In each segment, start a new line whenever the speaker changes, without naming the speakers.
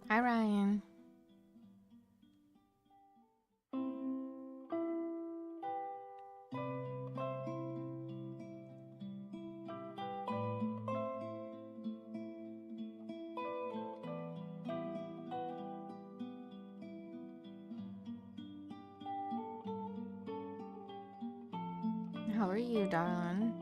Hi, Ryan. How are you, darling?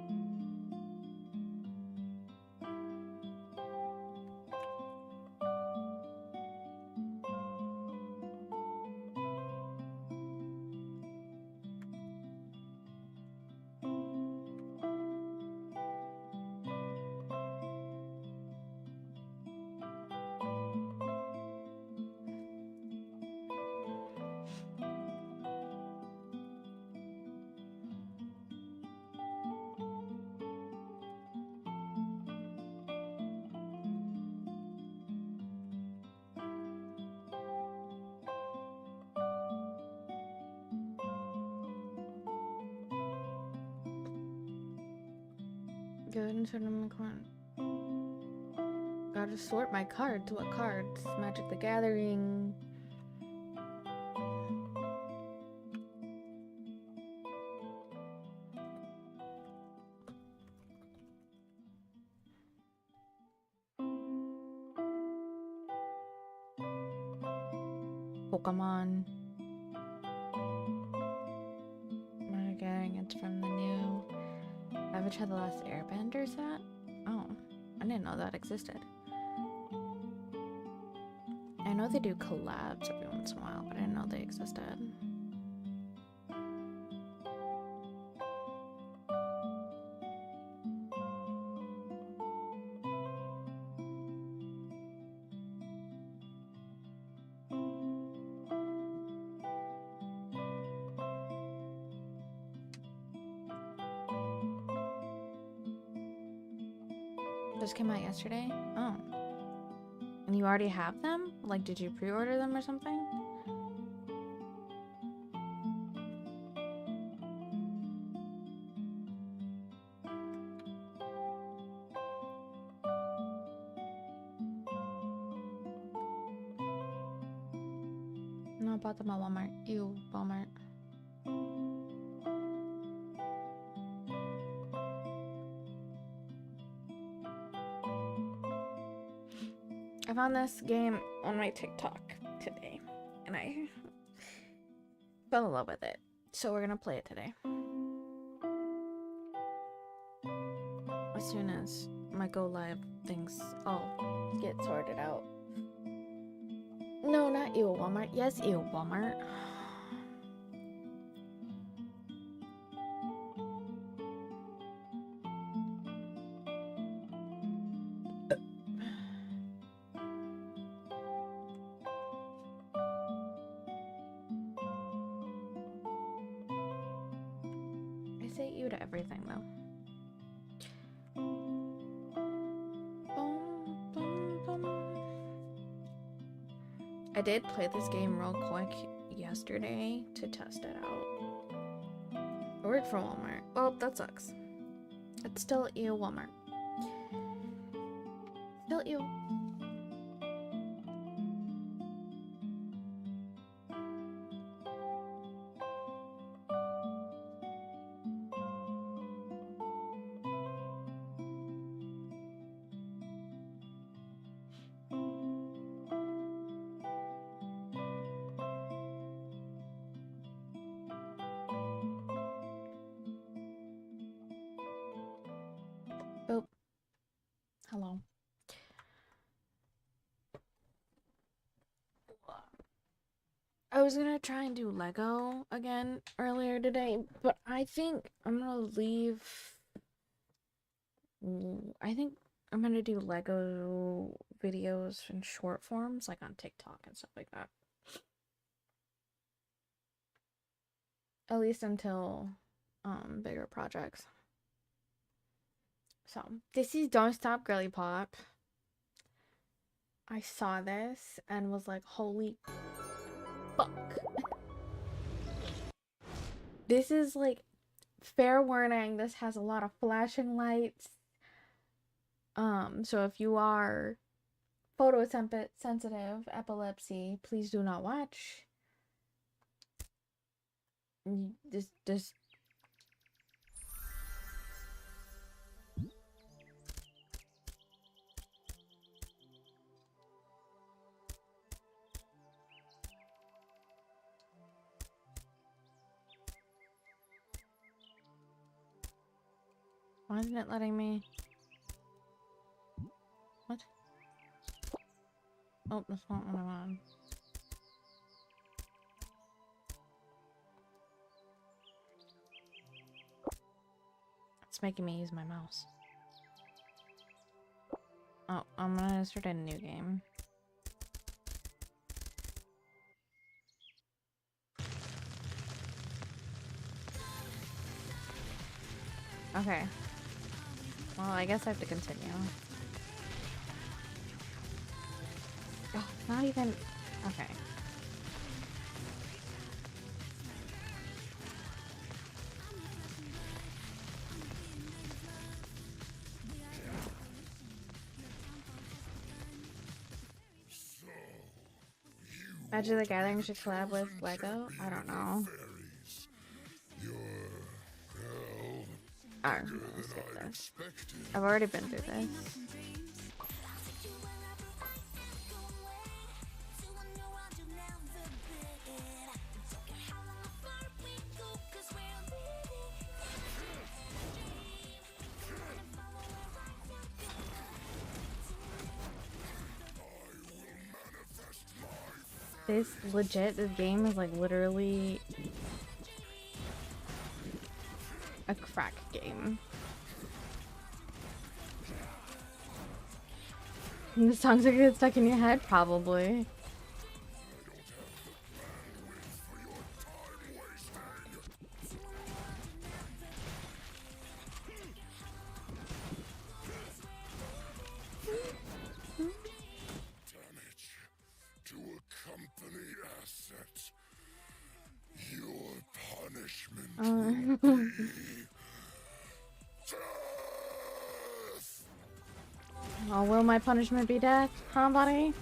Good and sort of my corn. Gotta sort my cards. What cards? Magic the Gathering. Pokemon. Magic the Gathering. It's from the new Avatar: The Last Airbender set. Oh, I didn't know that existed. I know they do collabs every once in a while, but I didn't know they existed. Those came out yesterday? Oh. And you already have them? Like, did you pre-order them or something? No, I bought them at Walmart. Ew, Walmart. I found this game on my TikTok today, and I fell in love with it. So we're gonna play it today. As soon as my go live things all get sorted out. No, not ew, Walmart. Yes, ew, Walmart. I say ew to everything though. I did play this game real quick yesterday to test it out. I work for Walmart. Oh, that sucks. It's still ew, Walmart. Still ew. Oh, hello. I was gonna try and do Lego again earlier today, but I think I'm gonna leave. I think I'm gonna do Lego videos in short forms, like on TikTok and stuff like that. At least until bigger projects. So this is Don't Stop Girly Pop. I saw this and was like, holy fuck. This is like, fair warning, this has a lot of flashing lights. So if you are Photosensitive epilepsy. Please do not watch. This. Why isn't it letting me? What? Oh, that's not what I want. It's making me use my mouse. Oh, I'm gonna start a new game. Okay. Well, I guess I have to continue. Oh, not even... Okay. Magic the Gathering should collab with Lego? I don't know. Alright, I'm gonna skip this. I've already been through this. This game is like literally a crack game. And the songs are gonna get stuck in your head, probably. Oh, will my punishment be death? Huh, buddy?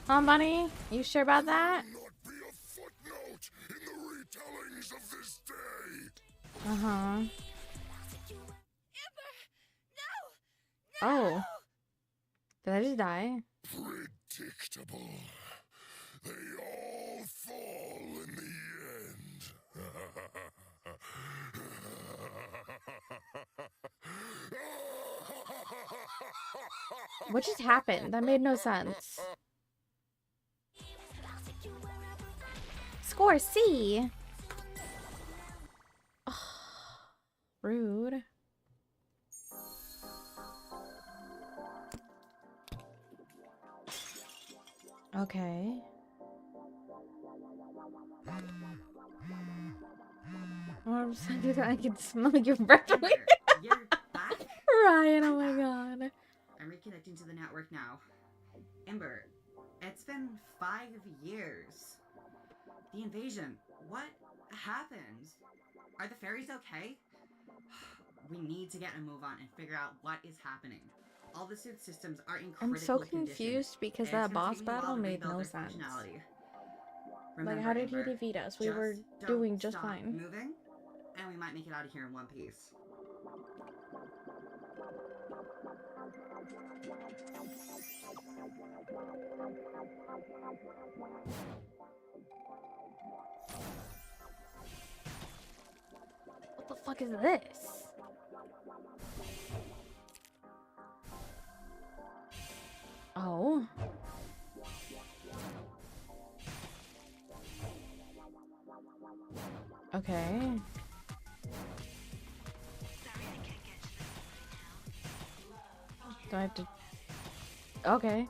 Huh, buddy? You sure about that? Uh-huh. Oh. Did I just die?
Predictable. They all fall in the end.
What just happened? That made no sense. Score C. Oh, rude. Okay. 100% I can smell your breath.
You're back?
Ryan, oh my god.
I'm reconnecting to the network now. Ember, it's been 5 years. The invasion. What happened? Are the fairies okay? We need to get a move on and figure out what is happening. All the suit systems are in critical
I'm so
condition.
confused because
It's
that
gonna
boss
take me a while
battle
to
made
rebuild
no
their
sense.
functionality.
Like,
Remember,
how did he
Ember,
defeat us? We
just
were
don't
doing just
stop
fine.
moving, and we might make it out of here in one piece.
What the fuck is this? Oh. Okay. Do I have to... Okay.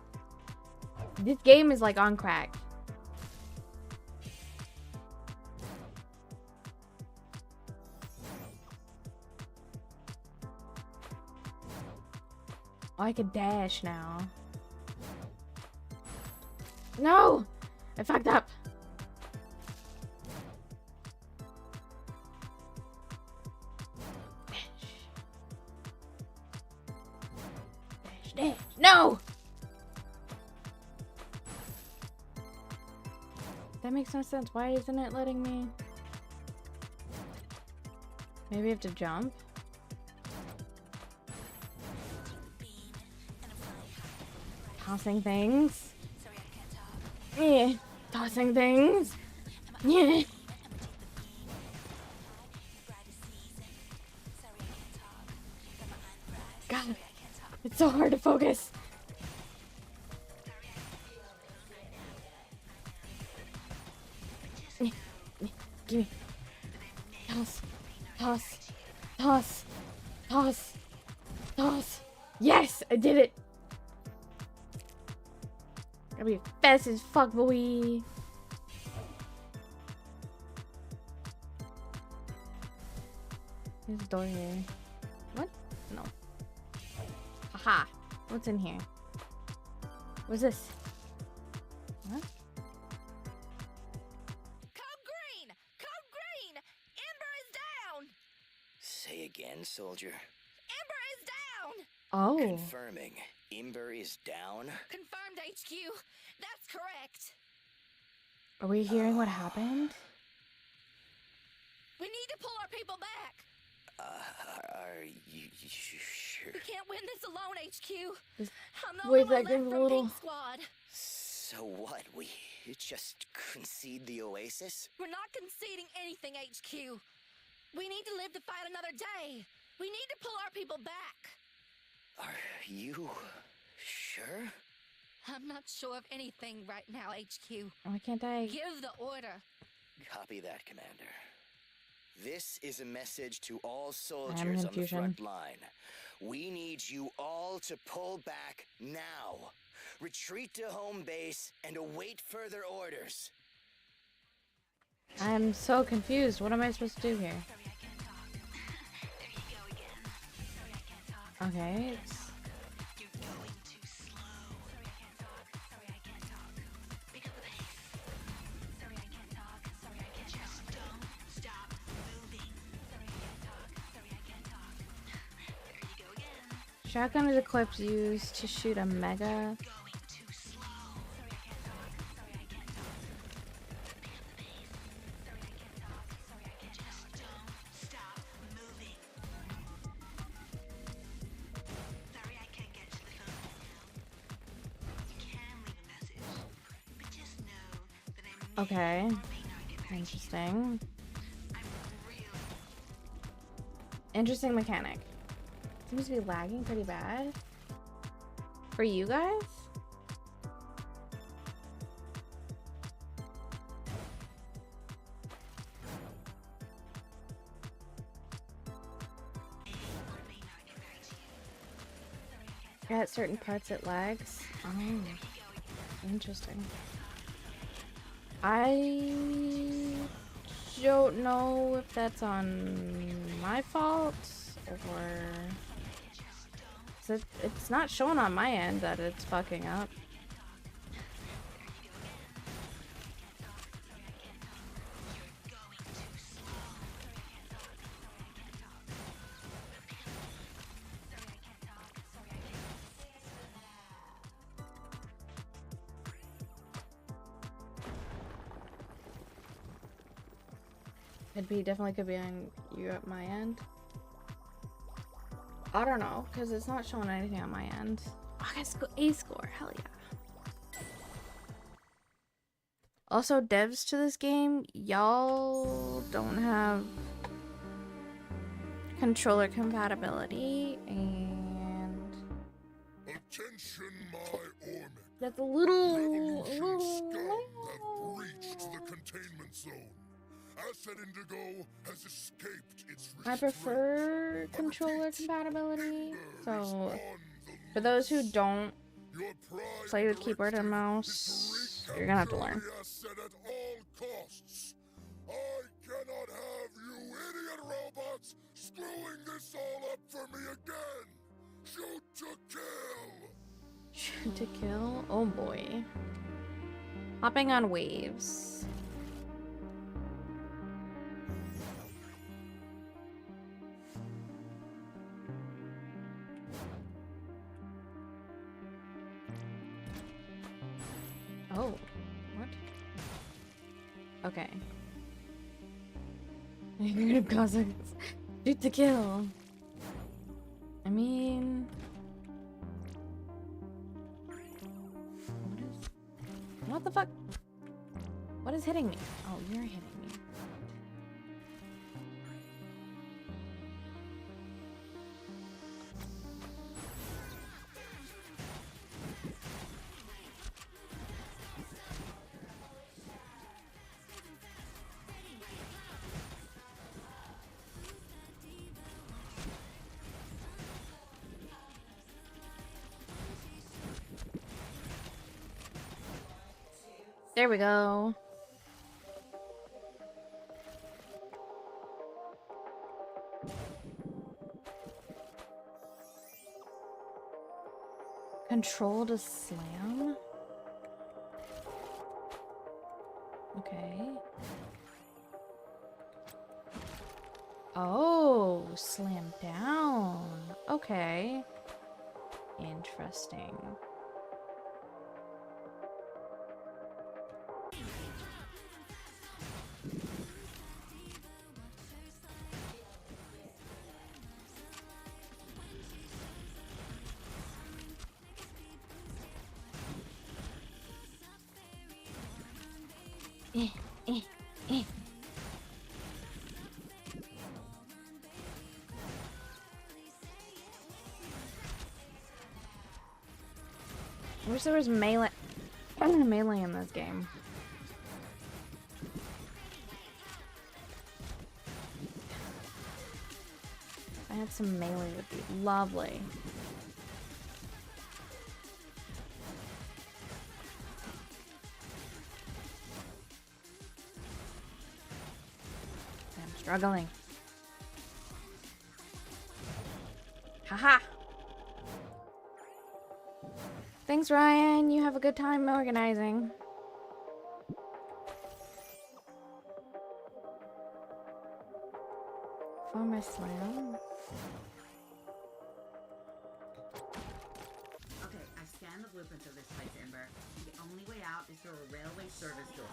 This game is like on crack. Oh, I can dash now. No! I fucked up. Dash. No! That makes no sense. Why isn't it letting me? Maybe I have to jump? Tossing things? Yeah. Tossing things? Yeah. God, it's so hard to focus. Give me. Toss. Toss. Toss. Toss. Toss. Yes, I did it. Gotta be fast as fuck, boy. There's a door here. What? No. Aha. What's in here? What's this? What?
Code green! Code green! Ember is down!
Say again, soldier.
Ember is down!
Oh.
Confirming. Ember is down.
Confirmed, HQ. That's correct.
Are we hearing what happened?
We need to pull our people back.
Are you sure?
We can't win this alone, HQ.
This
I'm the
voice
only one
acting's
left
a
from
little-
Pink Squad.
So what? We just concede the oasis?
We're not conceding anything, HQ. We need to live to fight another day. We need to pull our people back.
Are you sure?
I'm not sure of anything right now, HQ.
Why can't I?
Give the order.
Copy that, Commander. This is a message to all soldiers on the
confusion.
front line. We need you all to pull back now. Retreat to home base and await further orders.
I'm so confused. What am I supposed to do here? Okay. It's... Shotgun is equipped used to shoot a mega. Okay. Interesting. Interesting mechanic. Seems to be lagging pretty bad. For you guys? At certain parts it lags. Oh, interesting. I don't know if that's on my fault or it's not showing on my end that it's fucking up. Definitely could be on you at my end. I don't know, because it's not showing anything on my end. Oh, I got A score, hell yeah. Also, devs to this game, y'all don't have controller compatibility, and
Attention, my Ormic.
that's a little
Revolution scum have breached the containment zone. Asset Indigo has escaped its
I prefer controller compatibility, so for those who don't play with keyboard and mouse, you're gonna have to learn.
Asset at all costs. I cannot have you idiot robots screwing this all up for me again. Shoot to kill.
Shoot to kill? Oh boy. Hopping on waves. Oh, what? Okay. Creative Cossacks. Shoot to kill. I mean... What the fuck? What is hitting me? Oh, you're hitting me. There we go. Control to slam? Okay. Oh, slam down. Okay. Interesting. Eh, eh, eh. I wish there was melee melee in this game. If I had some melee, it would be lovely. I'm struggling. Haha! Thanks, Ryan. You have a good time organizing. For my slam.
Okay, I scanned the blueprints of this place, Amber. The only way out is through a railway service door.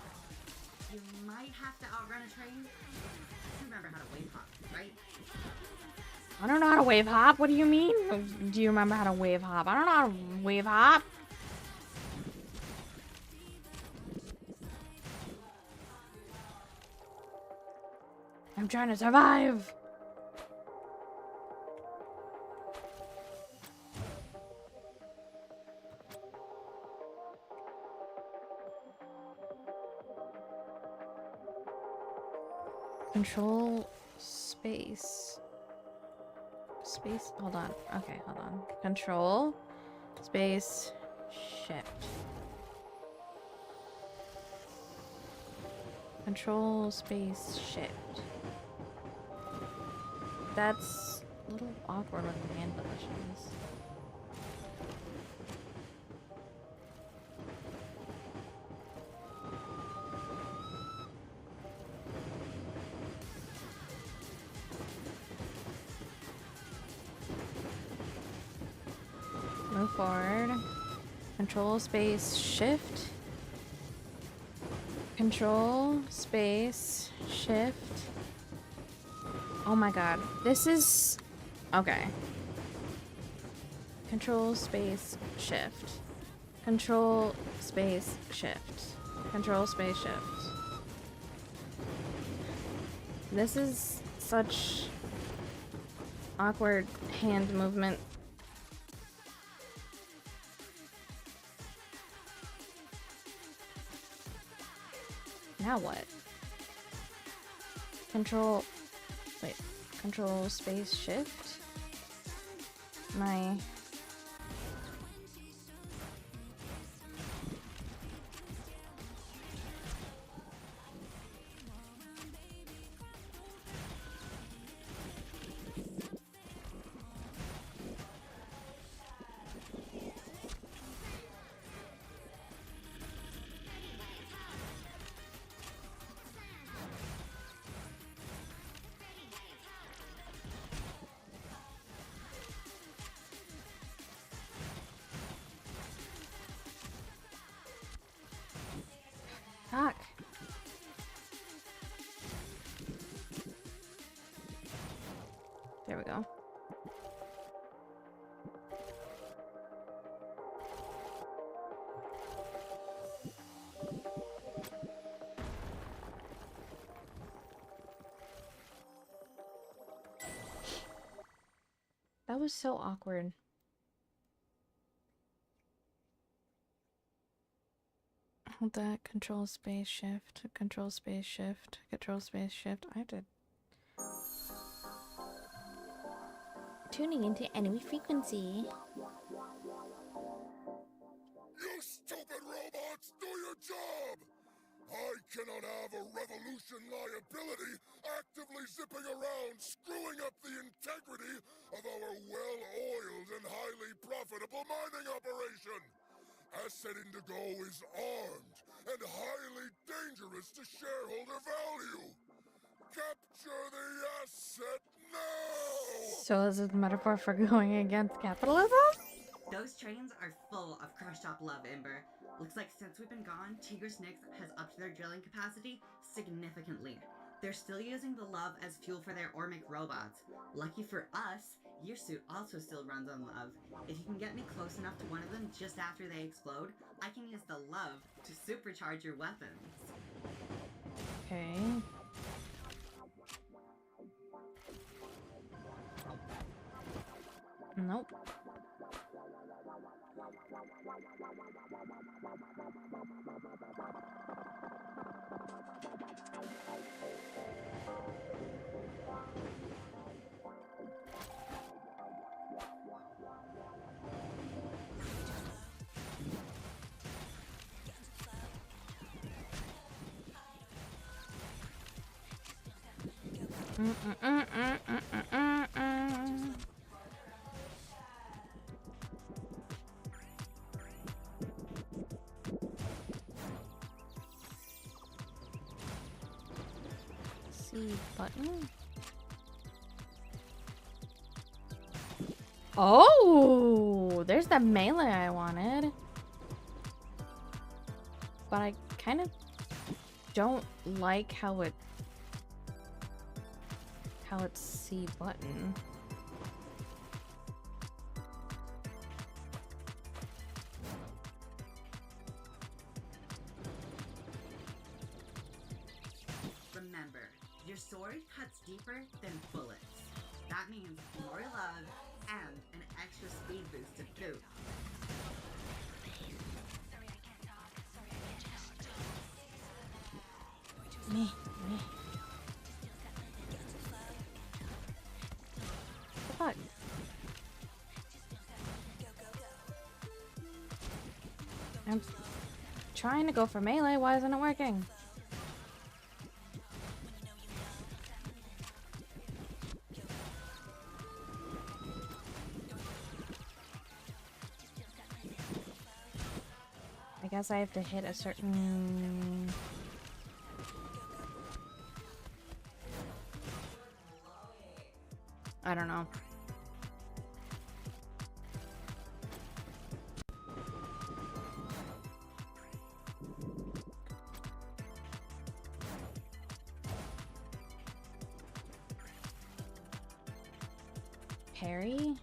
You might have to outrun a train. You remember how to wave hop, right?
I don't know how to wave hop. What do you mean? Do you remember how to wave hop? I don't know how to wave hop. I'm trying to survive. Control space. Space, hold on. Okay, hold on. Control space shift. Control space shift. That's a little awkward with the hand positions. Move forward. Control space shift. Control space shift. Oh my god. This is... Okay. Control space shift. Control space shift. Control space shift. This is such awkward hand movement. Now what? Control... Wait. Control space shift? My... Fuck. was so awkward. Hold that. Control space shift. Control space shift. Control space shift. I have to. Tuning into enemy frequency.
You stupid robots, do your job! I cannot have a revolution liability actively zipping around, screwing up the integrity of our well-oiled and highly profitable mining operation. Asset Indigo is armed and highly dangerous to shareholder value. Capture the asset now!
So is it a metaphor for going against capitalism?
Those trains are full of crushed up love, Ember. Looks like since we've been gone, Tigris Nix has upped their drilling capacity significantly. They're still using the love as fuel for their Ormic robots. Lucky for us, your suit also still runs on love. If you can get me close enough to one of them just after they explode, I can use the love to supercharge your weapons.
Okay. Nope. C button. Oh, there's the melee I wanted. But I kind of don't like how it's C button.
Remember, your sword cuts deeper than bullets. That means more love and an extra speed boost to boot.
Me. What the fuck? I'm trying to go for melee. Why isn't it working? I guess I have to hit a certain... I don't know. Parry?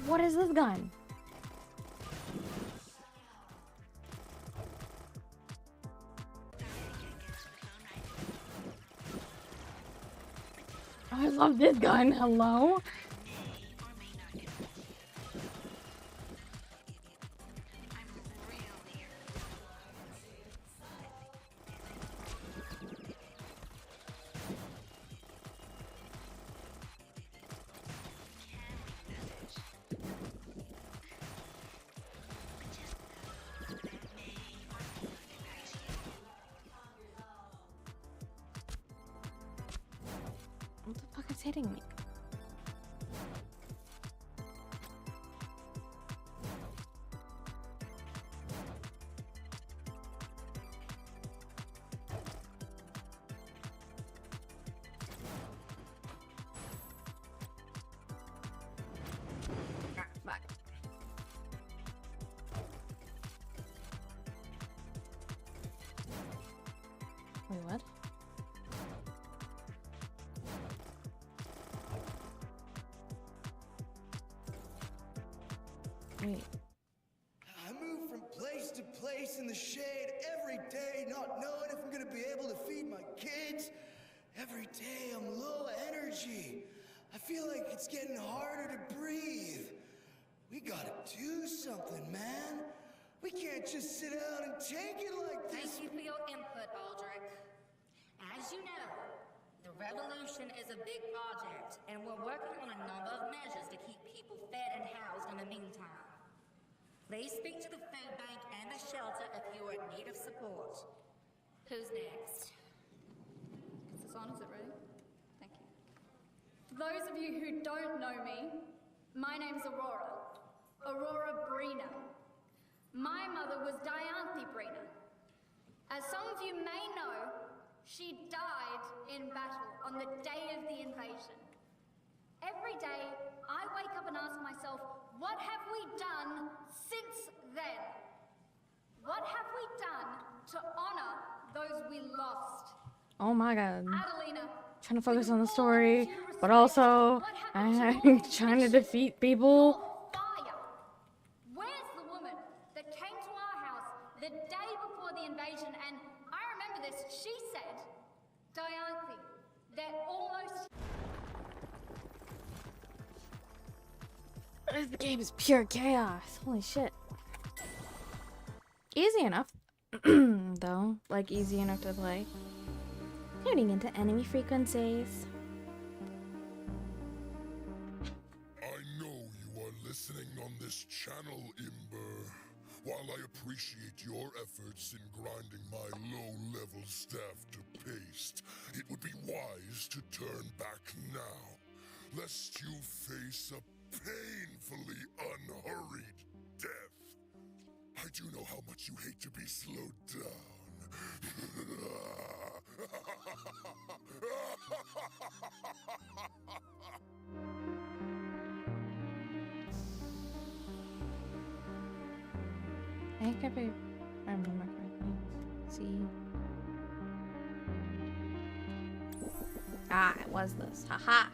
What is this gun? I love this gun. Hello? What the fuck is hitting me? Ah, fuck. Wait, what? Wait.
I move from place to place
nights in the shade every day, not knowing if I'm gonna be able to feed my kids. Every day I'm low energy. I feel like it's getting harder to breathe. We gotta do something, man. We can't just sit down and take it like
Thank
this.
you for your input, Aldrich. As you know, the revolution is a big project, and we're working on a number of measures to keep people fed and housed in the meantime. Please speak to the food bank and the shelter if you are in need of support. Who's next?
Is this on? Is it ready? Thank you. For those of you who don't know me, my name's Aurora. Aurora Brina. My mother was Dianthe Brina. As some of you may know, she died in battle on the day of the invasion. Every day, I wake up and ask myself, what have we done since then? What have we done to honor those we lost?
Oh my god.
Adelina,
Trying to focus on the story, but also I'm trying to defeat people.
fire. Where's the woman that came to our house the day before the invasion? And I remember this. She said, Dianthe, they're almost.
This game is pure chaos. Holy shit. Easy enough, though. Like, easy enough to play. Tuning into enemy frequencies.
I know you are listening on this channel, Imber. While I appreciate your efforts in grinding my low-level staff to paste, it would be wise to turn back now, lest you face a painfully unhurried death. I do know how much you hate to be slowed down.
I think if I remember correctly. See. Ah, it was this. Haha.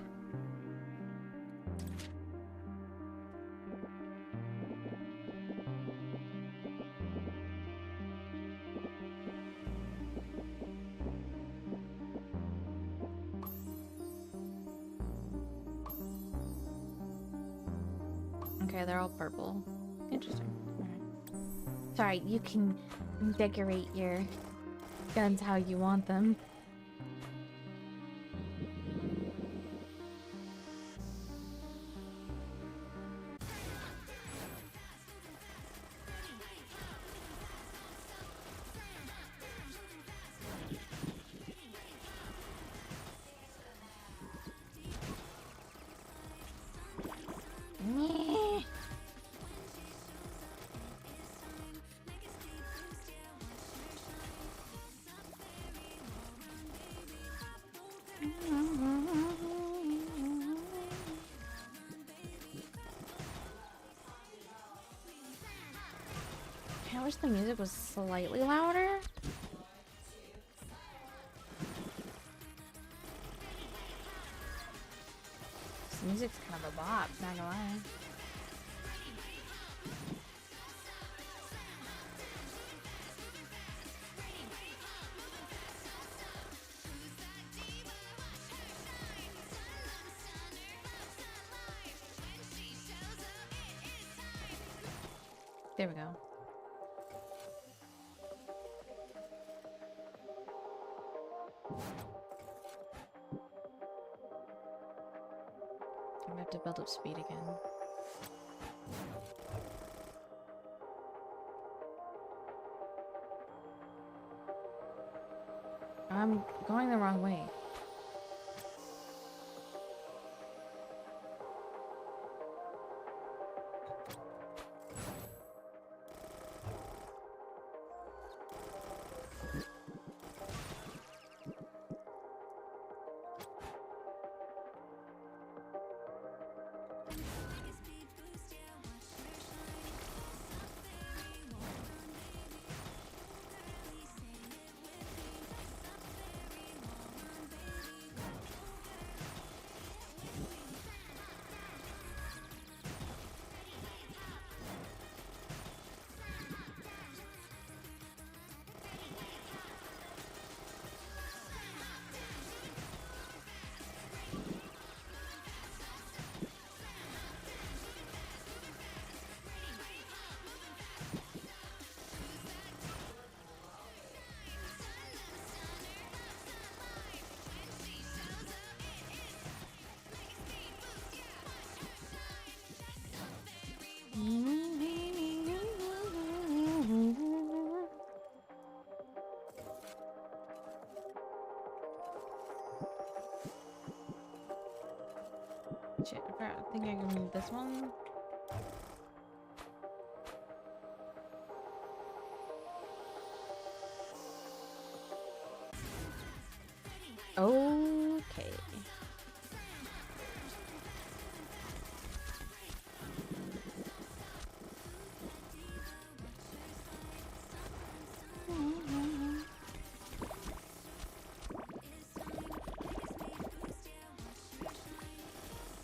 Okay, they're all purple. Interesting. Alright. Sorry, you can decorate your guns how you want them. Meh. I wish the music was slightly louder. This music's kind of a bop, not gonna lie. There we go. I have to build up speed again. I'm going the wrong way. Shit, I think I can move this one. Okay.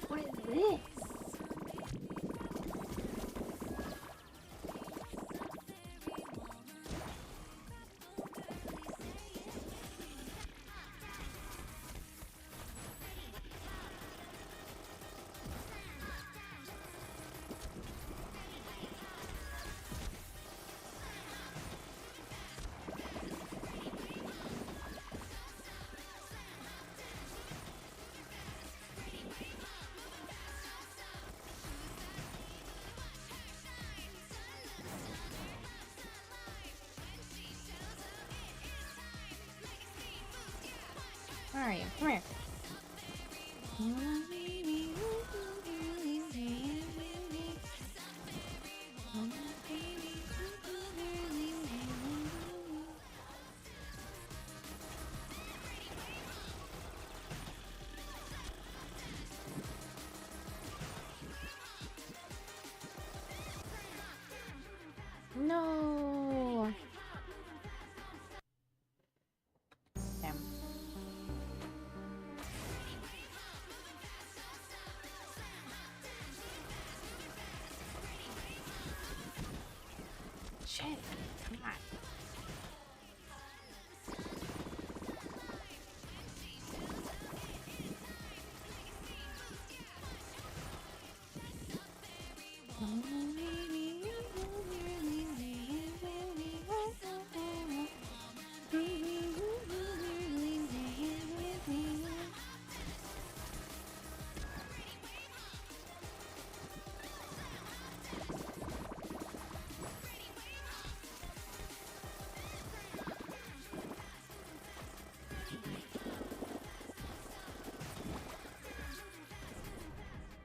What is this? Where are you? Come here. No. Damn. Shit. Come on.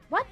What?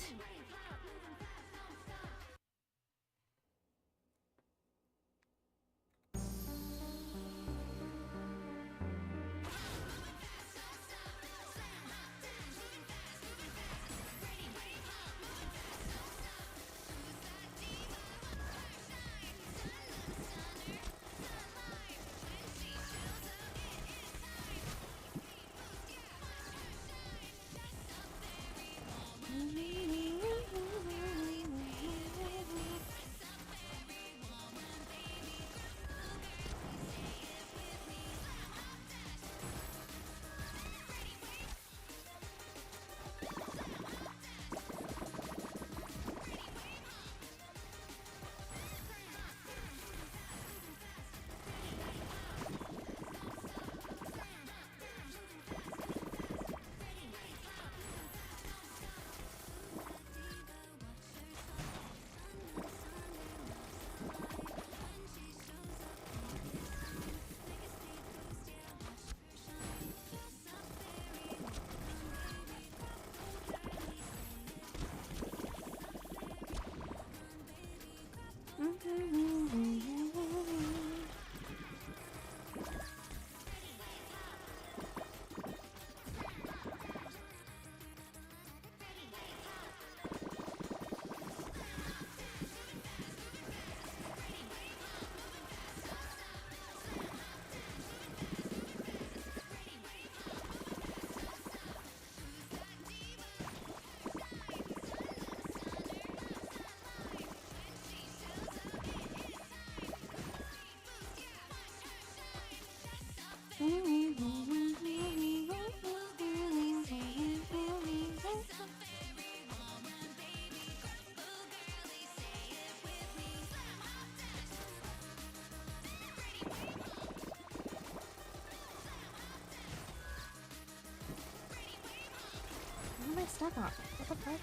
What am I stuck on? What the fuck?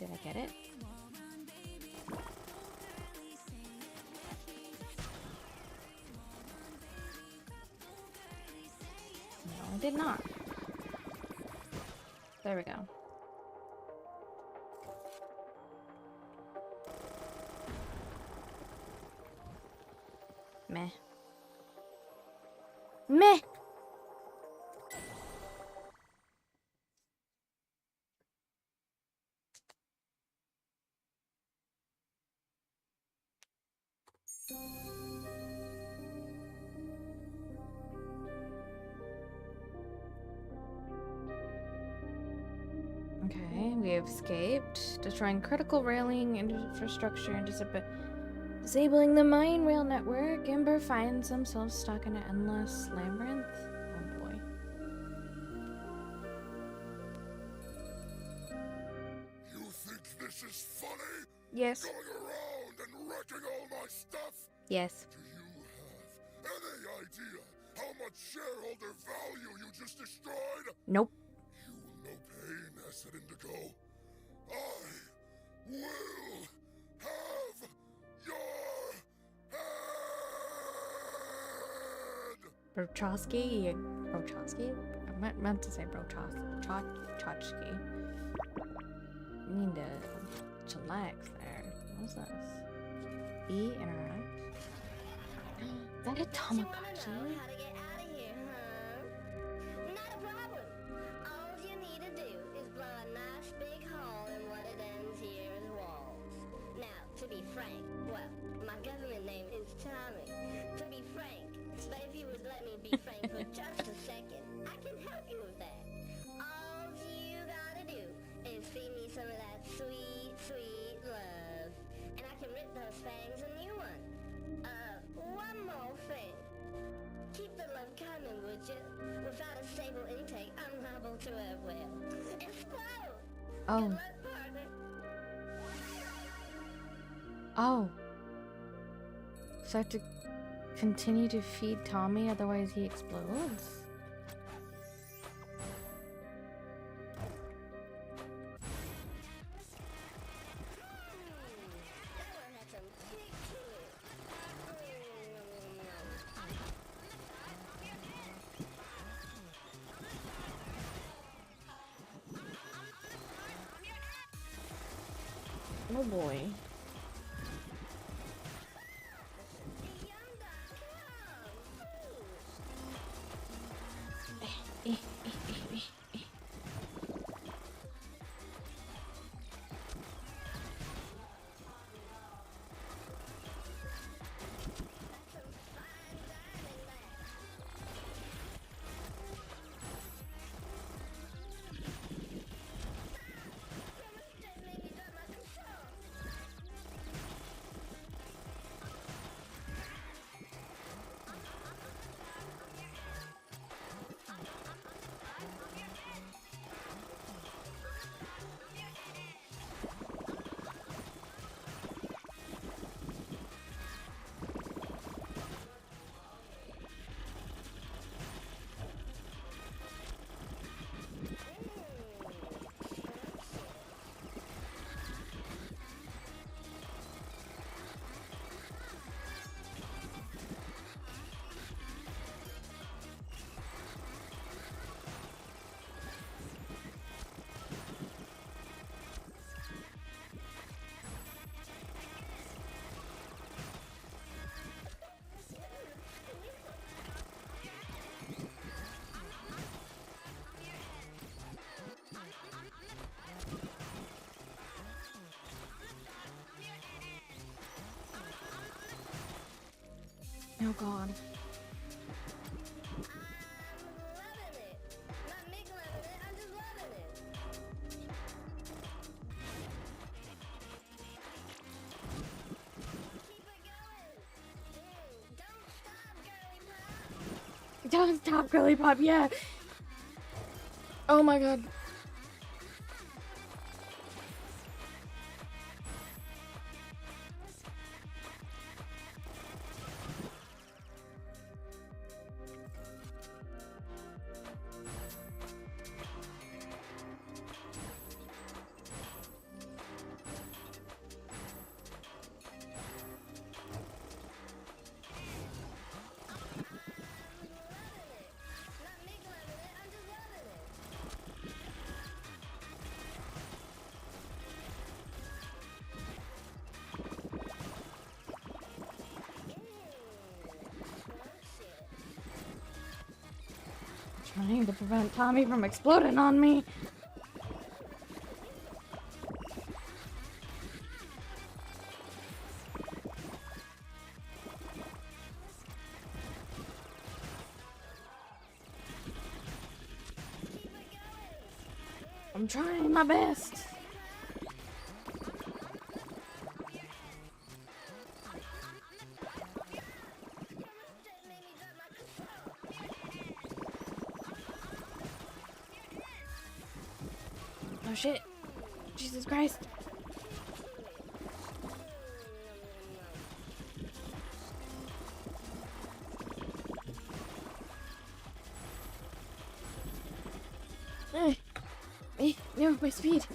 Did I get it? No, I did not. There we go. Meh. Meh! Okay, we have escaped, destroying critical railing infrastructure and disabling the mine rail network. Ember finds themselves stuck in an endless labyrinth. Oh boy.
You think this is funny?
Yes.
Going around and wrecking all my stuff?
Yes.
Do you have any idea how much shareholder value you just destroyed?
Nope.
You will know pain, Acid Indigo. I will have your head!
Brochowski? Brochowski? I meant to say Brochowski. You need to chillax there. What's this? E interact. Is that a Tamagotchi?
How to get out of here, huh? Not a problem. All you need to do is blow a nice big hole in one of them here's walls. Now, to be frank, well, my government name is Tommy. To be frank, but if you would let me be frank for just a second, I can help you with that. All you gotta do is feed me some of that sweet, sweet love, and I can rip those fangs a new one. One more thing. Keep the love coming, would you? Without a stable intake, I'm liable to a well. Explode!
Oh.
Good luck, partner.
Oh. So I have to continue to feed Tommy, otherwise he explodes?
That one had some kick to it.
Oh boy. Oh god.
I'm loving it. Not Mick loving it, I'm just loving it. Keep it going. Don't stop, girly pop.
Don't stop, girly pop, yeah! Oh my god. Trying to prevent Tommy from exploding on me. I'm trying my best. Oh shit. Jesus Christ. No, my speed.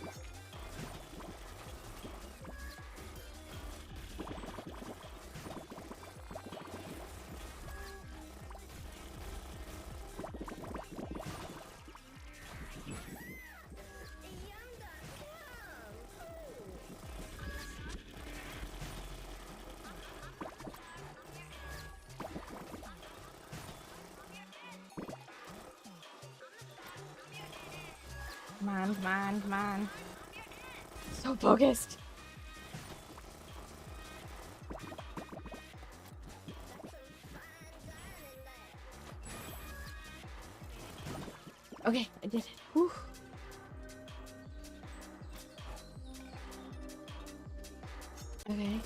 Come on, come on, come on. So focused. Okay, I did it. Whew. Okay.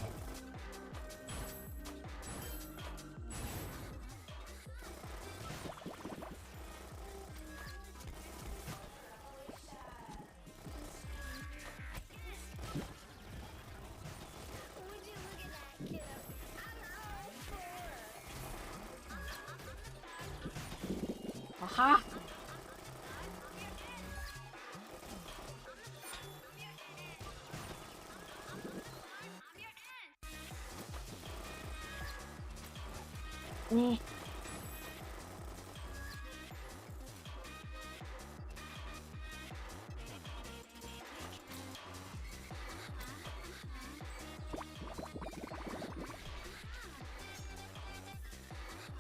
Aha! Nah.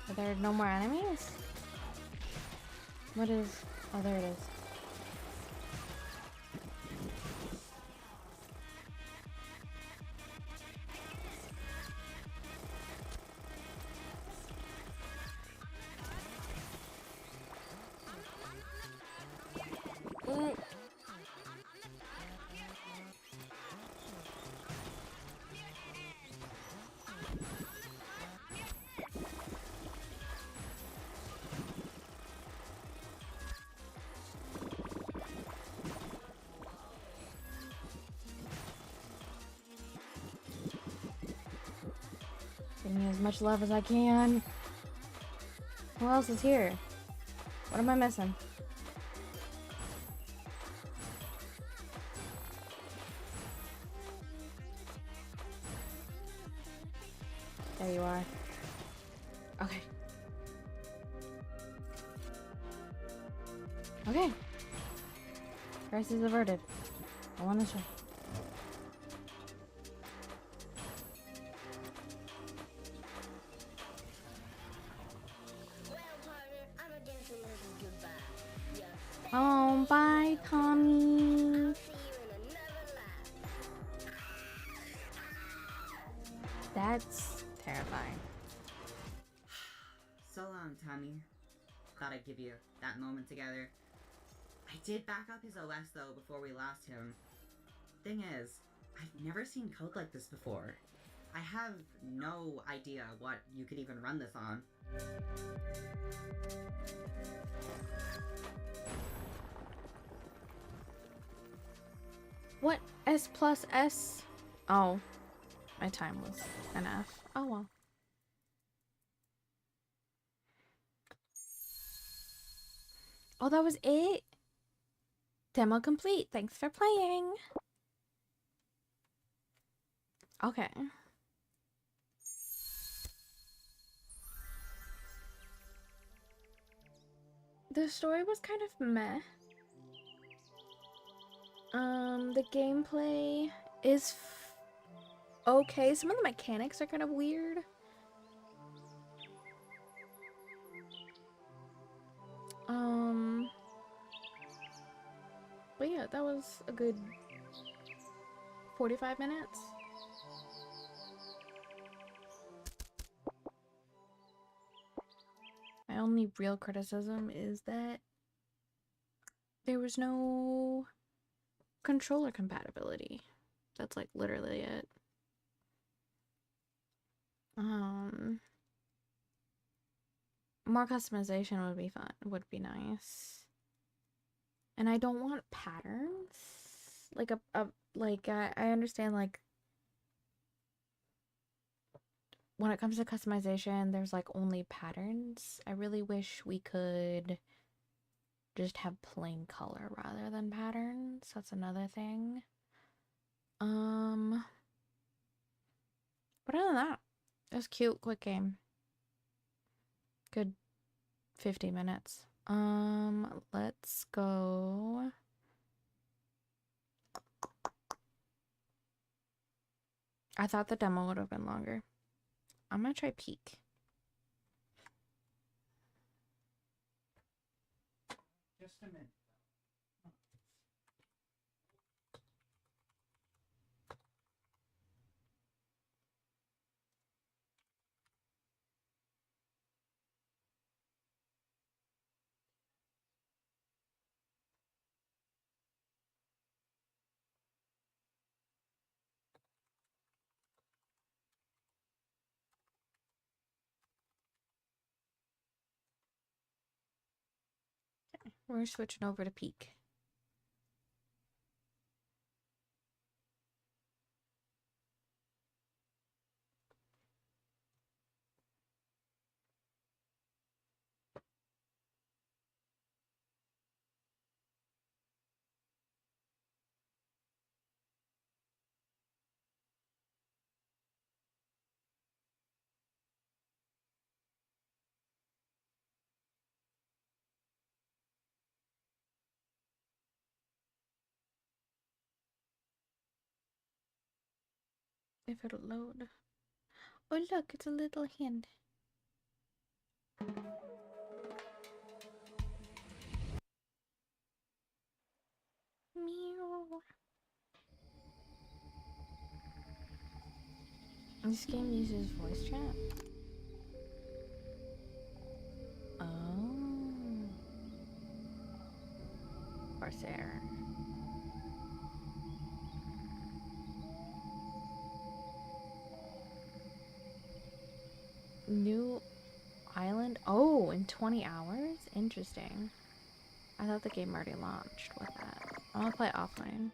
Are there no more enemies? What is... Oh, there it is. Mm. Give me as much love as I can. Who else is here? What am I missing? There you are. Okay. Okay. Crisis averted. I want to try. Oh, bye, Tommy. That's terrifying.
So long, Tommy. Thought I'd give you that moment together. I did back up his OS though before we lost him. Thing is, I've never seen code like this before. I have no idea what you could even run this on.
What? S plus S? Oh. My time was an F. Oh well. Oh, that was it? Demo complete. Thanks for playing. Okay. The story was kind of meh. The gameplay is okay. Some of the mechanics are kind of weird. But yeah, that was a good 45 minutes. My only real criticism is that there was no controller compatibility. That's like literally it. More customization would be fun, would be nice. And I don't want patterns. Like I understand, like, when it comes to customization, there's like only patterns. I really wish we could just have plain color rather than patterns. That's another thing. But other than that, it was cute, quick game. Good 50 minutes. Let's go. I thought the demo would have been longer. I'm gonna try Peak.
Just a minute.
We're switching over to Peak. If it'll load. Oh look, it's a little hand. Meow. This game uses voice chat. Oh. Corsair. New island? Oh, in 20 hours? Interesting. I thought the game already launched with that. I want to play offline.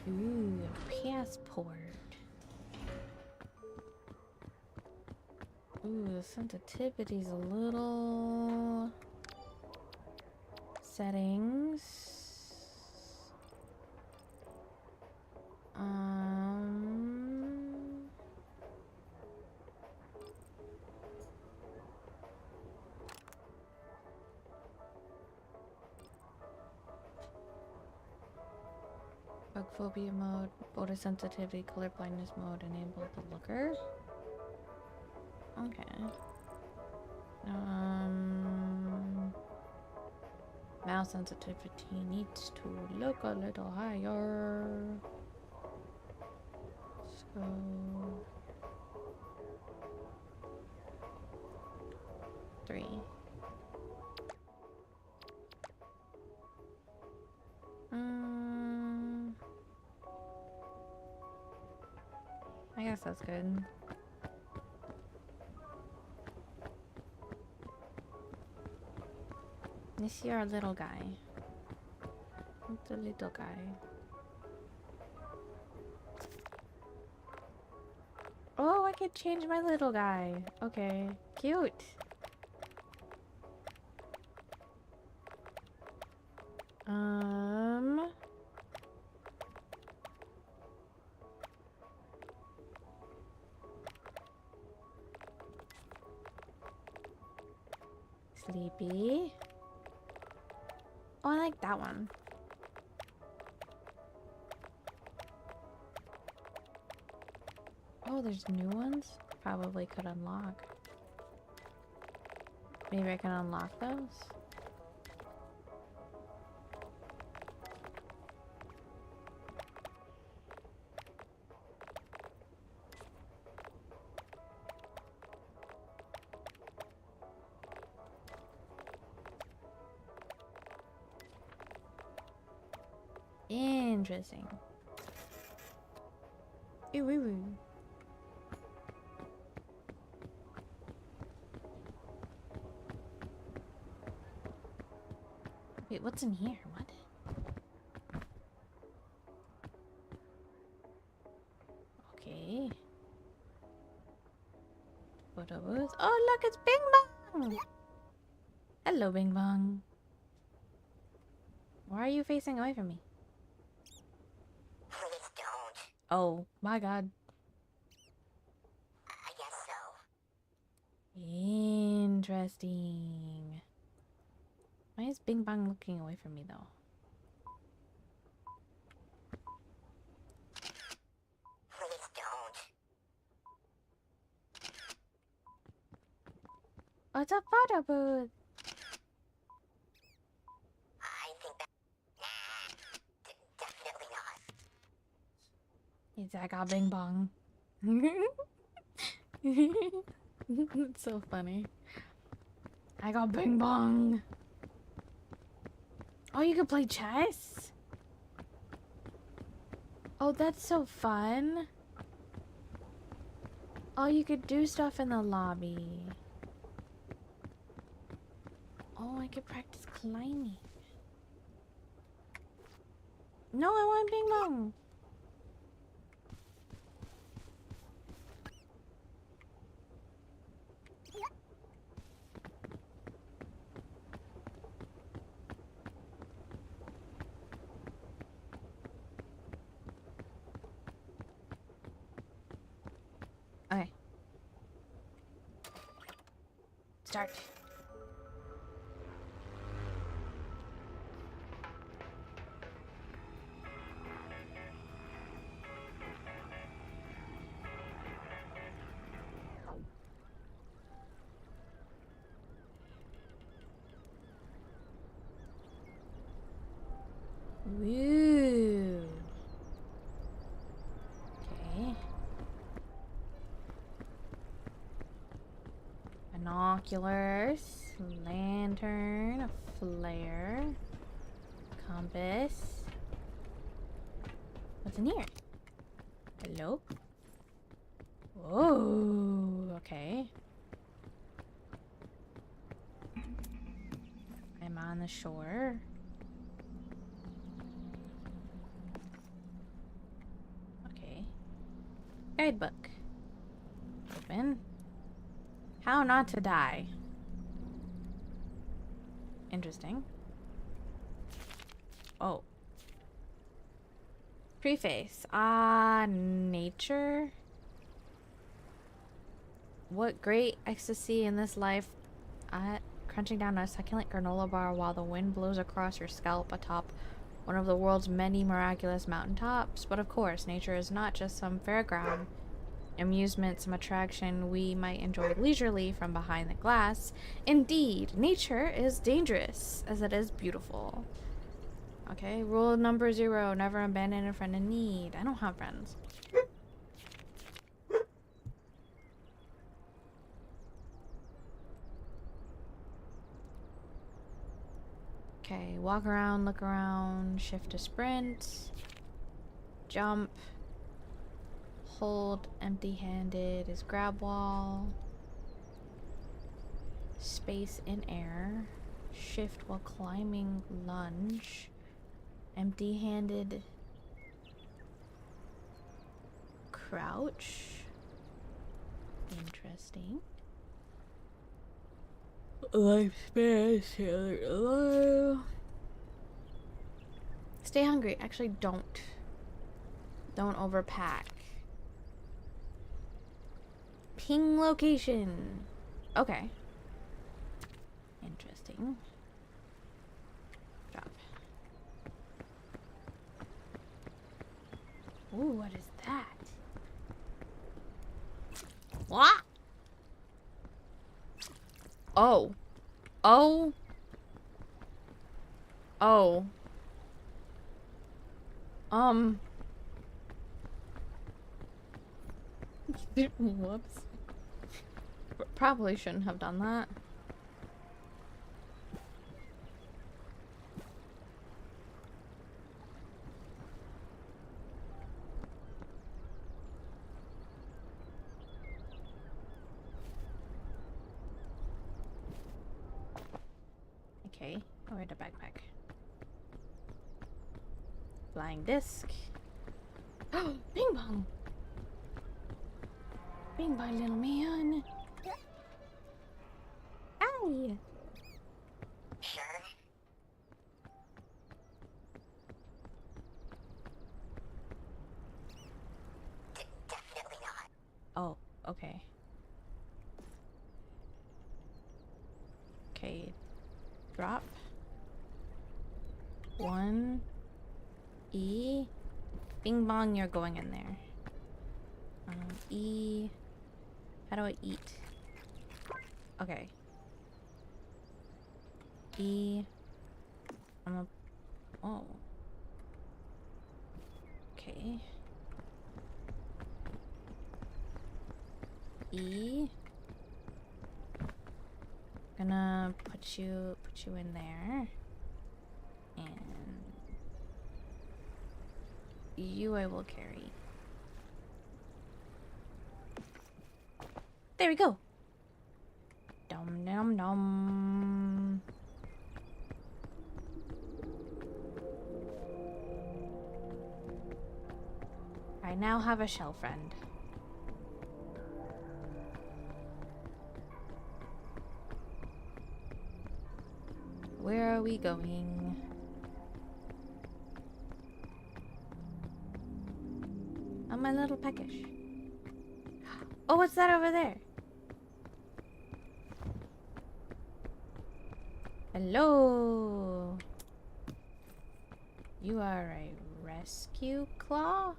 Ooh, a passport. Ooh, the sensitivity's a little... Settings. Bug phobia mode, photosensitivity, color blindness mode, enable the looker. Okay. Mouse sensitivity needs to look a little higher. So 3. I guess that's good. Let's see our little guy. What's the little guy? Oh, I could change my little guy. Okay, cute. Sleepy. Oh, I like that one. Oh, there's new ones? Probably could unlock. Maybe I can unlock those? Interesting. Ooh, ooh, ooh. Wait, what's in here? What? Okay. Photo booth. Oh, look, it's Bing Bong! Hello, Bing Bong. Why are you facing away from me?
Please don't.
Oh, my God.
I guess so.
Interesting. Why is Bing Bong looking away from me, though?
Please don't.
Oh, it's a photo booth.
I think that. Definitely not.
He's like, I got Bing Bong. It's so funny. I got Bing Bong. Oh, you can play chess? Oh, that's so fun. Oh, you could do stuff in the lobby. Oh, I could practice climbing. No, I want Bing Bong. Okay. Start. Woo. Okay. Binoculars, lantern, a flare, compass. What's in here? Hello? Whoa, okay. I'm on the shore. Okay. Guidebook. Open. How not to die. Interesting. Oh. Preface. Nature. What great ecstasy in this life. Crunching down a succulent granola bar while the wind blows across your scalp atop one of the world's many miraculous mountaintops. But of course, nature is not just some fairground amusement, some attraction we might enjoy leisurely from behind the glass. Indeed, nature is dangerous as it is beautiful. Okay, rule number 0, never abandon a friend in need. I don't have friends. Okay, walk around, look around, shift to sprint, jump, hold empty-handed is grab wall, space in air, shift while climbing lunge, empty-handed crouch. Interesting. Lifespan, sailor low. Stay hungry. Actually, don't overpack. Ping location. Okay. Interesting. Drop. Ooh, what is that? What? Oh. Oh. Oh. Whoops. Probably shouldn't have done that. Okay, where's the backpack? Flying disc. Oh, bing bong! Bing bong, little man. Hi! Oh, okay. Okay. Drop. 1. E. Bing bong, you're going in there. E. How do I eat? Okay. E. Oh. Okay. E. Gonna put you in there. And you I will carry. There we go. Dum dum dum. I now have a shell friend. Where are we going? Oh, my little peckish. Oh, what's that over there? Hello. You are a rescue claw?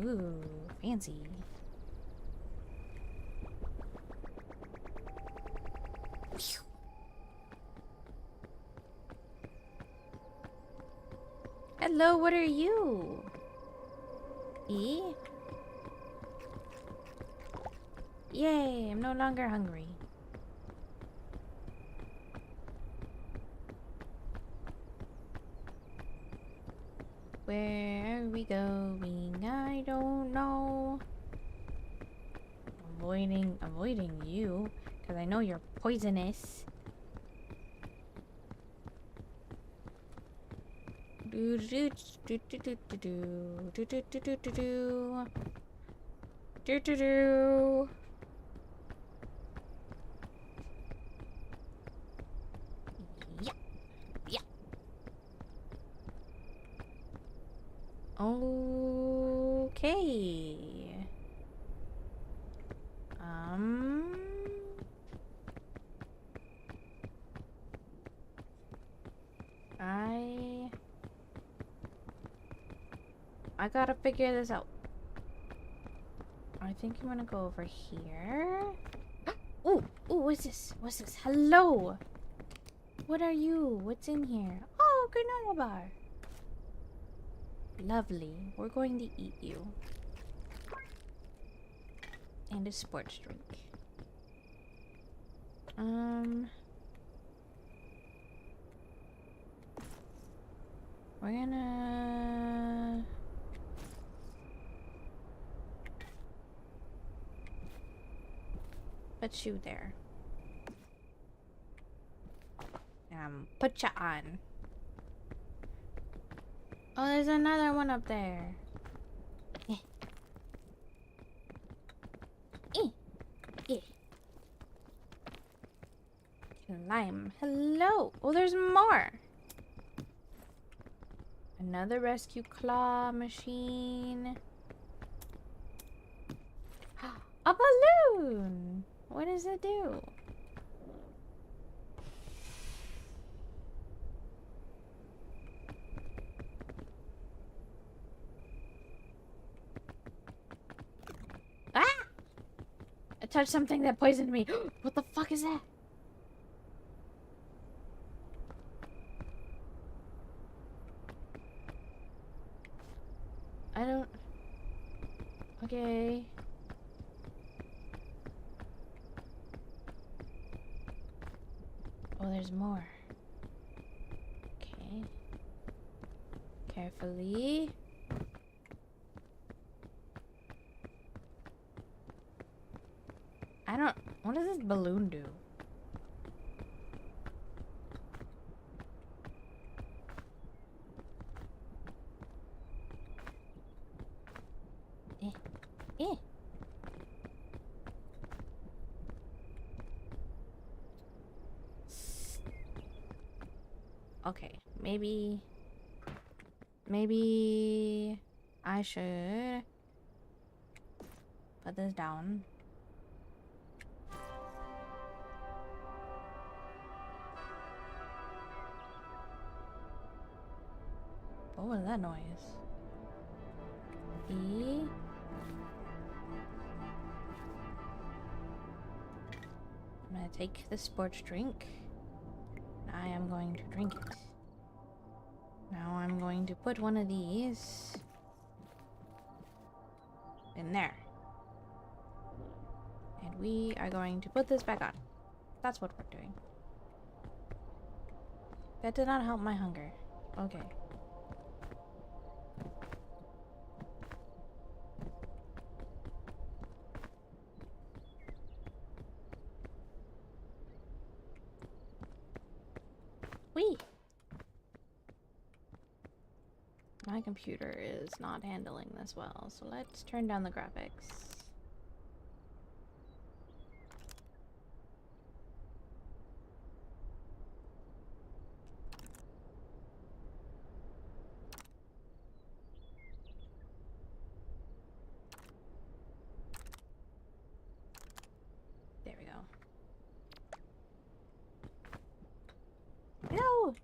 Ooh, fancy. Hello, what are you? E? Yay, I'm no longer hungry. Where are we going? I don't know. Avoiding you, because I know you're poisonous. Do do do do do do do do do do do do do do do. Yeah, yeah. Okay. I gotta figure this out. I think I'm gonna go over here. Ooh, what's this? What's this? Hello! What are you? What's in here? Oh, granola bar. Lovely. We're going to eat you. And a sports drink. We're gonna... put you there. Put you on. Oh, there's another one up there. Eh. Eh. Eh. Lime. Hello. Oh, there's more. Another rescue claw machine. A balloon. What does it do? I touched something that poisoned me. What the fuck is that? I don't... Okay. Oh, there's more. Okay. Carefully. I don't... What does this balloon do? Eh. Okay, maybe I should put this down. What was that noise? E. I'm gonna take the sports drink. I am going to drink it. Now I'm going to put one of these in there. And we are going to put this back on. That's what we're doing. That did not help my hunger. Okay. Whee! My computer is not handling this well, so let's turn down the graphics. There we go. No!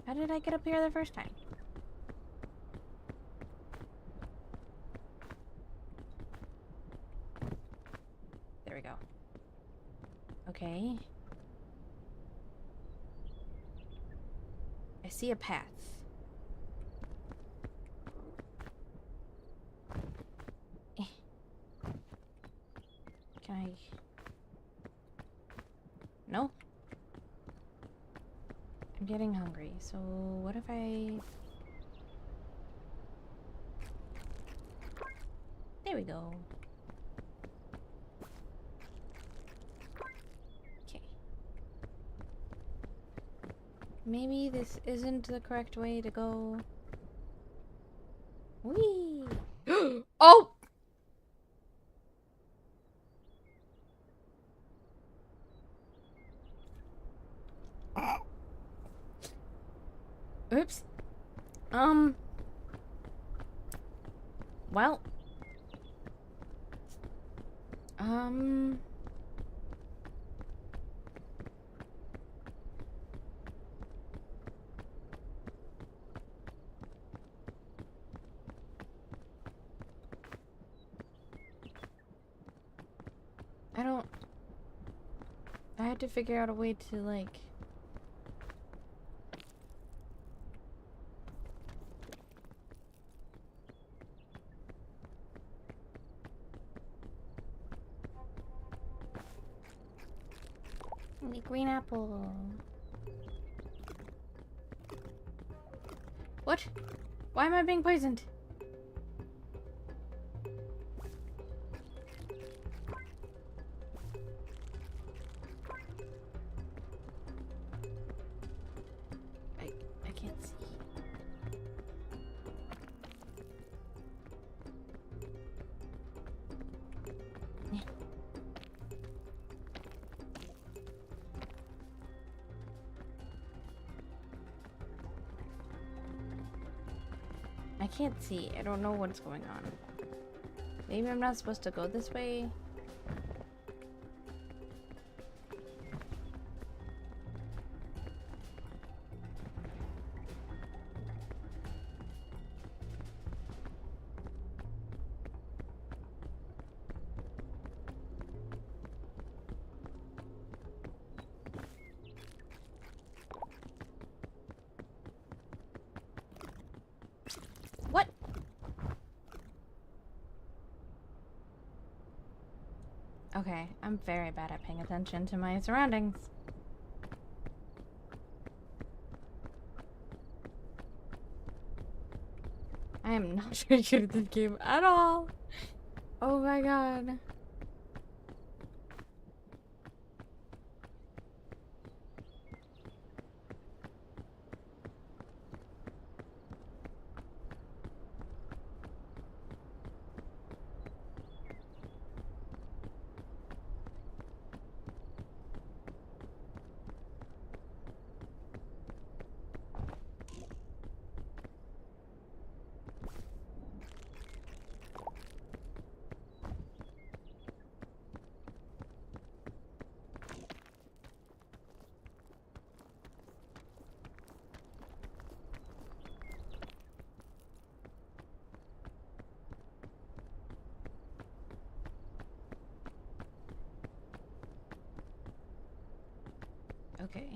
How did I get up here the first time? There we go. Okay. I see a path. Can I... No? I'm getting hungry, so what if I... There we go. Okay. Maybe this isn't the correct way to go. Whee! Oh! Oops. Well. I had to figure out a way to, like... The green apple. What? Why am I being poisoned? I can't see. Yeah. I can't see. I don't know what's going on. Maybe I'm not supposed to go this way. Okay, I'm very bad at paying attention to my surroundings. I am not very good at this game at all. Oh my god. Okay.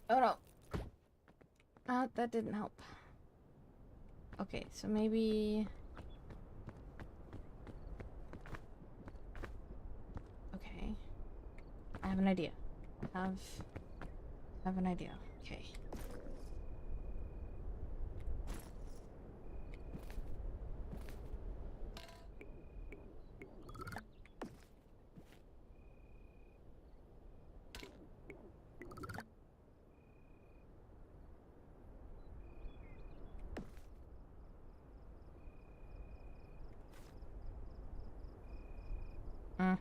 Oh no. That didn't help. Okay, so maybe... Okay. I have an idea. Have an idea. Okay. Mm.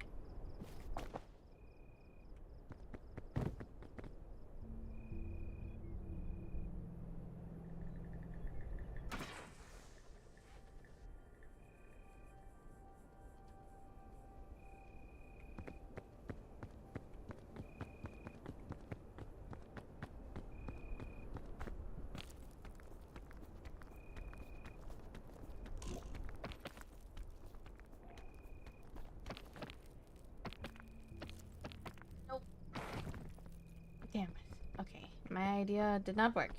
Nope. Damn it. Okay, my idea did not work.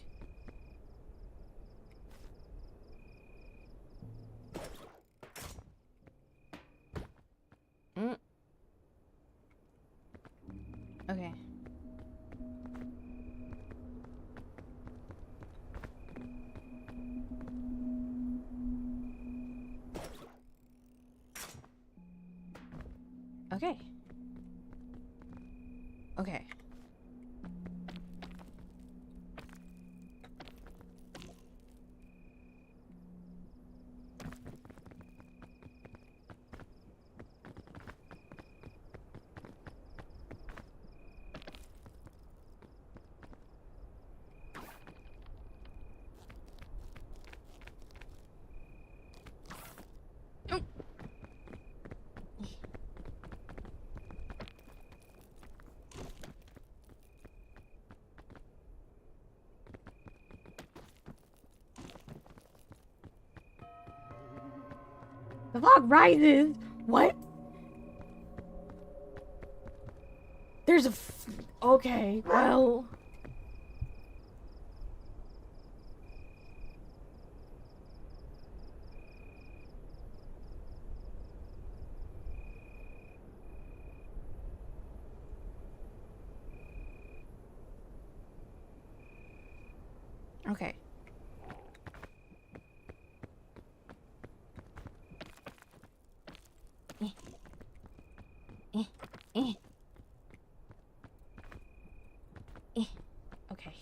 Mm. Okay. Okay. Okay. The fog rises! What? There's a okay, well... Okay. Eh. Okay.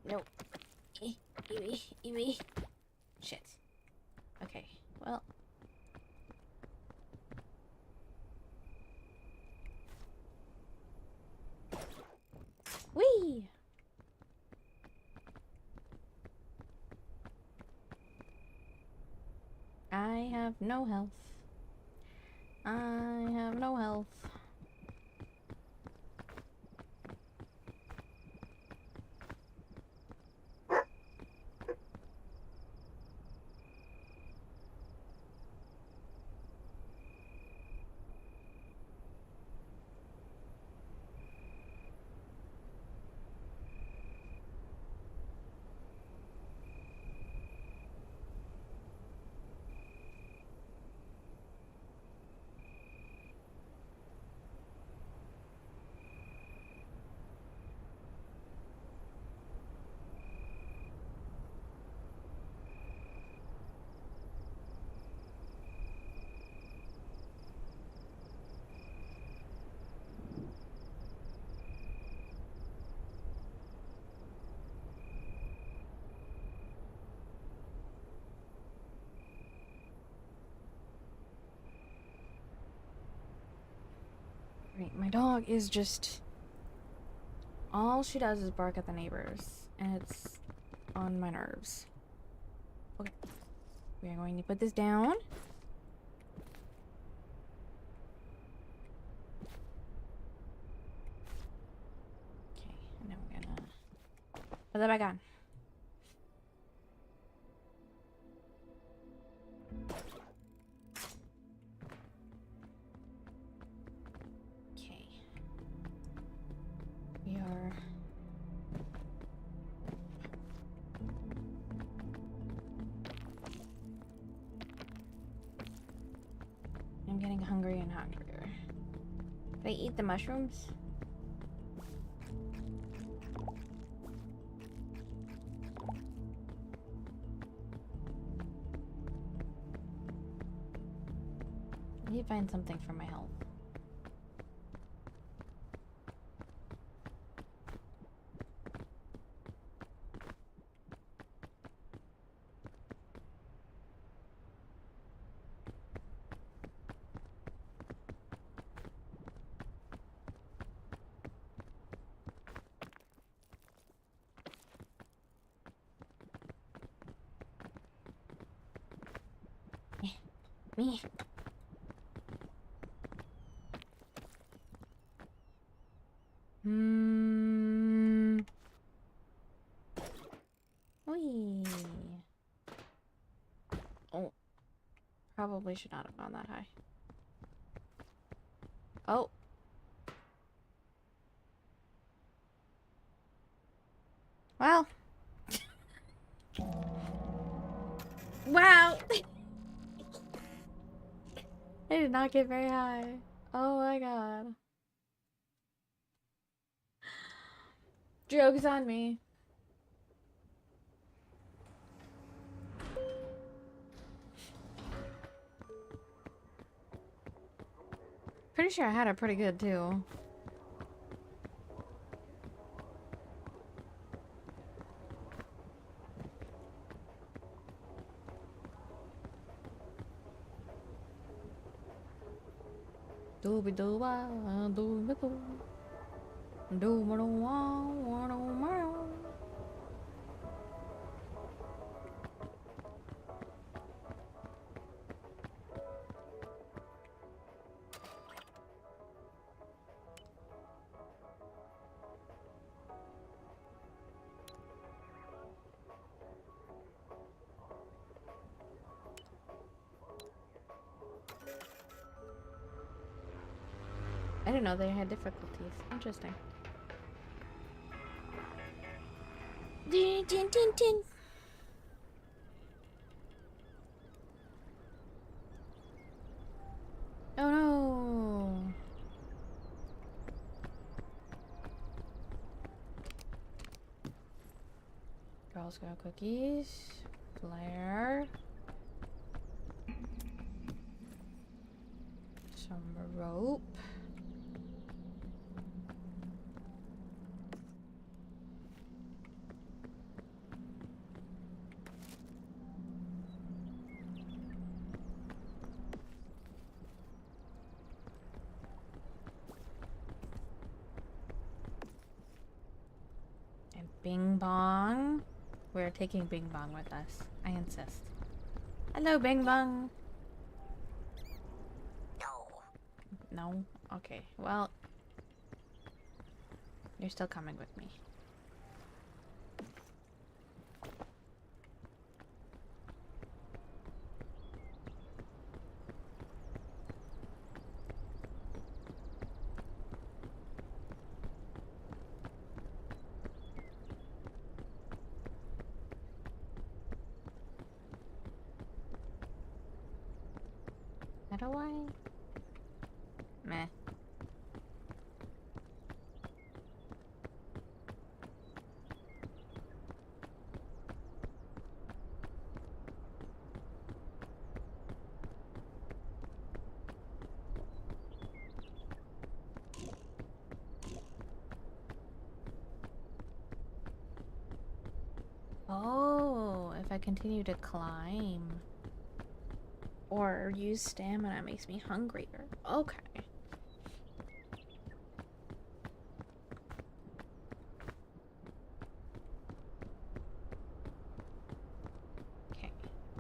No. Shit. Okay, well. Whee! I have no health. I have no health. My dog is just... all she does is bark at the neighbors. And it's on my nerves. Okay. We are going to put this down. Okay, and then we're gonna put that back on. Okay. We are... I'm getting hungry and hungrier. Did I eat the mushrooms? I need to find something for my health. Me. Whee. Oh. Probably should not have gone that high. Oh. Well. Wow. I did not get very high. Oh my god. Joke's on me. Pretty sure I had it pretty good too. Dooby doo wah, dooby doo. Dooby doo wah, wah doo wah. I didn't know they had difficulties. Interesting. Din, din, din, din. Oh no. Girl Scout cookies. Flare. Some rope. Bing Bong. We're taking Bing Bong with us. I insist. Hello, Bing Bong. No? Okay. Well, you're still coming with me. How do I? Meh. Oh, if I continue to climb or use stamina, it makes me hungrier. Okay.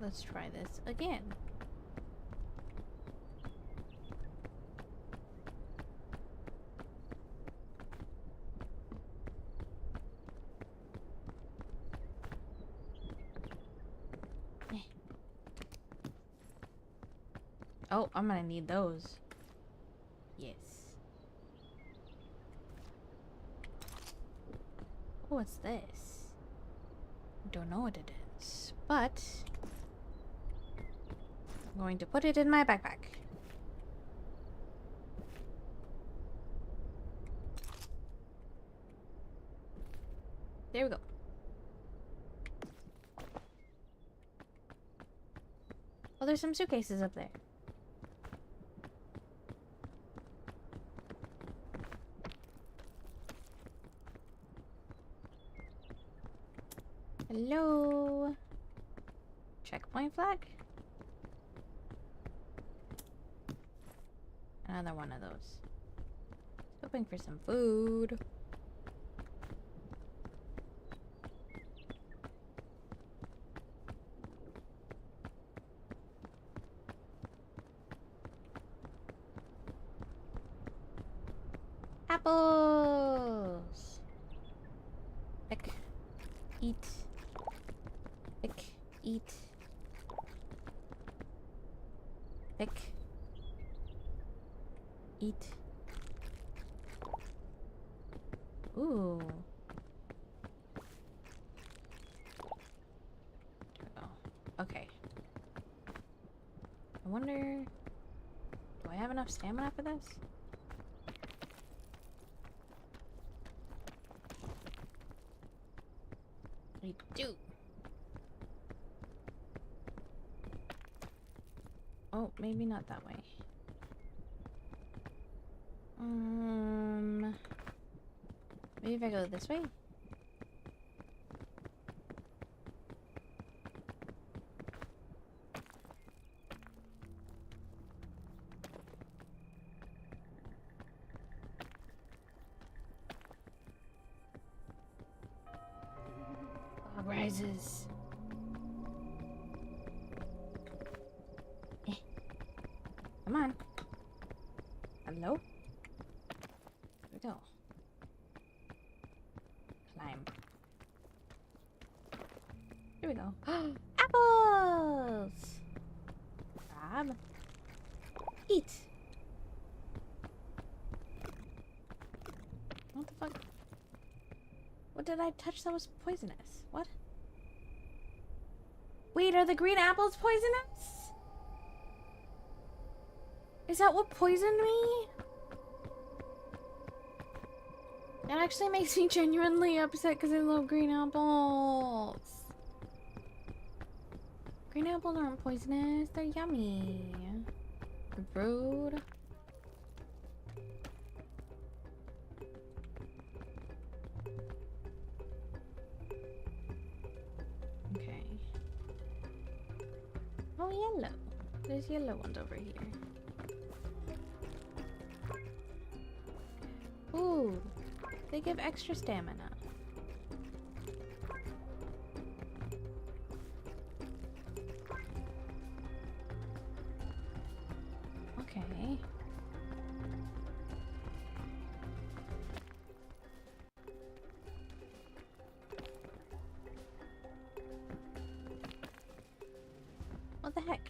Let's try this again. Oh, I'm gonna need those. Yes. Oh, what's this? Don't know what it is, but I'm going to put it in my backpack. There we go. Oh, there's some suitcases up there. Hello? Checkpoint flag? Another one of those. Hoping for some food. Apples! Pick. Eat. Pick. Eat. Pick. Eat. Ooh. Oh, okay. I wonder... Do I have enough stamina for this? I do. Oh, maybe not that way. Maybe if I go this way? Fog rises. Come on. Hello? Here we go. Climb. Here we go. Apples! Grab. Eat! What the fuck? What did I touch that was poisonous? What? Wait, are the green apples poisonous? Is that what poisoned me? That actually makes me genuinely upset because I love green apples. Green apples aren't poisonous. They're yummy. Rude. Okay. Oh, yellow. There's yellow ones over here. Ooh, they give extra stamina. Okay. What the heck?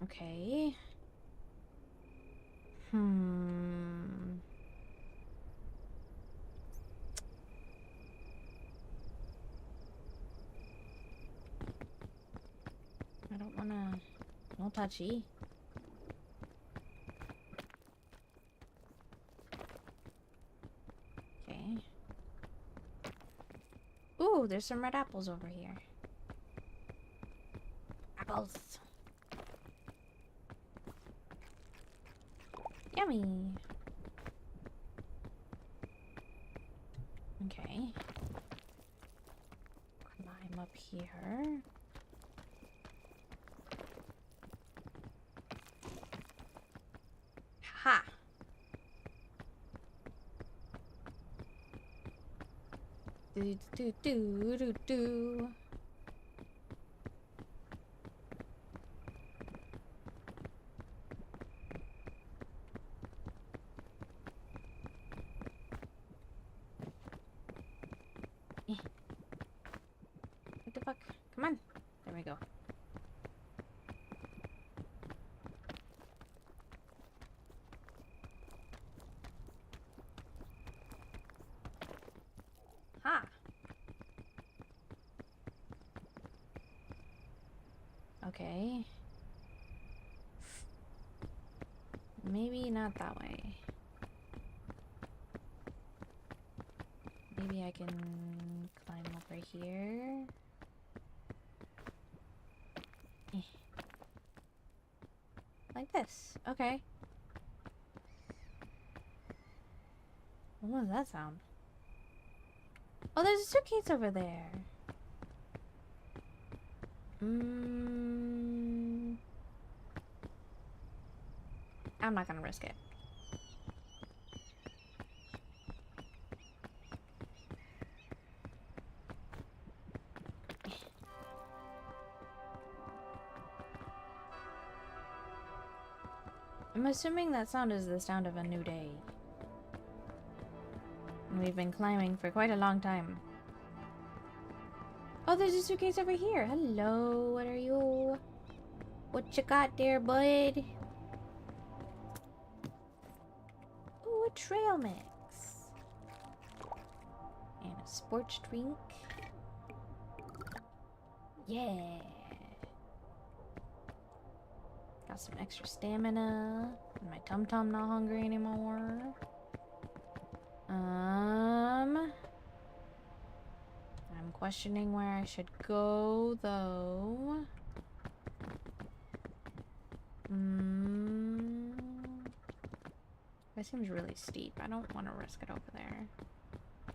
Okay. I don't wanna... No touchy. Okay. Ooh, there's some red apples over here. Apples. Yummy. Okay. Climb up here. Ha! Do do do do do. What the fuck? Come on. There we go. Ha! Okay. Maybe not that way. Maybe I can climb over here. Eh. Like this. Okay. What was that sound? Oh, there's a suitcase over there. I'm not gonna risk it. I'm assuming that sound is the sound of a new day. And we've been climbing for quite a long time. Oh, there's a suitcase over here. Hello, what are you? What you got there, bud? Ooh, a trail mix. And a sports drink. Yeah. Got some extra stamina. And my tum-tum not hungry anymore. I'm questioning where I should go, though. That seems really steep. I don't want to risk it over there.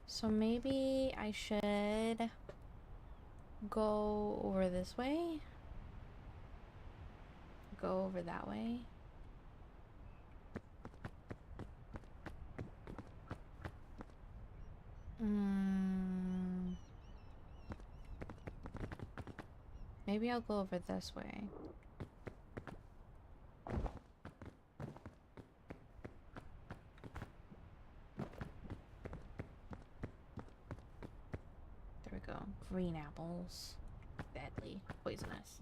So maybe I should go over this way. Go over that way. Maybe I'll go over this way. There we go. Green apples. Deadly. Poisonous.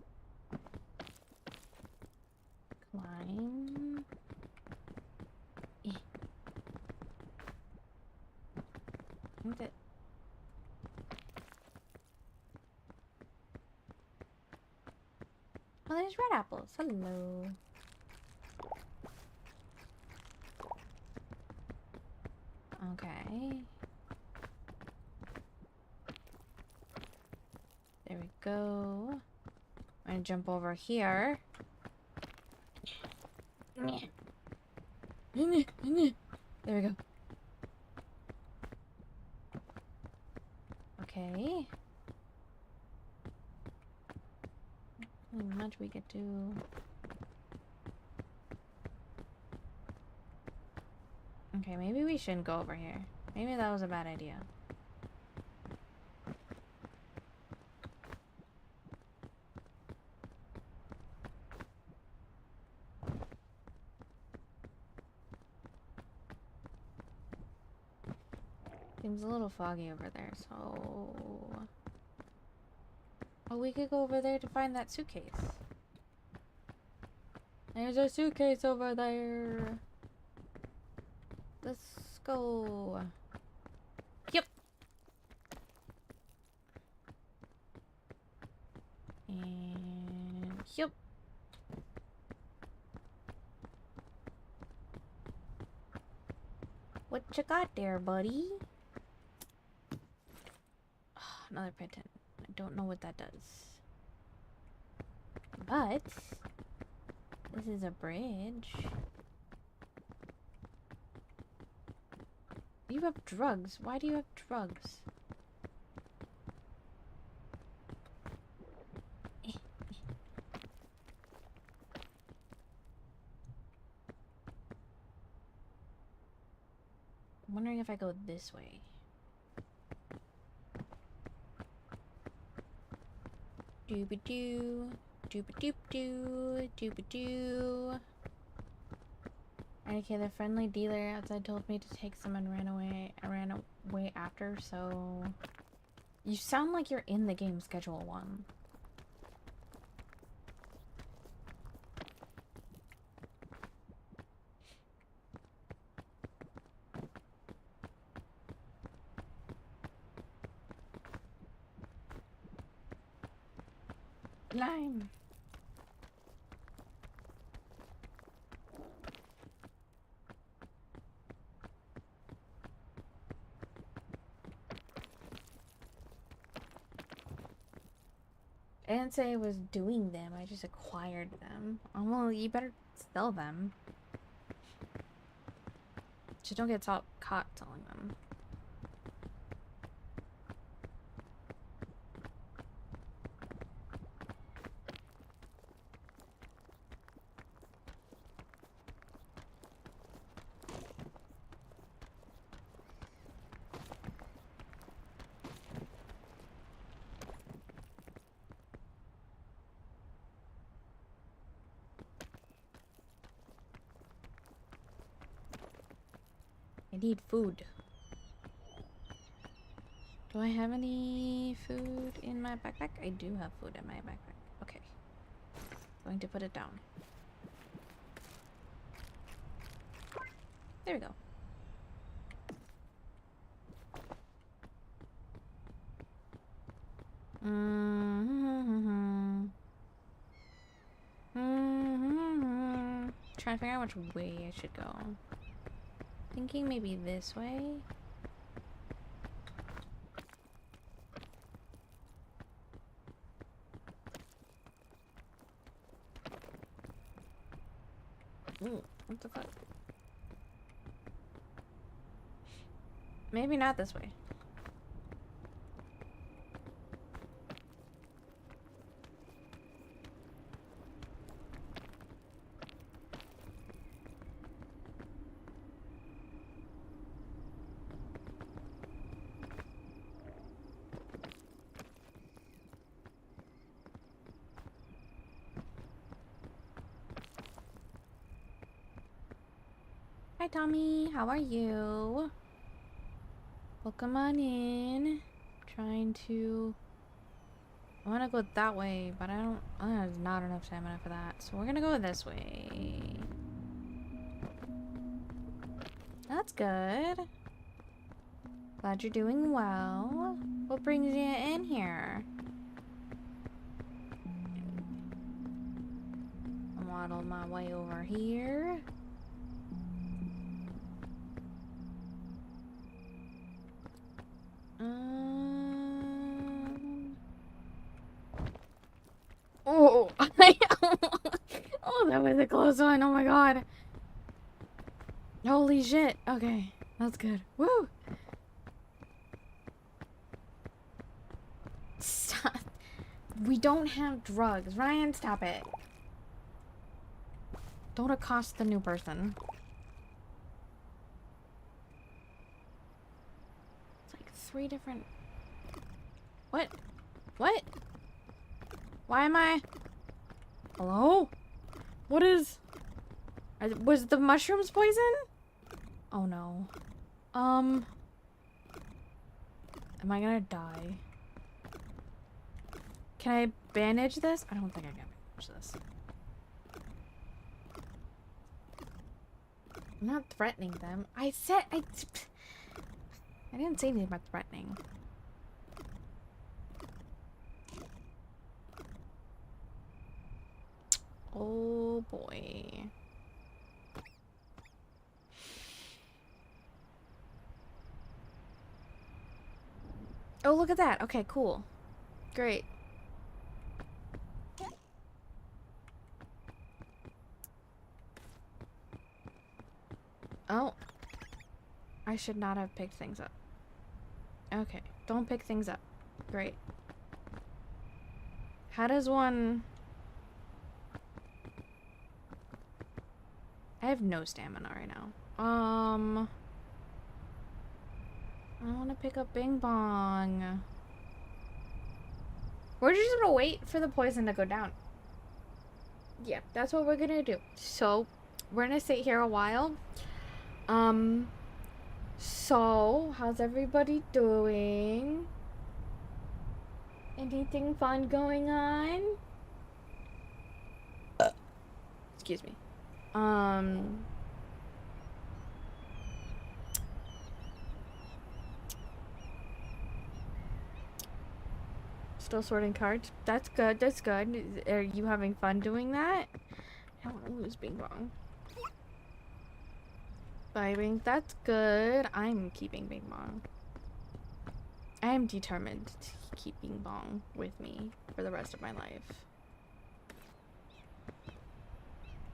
Climb. I think that... Oh, there's red apples. Hello. Okay. There we go. I'm gonna jump over here. There we go. Okay. Not much we could do. Okay, maybe we shouldn't go over here. Maybe that was a bad idea. Seems a little foggy over there, so... Oh, we could go over there to find that suitcase. There's a suitcase over there. Let's go. Yep. And yep. What you got there, buddy? Oh, another patent. I don't know what that does. But this is a bridge. You have drugs. Why do you have drugs? I'm wondering if I go this way. Dooba-doo. Dooba-doop-doo. Dooba-doo. Okay, the friendly dealer outside told me to take some and ran away. I ran away after, so... You sound like you're in the game Schedule 1. Lime! I didn't say I was doing them, I just acquired them. Oh, well, you better sell them. Just don't get caught selling them. I need food. Do I have any food in my backpack? I do have food in my backpack. Okay. Going to put it down. There we go. Trying to figure out which way I should go. Thinking maybe this way. Ooh, what the fuck? Maybe not this way. Hi Tommy, how are you? Welcome on in. Trying to... I want to go that way, but I have not enough stamina for that. So we're gonna go this way. That's good. Glad you're doing well. What brings you in here? I'll waddle my way over here. Oh, oh, that was a close one. Oh my god. Holy shit. Okay, that's good. Woo. Stop. We don't have drugs. Ryan, stop it. Don't accost the new person. It's like 3 different... What? What? Why am I... Hello? What is... Was the mushrooms poison? Oh no. Am I gonna die? Can I bandage this? I don't think I can bandage this. I'm not threatening them. I didn't say anything about threatening. Oh boy. Oh, look at that. Okay, cool. Great. Oh. I should not have picked things up. Okay. Don't pick things up. Great. How does one... I have no stamina right now. I want to pick up Bing Bong. We're just gonna wait for the poison to go down. Yeah, that's what we're gonna do. So, we're gonna sit here a while. So, how's everybody doing? Anything fun going on? Excuse me. Still sorting cards. That's good. That's good. Are you having fun doing that? I don't want to lose Bing Bong. Vibing. That's good. I'm keeping Bing Bong. I am determined to keep Bing Bong with me for the rest of my life.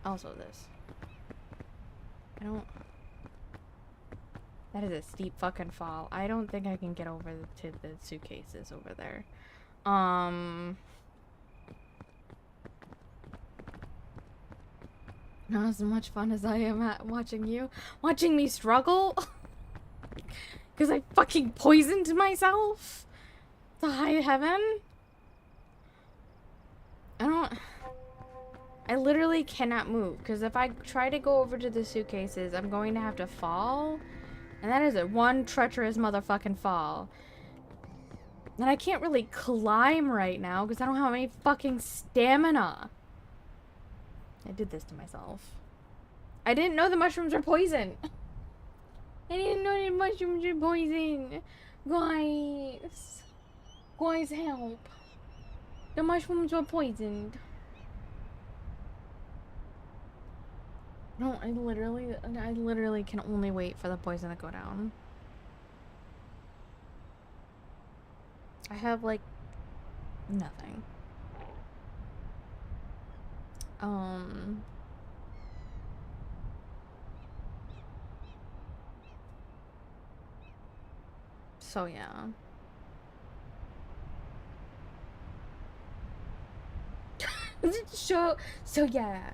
Also this. I don't... That is a steep fucking fall. I don't think I can get over to the suitcases over there. Not as much fun as I am at watching you. Watching me struggle? Because I fucking poisoned myself? To high heaven? I literally cannot move. Because if I try to go over to the suitcases, I'm going to have to fall. And that is a one treacherous motherfucking fall. And I can't really climb right now because I don't have any fucking stamina. I did this to myself. I didn't know the mushrooms were poison. I didn't know the mushrooms were poison. Guys. Guys, help. The mushrooms were poisoned. No, I literally can only wait for the poison to go down. I have, like, nothing. So, yeah. So, yeah.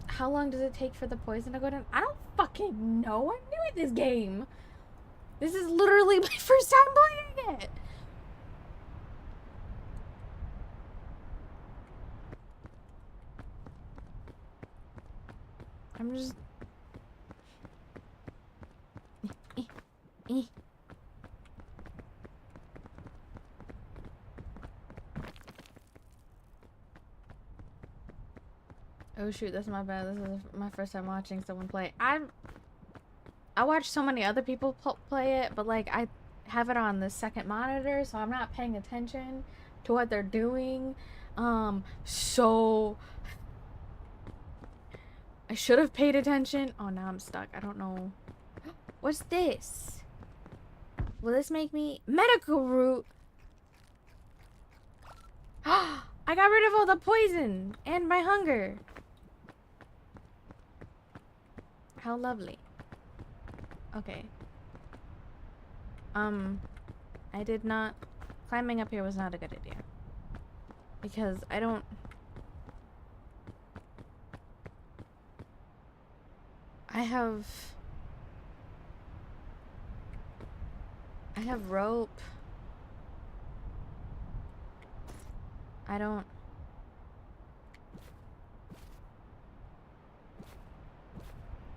How long does it take for the poison to go down? I don't fucking know. I'm new at this game. This is literally my first time playing it. I'm just... Oh shoot, that's my bad. This is my first time watching someone play. I watch so many other people play it, but like I have it on the second monitor, so I'm not paying attention to what they're doing. So I should have paid attention. Oh, now I'm stuck. I don't know. What's this? Will this make me medical root? I got rid of all the poison and my hunger. How lovely. Okay. I did not... Climbing up here was not a good idea. Because I don't... I have rope. I don't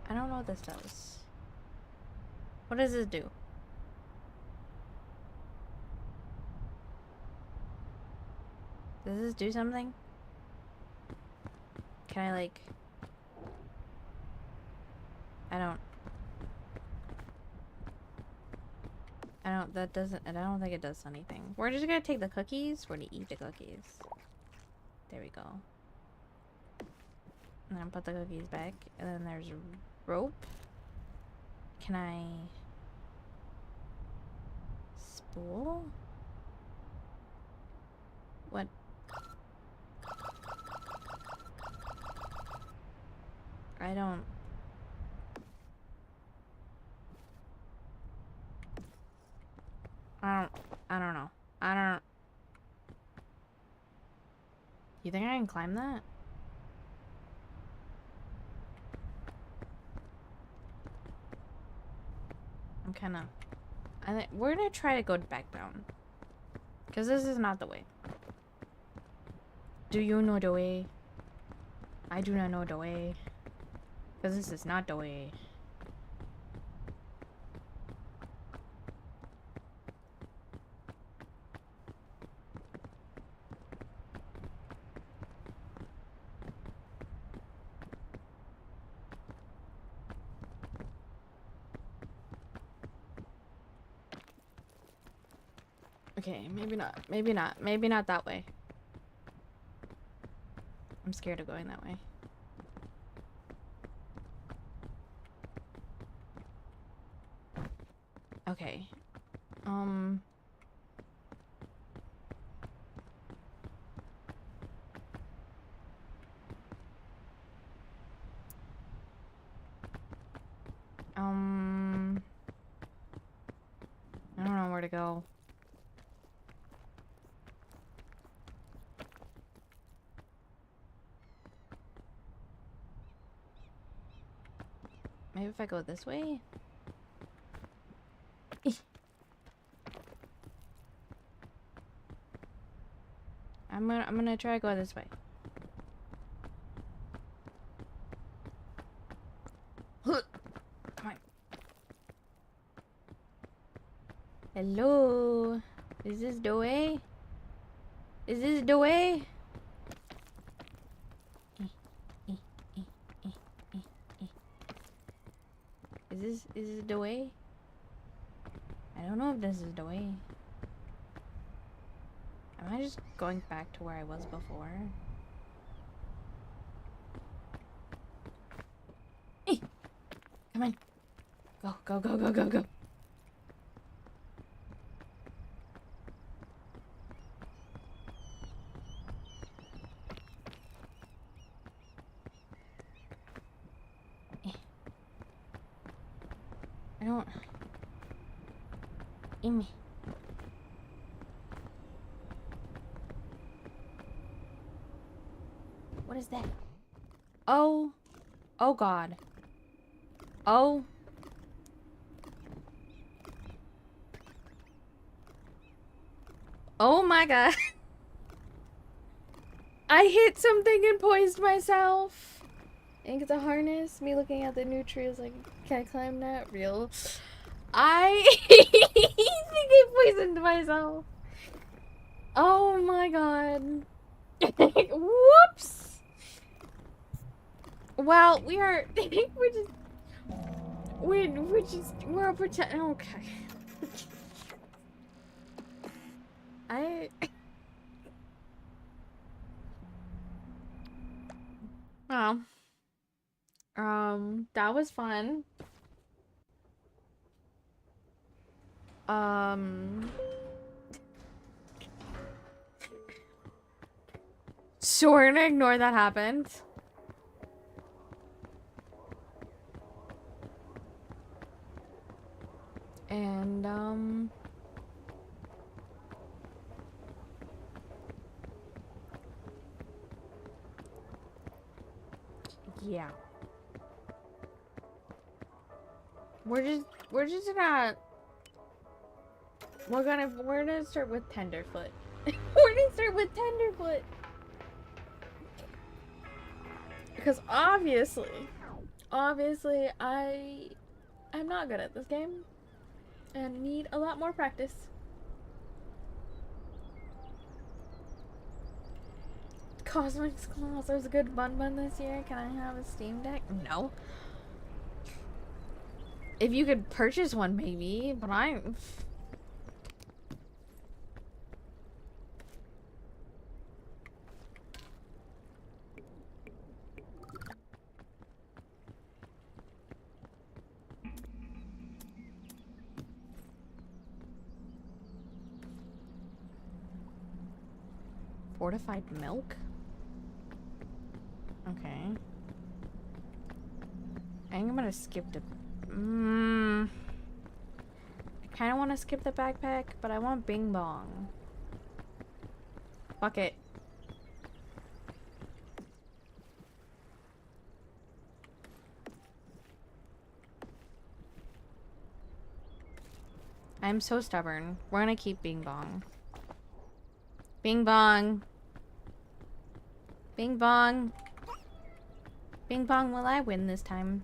know what this does. What does this do? Does this do something? Can I like... I don't think it does anything. We're just gonna take the cookies. We're gonna eat the cookies. There we go. And then put the cookies back. And then there's a rope. Can I... spool? What? I don't know. You think I can climb that? I'm kinda We're gonna try to go back down. Because this is not the way. Do you know the way? I do not know the way. Because this is not the way. Okay, maybe not. Maybe not. Maybe not that way. I'm scared of going that way. Okay. I don't know where to go. Maybe if I go this way? I'm gonna try to go this way. Come on. Hello? Is this the way? Is this the way? Is this the way? I don't know if this is the way. Am I just going back to where I was before? Come on. Go, go, go, go, go, go. I don't... Amy. What is that? Oh. Oh God. Oh. Oh my God. I hit something and poised myself. I think it's a harness. Me looking at the new tree is like, can I climb that? Real. I think I poisoned myself. Oh my God. Whoops. Well, we are. We're pretend. Okay. Well. That was fun. So we're gonna ignore that happened. And, yeah. We're just gonna... We're gonna start with Tenderfoot. We're gonna start with Tenderfoot. Because obviously, I'm not good at this game. And need a lot more practice. Cosmic's Claws was a good bun this year. Can I have a Steam Deck? No. If you could purchase one, maybe, but I'm... Fortified milk? Okay. I think I'm gonna skip the... I kinda wanna skip the backpack, but I want Bing Bong. Fuck it. I'm so stubborn. We're gonna keep Bing Bong. Bing Bong. Bing Bong. Bing Bong, will I win this time?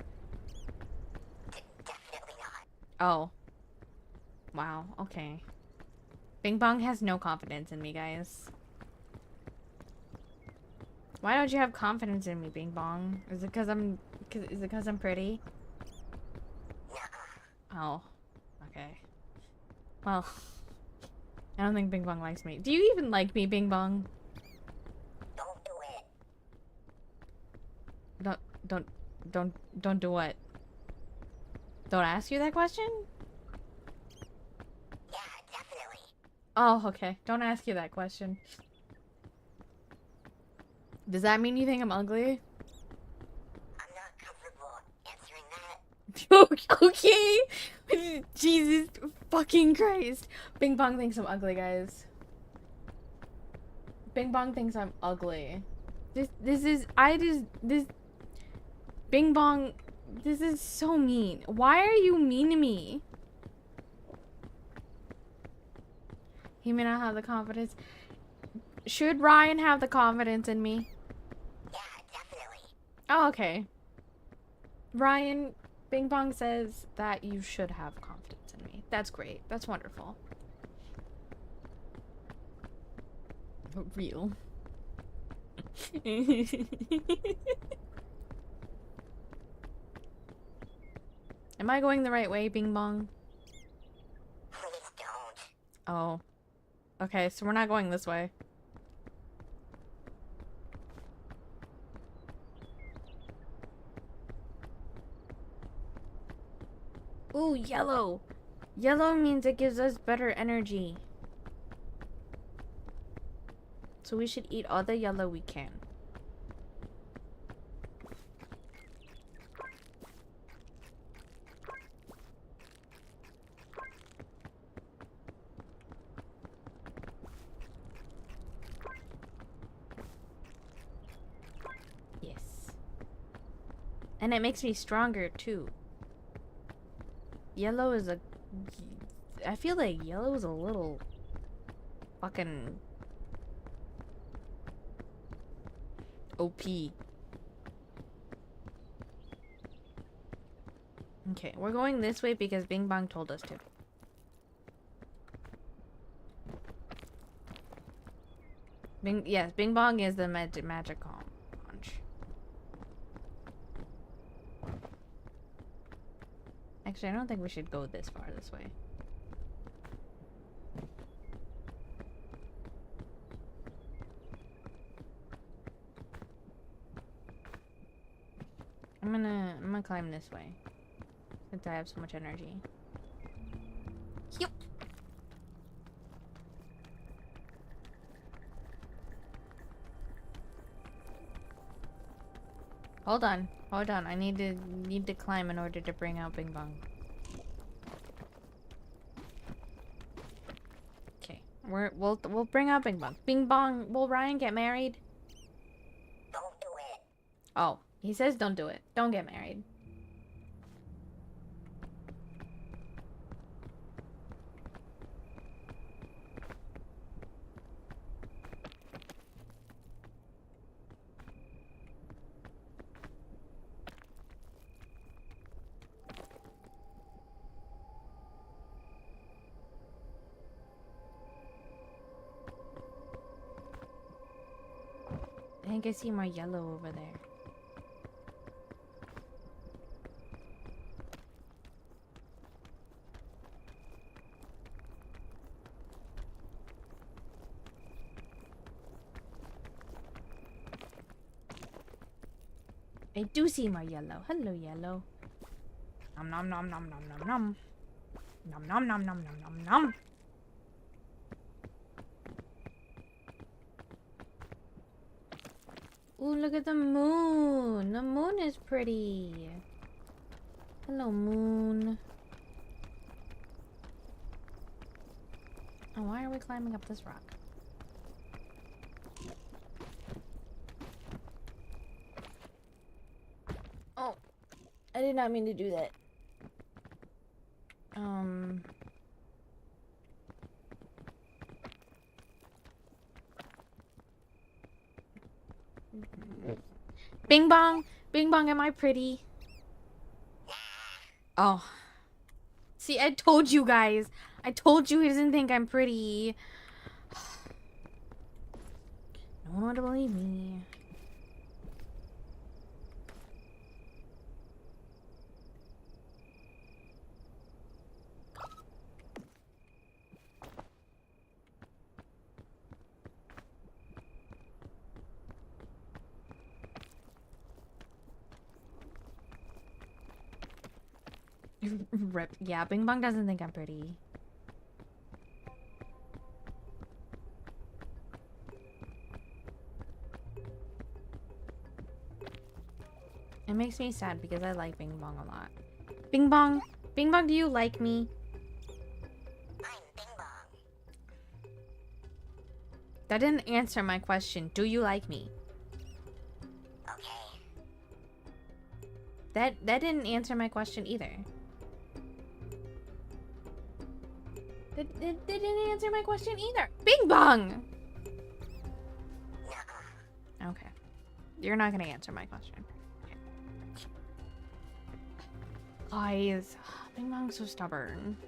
Definitely not.
Oh. Wow, okay. Bing Bong has no confidence in me, guys. Why don't you have confidence in me, Bing Bong? Is it because I'm pretty?
Nuh-uh.
Oh. Okay. Well, I don't think Bing Bong likes me. Do you even like me, Bing Bong?
Don't do it.
Don't do what? Don't ask you that question?
Yeah, definitely.
Oh, okay. Don't ask you that question. Does that mean you think I'm ugly?
I'm not comfortable answering that.
Okay. Jesus fucking Christ. Bing Bong thinks I'm ugly, guys. Bing Bong thinks I'm ugly. Bing Bong, this is so mean. Why are you mean to me? He may not have the confidence. Should Ryan have the confidence in me?
Yeah, definitely.
Oh, okay. Ryan, Bing Bong says that you should have confidence in me. That's great. That's wonderful. Real. Am I going the right way, Bing Bong?
Please don't.
Oh. Okay, so we're not going this way. Ooh, yellow. Yellow means it gives us better energy. So we should eat all the yellow we can. Yes. And it makes me stronger too. Yellow is a... I feel like yellow is a little... fucking... OP. Okay, we're going this way because Bing Bong told us to. Yes, Bing Bong is the magic conch. Actually, I don't think we should go this far this way. I'm gonna climb this way. Since I have so much energy. Yep. Hold on. I need to climb in order to bring out Bing Bong. Okay. We'll bring out Bing Bong. Bing Bong, will Ryan get married?
Don't do it.
Oh, he says don't do it. Don't get married. I think I see more yellow over there. I do see more yellow. Hello, yellow. Nom nom nom nom nom nom nom. Nom nom nom nom nom nom nom. Ooh, look at the moon. The moon is pretty. Hello, moon. Oh, why are we climbing up this rock? Oh, I did not mean to do that. Bing bong. Bing bong, am I pretty? Oh. See, I told you guys. I told you he doesn't think I'm pretty. No one would believe me. Rip. Yeah, Bing Bong doesn't think I'm pretty. It makes me sad because I like Bing Bong a lot. Bing Bong! Bing Bong, do you like me?
I'm Bing Bong.
That didn't answer my question. Do you like me?
Okay.
That didn't answer my question either. That didn't answer my question either. Bing Bong! Okay. You're not gonna answer my question. Okay. Guys, Bing Bong's so stubborn.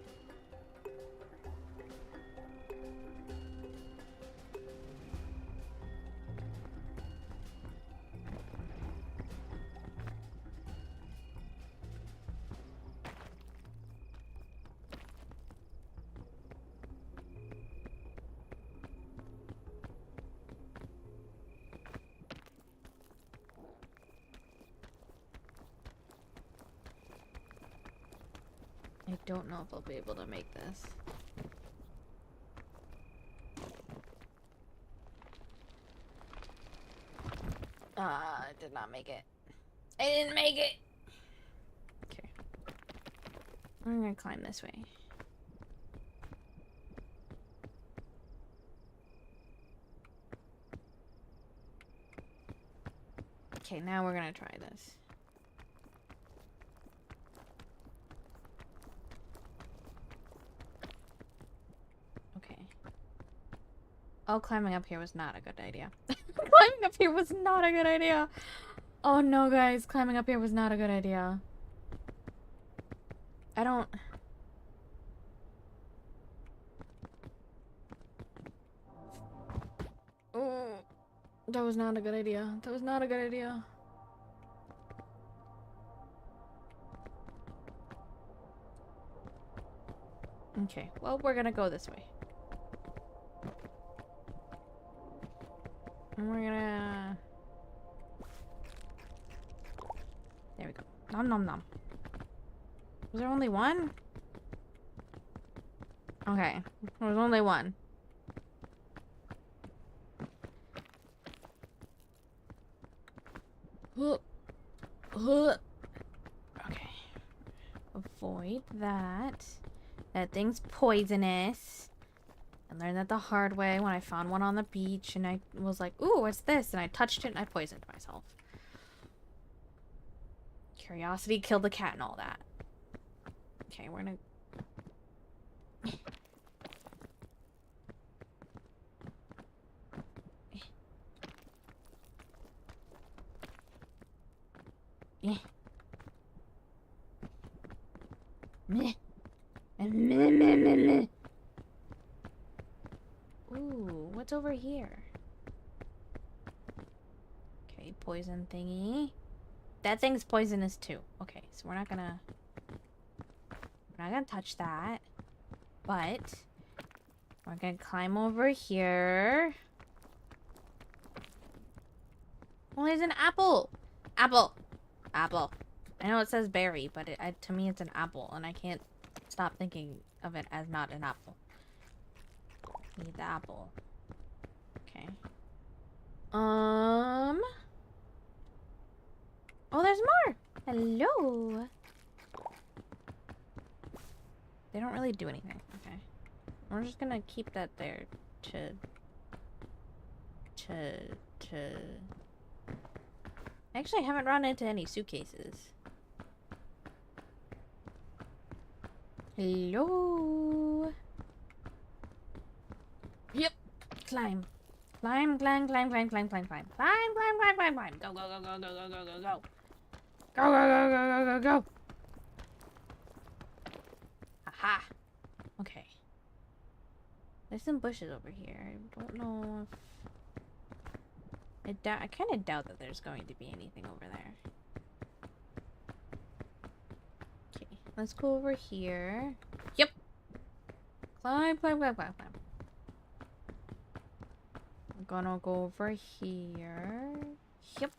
I don't know if I'll be able to make this. I did not make it. I didn't make it! Okay. I'm gonna climb this way. Okay, now we're gonna try this. Okay. Oh, climbing up here was not a good idea. Climbing up here was not a good idea. Oh no, guys. Climbing up here was not a good idea. I don't... Oh, that was not a good idea. That was not a good idea. Okay, well, we're gonna go this way. And we're gonna... There we go. Nom nom nom. Was there only one? Okay, there was only one. Okay. Avoid that. That thing's poisonous. I learned that the hard way when I found one on the beach and I was like, ooh, what's this? And I touched it and I poisoned myself. Curiosity killed the cat and all that. Okay, we're gonna... Meh. Meh, meh, meh, meh. Ooh, what's over here? Okay, poison thingy. That thing's poisonous too. Okay, so we're not gonna touch that. But we're gonna climb over here. Well, there's an apple. Apple. Apple. I know it says berry, but to me it's an apple, and I can't stop thinking of it as not an apple. Need the apple. Okay. Oh, there's more. Hello. They don't really do anything. Okay. We're just gonna keep that there to actually, I haven't run into any suitcases. Hello. Yep. Climb. Climb, climb, climb, climb, climb, climb, climb. Climb, climb, climb, climb, climb. Go, go, go, go, go, go, go, go, go. Go, go, go, go, go, go, go. Aha. Okay. There's some bushes over here. I don't know if... I kind of doubt that there's going to be anything over there. Okay, let's go over here. Yep. Climb, climb, climb, climb, climb. I'm gonna go over here. Yep.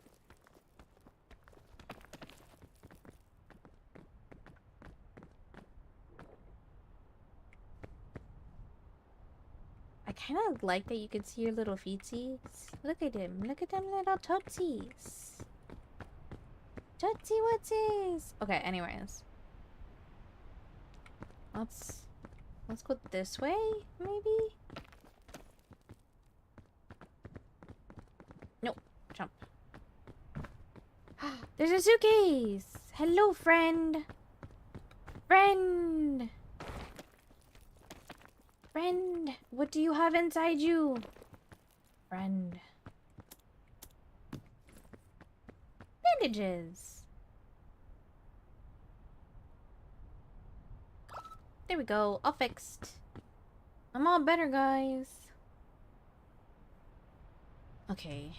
I kind of like that you can see your little feetsies. Look at him. Look at them little tootsies. Tootsie wootsies. Okay, anyways. Let's go this way, maybe? Nope. Jump. There's a suitcase! Hello, friend! Friend! Friend! What do you have inside you? Friend. Bandages! There we go. All fixed. I'm all better, guys. Okay.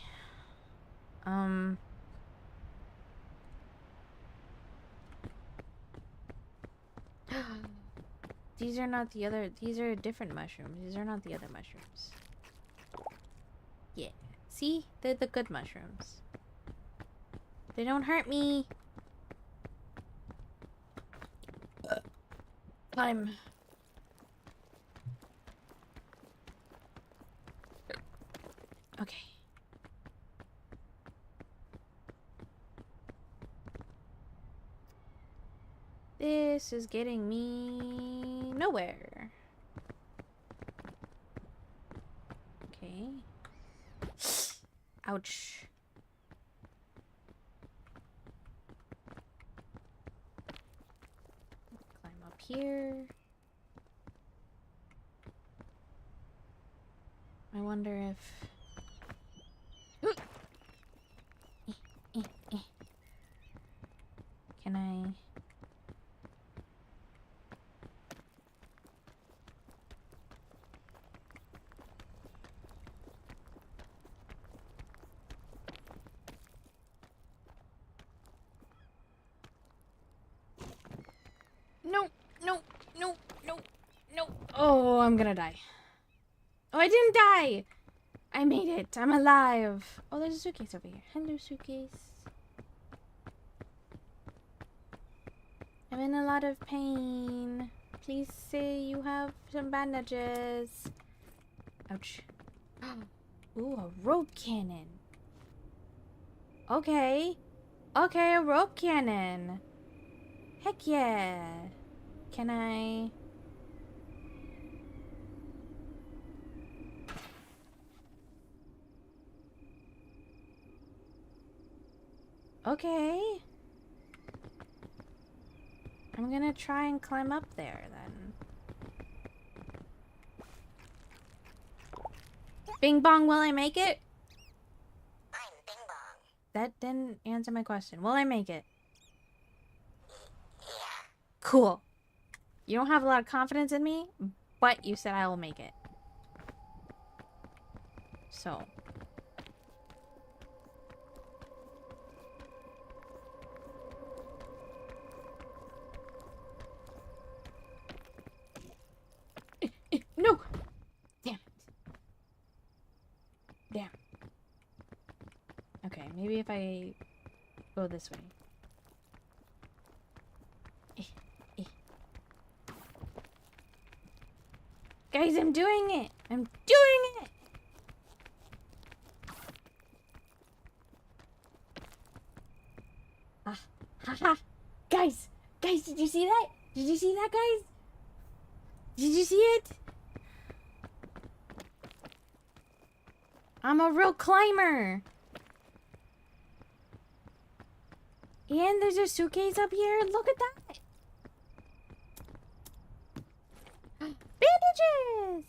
These are not the other... These are different mushrooms. These are not the other mushrooms. Yeah. See? They're the good mushrooms. They don't hurt me. Climb. Okay. This is getting me nowhere. Okay. Ouch. Climb up here. I wonder if... Can I... No, no, no, no, no. Oh, I'm gonna die. Oh, I didn't die! I made it. I'm alive. Oh, there's a suitcase over here. Hello, suitcase. I'm in a lot of pain. Please say you have some bandages. Ouch. Ooh, a rope cannon. Okay. Okay, a rope cannon. Heck yeah. Can I... Okay. I'm gonna try and climb up there then. Bing bong, will I make it?
I'm Bing Bong.
That didn't answer my question. Will I make it?
Yeah.
Cool. You don't have a lot of confidence in me, but you said I will make it. So. No! Damn it. Damn. Okay, maybe if I go this way. Guys, I'm doing it! I'm doing it! Ah, haha! Guys! Guys, did you see that? Did you see that, guys? Did you see it? I'm a real climber! And there's a suitcase up here. Look at that! Bandages!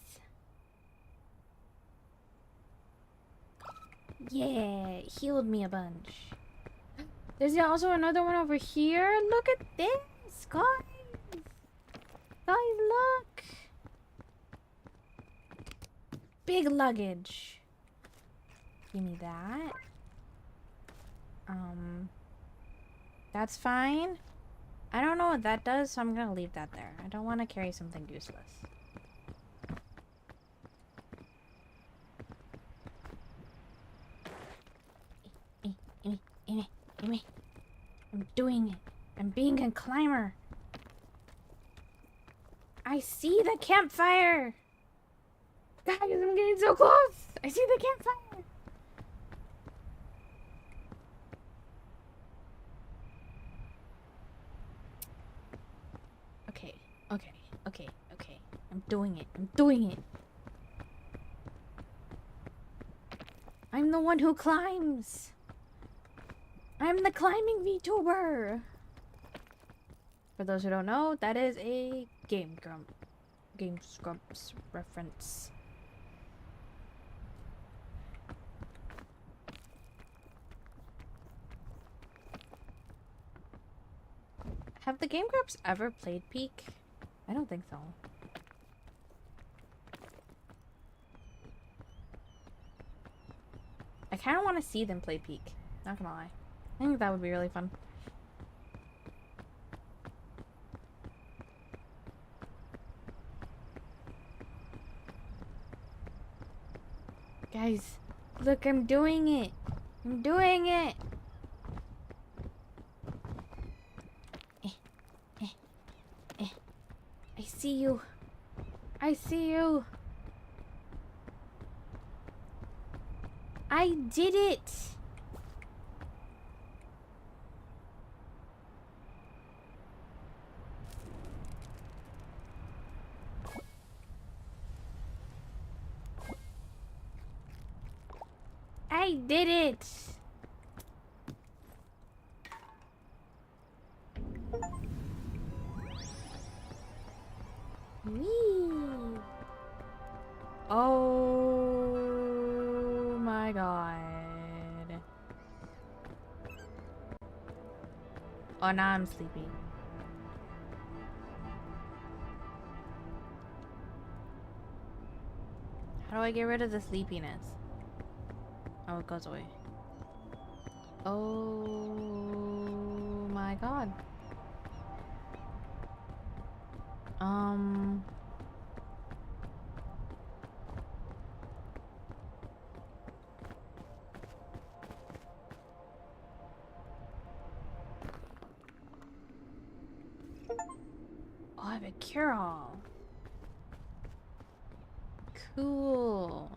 Yeah, it healed me a bunch. There's also another one over here. Look at this, guys. Guys, look. Big luggage. Give me that. That's fine. I don't know what that does, so I'm gonna leave that there. I don't want to carry something useless. I'm doing it. I'm being a climber. I see the campfire. Guys, I'm getting so close. I see the campfire. Okay. I'm doing it. I'm the one who climbs. I'm the climbing VTuber. For those who don't know, that is a Game Grumps reference. Have the Game Grumps ever played Peak? I don't think so. I kind of want to see them play Peak. Not gonna lie. I think that would be really fun. Guys, look, I'm doing it. I'm doing it. I see you. I see you. I did it. I did it. Whee. Oh my god. Oh, now I'm sleepy. How do I get rid of the sleepiness? Oh, it goes away. Oh my god. Oh, I have a cure-all. Cool.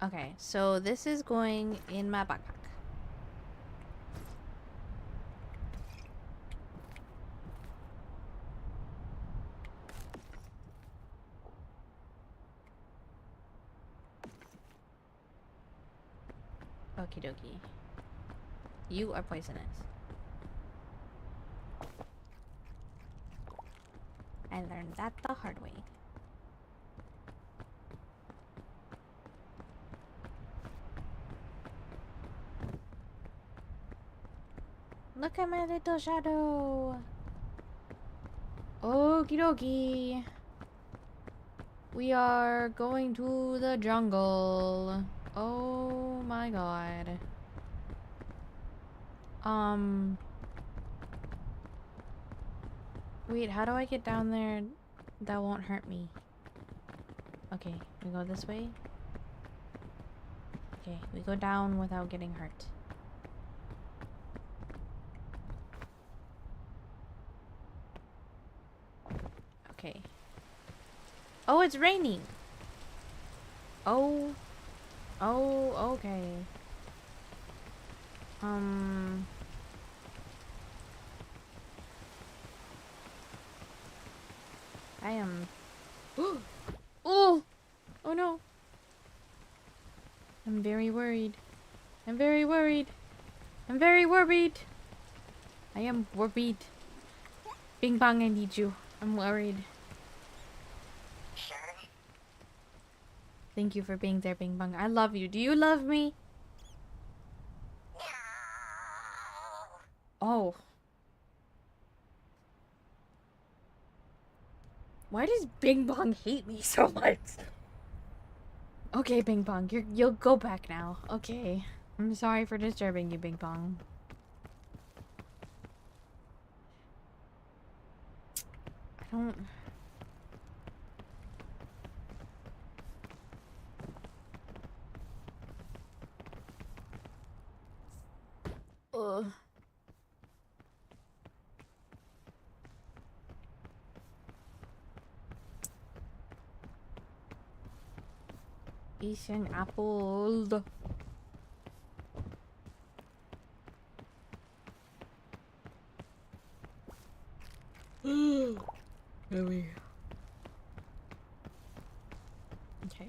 Okay, so this is going in my backpack. Okie dokie. You are poisonous. I learned that the hard way. Look at my little shadow. Okie dokie. We are going to the jungle. Oh my god. Wait, how do I get down there that won't hurt me? Okay, we go this way. Okay, we go down without getting hurt. Okay. Oh, it's raining. Oh. Oh, okay. I am... Oh! Oh no! I'm very worried. I'm very worried. I'm very worried. I am worried. Bing Bong, I need you. I'm worried. Thank you for being there, Bing Bong. I love you. Do you love me? Oh. Why does Bing Bong hate me so much? Okay, Bing Bong, you'll go back now. Okay. I'm sorry for disturbing you, Bing Bong. I don't... Ugh. Eat an apple. Really? Okay.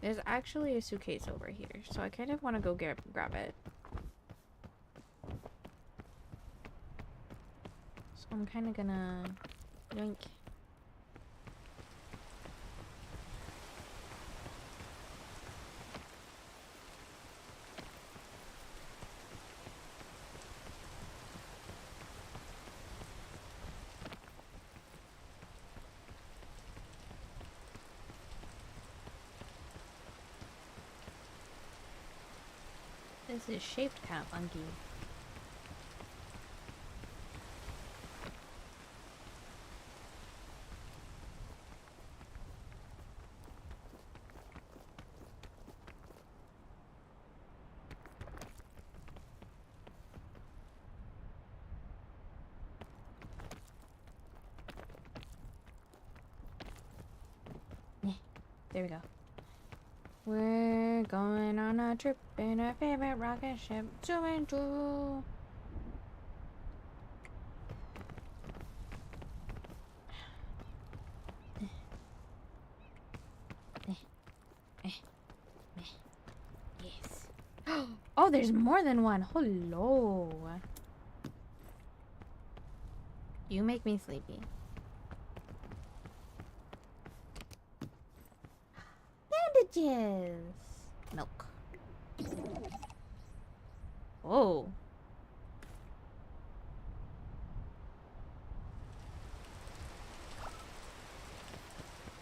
There's actually a suitcase over here, so I kind of want to go grab it. So I'm kind of gonna yoink. This is shaped kind of funky. Yeah, there we go. We're going on a trip in our favorite rocket ship, to and to. Yes. Oh, there's more than one. Hello. You make me sleepy. Bandages. Milk. Oh.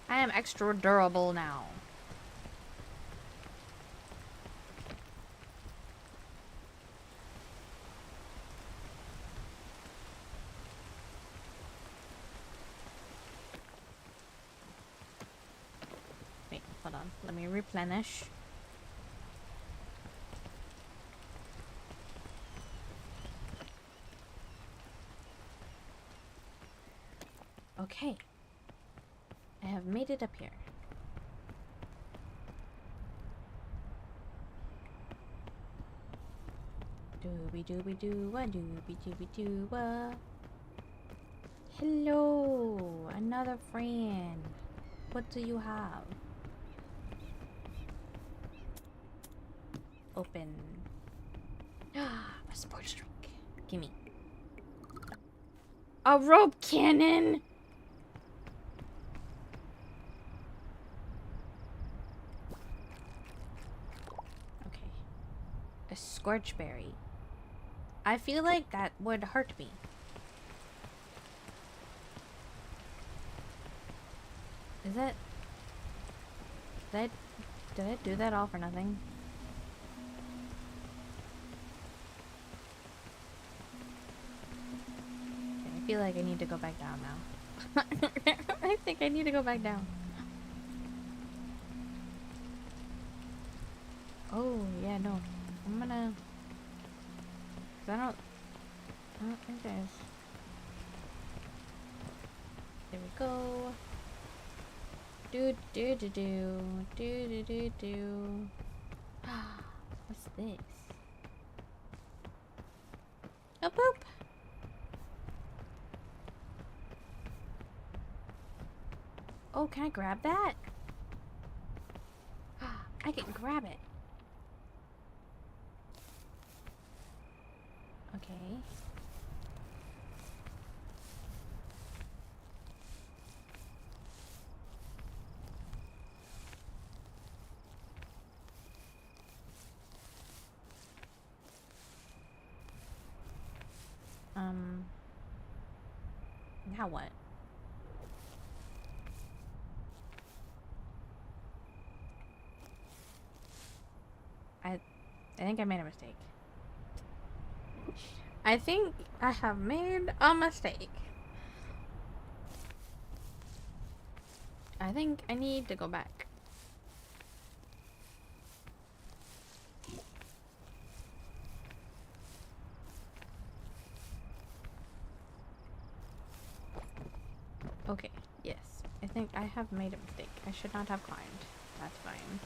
I am extra durable now. Wait, hold on. Let me replenish. Okay. I have made it up here. Dooby dooby doo wah dooby dooby doo wah. Hello, another friend. What do you have? Open. A sports drink. Gimme. A rope cannon! Okay. A scorchberry. I feel like that would hurt me. Is that... Did I do that all for nothing? Okay, I feel like I need to go back down now. I think I need to go back down. Oh, yeah, no. I'm gonna... 'cause I don't think there's... There we go. Do do do do do do do do. What's this? A poop. Oh, can I grab that? I can grab it. Okay. Now what? I think I made a mistake. I think I have made a mistake. I think I need to go back. Okay, yes. I think I have made a mistake. I should not have climbed. That's fine.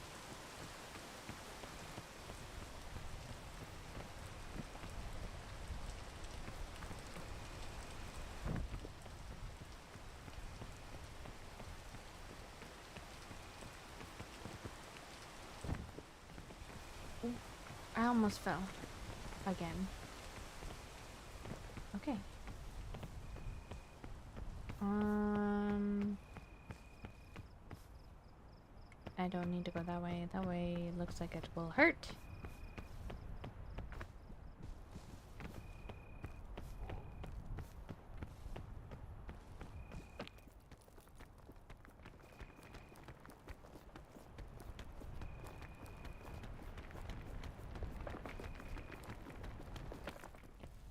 I almost fell. Again. Okay. I don't need to go that way. That way looks like it will hurt.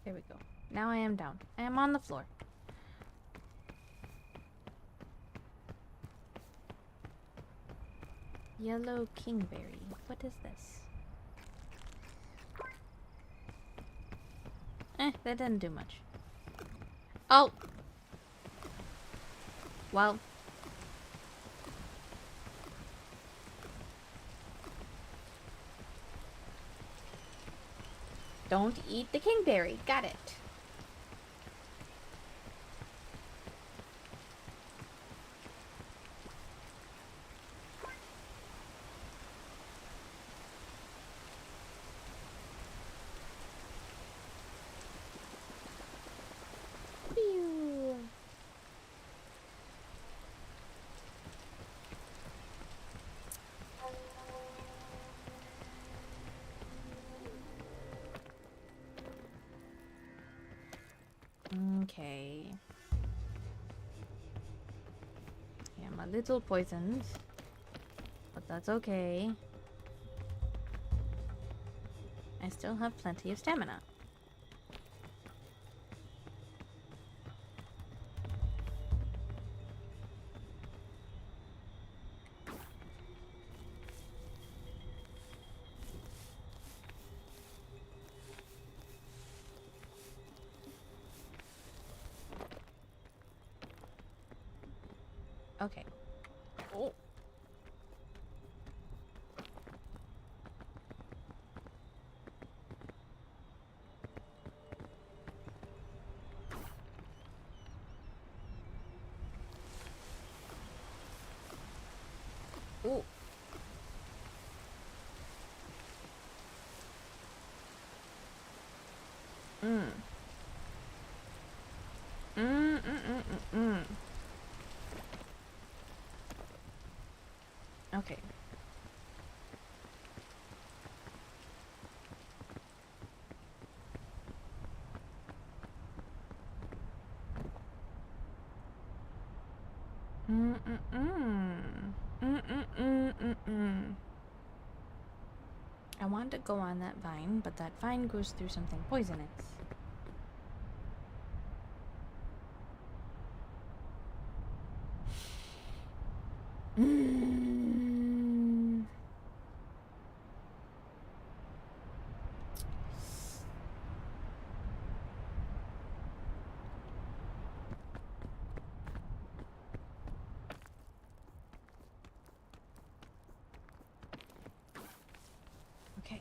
There we go. Now I am down. I am on the floor. Yellow kingberry. What is this? That didn't do much. Oh! Well. Don't eat the kingberry. Got it. Pew. Okay. Yeah, I'm a little poisoned, but that's okay. I still have plenty of stamina. Okay. Oh. Ooh. Okay. I wanted to go on that vine, but that vine goes through something poisonous. Okay.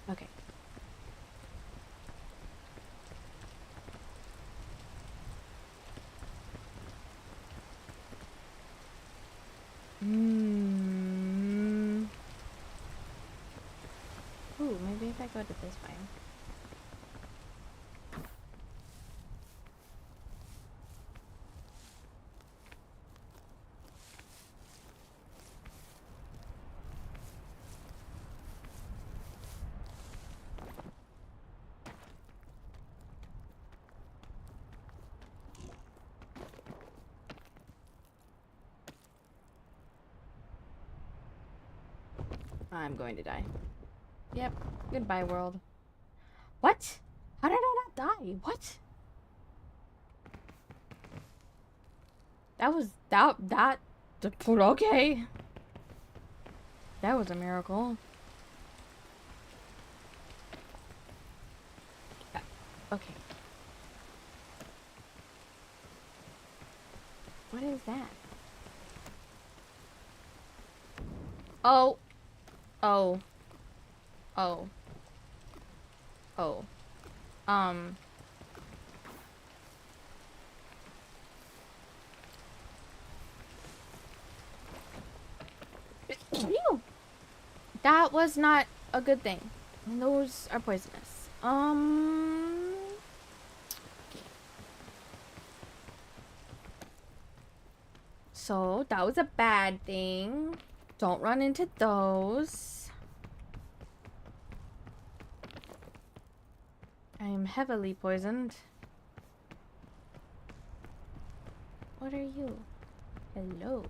Okay. Ooh, maybe if I go to this vine. I'm going to die. Yep. Goodbye, world. What? How did I not die? What? That was... Okay. That was a miracle. Okay. What is that? Oh. Oh. Oh. Oh. Ew. That was not a good thing. Those are poisonous. So, that was a bad thing. Don't run into those. I am heavily poisoned. What are you? Hello.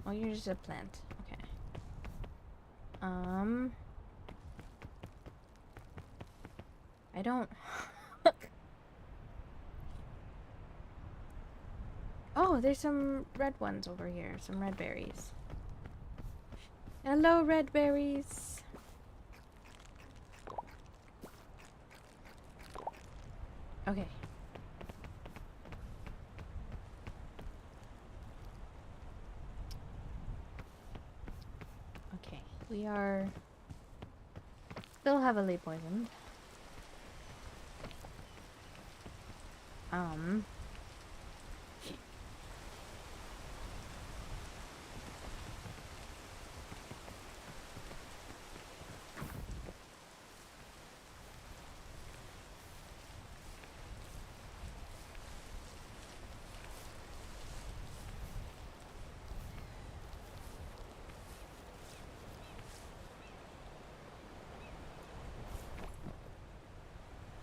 Oh, you're just a plant. Okay. I don't... Oh, there's some red ones over here. Some red berries. Hello, red berries. Okay. Okay. We are still heavily poisoned.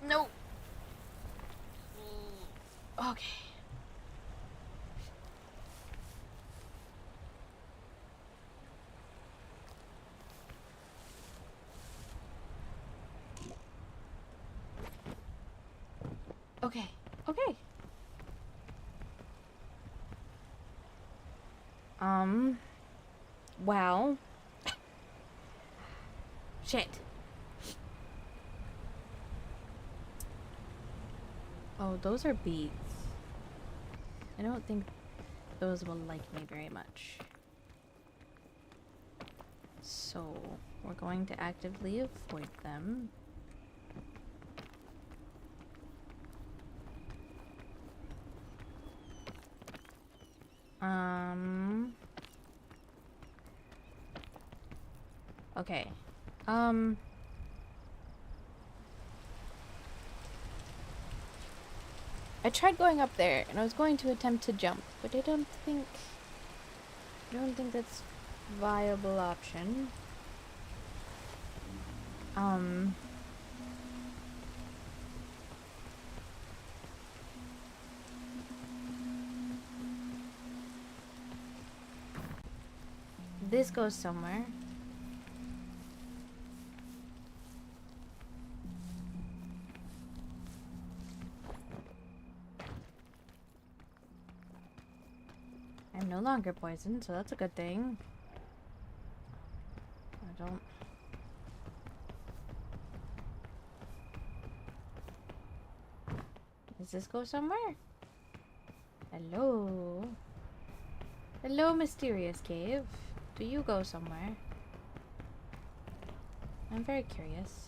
No. Okay. Okay. Okay. Well. Shit. Oh, those are beets. I don't think those will like me very much. So, we're going to actively avoid them. Okay. I tried going up there, and I was going to attempt to jump, but I don't think that's a viable option. This goes somewhere. I'm no longer poisoned, so that's a good thing. I don't... Does this go somewhere? Hello? Hello, mysterious cave. Do you go somewhere? I'm very curious.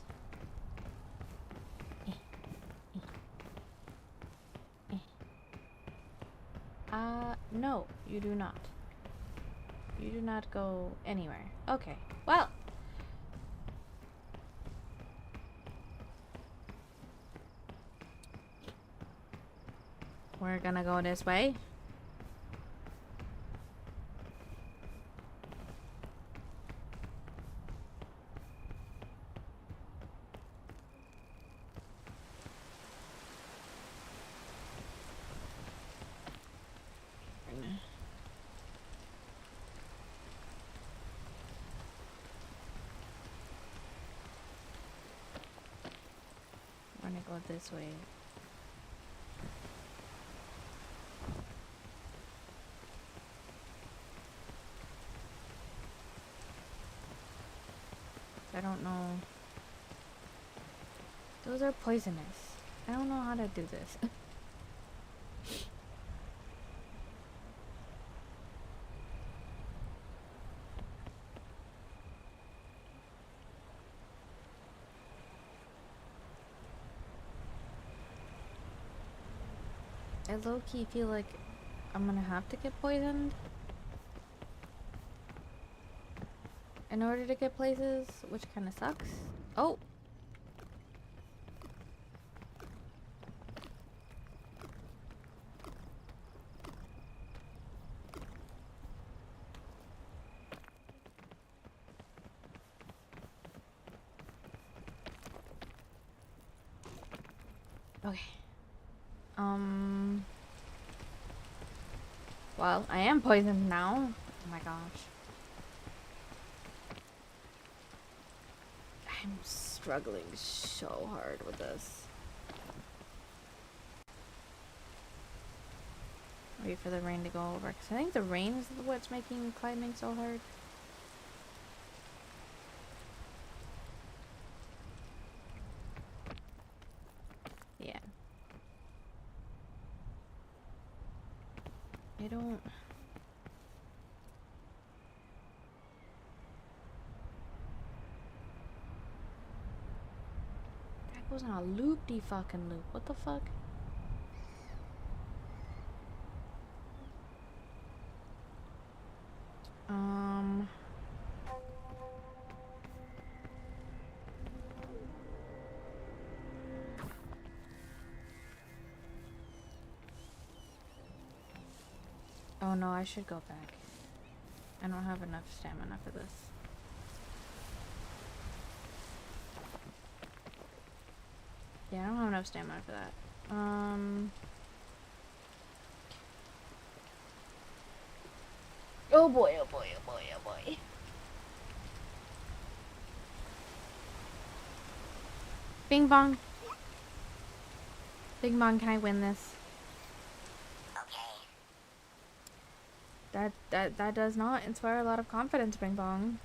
No, you do not. You do not go anywhere. Okay, well. We're gonna go this way. want to go this way. I don't know. Those are poisonous. I don't know how to do this. I low-key feel like I'm gonna have to get poisoned in order to get places, which kind of sucks. Oh! Okay. Well, I am poisoned now. Oh my gosh. I'm struggling so hard with this. Wait for the rain to go over, because I think the rain is what's making climbing so hard. Yeah. I don't... That goes on a loop-de-fucking loop. What the fuck? Oh no, I should go back. I don't have enough stamina for this. Yeah, I don't have enough stamina for that. Oh boy, oh boy, oh boy, oh boy. Bing bong. Bing bong, can I win this? That does not inspire a lot of confidence, Bing bong.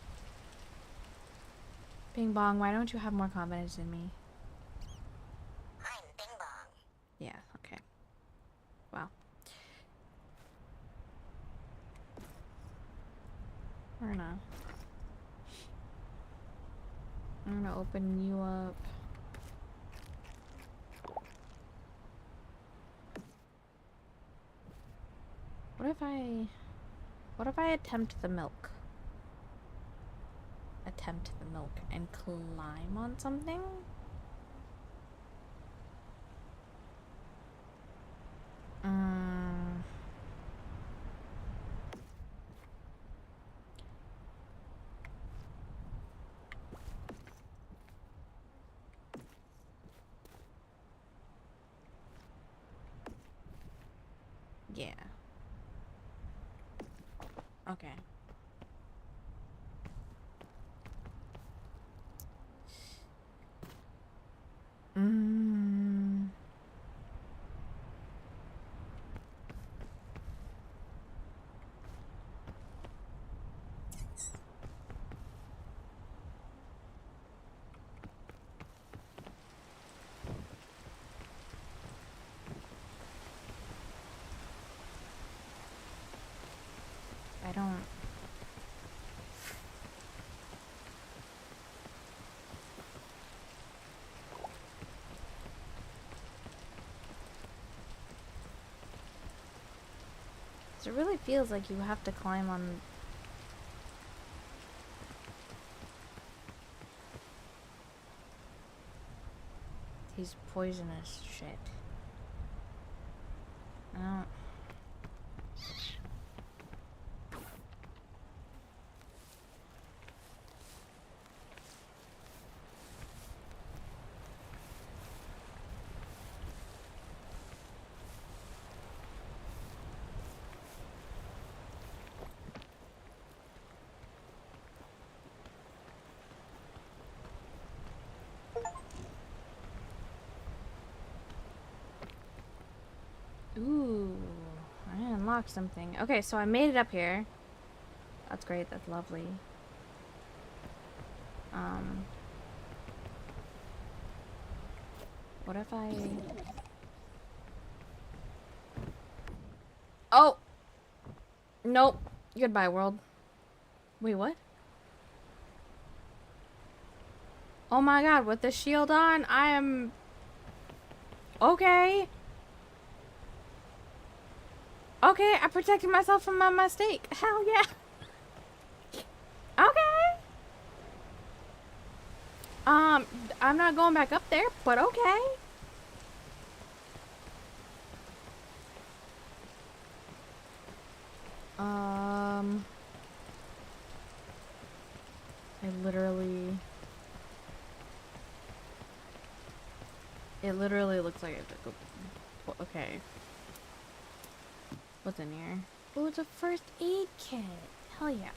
Bing bong, why don't you have more confidence in me?
I'm Bing Bong.
Yeah, okay. Wow. I'm gonna open you up. What if I attempt the milk? Attempt the milk and climb on something? Yeah. Okay. I don't... It really feels like you have to climb on these poisonous shit. I don't... unlock something. Okay, so I made it up here. That's great. That's lovely. What if I... Oh! Nope. Goodbye, world. Wait, what? Oh my god, with the shield on, I am... Okay. Okay, I protected myself from my mistake. Hell yeah. Okay. I'm not going back up there, but okay. It literally looks like it. Okay. What's in here? Oh, it's a first aid kit. Hell yeah.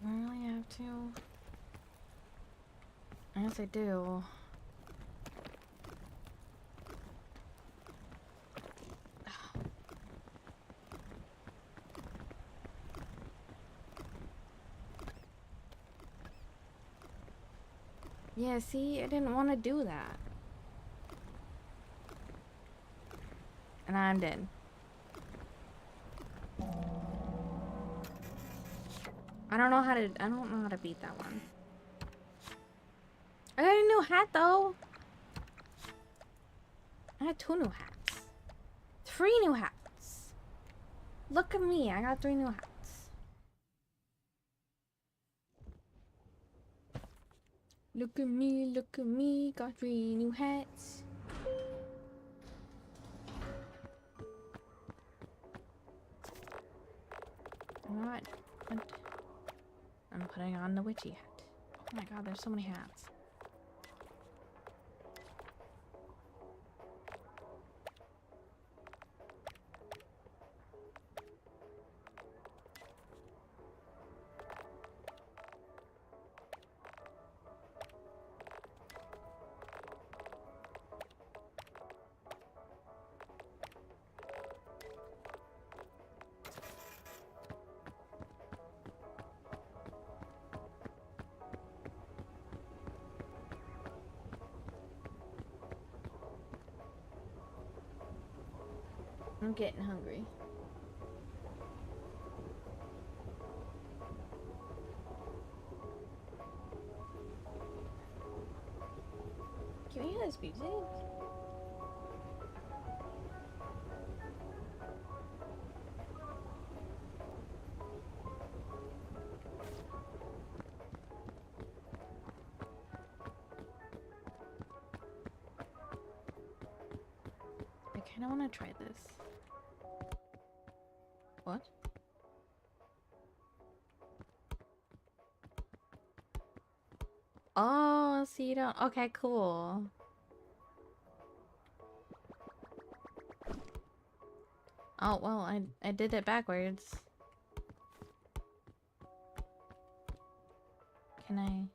Do I really have to? I guess I do. Yeah, see, I didn't want to do that. And I'm dead. I don't know how to beat that one. I got a new hat though. I got 2 new hats. 3 new hats. Look at me, I got 3 new hats. Look at me, got 3 new hats. Alright. I'm putting on the witchy hat. Oh my god, there's so many hats. I'm getting hungry. Can we hear this music? I kind of want to try this. What? Oh, so you don't... Okay, cool. Oh, well, I did it backwards. Can I...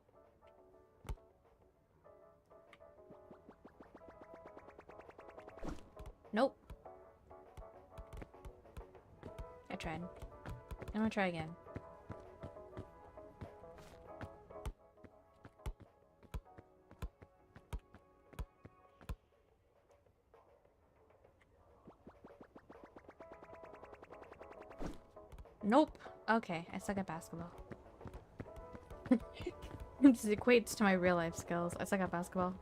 Nope. I tried. I'm gonna try again. Nope. Okay, I suck at basketball. This equates to my real life skills. I suck at basketball.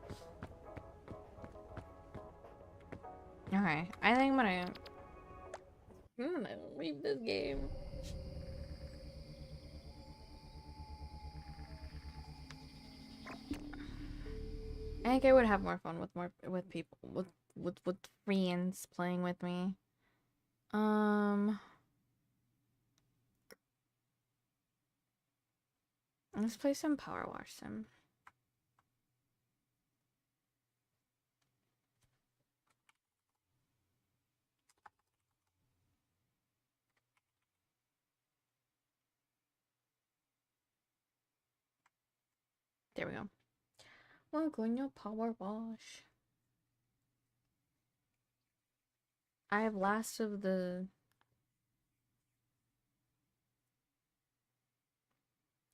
Okay, I think I'm gonna leave this game. I think I would have more fun with people with friends playing with me. Let's play some Powerwash Sim. There we go. We're going to power wash. I have last of the...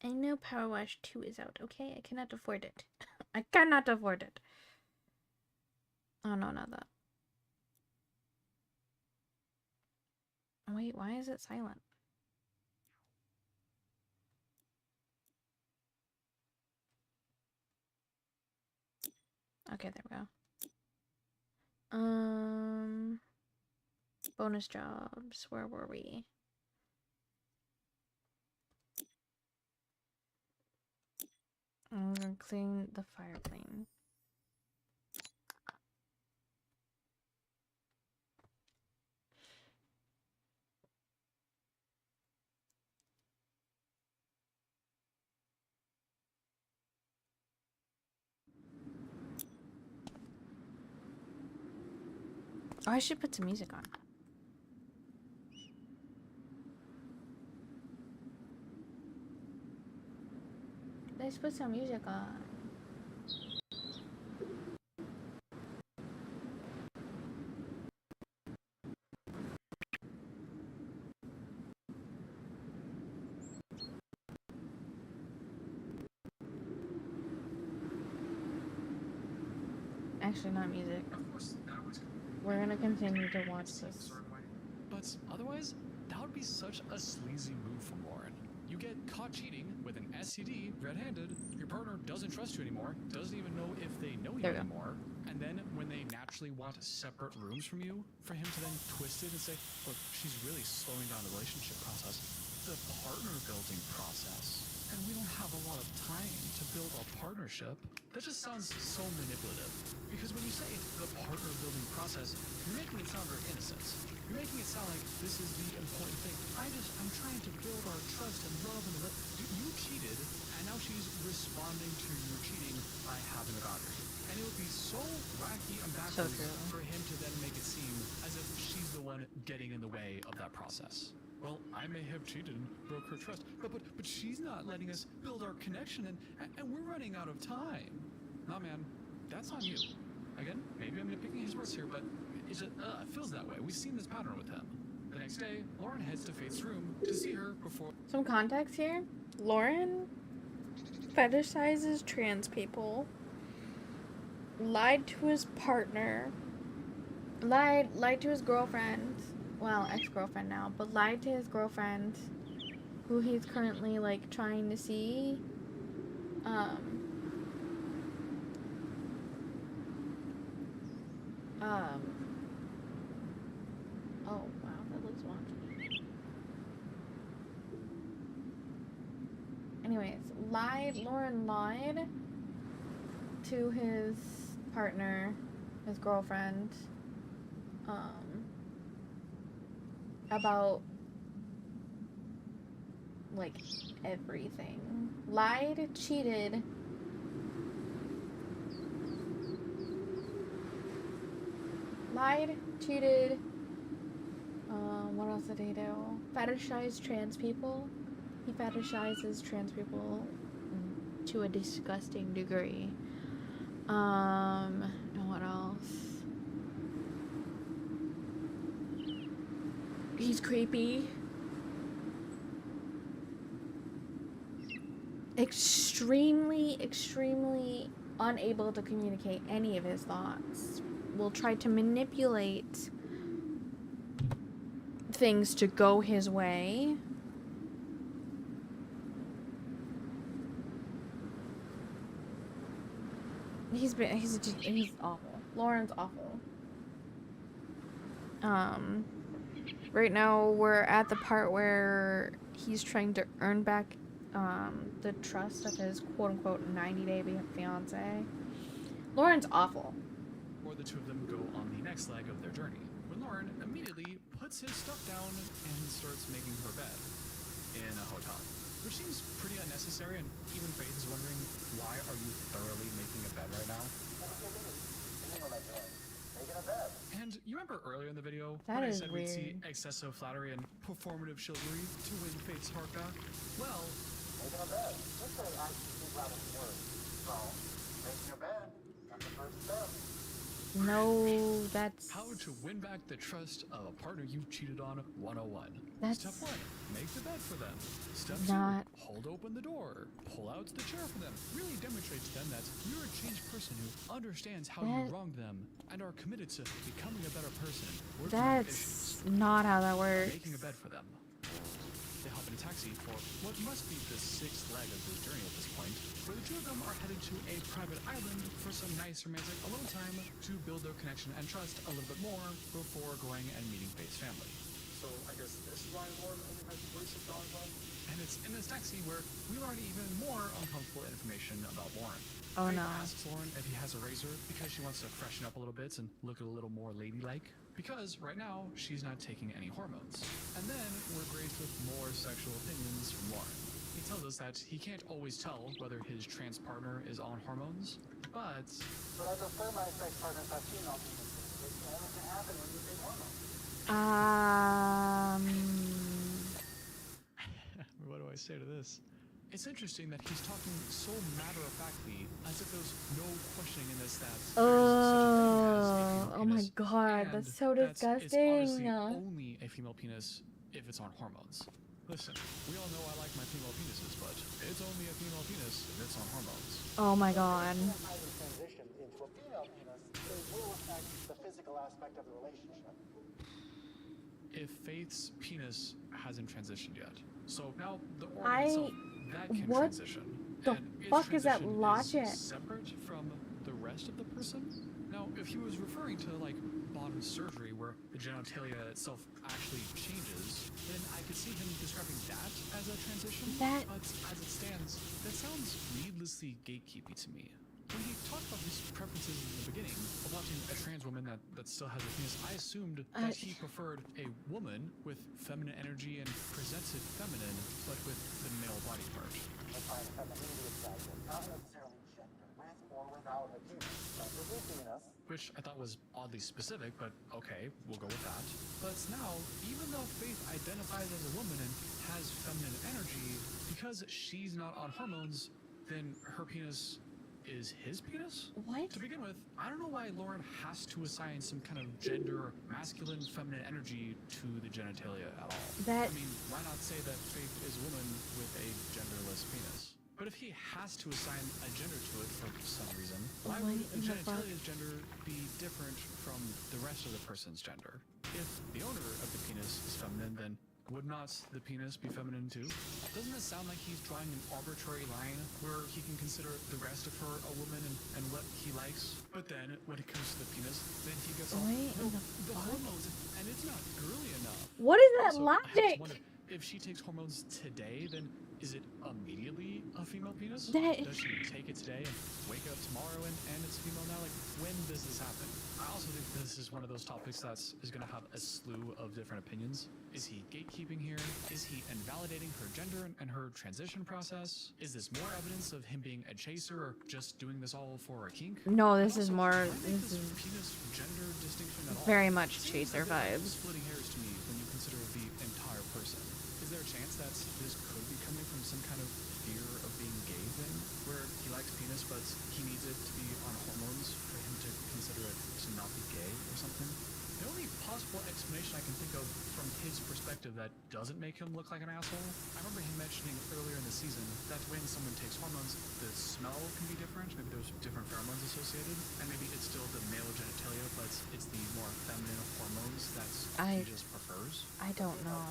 I know Powerwash 2 is out, okay? I cannot afford it. I cannot afford it. Oh, no, not that. Wait, why is it silent? Okay, there we go. Bonus jobs. Where were we? I'm gonna clean the fire plane. Oh, I should put some music on. Let's put some music on. Actually, not music.
Of course, that was
We're gonna continue to watch this.
But otherwise, that would be such a sleazy move from Loren. You get caught cheating with an STD red-handed, your partner doesn't trust you anymore, doesn't even know if they know you anymore, and then when they naturally want separate rooms from you, for him to then twist it and say, look, she's really slowing down the relationship process, the partner building process, and we don't have a lot of time to build a partnership. That just sounds so manipulative. Because when you say the partner building process, you're making it sound very innocent. You're making it sound like this is the important thing. I'm trying to build our trust and love and you cheated, and now she's responding to your cheating by having a boundary. And it would be so wacky and backwards for him to then make it seem as if she's the one getting in the way of that process. Well, I may have cheated and broke her trust, but she's not letting us build our connection, and we're running out of time. Nah, man, that's on you. Again, maybe I'm nitpicking his words here, but it feels that way. We've seen this pattern with him. The next day, Loren heads to Faith's room to see her before...
Some context here. Loren fetishizes trans people. Lied to his partner. Lied to his girlfriend. Well, ex-girlfriend now, but lied to his girlfriend, who he's currently, like, trying to see. Oh, wow, that looks wonky. Anyways, Loren lied to his partner, his girlfriend, about, like, everything. Lied, cheated, what else did he do? Fetishized trans people. He fetishizes trans people to a disgusting degree. And what else? He's creepy. Extremely unable to communicate any of his thoughts. Will try to manipulate things to go his way. He's awful. Loren's awful. Right now we're at the part where he's trying to earn back the trust of his quote-unquote 90-day fiance. Loren's awful.
Or the two of them go on the next leg of their journey, when Loren immediately puts his stuff down and starts making her bed in a hotel, which seems pretty unnecessary, and even Faith is wondering, why are you thoroughly making a bed right now? And you remember earlier in the video when I said we'd see excessive flattery and performative chivalry to win Faith's heart back? Well,
No, that's...
How to win back the trust of a partner you've cheated on 101.
That's
Step 1, make the bed for them. Step 2,
not...
hold open the door. Pull out the chair for them. Really demonstrate to them that you're a changed person who understands how you wronged them and are committed to becoming a better person.
That's not how that works.
Making a bed for them. They hop in a taxi for what must be the sixth leg of this journey at this point, where the two of them are headed to a private island for some nice romantic alone time to build their connection and trust a little bit more before going and meeting Faith's family. So I guess this is why Loren only has $46 left. And it's in this taxi where we learn even more uncomfortable information about Loren.
Oh
Faith
no.
asks Loren if he has a razor because she wants to freshen up a little bit and look a little more ladylike. Because right now, she's not taking any hormones. And then we're graced with more sexual opinions from Loren. He tells us that he can't always tell whether his trans partner is on hormones, but
I prefer my sex partners have female penises. It can happen when you take hormones.
what do I say to this? It's interesting that he's talking so matter-of-factly, as if there's no questioning in this that
Oh my
penis,
god,
and
that's so
that it's obviously
disgusting.
only a female penis if it's on hormones. Listen, we all know I like my female penises, but it's only a female penis if it's on hormones.
Oh my god.
When I transition into a female penis, it will affect the physical aspect of the relationship.
If Faith's penis hasn't transitioned yet, so now the organ itself, that can transition.
The
and its
fuck is that
transition
logic?
Separate from the rest of the person? Now, if he was referring to like bottom surgery where the genitalia itself actually changes, then I could see him describing that as a transition. But as it stands, that sounds needlessly gatekeepy to me. When he talked about his preferences in the beginning, of watching a trans woman that still has a penis, I assumed that he preferred a woman with feminine energy and presented feminine, but with the male body part.
I find femininity attractive, not necessarily gender, with or without a penis. But with a penis,
which I thought was oddly specific, but okay, we'll go with that. But now, even though Faith identifies as a woman and has feminine energy, because she's not on hormones, then her penis is his penis?
What?
To begin with, I don't know why Loren has to assign some kind of gender, masculine, feminine energy to the genitalia at all. I mean, why not say that Faith is a woman with a genderless penis? But if he has to assign a gender to it for some reason, why would the genitalia's gender be different from the rest of the person's gender? If the owner of the penis is feminine, then would not the penis be feminine too? Doesn't it sound like he's drawing an arbitrary line where he can consider the rest of her a woman and what he likes? But then, when it comes to the penis, then he gets all, the hormones, and it's not girly enough.
What is that
Also, I have to
logic?
wonder, if she takes hormones today, then is it immediately a female penis?
That-
Does she take it today and wake up tomorrow and it's female now? Like, when does this happen? I also think this is one of those topics that is going to have a slew of different opinions. Is he gatekeeping here? Is he invalidating her gender and her transition process? Is this more evidence of him being a chaser or just doing this all for a kink?
No, this is more.
Why make
This is
penis gender distinction at all?
very much
Seems
chaser
like a
vibes.
splitting hairs to me when you consider the entire person. Is there a chance that this could be coming from some kind of fear of being gay then? Where he likes penis but he needs it to be on hormones for him to consider it to not be gay or something? The only possible explanation I can think of from his perspective that doesn't make him look like an asshole, I remember him mentioning earlier in the season that when someone takes hormones, the smell can be different. Maybe there's different pheromones associated, and maybe it's still the male genitalia, but it's the more feminine hormones that he just prefers.
I don't know.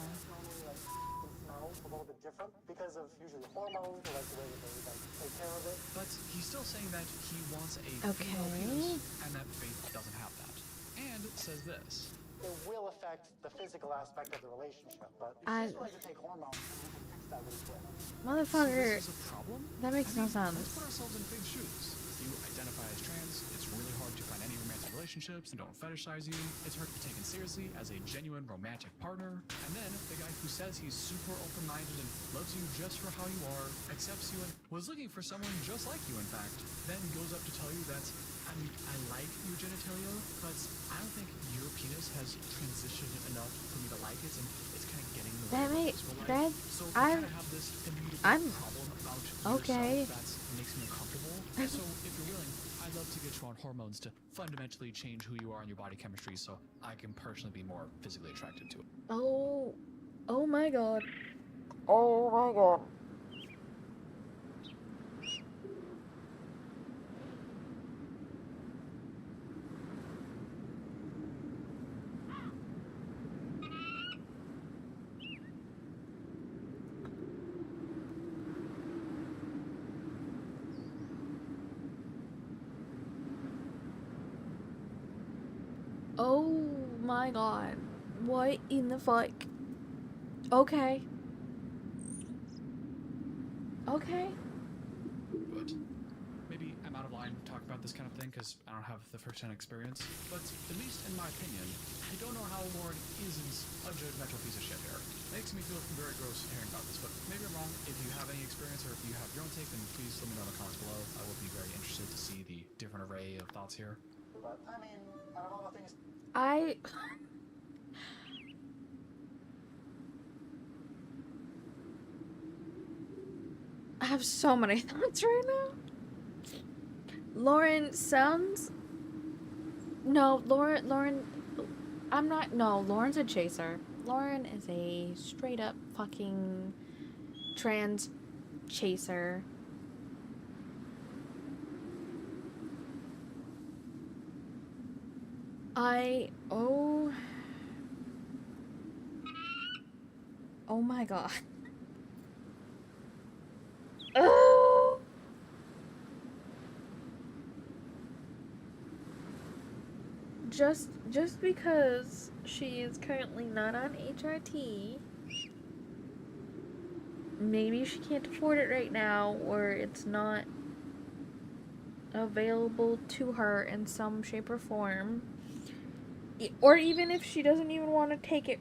smells a little bit different because of usually hormones or like the way that they take care of it.
But he's still saying that he wants a
Okay.
female penis, and that Faith doesn't have that. And says this.
It will affect the physical aspect of the relationship, but if she's going to take hormones, then we can fix that really quick.
Motherfucker.
So this is a problem?
That makes no
Let's
sense.
put ourselves in Faith's shoes. You identify as trans, it's really hard to find any romantic relationships and don't fetishize you. It's hard to be taken seriously as a genuine romantic partner. And then the guy who says he's super open-minded and loves you just for how you are, accepts you and was looking for someone just like you in fact, then goes up to tell you that I like your genitalia, but I don't think your penis has transitioned enough for me to like it, and it's kind of getting in the way
That
of
may-
physical life.
that-
So I
I'm-
kind of have this immediate
I'm-
problem about
okay.
yourself that makes me uncomfortable. So, if you're willing, I'd love to get you on hormones to fundamentally change who you are and your body chemistry so I can personally be more physically attracted to it.
Oh, oh my god. Oh my god. Oh my god. What in the fuck? Okay. Okay.
But maybe I'm out of line to talk about this kind of thing because I don't have the first-hand experience. But at least in my opinion, I don't know how Loren isn't a judgmental piece of shit here. Makes me feel very gross hearing about this, but maybe I'm wrong. If you have any experience or if you have your own take, then please let me know in the comments below. I will be very interested to see the different array of thoughts here.
But I mean, out of all the things.
I have so many thoughts right now. Loren sounds... No, Loren... I'm not... No, Loren's a chaser. Loren is a straight up fucking trans chaser. Oh my god. Oh! Just because she is currently not on HRT, maybe she can't afford it right now, or it's not available to her in some shape or form. Or even if she doesn't even want to take it.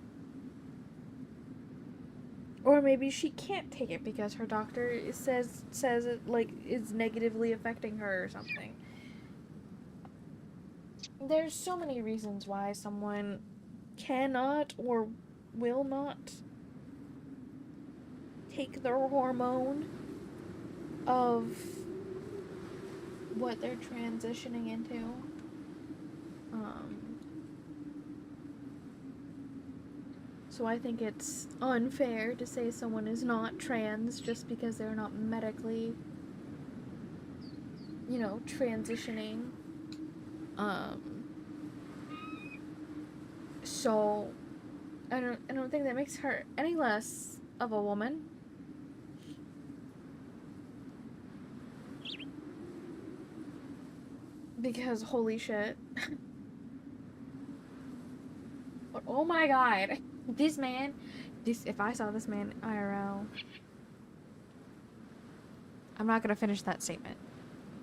Or maybe she can't take it because her doctor says it like is negatively affecting her or something. There's so many reasons why someone cannot or will not take their hormone of what they're transitioning into. So I think it's unfair to say someone is not trans just because they're not medically, you know, transitioning. So I don't think that makes her any less of a woman. Because holy shit. But oh my god. This man, if I saw this man IRL, I'm not gonna finish that statement,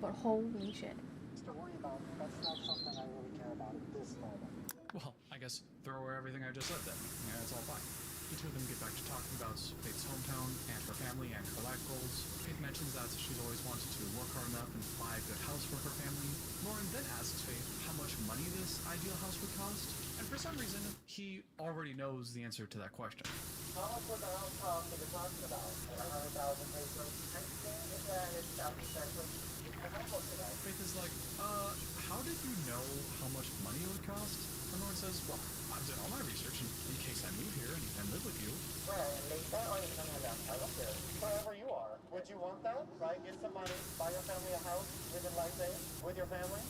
but holy shit.
To worry about, that's not something I really care about at this moment.
Well, I guess throw away everything I just said then. Yeah, it's all fine. The two of them get back to talking about Faith's hometown and her family and her life goals. Faith mentions that she's always wanted to work hard enough and buy a good house for her family. Loren then asks Faith how much money this ideal house would cost, and for some reason, he already knows the answer to that question.
How much would the house cost that you're talking about? 100,000 pesos? I think it's 1,000 pesos. How much is that?
Faith is like, how did you know how much money it would cost? And Loren says, well, I've done all my research in case I move here and live with you.
Where, in Leyte or in Manila? I don't care. Wherever you are. Would you want that? Right? Get some money, buy your family a house, live in Leyte with your family?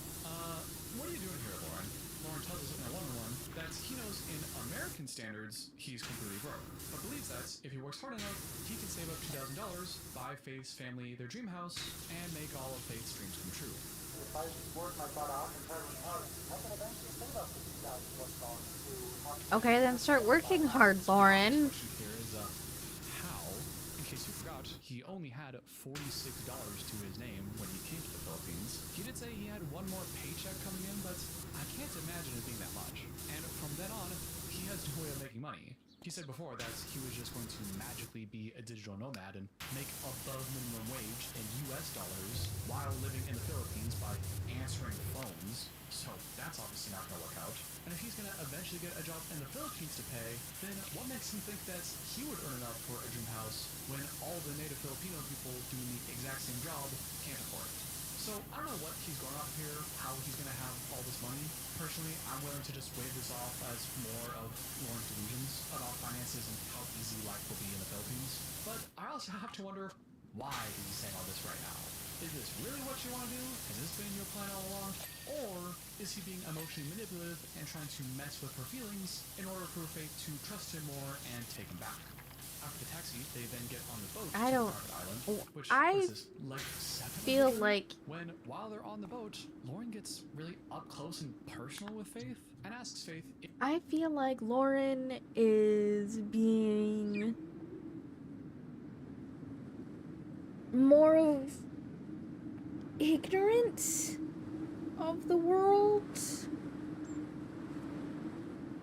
What are you doing here, Loren? Loren tells us in a one-on-one that he knows in American standards, he's completely broke, but believes that if he works hard enough, he can save up $2,000, buy Faith's family their dream house, and make all of Faith's dreams come true.
If I work my butt off and try really hard, I can eventually save up $50,000 to...
Okay, then start working hard, Loren.
Here is, how, in case you forgot, he only had $46 to his name when he came to the Philippines. He did say he had one more paycheck coming in, but I can't imagine it being that much. And from then on, he has no way of making money. He said before that he was just going to magically be a digital nomad and make above minimum wage in US dollars while living in the Philippines by answering phones. So that's obviously not going to work out. And if he's going to eventually get a job in the Philippines to pay, then what makes him think that he would earn enough for a dream house when all the native Filipino people doing the exact same job can't afford it? So I don't know what he's going off here, how he's gonna have all this money. Personally, I'm willing to just wave this off as more of Loren's delusions about finances and how easy life will be in the Philippines. But I also have to wonder, why is he saying all this right now? Is this really what you want to do? Has this been your plan all along? Or is he being emotionally manipulative and trying to mess with her feelings in order for Faith to trust him more and take him back? After the taxi, they then get on the boat to the private island, which what is this, like 7
feel
hours?
like
When, while they're on the boat, Loren gets really up close and personal with Faith and asks Faith if
I feel like Loren is being more of ignorant of the world.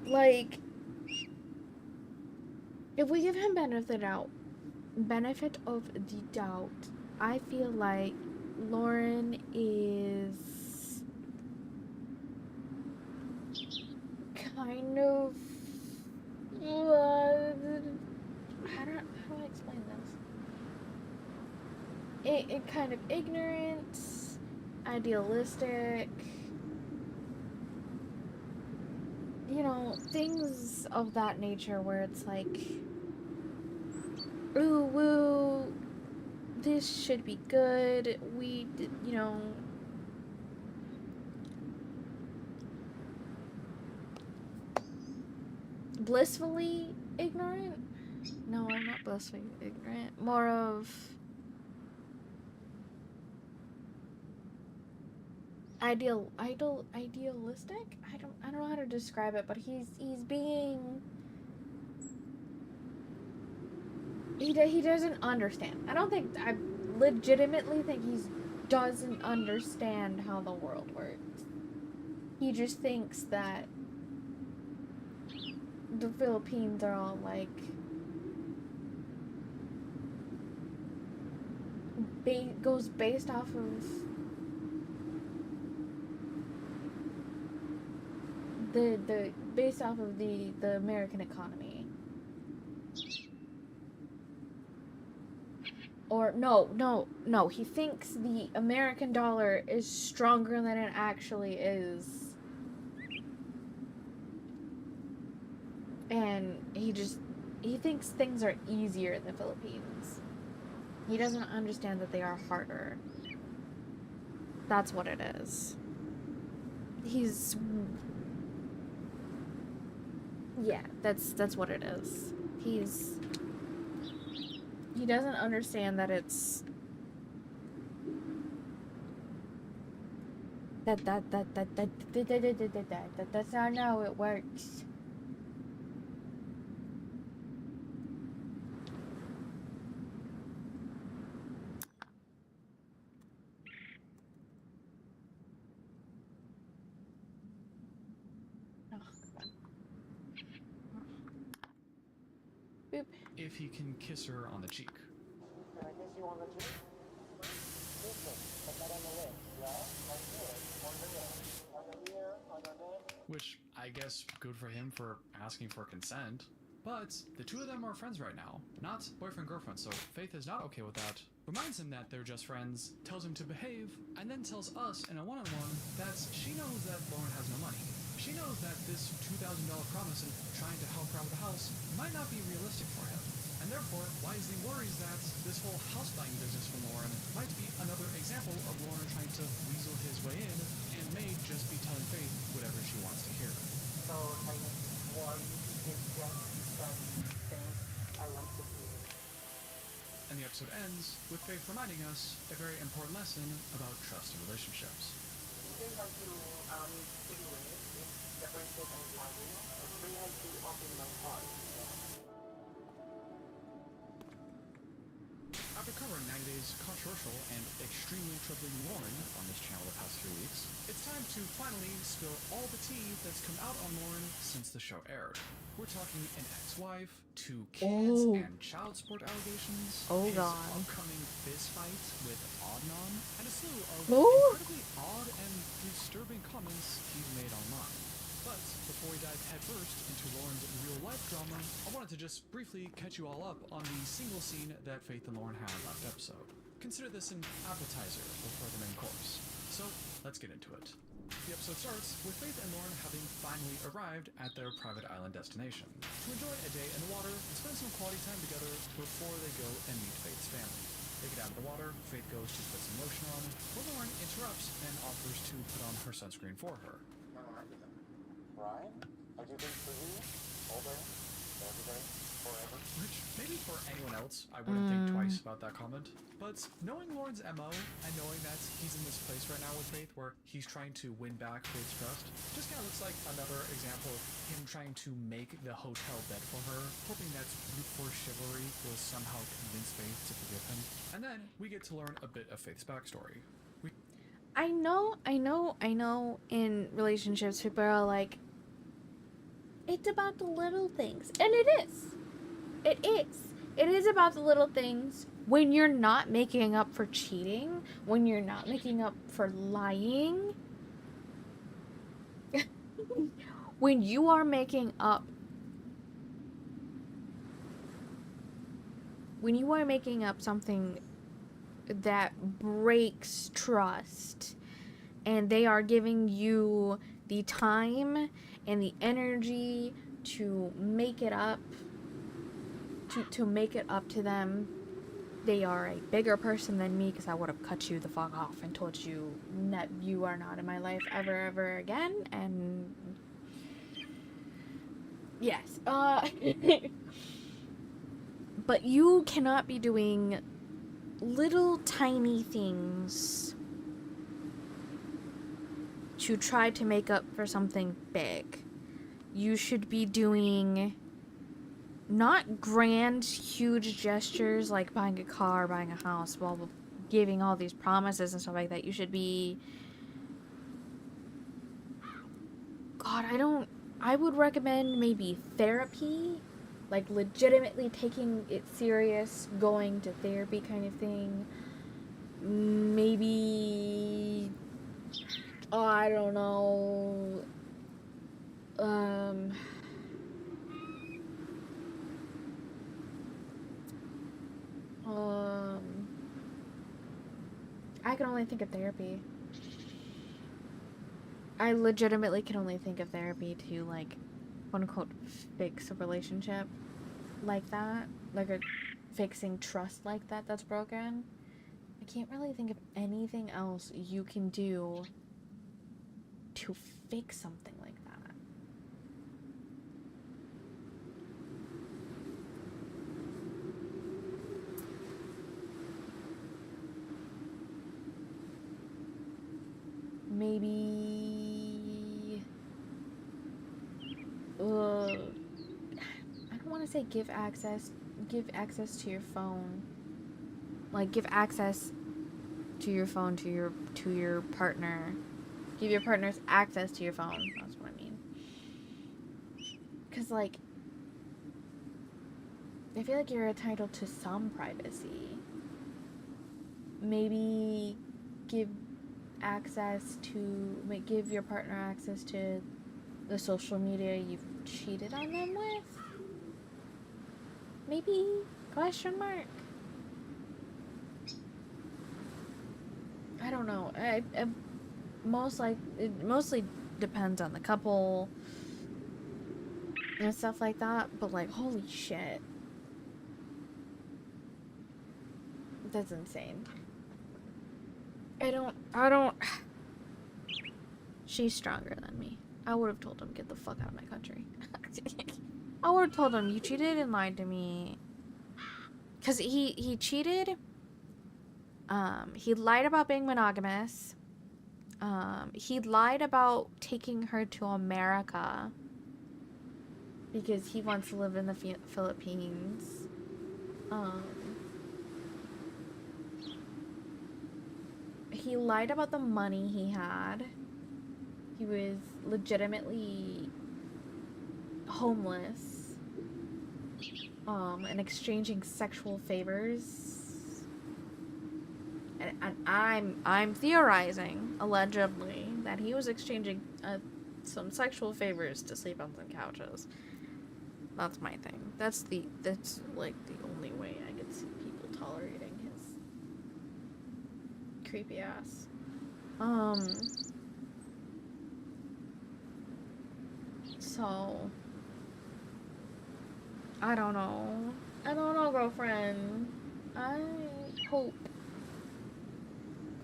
Like, if we give him benefit of the doubt, I feel like Loren is kind of how do I explain this? It kind of ignorant, idealistic, you know, things of that nature where it's like, ooh, woo, this should be good, you know, blissfully ignorant? No, I'm not blissfully ignorant. More of idealistic? I don't know how to describe it, but he's being, he doesn't understand. I legitimately think he doesn't understand how the world works. He just thinks that the Philippines are all like goes based off of the American economy. Or no, he thinks the American dollar is stronger than it actually is. And he thinks things are easier in the Philippines. He doesn't understand that they are harder. That's what it is. Yeah, that's what it is. He doesn't understand that it's that's not how it works. Boop.
if he can kiss her on the cheek.
Can I kiss you on the cheek? Kiss me, but not on the lips, yeah? Like this, on the lips, on the ear, on the neck.
Which, I guess, good for him for asking for consent. But the two of them are friends right now, not boyfriend-girlfriend, so Faith is not okay with that. Reminds him that they're just friends, tells him to behave, and then tells us in a one-on-one that she knows that Loren has no money. She knows that this $2,000 promise and trying to help her out with the house might not be realistic for him, and therefore wisely worries that this whole house buying business from Loren might be another example of Loren trying to weasel his way in and may just be telling Faith whatever she wants to hear.
So, like, why is just things I want to do?
And the episode ends with Faith reminding us a very important lesson about trust in relationships.
You have to, anyway, it's the person I'm loving. I really have to open my heart.
After covering 90 Days controversial and extremely troubling Loren on this channel the past few weeks, it's time to finally spill all the tea that's come out on Loren since the show aired. We're talking an ex-wife, 2 kids, and child support allegations, his upcoming fist fight with Adnan, and a slew of incredibly odd and disturbing comments he's made online. But before we dive headfirst into Loren's real-life drama, I wanted to just briefly catch you all up on the single scene that Faith and Loren had last episode. consider this an appetizer before the main course. So, let's get into it. The episode starts with Faith and Loren having finally arrived at their private island destination to enjoy a day in the water and spend some quality time together before they go and meet Faith's family. They get out of the water, Faith goes to put some lotion on, but Loren interrupts and offers to put on her sunscreen for her.
Right? I do things for you all day, every day, forever.
Which, maybe for anyone else, I wouldn't think twice about that comment. But knowing Loren's MO and knowing that he's in this place right now with Faith where he's trying to win back Faith's trust, just kind of looks like another example of him trying to make the hotel bed for her, hoping that brute force chivalry will somehow convince Faith to forgive him. And then we get to learn a bit of Faith's backstory.
I know in relationships people are like, it's about the little things. And it is. It is. It is about the little things when you're not making up for cheating, when you're not making up for lying, when you are making up something that breaks trust and they are giving you the time and the energy to make it up to them. They are a bigger person than me because I would have cut you the fuck off and told you that you are not in my life ever again. And yes, but you cannot be doing little tiny things to try to make up for something big. You should be doing not grand, huge gestures like buying a car, buying a house, while giving all these promises and stuff like that. You should be... God, I would recommend maybe therapy. Like, legitimately taking it serious, going to therapy kind of thing. Maybe... Oh, I don't know... I can only think of therapy. I legitimately can only think of therapy to, like, quote-unquote, fix a relationship like that. Like, a fixing trust like that that's broken. I can't really think of anything else you can do to fix something like that. Maybe... I don't want to say give access to your phone. Like, give access to your phone to your partner. Give your partners access to your phone. That's what I mean. Because, like, I feel like you're entitled to some privacy. Maybe give your partner access to the social media you've cheated on them with? Maybe? Question mark? I don't know. It mostly depends on the couple and stuff like that, but like, holy shit. That's insane. I don't... She's stronger than me. I would have told him, get the fuck out of my country. I would have told him, you cheated and lied to me. Because he cheated. He lied about being monogamous. He lied about taking her to America. Because he wants to live in the Philippines. He lied about the money he had. He was legitimately homeless. And exchanging sexual favors. And I'm theorizing, allegedly, that he was exchanging some sexual favors to sleep on some couches. That's my thing. That's like the only way I could see people tolerating Creepy ass. So I don't know. I don't know, girlfriend. I hope.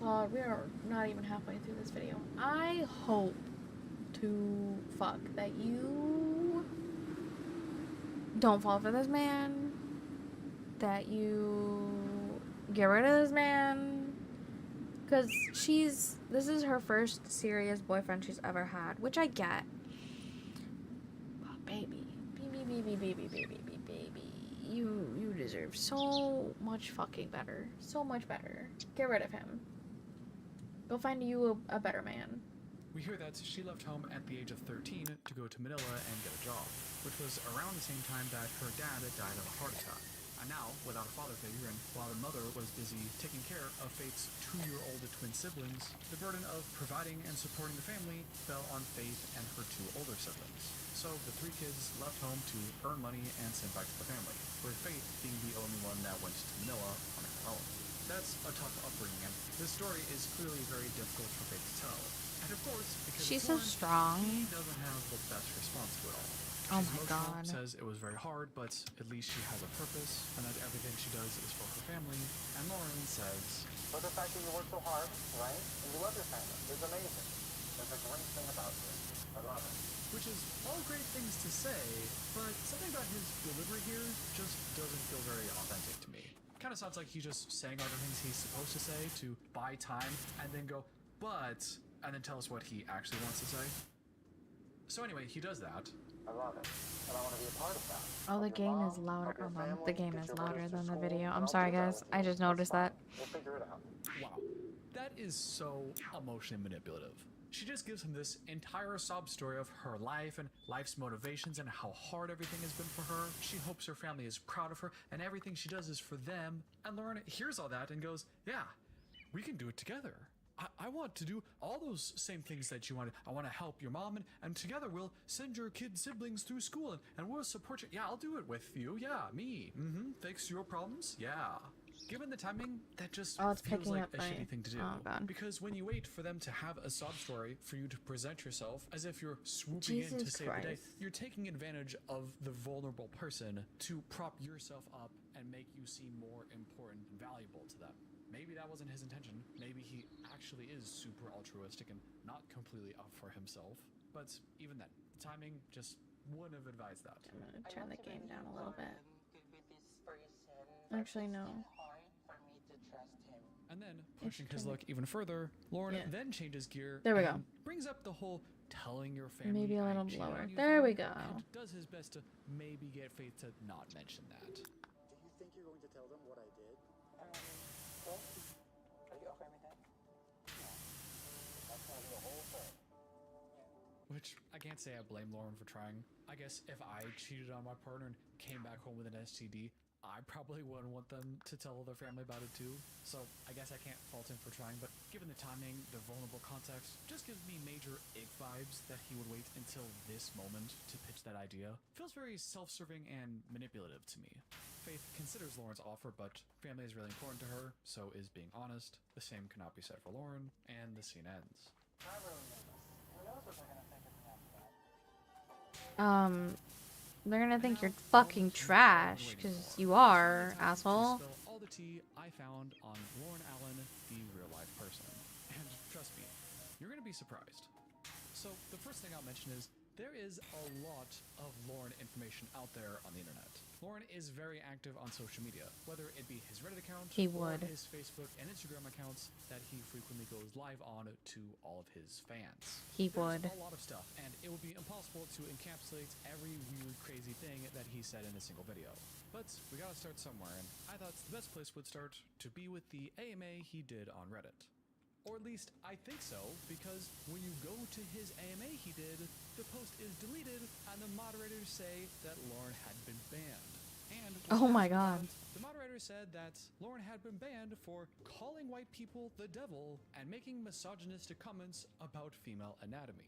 God, we are not even halfway through this video. I hope to fuck that you don't fall for this man. That you get rid of this man. Because this is her first serious boyfriend she's ever had, which I get. But baby, you deserve so much fucking better. So much better. Get rid of him. Go find you a better man.
We hear that she left home at the age of 13 to go to Manila and get a job, which was around the same time that her dad died of a heart attack. And now, without a father figure and while her mother was busy taking care of Faith's 2-year-old twin siblings, the burden of providing and supporting the family fell on Faith and her 2 older siblings. So the 3 kids left home to earn money and send back to the family, with Faith being the only one that went to Manila on her own. That's a tough upbringing, and this story is clearly very difficult for Faith to tell. And of course, because
she's so strong.
She doesn't have the best response to it all.
Oh
She's
my
emotional,
God.
says it was very hard, but at least she has a purpose, and that everything she does is for her family. And Loren says,
But the fact that you work so hard, right? And you love your family is amazing. That's a great thing about you. I love it.
which is all great things to say, but something about his delivery here just doesn't feel very authentic to me. Kind of sounds like he's just saying all the things he's supposed to say to buy time, and then go, but, and then tell us what he actually wants to say. So anyway, he does that.
I love it. And I want to be a part of that.
Oh, the game is louder. Oh, no, the game is louder than the video. I'm sorry, guys. I just noticed that.
We'll figure it out.
Wow. That is so emotionally manipulative. She just gives him this entire sob story of her life and life's motivations and how hard everything has been for her. She hopes her family is proud of her and everything she does is for them. And Loren hears all that and goes, yeah, we can do it together. I want to do all those same things that you wanted. I want to help your mom, and together we'll send your kid siblings through school, and we'll support you. Yeah, I'll do it with you. Yeah, me. Fix your problems. Yeah. Given the timing, that just feels like a shitty thing to do.
Oh, God.
Because when you wait for them to have a sob story for you to present yourself as if you're swooping in to save the day, you're taking advantage of the vulnerable person to prop yourself up and make you seem more important and valuable to them. Maybe that wasn't his intention. Maybe he actually is super altruistic and not completely up for himself. But even then, the timing just wouldn't have advised that.
I'm gonna turn the game down a little bit. Actually, no.
And then, pushing his luck even further, Loren then changes gear.
There we go.
Brings up the whole telling your family.
Maybe a little
I cheated
lower.
on you
There we
thing,
go.
and does his best to maybe get Faith to not mention that.
Do you think you're going to tell them what I did? Well, are you okay with that? No. That's going to be the whole thing.
Which, I can't say I blame Loren for trying. I guess if I cheated on my partner and came back home with an STD, I probably wouldn't want them to tell their family about it too. So I guess I can't fault him for trying, but given the timing, the vulnerable context, just gives me major ick vibes that he would wait until this moment to pitch that idea. Feels very self-serving and manipulative to me. Faith considers Loren's offer, but family is really important to her, so is being honest. The same cannot be said for Loren, and the scene ends.
I really know this. Who knows what they're going to think of me after that?
They're gonna think you're fucking trash, because you are, asshole.
Spill all the tea I found on Loren Allen, the real-life person. And trust me, you're gonna be surprised. So the first thing I'll mention is there is a lot of Loren information out there on the internet. Loren is very active on social media, whether it be his Reddit account or his Facebook and Instagram accounts that he frequently goes live on to all of his fans. There's a lot of stuff, and it would be impossible to encapsulate every weird, crazy thing that he said in a single video. But we gotta start somewhere, and I thought the best place would start to be with the AMA he did on Reddit. Or at least, I think so, because when you go to his AMA he did, the post is deleted, and the moderators say that Loren had been banned. And
oh my god.
The moderator said that Loren had been banned for calling white people the devil and making misogynistic comments about female anatomy.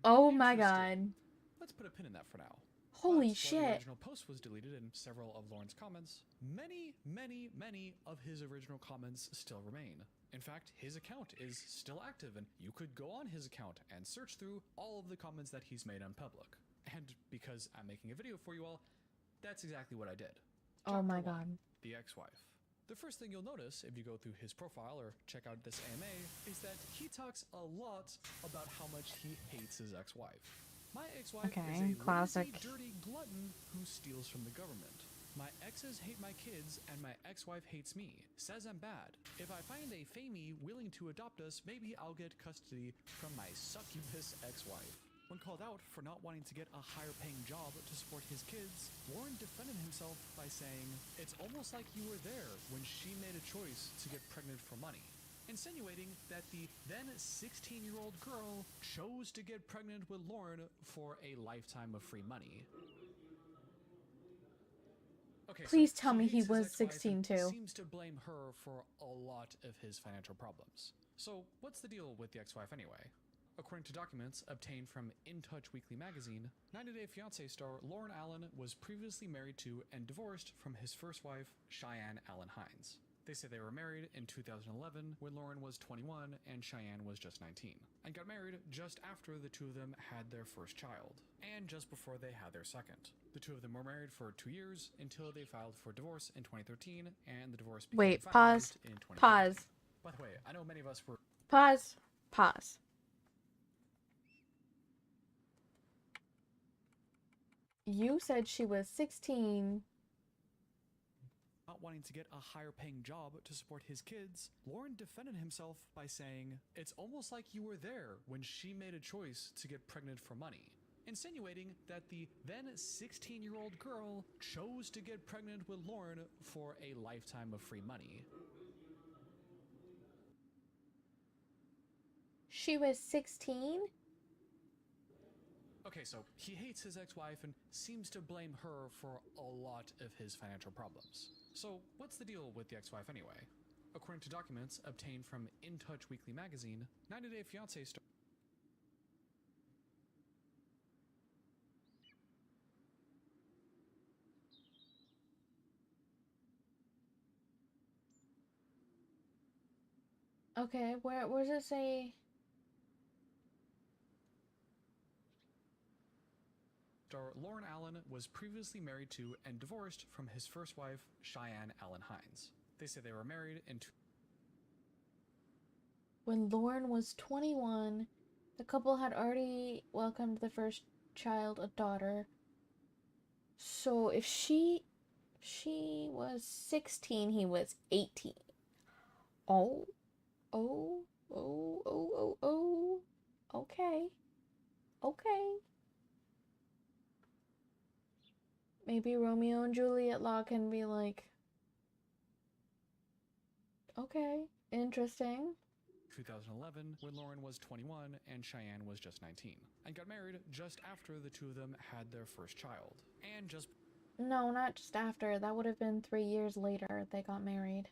Oh my god.
Let's put a pin in that for now.
Holy
While the
shit.
original post was deleted and several of Loren's comments, many of his original comments still remain. In fact, his account is still active, and you could go on his account and search through all of the comments that he's made on public. And because I'm making a video for you all, that's exactly what I did.
Oh my
Chapter 1,
god.
The ex-wife. The first thing you'll notice if you go through his profile or check out this AMA is that he talks a lot about how much he hates his ex-wife. My ex-wife is a
classic.
lazy, dirty glutton who steals from the government. My exes hate my kids and my ex-wife hates me. Says I'm bad. If I find a famee willing to adopt us, maybe I'll get custody from my succubus ex-wife. When called out for not wanting to get a higher paying job to support his kids, Loren defended himself by saying, "It's almost like you were there when she made a choice to get pregnant for money," insinuating that the then 16-year-old girl chose to get pregnant with Loren for a lifetime of free money. Okay,
Please
so
tell me he
hates his
was
ex-wife
16
and
too.
seems to blame her for a lot of his financial problems. So what's the deal with the ex-wife anyway? According to documents obtained from In Touch Weekly magazine, 90 Day Fiance star Loren Allen was previously married to and divorced from his first wife, Cheyenne Allen Hines. They say they were married in 2011 when Loren was 21 and Cheyenne was just 19, and got married just after the two of them had their first child, and just before they had their second. The two of them were married for 2 years until they filed for divorce in 2013, and the divorce became
Wait,
finalized
pause.
in 2015.
Pause.
By the way, I know many of us were
Pause. Pause. You said she was 16.
not wanting to get a higher paying job to support his kids. Loren defended himself by saying, "It's almost like you were there when she made a choice to get pregnant for money," insinuating that the then 16-year-old girl chose to get pregnant with Loren for a lifetime of free money.
She was 16?
Okay, so he hates his ex-wife and seems to blame her for a lot of his financial problems. So what's the deal with the ex-wife anyway? According to documents obtained from In Touch Weekly magazine, 90 Day Fiance star
Okay, where does it say?
Loren Allen was previously married to and divorced from his first wife, Cheyenne Allen Hines. They say they were married in
When Loren was 21, the couple had already welcomed the first child, a daughter. So if she was 16, he was 18. Oh. Okay. Maybe Romeo and Juliet law can be like, okay, interesting.
2011 when Loren was 21 and Cheyenne was just 19, and got married just after the two of them had their first child. And just
No, not just after. That would have been 3 years later they got married.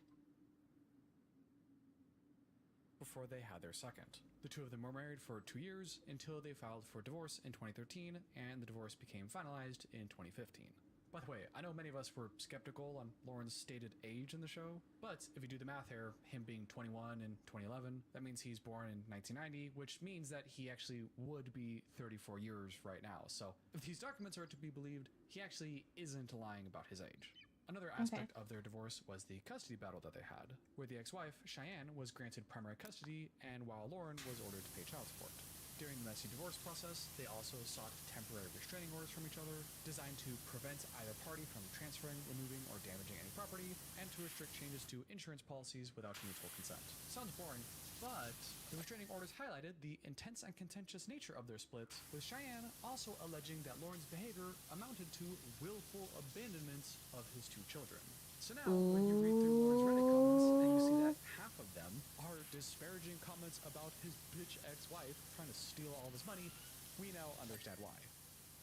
before they had their second. The two of them were married for 2 years until they filed for divorce in 2013, and the divorce became finalized in 2015. By the way, I know many of us were skeptical on Loren's stated age in the show, but if you do the math here, him being 21 in 2011, that means he's born in 1990, which means that he actually would be 34 years right now. So if these documents are to be believed, he actually isn't lying about his age. Another aspect of their divorce was the custody battle that they had, where the ex-wife, Cheyenne, was granted primary custody, and while Loren was ordered to pay child support. During the messy divorce process, they also sought temporary restraining orders from each other, designed to prevent either party from transferring, removing, or damaging any property, and to restrict changes to insurance policies without mutual consent. Sounds boring, but the restraining orders highlighted the intense and contentious nature of their split, with Cheyenne also alleging that Loren's behavior amounted to willful abandonment of his two children. So now, when you read through Loren's Reddit comments and you see that half of them are disparaging comments about his bitch ex-wife trying to steal all of his money, we now understand why.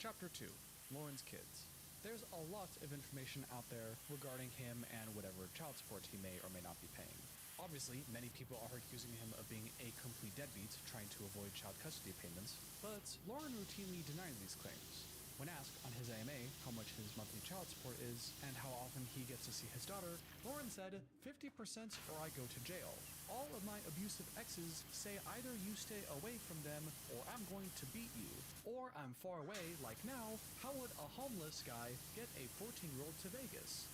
Chapter 2. Loren's Kids. There's a lot of information out there regarding him and whatever child support he may or may not be paying. Obviously, many people are accusing him of being a complete deadbeat, trying to avoid child custody payments, but Loren routinely denies these claims. When asked on his AMA how much his monthly child support is and how often he gets to see his daughter, Loren said, 50% or I go to jail. All of my abusive exes say either you stay away from them or I'm going to beat you. Or I'm far away, like now, how would a homeless guy get a 14-year-old to Vegas?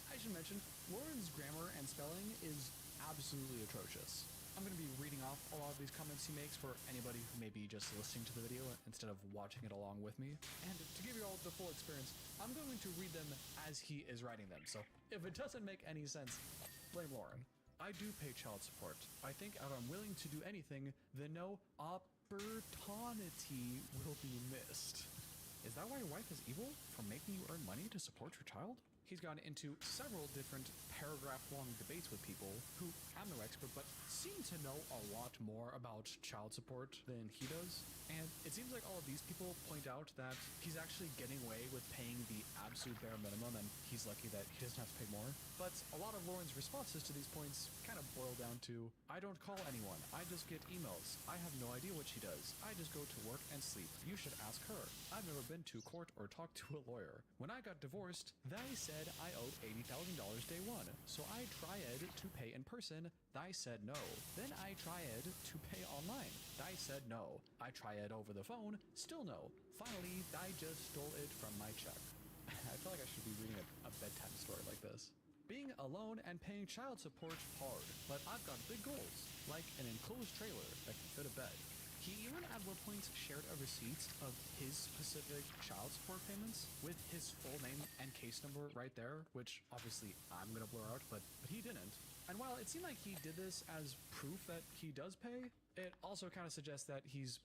I should mention, Loren's grammar and spelling is absolutely atrocious. I'm going to be reading off a lot of these comments he makes for anybody who may be just listening to the video instead of watching it along with me. And to give you all the full experience, I'm going to read them as he is writing them. So if it doesn't make any sense, blame Loren. I do pay child support. I think if I'm willing to do anything, then no opportunity will be missed. Is that why your wife is evil? For making you earn money to support your child? He's gone into several different paragraph-long debates with people who, I'm no expert, but seem to know a lot more about child support than he does. And it seems like all of these people point out that he's actually getting away with paying the absolute bare minimum, and he's lucky that he doesn't have to pay more. But a lot of Loren's responses to these points kind of boil down to, I don't call anyone, I just get emails. I have no idea what she does. I just go to work and sleep. You should ask her. I've never been to court or talked to a lawyer. When I got divorced, they said I owed $80,000 day one, so I tried to pay in person. They said no. Then I tried to pay online. They said no. I tried over the phone. Still no. Finally, they just stole it from my check. I feel like I should be reading a bedtime story like this. Being alone and paying child support hard, but I've got big goals, like an enclosed trailer that can fit a bed. He even at one point shared a receipt of his specific child support payments with his full name and case number right there, which obviously I'm gonna blur out, but he didn't. And while it seemed like he did this as proof that he does pay, it also kind of suggests that he's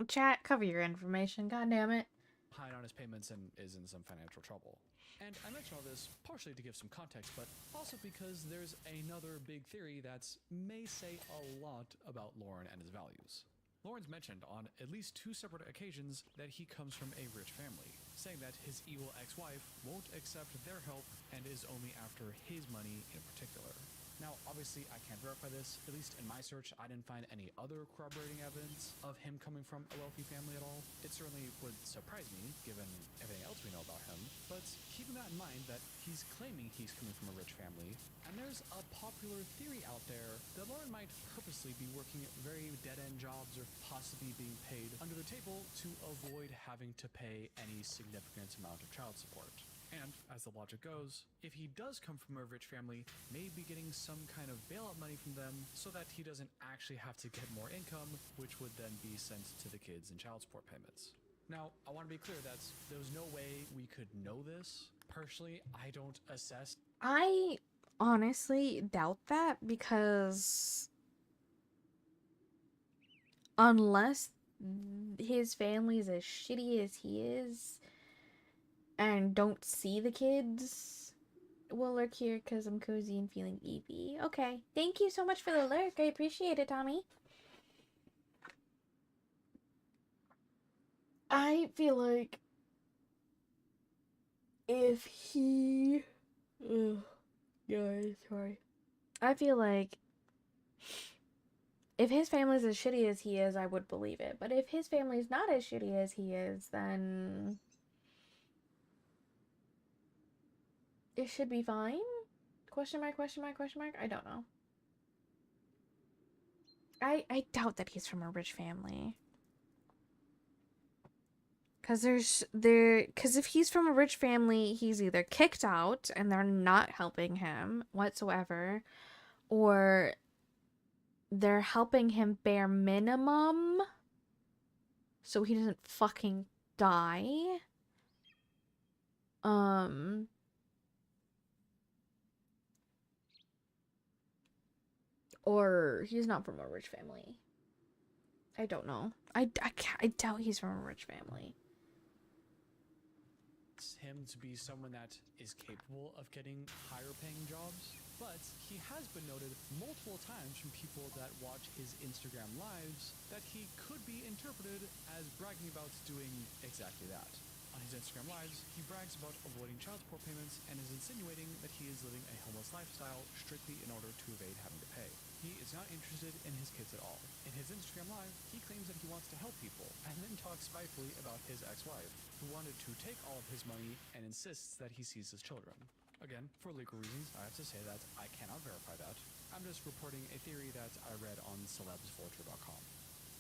Chat, cover your information, god damn it.
behind on his payments and is in some financial trouble. And I mention all this partially to give some context, but also because there's another big theory that may say a lot about Loren and his values. Loren's mentioned on at least 2 separate occasions that he comes from a rich family, saying that his evil ex-wife won't accept their help and is only after his money in particular. Now, obviously, I can't verify this. At least in my search, I didn't find any other corroborating evidence of him coming from a wealthy family at all. It certainly would surprise me, given everything else we know about him. But keeping that in mind that he's claiming he's coming from a rich family, and there's a popular theory out there that Loren might purposely be working very dead-end jobs or possibly being paid under the table to avoid having to pay any significant amount of child support. And, as the logic goes, if he does come from a rich family, maybe getting some kind of bailout money from them so that he doesn't actually have to get more income, which would then be sent to the kids in child support payments. Now, I want to be clear that there's no way we could know this. Personally, I don't assess.
I honestly doubt that, because unless his family's as shitty as he is and don't see the kids, we'll lurk here because I'm cozy and feeling EB. Okay, thank you so much for the lurk. I appreciate it, Tommy. I feel like if he... guys, sorry. I feel like if his family's as shitty as he is, I would believe it. But if his family's not as shitty as he is, then it should be fine? Question mark, question mark, question mark? I don't know. I doubt that he's from a rich family. Because if he's from a rich family, he's either kicked out and they're not helping him whatsoever, or they're helping him bare minimum so he doesn't fucking die. Or he's not from a rich family. I don't know. I doubt he's from a rich family.
Him to be someone that is capable of getting higher paying jobs, but he has been noted multiple times from people that watch his Instagram lives that he could be interpreted as bragging about doing exactly that. On his Instagram lives, he brags about avoiding child support payments and is insinuating that he is living a homeless lifestyle strictly in order to evade having to pay. he is not interested in his kids at all. In his Instagram Live, he claims that he wants to help people, and then talks spitefully about his ex-wife, who wanted to take all of his money and insists that he sees his children. Again, for legal reasons, I have to say that I cannot verify that. I'm just reporting a theory that I read on celebsvulture.com.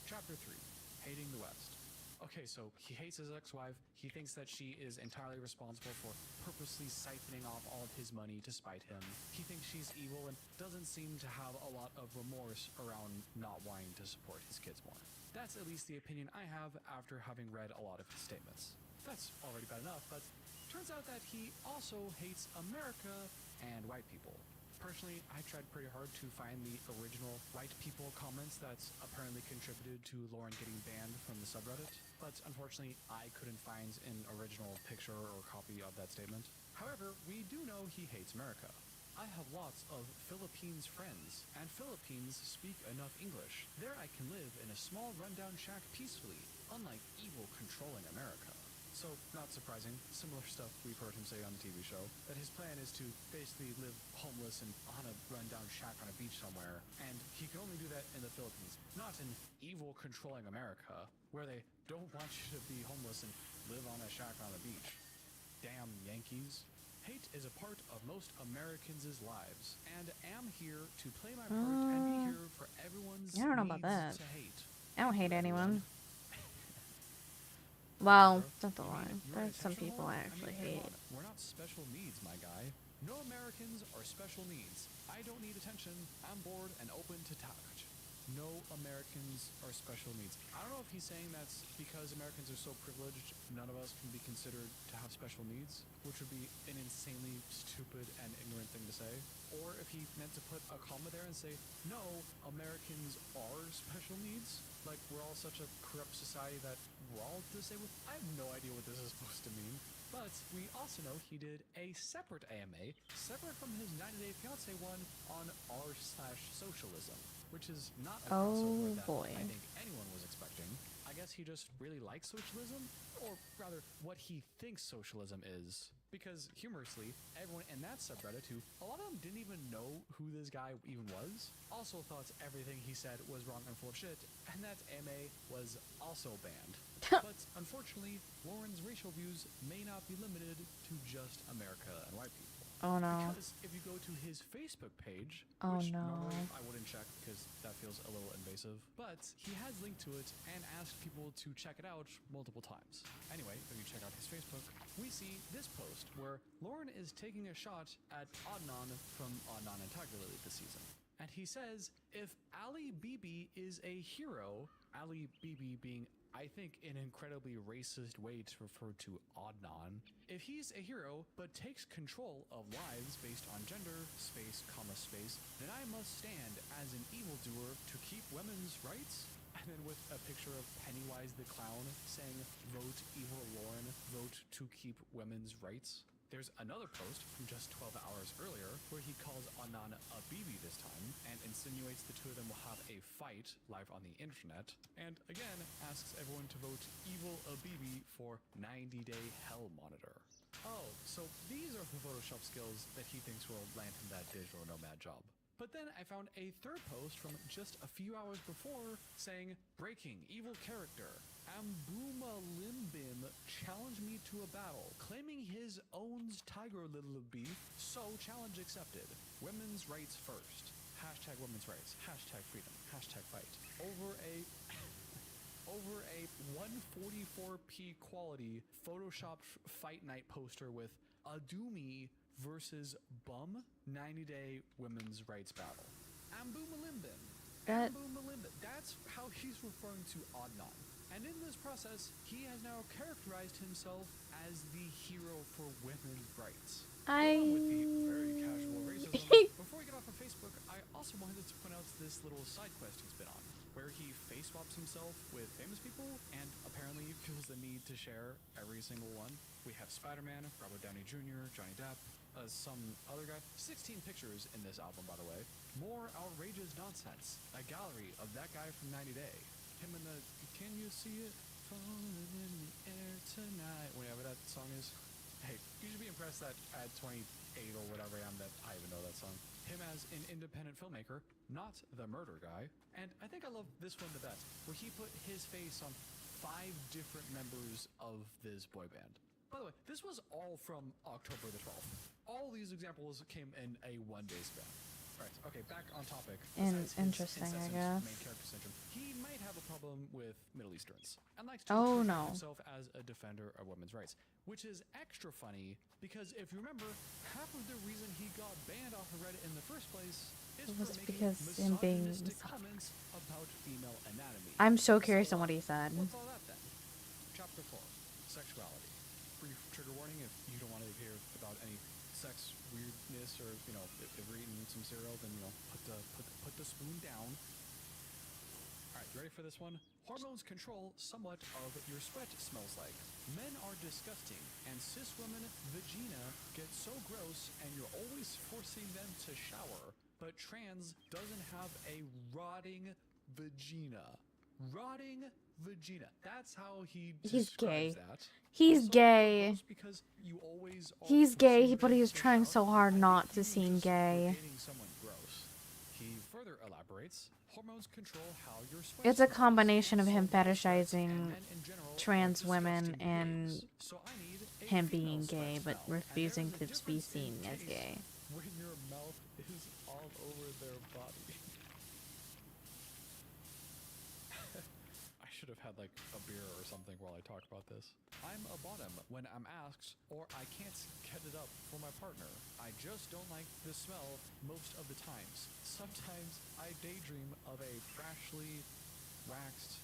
Chapter 3. Hating the West. Okay, so he hates his ex-wife. He thinks that she is entirely responsible for purposely siphoning off all of his money to spite him. He thinks she's evil and doesn't seem to have a lot of remorse around not wanting to support his kids more. That's at least the opinion I have after having read a lot of his statements. That's already bad enough, but turns out that he also hates America and white people. Personally, I tried pretty hard to find the original white people comments that apparently contributed to Loren getting banned from the subreddit, but unfortunately I couldn't find an original picture or copy of that statement. However, we do know he hates America. I have lots of Philippines friends, and Philippines speak enough English. There I can live in a small rundown shack peacefully, unlike evil controlling America. So, not surprising, similar stuff we've heard him say on the TV show, that his plan is to basically live homeless and on a rundown shack on a beach somewhere, and he can only do that in the Philippines, not in evil controlling America, where they don't want you to be homeless and live on a shack on a beach. Damn Yankees. Hate is a part of most Americans' lives, and am here to play my part and be here for everyone's
I don't know about that.
to hate.
I don't hate anyone. Well, that's a lie. There's some people I actually hate.
We're not special needs, my guy. No Americans are special needs. I don't need attention. I'm bored and open to touch. No Americans are special needs. I don't know if he's saying that's because Americans are so privileged, none of us can be considered to have special needs, which would be an insanely stupid and ignorant thing to say. Or if he meant to put a comma there and say, no, Americans are special needs. Like, we're all such a corrupt society that we're all disabled. I have no idea what this is supposed to mean. But we also know he did a separate AMA, separate from his 90-Day Fiance one, on r/socialism, which is not a crossover that I think anyone was expecting. I guess he just really likes socialism, or rather, what he thinks socialism is. Because, humorously, everyone in that subreddit, who a lot of them didn't even know who this guy even was, also thought everything he said was wrong and full of shit, and that AMA was also banned. But, unfortunately, Loren's racial views may not be limited to just America and white people.
Oh no.
Because if you go to his Facebook page,
Oh
which
no.
normally I wouldn't check because that feels a little invasive, but he has linked to it and asked people to check it out multiple times. Anyway, if you check out his Facebook, we see this post where Loren is taking a shot at Adnan from Adnan and Tiger Lily this season. And he says, if Ali Bibi is a hero, Ali Bibi being, I think, an incredibly racist way to refer to Adnan. If he's a hero, but takes control of lives based on gender, space, then I must stand as an evildoer to keep women's rights? And then with a picture of Pennywise the Clown saying, vote evil Loren, vote to keep women's rights. There's another post from just 12 hours earlier where he calls Adnan a Bibi this time and insinuates the two of them will have a fight live on the internet, and again asks everyone to vote evil Bibi for 90-day hell monitor. Oh, so these are the Photoshop skills that he thinks will land him that digital nomad job. But then I found a third post from just a few hours before saying, breaking evil character. Ambumalimbim challenged me to a battle, claiming his owns Tiger Little Beef, so challenge accepted. Women's rights first. Hashtag women's rights. Hashtag freedom. Hashtag fight. Over a 144p quality Photoshop fight night poster with Adumi versus Bum 90-day women's rights battle. Ambumalimbim. Ambumalimbim. That's how he's referring to Adnan. And in this process, he has now characterized himself as the hero for women's rights. Along with the very casual racism. Before we get off of Facebook, I also wanted to point out this little side quest he's been on, where he face swaps himself with famous people and apparently feels the need to share every single one. We have Spider-Man, Robert Downey Jr., Johnny Depp, some other guy. 16 pictures in this album, by the way. More outrageous nonsense. A gallery of that guy from 90 Day. Him in the Can You See It Falling in the Air Tonight, whatever that song is. Hey, you should be impressed that at 28 or whatever I am that I even know that song. him as an independent filmmaker, not the murder guy. And I think I love this one the best, where he put his face on 5 different members of this boy band. By the way, this was all from October the 12th. All these examples came in a 1-day span. Right, okay, back on topic. Besides his
Interesting, I
incessant
guess.
main character syndrome, he might have a problem with Middle Easterns and likes to
Oh,
portray
no.
himself as a defender of women's rights, which is extra funny because if you remember, half of the reason he got banned off of Reddit in the first place is
It was
for making
because him being
misogynistic comments about female anatomy.
I'm so curious on what he said.
What's all that then? Chapter 4, Sexuality. Brief trigger warning if you don't want to hear about any sex weirdness, or if we're eating some cereal, then put the spoon down. All right, you ready for this one? Hormones control somewhat of your sweat smells like. Men are disgusting, and cis women vagina gets so gross, and you're always forcing them to shower. But trans doesn't have a rotting vagina. Rotting vagina. That's how he
He's
describes
gay.
that.
He's
Also,
gay.
gross because you always are
He's
forcing
gay, but
them
he's
to
trying
shower.
so hard
I
not
think
to
you
seem
just
gay.
were dating someone gross. He further elaborates, hormones control how your sweat
It's a
smells.
combination of him
Also, men and
fetishizing
men in general are
trans women
disgusting
and
gays. So I need a
him
female
being
sweat
gay, but
smell. And
refusing
there is a
to be
difference in
seen as
taste
gay.
when your mouth is all over their body. I should have had like a beer or something while I talk about this. I'm a bottom when I'm asked, or I can't get it up for my partner. I just don't like the smell most of the times. Sometimes I daydream of a freshly waxed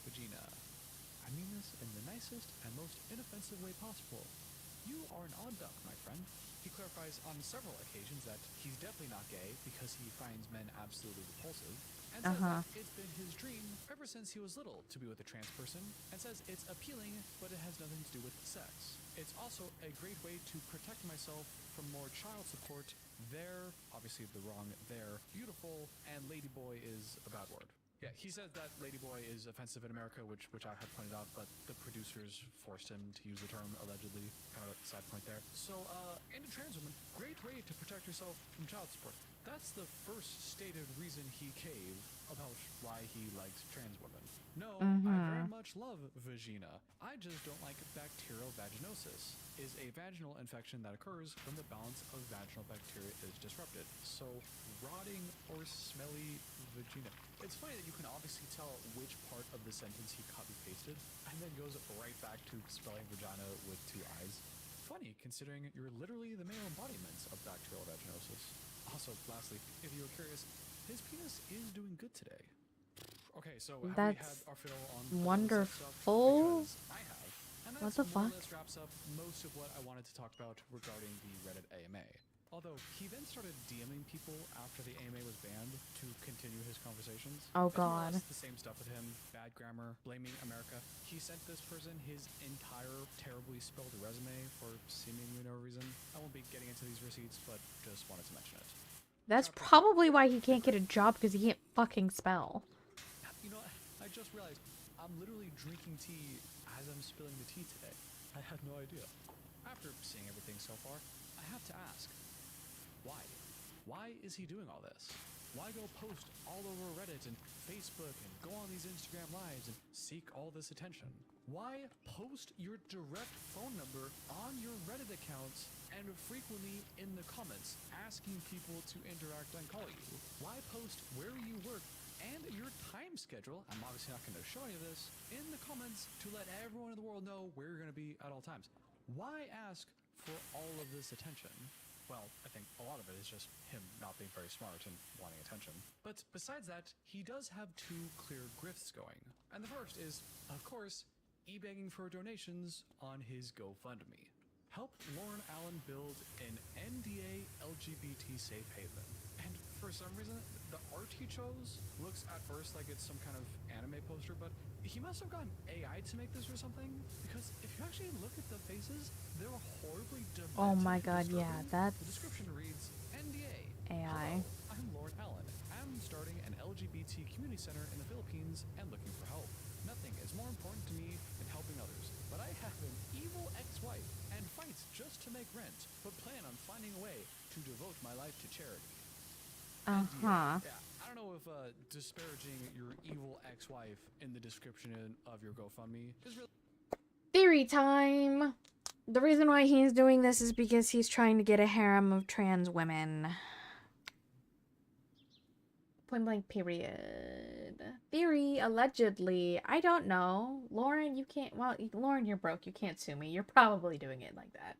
vagina. I mean this in the nicest and most inoffensive way possible. You are an odd duck, my friend. He clarifies on several occasions that he's definitely not gay because he finds men absolutely repulsive, and says that it's been his dream ever since he was little to be with a trans person, and says it's appealing, but it has nothing to do with the sex. It's also a great way to protect myself from more child support. They're, obviously the wrong there, beautiful, and ladyboy is a bad word. Yeah, he said that ladyboy is offensive in America, which I had pointed out, but the producers forced him to use the term allegedly. Kind of a side point there. So, into trans women, great way to protect yourself from child support. That's the first stated reason he caved about why he likes trans women. No, I very much love vagina. I just don't like bacterial vaginosis. Is a vaginal infection that occurs when the balance of vaginal bacteria is disrupted. So, rotting or smelly vagina. It's funny that you can obviously tell which part of the sentence he copy-pasted, and then goes right back to spelling vagina with 2 eyes. Funny, considering you're literally the male embodiment of bacterial vaginosis. Also, lastly, if you were curious, his penis is doing good today. Okay, so have we had
That's
our fill on the
wonderful.
stuff? Because I have. And
What
that's
the
more or
fuck?
less wraps up most of what I wanted to talk about regarding the Reddit AMA. Although, he then started DMing people after the AMA was banned to continue his conversations.
Oh,
It's more or
God.
less the same stuff with him. Bad grammar, blaming America. He sent this person his entire terribly spelled resume for seemingly no reason. I won't be getting into these receipts, but just wanted to mention it.
That's probably why he can't get a job, because he can't fucking spell.
You know, I just realized I'm literally drinking tea as I'm spilling the tea today. I had no idea. After seeing everything so far, I have to ask, why? Why is he doing all this? Why go post all over Reddit and Facebook and go on these Instagram lives and seek all this attention? Why post your direct phone number on your Reddit accounts and frequently in the comments asking people to interact and call you? Why post where you work and your time schedule, I'm obviously not going to show any of this, in the comments to let everyone in the world know where you're going to be at all times? Why ask for all of this attention? Well, I think a lot of it is just him not being very smart and wanting attention. But besides that, he does have 2 clear grifts going. And the first is, of course, e-begging for donations on his GoFundMe. Help Loren Allen build an NDA LGBT safe haven. And for some reason, the art he chose looks at first like it's some kind of anime poster, but he must have gotten AI to make this or something, because if you actually look at the faces, they're horribly demented.
Oh my
and
god, yeah,
disturbing.
that's
The description reads, NDA.
AI.
Hello, I'm Loren Allen. I'm starting an LGBT community center in the Philippines and looking for help. Nothing is more important to me than helping others, but I have an evil ex-wife and fights just to make rent, but plan on finding a way to devote my life to charity. And
Uh-huh.
yeah, I don't know if disparaging your evil ex-wife in the description of your GoFundMe is really
Theory time! The reason why he's doing this is because he's trying to get a harem of trans women. Point blank period. Theory, allegedly. I don't know. Loren, you can't... Well, Loren, you're broke. You can't sue me. You're probably doing it like that.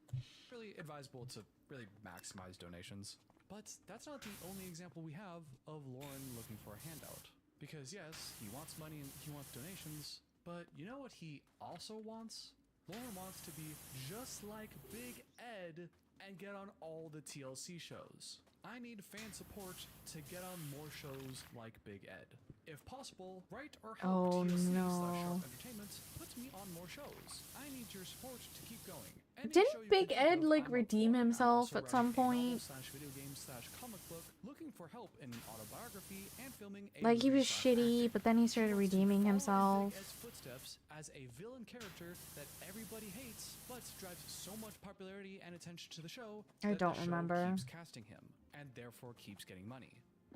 advisable to really maximize donations. But that's not the only example we have of Loren looking for a handout. Because yes, he wants money and he wants donations, but you know what he also wants? Loren wants to be just like Big Ed and get on all the TLC shows. I need fan support to get on more shows like Big Ed. If possible, write or help TLC/Sharp Entertainment put me on more shows. I need your support to keep going.
Didn't Big Ed like redeem himself at some point?
Video game/comic book, looking for help in an autobiography and filming a
Like he was shitty, but then he started redeeming himself.
Big Ed's footsteps as a villain character that everybody hates, but drives so much popularity and attention to the show
I
that
don't
the show
remember.
keeps casting him and therefore keeps getting money.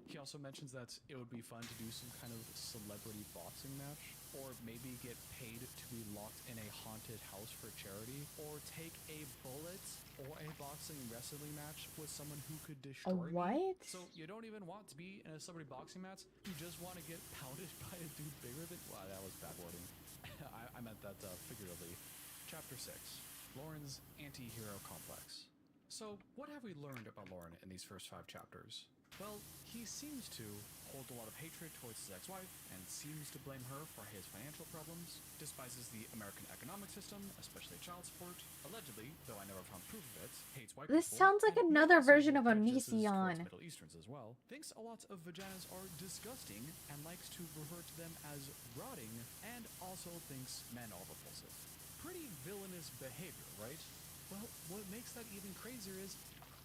He also mentions that it would be fun to do some kind of celebrity boxing match, or maybe get paid to be locked in a haunted house for charity, or take a bullet or a boxing wrestling match with someone who could destroy me. So you don't even want to be in a celebrity boxing match, you just want to get pounded by a dude bigger than... Wow, that was bad wording. I meant that figuratively. Chapter 6. Loren's anti-hero complex. So, what have we learned about Loren in these first 5 chapters? Well, he seems to hold a lot of hatred towards his ex-wife and seems to blame her for his financial problems, despises the American economic system, especially child support, allegedly, though I never found proof of it, hates white
This
people,
sounds like
and
another
also
version of
prejudices
Onision.
towards Middle Easterns as well, thinks a lot of vaginas are disgusting and likes to refer to them as rotting, and also thinks men are repulsive. Pretty villainous behavior, right? Well, what makes that even crazier is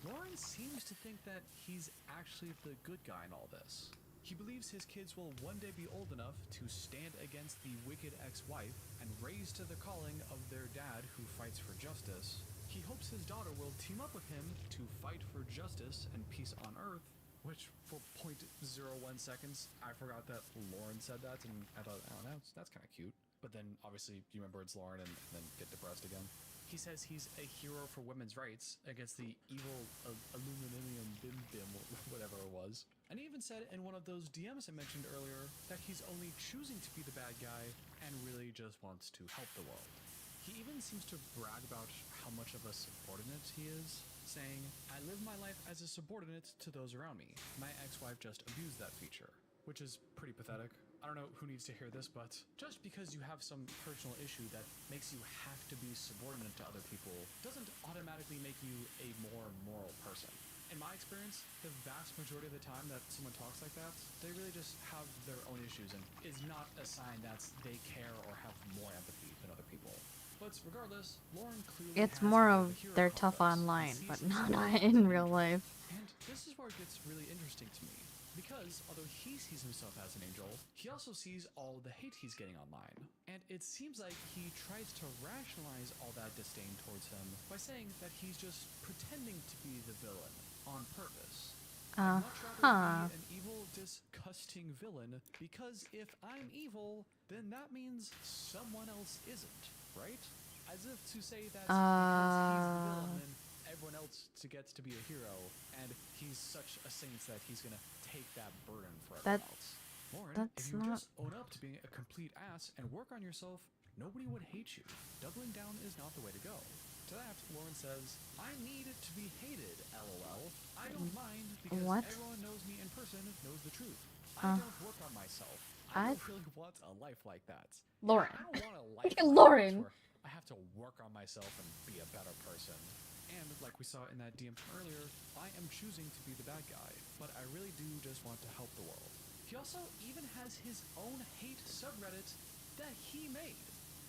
Loren seems to think that he's actually the good guy in all this. He believes his kids will one day be old enough to stand against the wicked ex-wife and raise to the calling of their dad who fights for justice. He hopes his daughter will team up with him to fight for justice and peace on Earth, which for 0.01 seconds, I forgot that Loren said that, and I thought, oh, that's kind of cute. But then, obviously, you remember it's Loren and then get depressed again. He says he's a hero for women's rights against the evil aluminum bim whatever it was. And he even said in one of those DMs I mentioned earlier that he's only choosing to be the bad guy and really just wants to help the world. He even seems to brag about how much of a subordinate he is, saying, I live my life as a subordinate to those around me. My ex-wife just abused that feature, which is pretty pathetic. I don't know who needs to hear this, but just because you have some personal issue that makes you have to be subordinate to other people doesn't automatically make you a more moral person. In my experience, the vast majority of the time that someone talks like that, they really just have their own issues and is not a sign that they care or have more empathy than other people. But regardless, Loren clearly
It's
has
more
a
of
hero
they're tough
complex and
online,
sees
but
himself
not
as
in
an
real
angel.
life.
And this is where it gets really interesting to me. Because, although he sees himself as an angel, he also sees all the hate he's getting online. And it seems like he tries to rationalize all that disdain towards him by saying that he's just pretending to be the villain on purpose. I'd much rather be an evil, disgusting villain, because if I'm evil, then that means someone else isn't, right? As if to say that because he's the villain, then everyone else gets to be a hero, and he's such a saint that he's gonna take that burden for everyone else. Loren, if you just own up to being a complete ass and work on yourself, nobody would hate you. Doubling down is not the way to go. To that, Loren says, I need to be hated, LOL. I don't mind because everyone knows me in person, knows the truth. I don't work on myself. I don't really want a life like that.
Loren.
I don't want a life
Loren.
where I have to work on myself and be a better person. And like we saw in that DM from earlier, I am choosing to be the bad guy, but I really do just want to help the world. He also even has his own hate subreddit that he made,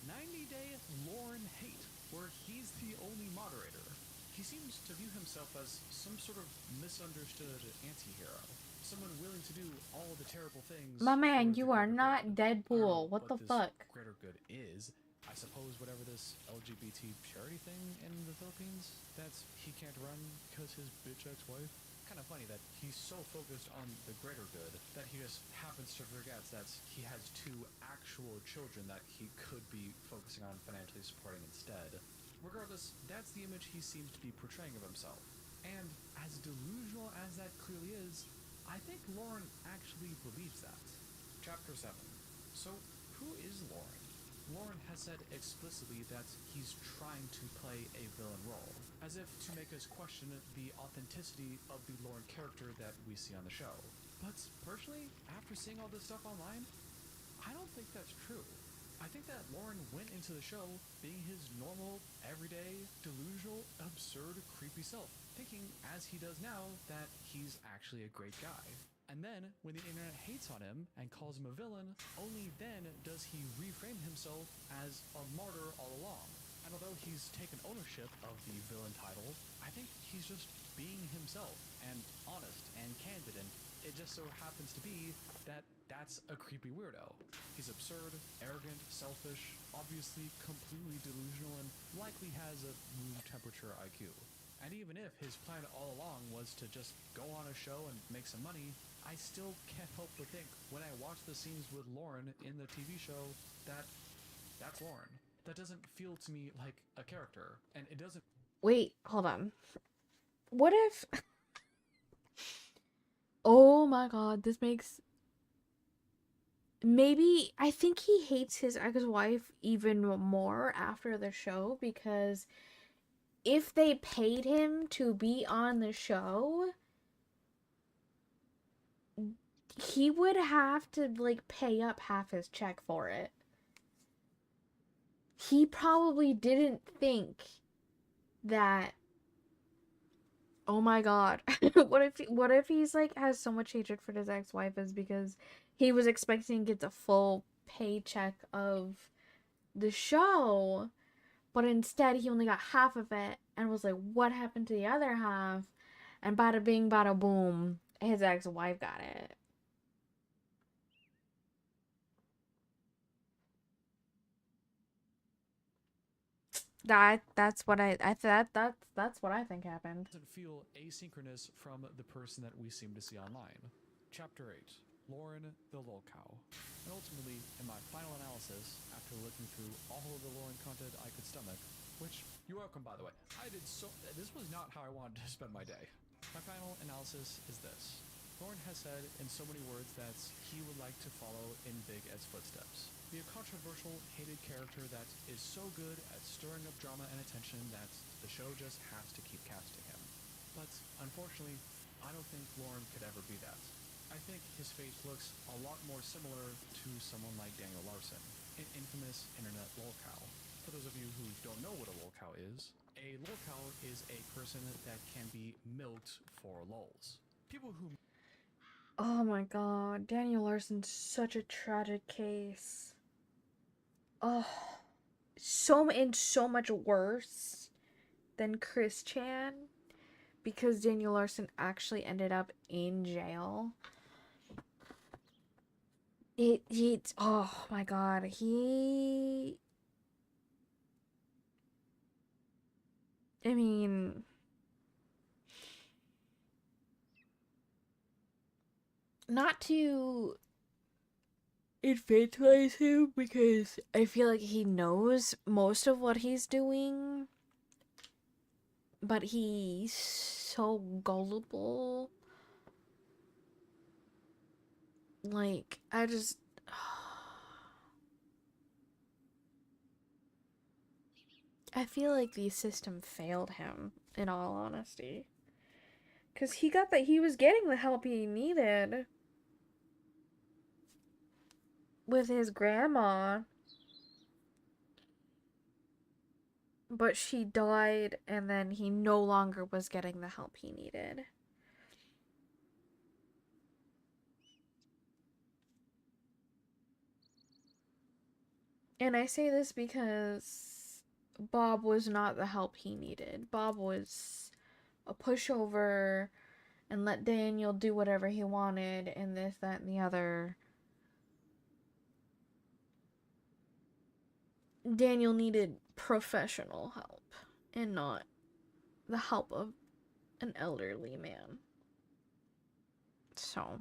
90-Day Loren Hate, where he's the only moderator. He seems to view himself as some sort of misunderstood anti-hero, someone willing to do all the terrible things.
My man, you are not Deadpool. What the fuck?
Greater good is, I suppose, whatever this LGBT charity thing in the Philippines that he can't run because his bitch ex-wife. kind of funny that he's so focused on the greater good that he just happens to forget that he has 2 actual children that he could be focusing on financially supporting instead. Regardless, that's the image he seems to be portraying of himself. And as delusional as that clearly is, I think Loren actually believes that. Chapter 7. So, who is Loren? Loren has said explicitly that he's trying to play a villain role, as if to make us question the authenticity of the Loren character that we see on the show. But personally, after seeing all this stuff online, I don't think that's true. I think that Loren went into the show being his normal, everyday, delusional, absurd, creepy self, thinking, as he does now, that he's actually a great guy. And then, when the internet hates on him and calls him a villain, only then does he reframe himself as a martyr all along. And although he's taken ownership of the villain title, I think he's just being himself, and honest and candid, and it just so happens to be that that's a creepy weirdo. He's absurd, arrogant, selfish, obviously completely delusional, and likely has a room temperature IQ. And even if his plan all along was to just go on a show and make some money, I still can't help but think, when I watch the scenes with Loren in the TV show, that that's Loren. That doesn't feel to me like a character, and it doesn't...
Wait, hold on. What if... Oh my god, this makes... Maybe, I think he hates his ex-wife even more after the show, because if they paid him to be on the show, he would have to, like, pay up half his check for it. He probably didn't think that, oh my god, what if he's, like, has so much hatred for his ex-wife is because he was expecting to get the full paycheck of the show, but instead he only got half of it, and was like, what happened to the other half? And bada bing, bada boom, his ex-wife got it. That's what that's what I think happened.
Doesn't feel asynchronous from the person that we seem to see online. Chapter 8. Loren the Lolcow. And ultimately, in my final analysis, after looking through all of the Loren content I could stomach, which, you're welcome by the way, this was not how I wanted to spend my day. My final analysis is this. Loren has said in so many words that he would like to follow in Big Ed's footsteps. Be a controversial, hated character that is so good at stirring up drama and attention that the show just has to keep casting him. But, unfortunately, I don't think Loren could ever be that. I think his fate looks a lot more similar to someone like Daniel Larson, an infamous internet lolcow. For those of you who don't know what a lolcow is a person that can be milked for lulz. People who...
Oh my god, Daniel Larson's such a tragic case. Oh, so much worse than Chris Chan, because Daniel Larson actually ended up in jail. Oh my god, I mean, not to infantilize him, because I feel like he knows most of what he's doing, but he's so gullible. Like, I feel like the system failed him, in all honesty. Because he was getting the help he needed with his grandma, but she died, and then he no longer was getting the help he needed. And I say this because Bob was not the help he needed. Bob was a pushover and let Daniel do whatever he wanted, and this, that, and the other. Daniel needed professional help and not the help of an elderly man. So,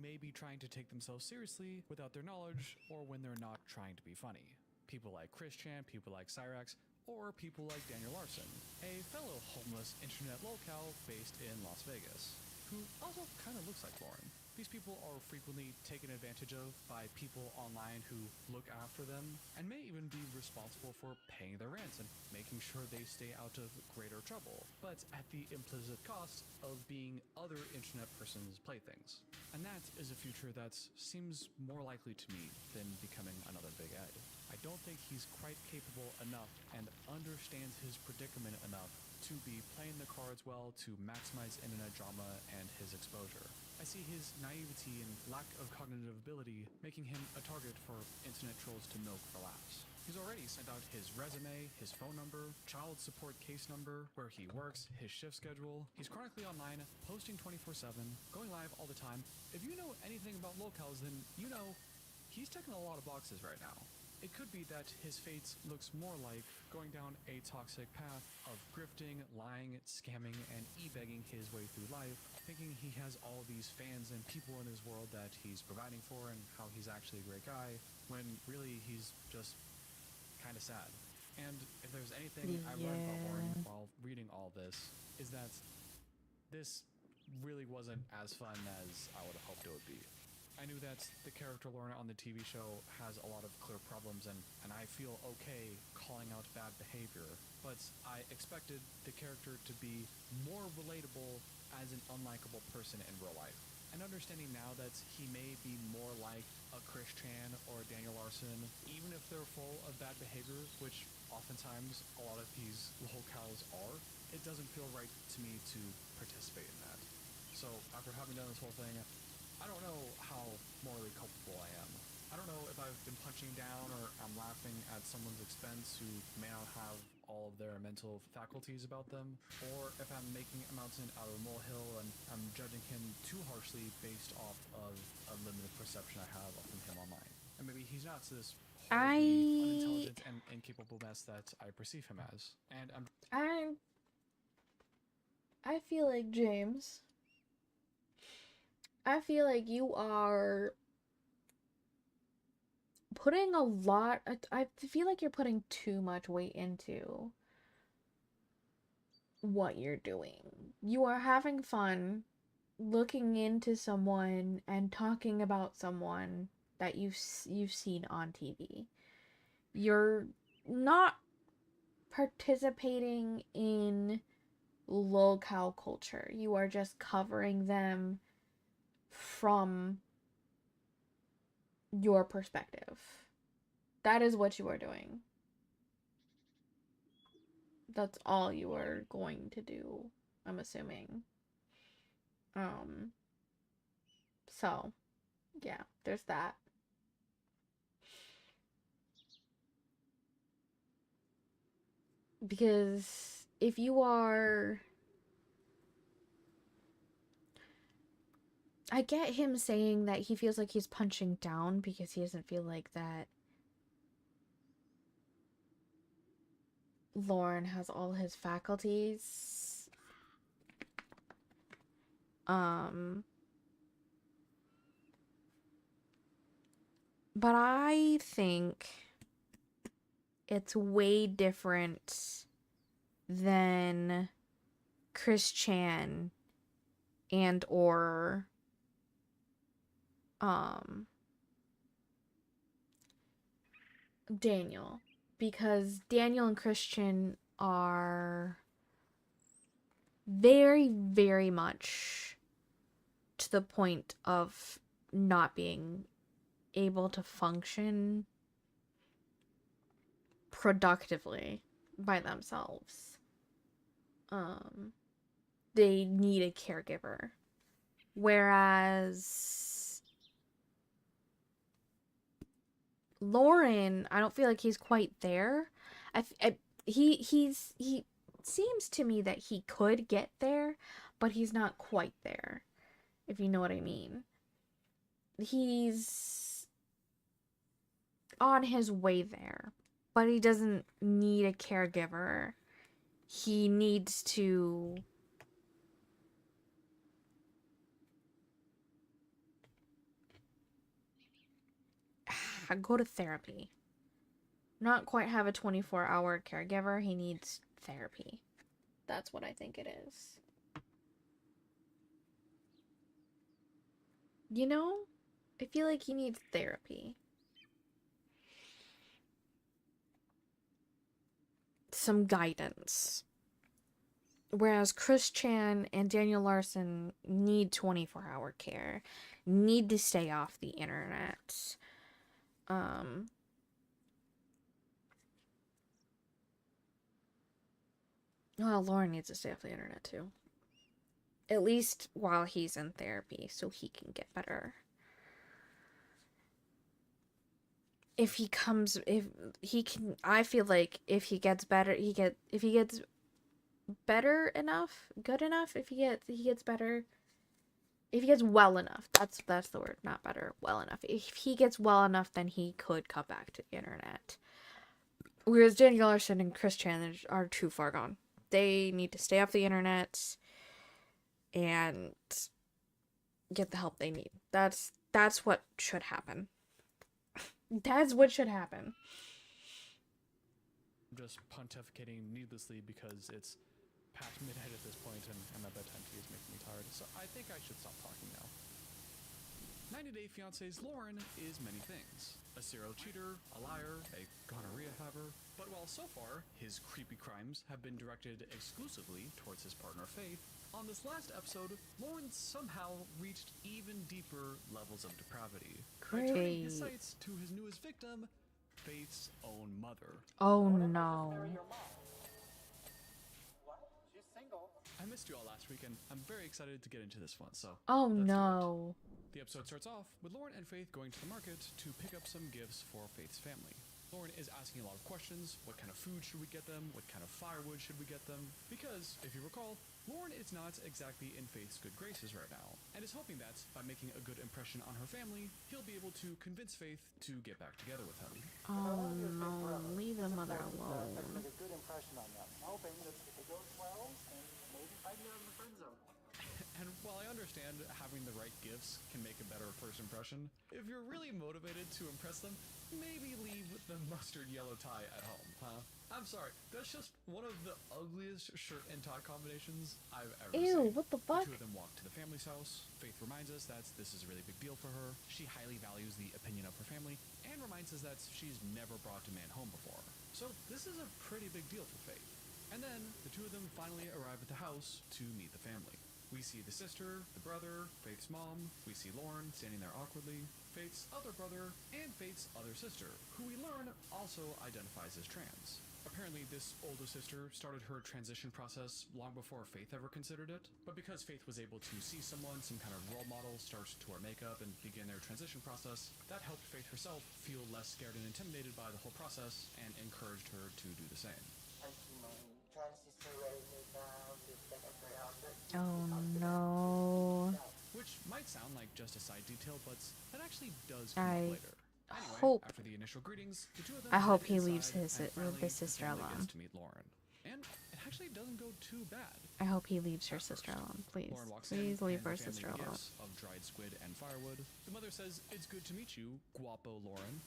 may be trying to take themselves seriously without their knowledge, or when they're not trying to be funny. People like Chris Chan, people like Cyrax, or people like Daniel Larson, a fellow homeless internet locale based in Las Vegas, who also kind of looks like Loren. These people are frequently taken advantage of by people online who look after them, and may even be responsible for paying their rents and making sure they stay out of greater trouble, but at the implicit cost of being other internet persons' playthings. And that is a future that seems more likely to me than becoming another Big Ed. I don't think he's quite capable enough and understands his predicament enough to be playing the cards well to maximize internet drama and his exposure. I see his naivety and lack of cognitive ability making him a target for internet trolls to milk for laughs. He's already sent out his resume, his phone number, child support case number, where he works, his shift schedule. He's chronically online, posting 24/7, going live all the time. If you know anything about locales, then you know he's checking a lot of boxes right now. It could be that his fate looks more like going down a toxic path of grifting, lying, scamming, and e-begging his way through life, thinking he has all these fans and people in his world that he's providing for and how he's actually a great guy, when really he's just kind of sad. And if there's anything I learned about Loren while reading all this, is that this really wasn't as fun as I would have hoped it would be. I knew that the character Loren on the TV show has a lot of clear problems, and I feel okay calling out bad behavior, but I expected the character to be more relatable as an unlikable person in real life. And understanding now that he may be more like a Chris Chan or a Daniel Larson, even if they're full of bad behavior, which oftentimes a lot of these locales are, it doesn't feel right to me to participate in that. So after having done this whole thing, I don't know how morally culpable I am. I don't know if I've been punching down or I'm laughing at someone's expense who may not have all of their mental faculties about them, or if I'm making a mountain out of a molehill and I'm judging him too harshly based off of a limited perception I have of him online. And maybe he's not this horribly unintelligent and incapable mess that I perceive him as. And
I feel like James. I feel like you are putting a lot. I feel like you're putting too much weight into what you're doing. You are having fun looking into someone and talking about someone that you've seen on TV. You're not participating in locale culture. You are just covering them from your perspective. That is what you are doing. That's all you are going to do, I'm assuming. So, yeah, there's that. Because if you are... I get him saying that he feels like he's punching down because he doesn't feel like that Loren has all his faculties. But I think it's way different than Chris Chan and or Daniel, because Daniel and Christian are very, very much to the point of not being able to function productively by themselves. They need a caregiver. Whereas Loren, I don't feel like he's quite there. He seems to me that he could get there, but he's not quite there, if you know what I mean. He's on his way there, but he doesn't need a caregiver. He needs to go to therapy. Not quite have a 24-hour caregiver. He needs therapy. That's what I think it is. You know? I feel like he needs therapy. Some guidance. Whereas Chris Chan and Daniel Larson need 24-hour care. Need to stay off the internet. Well, Loren needs to stay off the internet too. At least while he's in therapy, so he can get better. I feel like if he gets better, if he gets better enough, good enough, if he gets better, if he gets well enough, that's the word, not better, well enough. If he gets well enough, then he could come back to the internet. Whereas Daniel Larson and Chris Chan are too far gone. They need to stay off the internet and get the help they need. That's what should happen. That's what should happen.
I'm just pontificating needlessly because it's past midnight at this point and my bedtime tea is making me tired, so I think I should stop talking now. 90 Day Fiance's Loren is many things. A serial cheater, a liar, a gonorrhea haver, but while so far his creepy crimes have been directed exclusively towards his partner Faith, on this last episode, Loren somehow reached even deeper levels of depravity. By turning his sights to his newest victim, Faith's own mother.
Oh no.
I missed you all last week, and I'm very excited to get into this one, so...
Oh no.
The episode starts off with Loren and Faith going to the market to pick up some gifts for Faith's family. Loren is asking a lot of questions. What kind of food should we get them? What kind of firewood should we get them? Because, if you recall, Loren is not exactly in Faith's good graces right now, and is hoping that, by making a good impression on her family, he'll be able to convince Faith to get back together with him.
Oh no, leave the mother alone.
Make a good impression on them. Hoping that if it goes well, and maybe find you in the friend zone.
And while I understand having the right gifts can make a better first impression, if you're really motivated to impress them, maybe leave the mustard yellow tie at home, huh? I'm sorry, that's just one of the ugliest shirt and tie combinations I've ever seen.
Ew, what the fuck?
The two of them walk to the family's house. Faith reminds us that this is a really big deal for her. She highly values the opinion of her family, and reminds us that she's never brought a man home before. So this is a pretty big deal for Faith. And then, the two of them finally arrive at the house to meet the family. We see the sister, the brother, Faith's mom, we see Loren standing there awkwardly, Faith's other brother, and Faith's other sister, who we learn also identifies as trans. Apparently, this older sister started her transition process long before Faith ever considered it, but because Faith was able to see someone, some kind of role model, start to wear makeup and begin their transition process, that helped Faith herself feel less scared and intimidated by the whole process, and encouraged her to do the same.
I see my trans sister wearing makeup, this very outfit.
Oh no.
Which might sound like just a side detail, but that actually does
I
come up later. Anyway,
hope.
after the initial greetings, the two of them
I hope
head
he leaves
inside, and
the
finally,
sister
the family
alone.
gets to meet Loren. And it actually doesn't go too bad.
I hope he leaves her sister alone, please.
Loren walks
Please
in,
leave
and
her
the family
sister alone.
gifts of dried squid and firewood. The mother says, "It's good to meet you, guapo Loren,"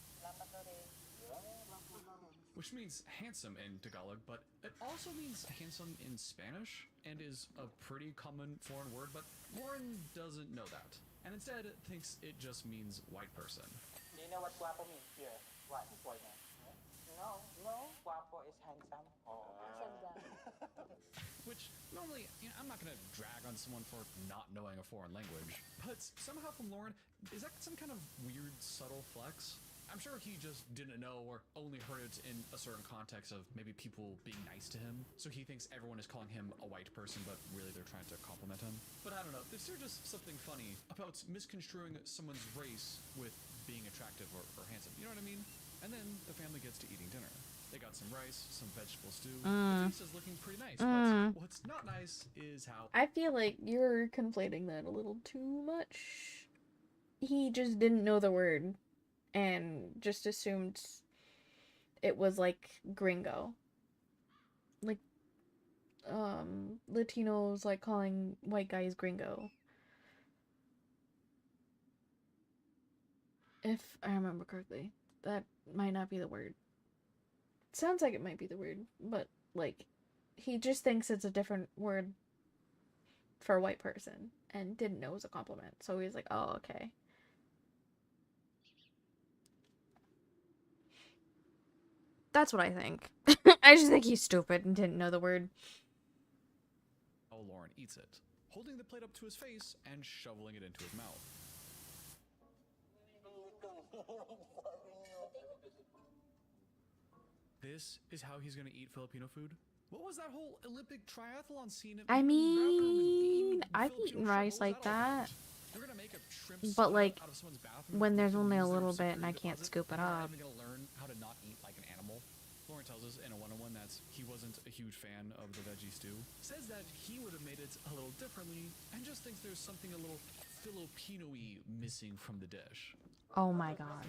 which means handsome in Tagalog, but it also means handsome in Spanish, and is a pretty common foreign word, but Loren doesn't know that, and instead thinks it just means white person.
Do you know what guapo means here? What? White man. No, guapo is handsome. Oh.
Which, normally, I'm not gonna drag on someone for not knowing a foreign language, but somehow from Loren, is that some kind of weird, subtle flex? I'm sure he just didn't know or only heard it in a certain context of maybe people being nice to him, so he thinks everyone is calling him a white person, but really they're trying to compliment him. But I don't know, there's just something funny about misconstruing someone's race with being attractive or handsome, you know what I mean? And then the family gets to eating dinner. They got some rice, some vegetable stew. The feast is looking pretty nice, but what's not nice is how...
I feel like you're conflating that a little too much. He just didn't know the word and just assumed it was like gringo. Like, Latinos like calling white guys gringo. If I remember correctly. that might not be the word. Sounds like it might be the word, but like he just thinks it's a different word for a white person and didn't know it was a compliment. So he's like, "Oh, okay." That's what I think. I just think he's stupid and didn't know the word.
Oh, Loren eats it, holding the plate up to his face and shoveling it into his mouth. This is how he's gonna eat Filipino food? What was that whole Olympic triathlon scene?
I mean, I've eaten rice like that.
You're gonna make a shrimp
But
salad
like,
out of someone's bathroom
when there's
to
only a
use their
little bit and I
secret
can't
deposit,
scoop it
and you're not
up.
even gonna learn how to not eat like an animal. Loren tells us in a one-on-one that he wasn't a huge fan of the veggie stew. Says that he would have made it a little differently, and just thinks there's something a little Filipino-y missing from the dish.
Oh my god.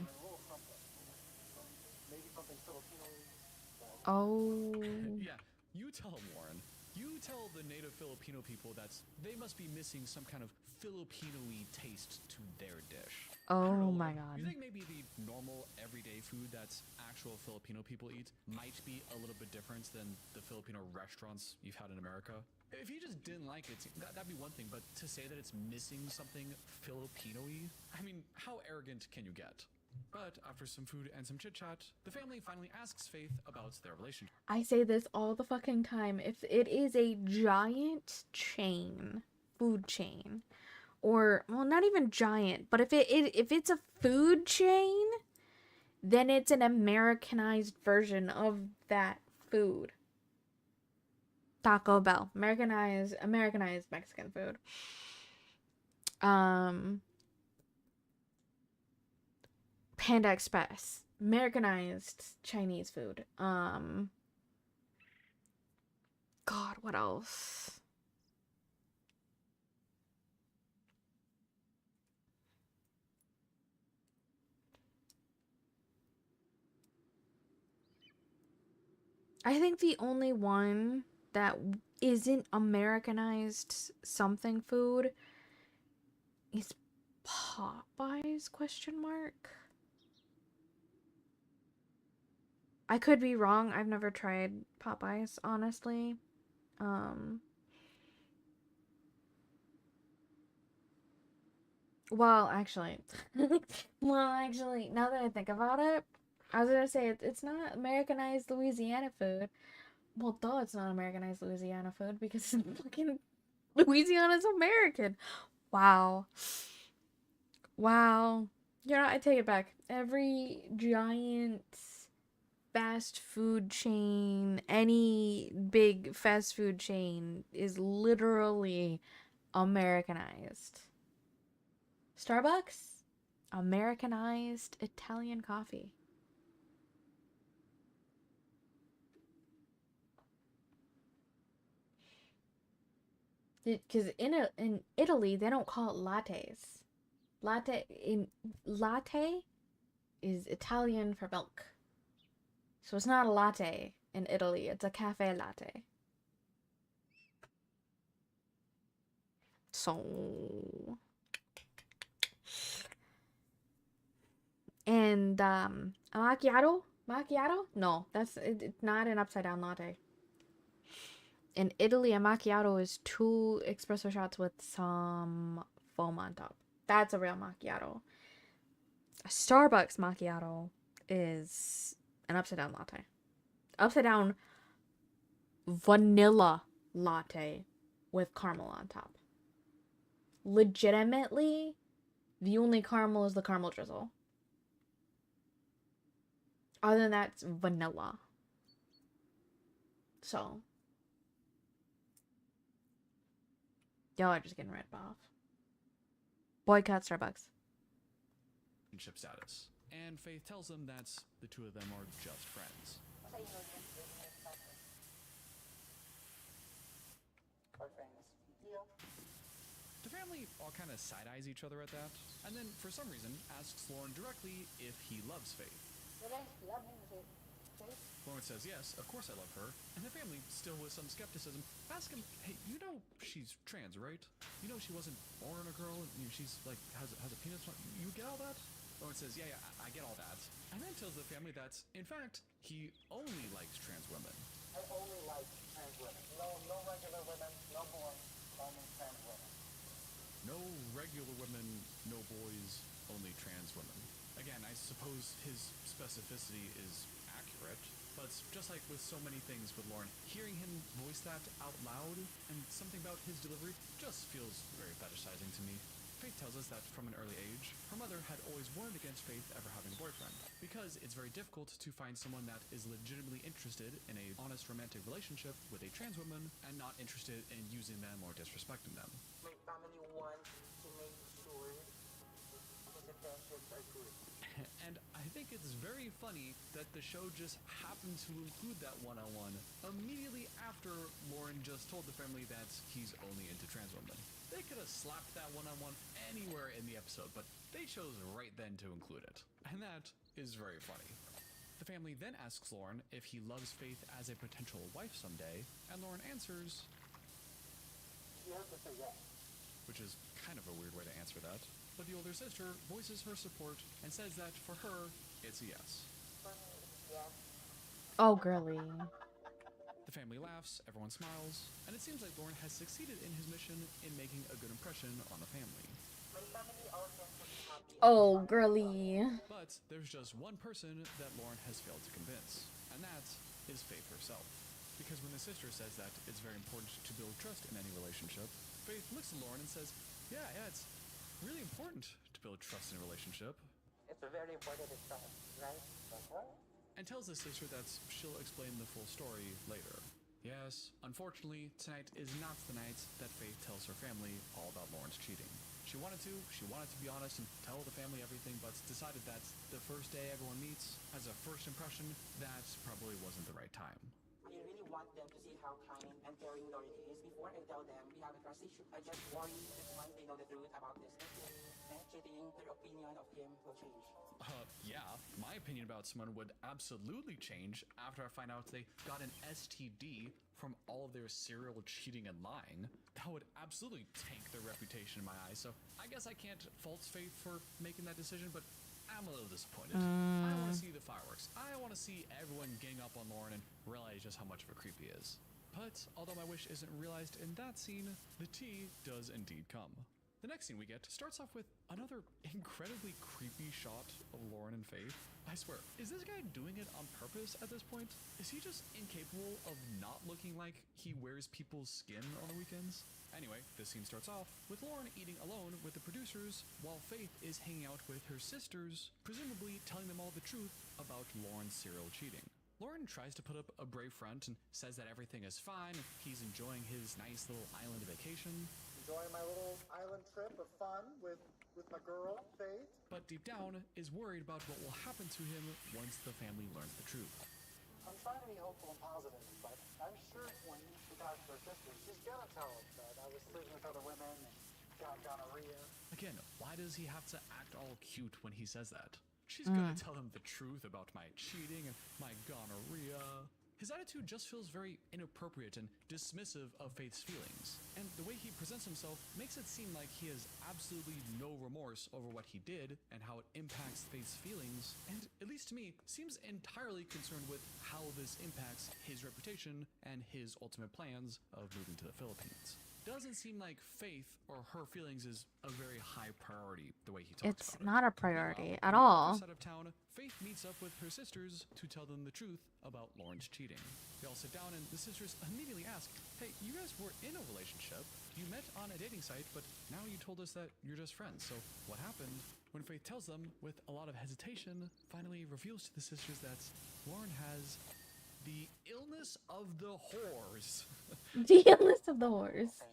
Oh.
Yeah, you tell him, Loren. You tell the native Filipino people that they must be missing some kind of Filipino-y taste to their dish.
Oh my god.
You think maybe the normal everyday food that actual Filipino people eat might be a little bit different than the Filipino restaurants you've had in America? If you just didn't like it, that'd be one thing, but to say that it's missing something Filipino-y, I mean, how arrogant can you get? But after some food and some chit-chat, the family finally asks Faith about their relationship.
I say this all the fucking time. If it is a giant chain, food chain, or well, not even giant, but if it's a food chain, then it's an Americanized version of that food. Taco Bell, Americanized Mexican food. Panda Express, Americanized Chinese food. God, what else? I think the only one that isn't Americanized something food is Popeyes, question mark? I could be wrong. I've never tried Popeyes, honestly. Well, actually, now that I think about it, I was gonna say it's not Americanized Louisiana food. Well, duh, it's not Americanized Louisiana food because fucking Louisiana's American. Wow. Wow. You know, I take it back. Every giant fast food chain, any big fast food chain is literally Americanized. Starbucks? Americanized Italian coffee. Because in Italy, they don't call it lattes. Latte is Italian for milk. So it's not a latte in Italy, it's a cafe latte. So and a macchiato? Macchiato? No, it's not an upside down latte. In Italy, a macchiato is 2 espresso shots with some foam on top. That's a real macchiato. A Starbucks macchiato is an upside down latte. Upside down vanilla latte with caramel on top. Legitimately, the only caramel is the caramel drizzle. Other than that, it's vanilla. So, y'all are just getting ripped off. Boycott Starbucks.
Relationship status. And Faith tells them that the two of them are just friends. The family all kind of side-eyes each other at that, and then for some reason asks Loren directly if he loves Faith. Loren says yes, of course I love her, and the family, still with some skepticism, ask him, hey, you know she's trans, right? You know she wasn't born a girl, and she's like, has a penis? You get all that? Loren says, yeah, I get all that. And then tells the family that, in fact, he only likes trans women.
I only like trans women. No regular women, no boys, only trans women.
No regular women, no boys, only trans women. Again, I suppose his specificity is accurate, but just like with so many things with Loren, hearing him voice that out loud and something about his delivery just feels very fetishizing to me. Faith tells us that from an early age, her mother had always warned against Faith ever having a boyfriend, because it's very difficult to find someone that is legitimately interested in a honest romantic relationship with a trans woman and not interested in using them or disrespecting them.
My family wants to make sure his intentions are good.
And I think it's very funny that the show just happened to include that one-on-one immediately after Loren just told the family that he's only into trans women. They could have slapped that one-on-one anywhere in the episode, but they chose right then to include it. And that is very funny. The family then asks Loren if he loves Faith as a potential wife someday, and Loren answers...
You have to say yes.
Which is kind of a weird way to answer that. But the older sister voices her support and says that for her, it's a yes.
Yeah.
Oh, girly.
The family laughs, everyone smiles, and it seems like Loren has succeeded in his mission in making a good impression on the family.
My family also is happy.
Oh, girly.
But there's just one person that Loren has failed to convince, and that is Faith herself. Because when the sister says that it's very important to build trust in any relationship, Faith looks at Loren and says, yeah, it's really important to build trust in a relationship.
It's very important to trust, right?
And tells the sister that she'll explain the full story later. Yes, unfortunately, tonight is not the night that Faith tells her family all about Loren's cheating. She wanted to be honest and tell the family everything, but decided that the first day everyone meets, as a first impression, that probably wasn't the right time.
I really want them to see how kind and caring Loren is before I tell them we have a trust issue. I just worry that once they know the truth about this cheating, their opinion of him will change.
Yeah, my opinion about someone would absolutely change after I find out they got an STD from all of their serial cheating and lying. That would absolutely tank their reputation in my eyes, so I guess I can't fault Faith for making that decision, but I'm a little disappointed. I want to see the fireworks. I want to see everyone gang up on Loren and realize just how much of a creep he is. But although my wish isn't realized in that scene, the tea does indeed come. The next scene we get starts off with another incredibly creepy shot of Loren and Faith. I swear, is this guy doing it on purpose at this point? Is he just incapable of not looking like he wears people's skin on the weekends? Anyway, this scene starts off with Loren eating alone with the producers while Faith is hanging out with her sisters, presumably telling them all the truth about Loren's serial cheating. Loren tries to put up a brave front and says that everything is fine, he's enjoying his nice little island vacation.
Enjoying my little island trip of fun with my girl, Faith.
But deep down is worried about what will happen to him once the family learns the truth.
I'm trying to be hopeful and positive, but I'm sure when she talks to her sister, she's gonna tell him that I was sleeping with other women and got gonorrhea.
Again, why does he have to act all cute when he says that? She's gonna tell him the truth about my cheating and my gonorrhea. His attitude just feels very inappropriate and dismissive of Faith's feelings, and the way he presents himself makes it seem like he has absolutely no remorse over what he did and how it impacts Faith's feelings, and, at least to me, seems entirely concerned with how this impacts his reputation and his ultimate plans of moving to the Philippines. Doesn't seem like Faith or her feelings is a very high priority the way he talks
It's
about it.
not a priority at
On the
all.
other side of town, Faith meets up with her sisters to tell them the truth about Loren's cheating. They all sit down and the sisters immediately ask, hey, you guys were in a relationship. You met on a dating site, but now you told us that you're just friends. So what happened? When Faith tells them, with a lot of hesitation, finally reveals to the sisters that Loren has the illness of the whores.
The illness of the horse.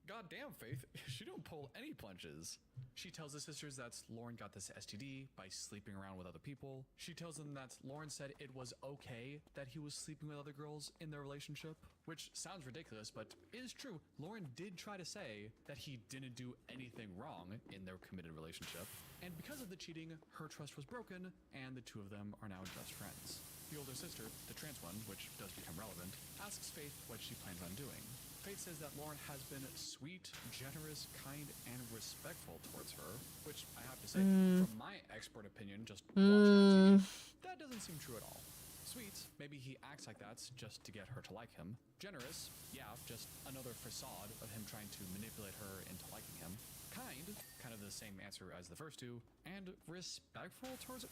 Goddamn, Faith, she don't pull any punches. She tells the sisters that Loren got this STD by sleeping around with other people. She tells them that Loren said it was okay that he was sleeping with other girls in their relationship, which sounds ridiculous, but is true. Loren did try to say that he didn't do anything wrong in their committed relationship, and because of the cheating, her trust was broken, and the two of them are now just friends. The older sister, the trans one, which does become relevant, asks Faith what she plans on doing. Faith says that Loren has been sweet, generous, kind, and respectful towards her, which I have to say, from my expert opinion, just watching on TV, that doesn't seem true at all. Sweet, maybe he acts like that just to get her to like him. Generous, yeah, just another facade of him trying to manipulate her into liking him. Kind of the same answer as the first two. And respectful towards...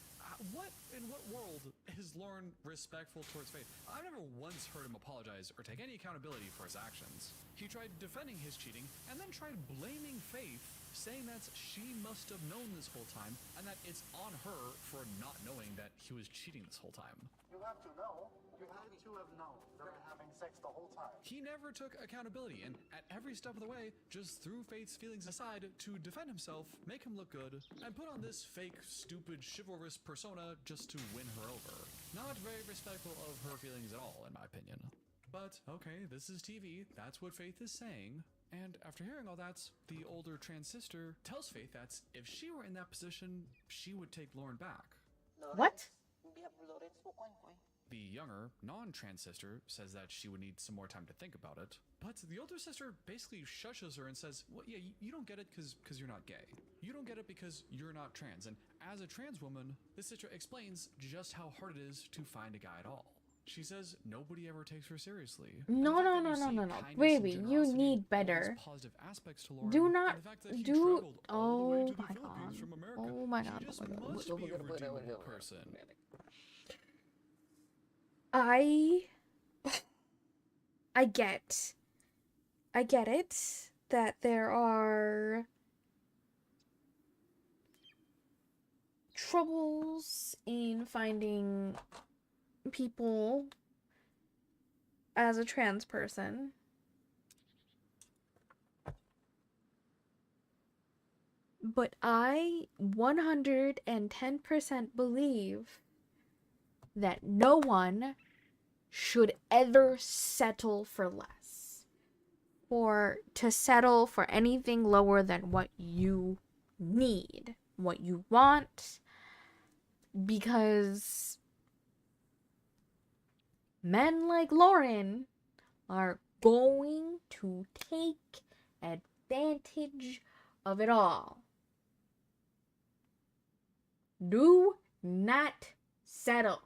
what in what world is Loren respectful towards Faith? I've never once heard him apologize or take any accountability for his actions. He tried defending his cheating and then tried blaming Faith, saying that she must have known this whole time and that it's on her for not knowing that he was cheating this whole time.
You have to know. You have to have known they were having sex the whole time.
He never took accountability and at every step of the way just threw Faith's feelings aside to defend himself, make him look good, and put on this fake, stupid, chivalrous persona just to win her over. Not very respectful of her feelings at all, in my opinion. But, okay, this is TV, that's what Faith is saying. And after hearing all that, the older trans sister tells Faith that if she were in that position, she would take Loren back.
What?
The younger, non-trans sister says that she would need some more time to think about it, but the older sister basically shushes her and says, well, yeah, you don't get it because you're not gay. You don't get it because you're not trans, and as a trans woman, this sister explains just how hard it is to find a guy at all. She says nobody ever takes her seriously.
No. Baby, you need better. Do not do. Oh my god. Oh my god. I get it that there are troubles in finding people as a trans person. But I 110% believe that no one should ever settle for less, or to settle for anything lower than what you need, what you want, because men like Loren are going to take advantage of it all. Do not settle.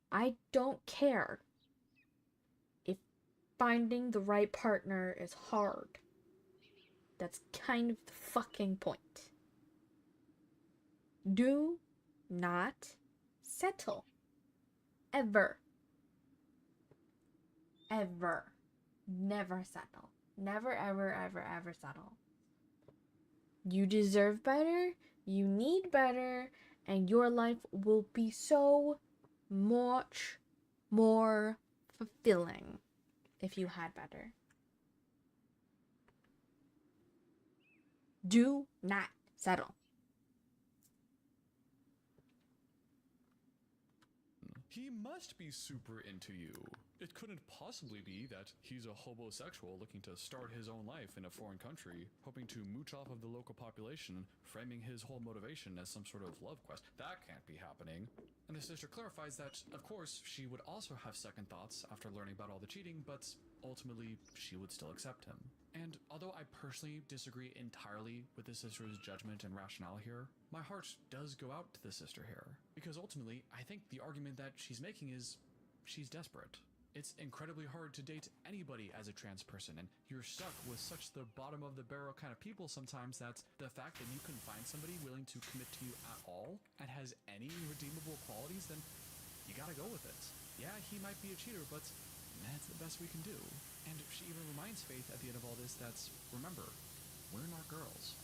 I don't care if finding the right partner is hard. That's kind of the fucking point. Do not settle. Ever. Ever. Never settle. Never, ever, ever, ever settle. You deserve better, you need better, and your life will be so much more fulfilling if you had better. Do not settle.
He must be super into you. It couldn't possibly be that he's a homosexual looking to start his own life in a foreign country, hoping to mooch off of the local population, framing his whole motivation as some sort of love quest. That can't be happening. And the sister clarifies that, of course, she would also have second thoughts after learning about all the cheating, but ultimately, she would still accept him. And although I personally disagree entirely with the sister's judgment and rationale here, my heart does go out to the sister here. Because ultimately, I think the argument that she's making is she's desperate. It's incredibly hard to date anybody as a trans person, and you're stuck with such the bottom of the barrel kind of people sometimes that the fact that you can find somebody willing to commit to you at all and has any redeemable qualities, then you gotta go with it. Yeah, he might be a cheater, but that's the best we can do. And she even reminds Faith at the end of all this that, remember, we're not girls.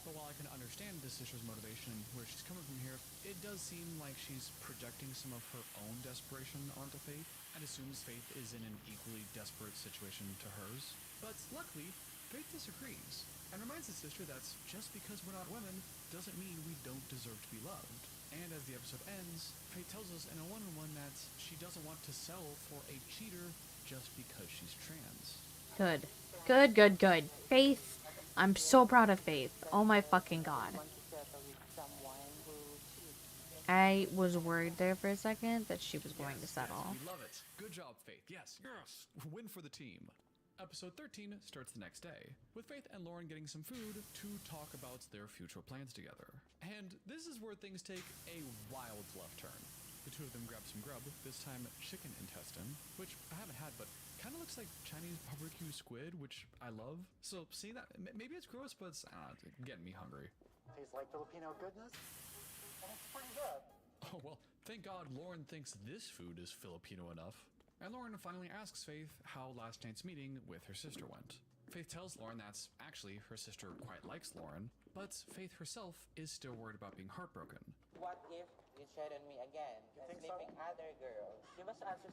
But while I can understand the sister's motivation and where she's coming from here, it does seem like she's projecting some of her own desperation onto Faith and assumes Faith is in an equally desperate situation to hers. But luckily, Faith disagrees and reminds the sister that just because we're not women doesn't mean we don't deserve to be loved. And as the episode ends, Faith tells us in a one-on-one that she doesn't want to settle for a cheater just because she's trans.
Good. Faith. I'm so proud of Faith. Oh my fucking god. I was worried there for a second that she was going to
Yes,
settle.
we love it. Good job, Faith. Yes. Win for the team. Episode 13 starts the next day, with Faith and Loren getting some food to talk about their future plans together. And this is where things take a wild left turn. The two of them grab some grub, this time chicken intestine, which I haven't had, but kind of looks like Chinese barbecue squid, which I love. So seeing that, maybe it's gross, but it's getting me hungry.
Tastes like Filipino goodness, and it's pretty good.
Oh, well, thank God Loren thinks this food is Filipino enough. And Loren finally asks Faith how last night's meeting with her sister went. Faith tells Loren that's actually her sister quite likes Loren, but Faith herself is still worried about being heartbroken.
What if you cheat on me again?
You think
Sleeping
so?
other girls. You must answer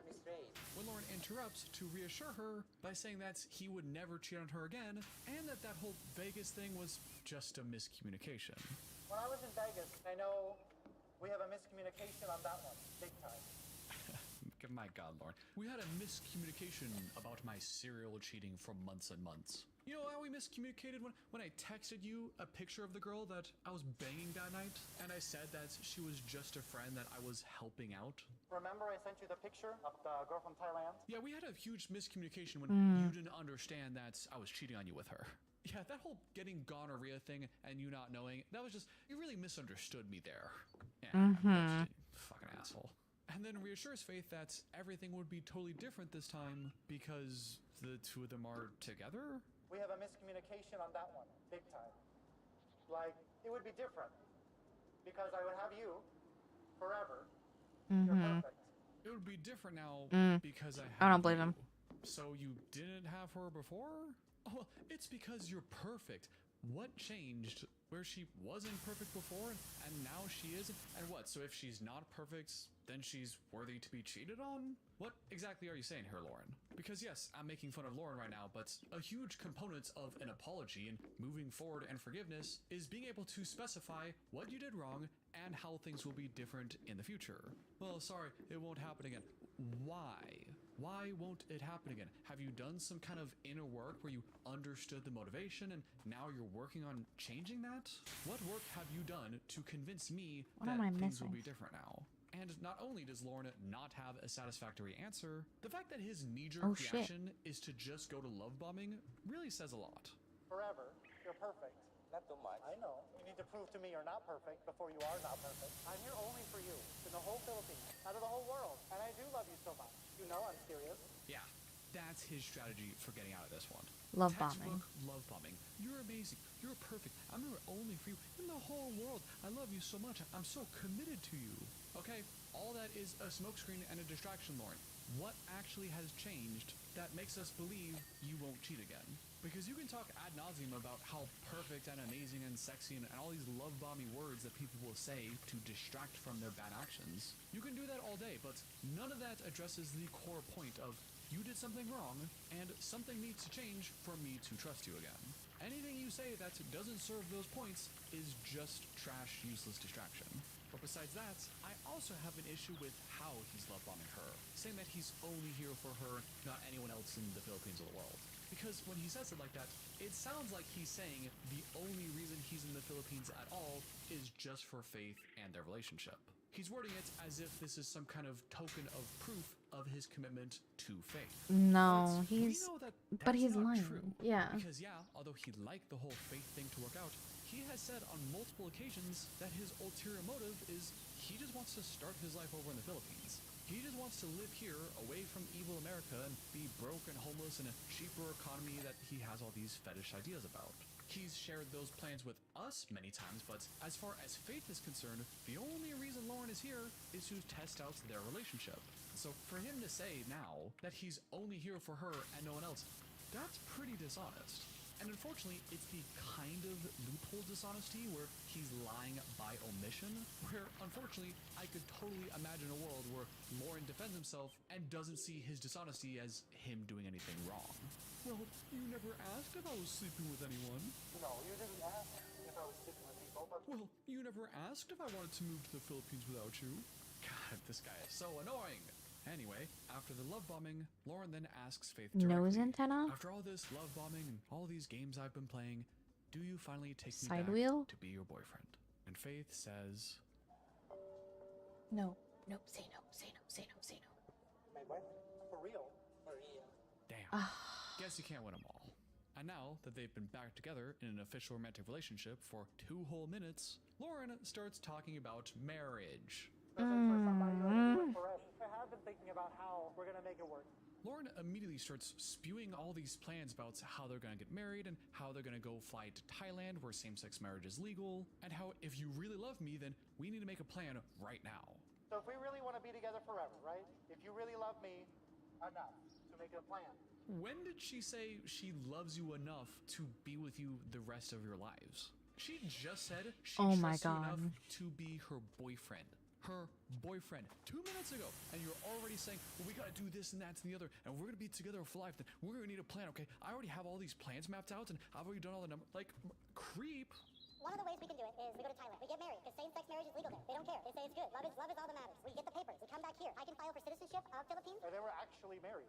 me straight.
When Loren interrupts to reassure her by saying that he would never cheat on her again, and that whole Vegas thing was just a miscommunication.
When I was in Vegas, I know we have a miscommunication on that one, big time.
My God, Loren. We had a miscommunication about my serial cheating for months and months. You know how we miscommunicated when I texted you a picture of the girl that I was banging that night? And I said that she was just a friend that I was helping out?
Remember I sent you the picture of the girl from Thailand?
Yeah, we had a huge miscommunication when you didn't understand that I was cheating on you with her. Yeah, that whole getting gonorrhea thing and you not knowing, that was just, you really misunderstood me there. Yeah, fucking asshole. And then reassures Faith that everything would be totally different this time because the two of them are together?
We have a miscommunication on that one, big time. Like, it would be different. Because I would have you forever. You're perfect.
It would be different now because I
I
have
don't believe
you.
him.
So you didn't have her before? Oh, well, it's because you're perfect. What changed where she wasn't perfect before and now she is? And what, so if she's not perfect, then she's worthy to be cheated on? What exactly are you saying here, Loren? Because yes, I'm making fun of Loren right now, but a huge component of an apology and moving forward and forgiveness is being able to specify what you did wrong and how things will be different in the future. Well, sorry, it won't happen again. Why? Why won't it happen again? Have you done some kind of inner work where you understood the motivation and now you're working on changing that? What work have you done to convince me
What
that
am I
things will
missing?
be different now? And not only does Loren not have a satisfactory answer, the fact that his knee-jerk
Oh, shit.
reaction is to just go to love bombing really says a lot.
Forever. You're perfect.
Not too much.
I know. You need to prove to me you're not perfect before you are not perfect. I'm here only for you, in the whole Philippines, out of the whole world. And I do love you so much. You know I'm serious.
Yeah, that's his strategy for getting out of this one.
Love
Textbook
bombing.
love bombing. You're amazing. You're perfect. I'm here only for you in the whole world. I love you so much. I'm so committed to you. Okay, all that is a smokescreen and a distraction, Loren. What actually has changed that makes us believe you won't cheat again? Because you can talk ad nauseum about how perfect and amazing and sexy and all these love bombing words that people will say to distract from their bad actions. You can do that all day, but none of that addresses the core point of you did something wrong and something needs to change for me to trust you again. Anything you say that doesn't serve those points is just trash, useless distraction. But besides that, I also have an issue with how he's love bombing her, saying that he's only here for her, not anyone else in the Philippines or the world. Because when he says it like that, it sounds like he's saying the only reason he's in the Philippines at all is just for Faith and their relationship. He's wording it as if this is some kind of token of proof of his commitment to Faith.
No,
But we
he's.
know that
But
that's
he's
not
lying.
true.
Yeah.
Because yeah, although he'd like the whole Faith thing to work out, he has said on multiple occasions that his ulterior motive is he just wants to start his life over in the Philippines. He just wants to live here away from evil America and be broke and homeless in a cheaper economy that he has all these fetish ideas about. He's shared those plans with us many times, but as far as Faith is concerned, the only reason Loren is here is to test out their relationship. So for him to say now that he's only here for her and no one else, that's pretty dishonest. And unfortunately, it's the kind of loophole dishonesty where he's lying by omission, where unfortunately, I could totally imagine a world where Loren defends himself and doesn't see his dishonesty as him doing anything wrong. Well, you never asked if I was sleeping with anyone.
No, you didn't ask if I was sleeping with people, but
Well, you never asked if I wanted to move to the Philippines without you. God, this guy is so annoying. Anyway, after the love bombing, Loren then asks Faith directly,
Nose antenna?
after all this love bombing and all these games I've been playing, do you finally take me
Side
back
wheel?
to be your boyfriend? And Faith says,
No. No. Say no. Say no. Say no. Say no.
My what? For real?
For real.
Damn.
Ah.
Guess you can't win them all. And now that they've been back together in an official romantic relationship for 2 whole minutes, Loren starts talking about marriage.
Looking for somebody who will do it forever. I have been thinking about how we're gonna make it work.
Loren immediately starts spewing all these plans about how they're gonna get married and how they're gonna go fly to Thailand where same-sex marriage is legal, and how if you really love me, then we need to make a plan right now.
So if we really want to be together forever, right? If you really love me enough to make it a plan.
When did she say she loves you enough to be with you the rest of your lives? She just said she
Oh my
trusts you
God.
enough to be her boyfriend. Her boyfriend 2 minutes ago, and you're already saying, well, we gotta do this and that and the other, and we're gonna be together for life, then we're gonna need a plan, okay? I already have all these plans mapped out, and I've already done all the numbers. Like, creep.
One of the ways we can do it is we go to Thailand. We get married because same-sex marriage is legal there. They don't care. They say it's good. Love is all that matters. We get the papers. We come back here. I can file for citizenship of Philippines.
And they were actually married.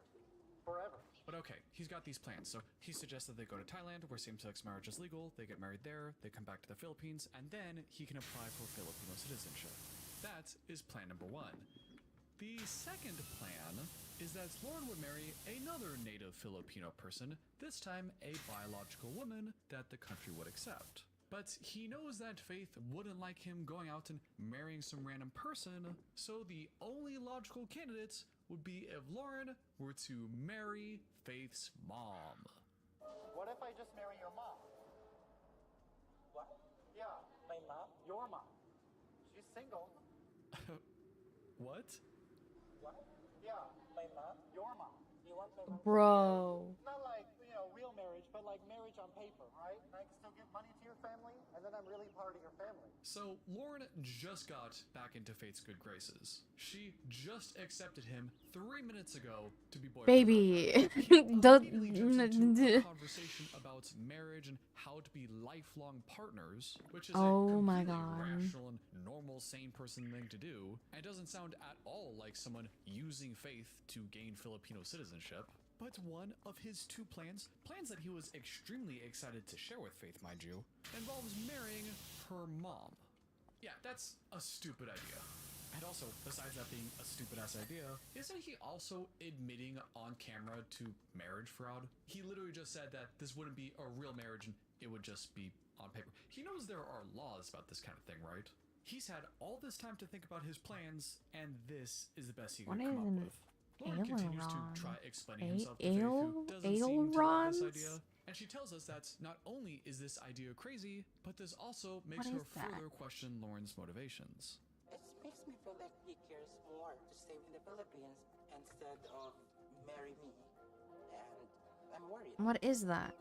Forever.
But okay, he's got these plans, so he suggests that they go to Thailand, where same-sex marriage is legal, they get married there, they come back to the Philippines, and then he can apply for Filipino citizenship. That is plan number 1. The second plan is that Loren would marry another native Filipino person, this time a biological woman that the country would accept. But he knows that Faith wouldn't like him going out and marrying some random person, so the only logical candidates would be if Loren were to marry Faith's mom.
What if I just marry your mom?
What?
Yeah,
My mom?
your mom. She's single.
What?
What?
Yeah,
My mom?
your mom.
You want my mom?
Bro.
Not like, real marriage, but like marriage on paper, right? And I can still give money to your family, and then I'm really part of your family.
So Loren just got back into Faith's good graces. She just accepted him 3 minutes ago to be boyfriend.
Baby.
Don't.
Don't.
Conversation about marriage and how to be lifelong partners, which is
Oh
a
my
completely
God.
rational and normal, sane person thing to do, and doesn't sound at all like someone using Faith to gain Filipino citizenship. But one of his 2 plans that he was extremely excited to share with Faith, mind you, involves marrying her mom. Yeah, that's a stupid idea. And also, besides that being a stupid-ass idea, isn't he also admitting on camera to marriage fraud? He literally just said that this wouldn't be a real marriage and it would just be on paper. He knows there are laws about this kind of thing, right? He's had all this time to think about his plans, and this is the best he could come up with. Loren continues to try explaining himself to Faith, who doesn't seem to love this idea. And she tells us that not only is this idea crazy, but this also makes her further question Loren's motivations.
It makes me feel like he cares more to stay in the Philippines instead of marry me. And I'm worried.
What is that?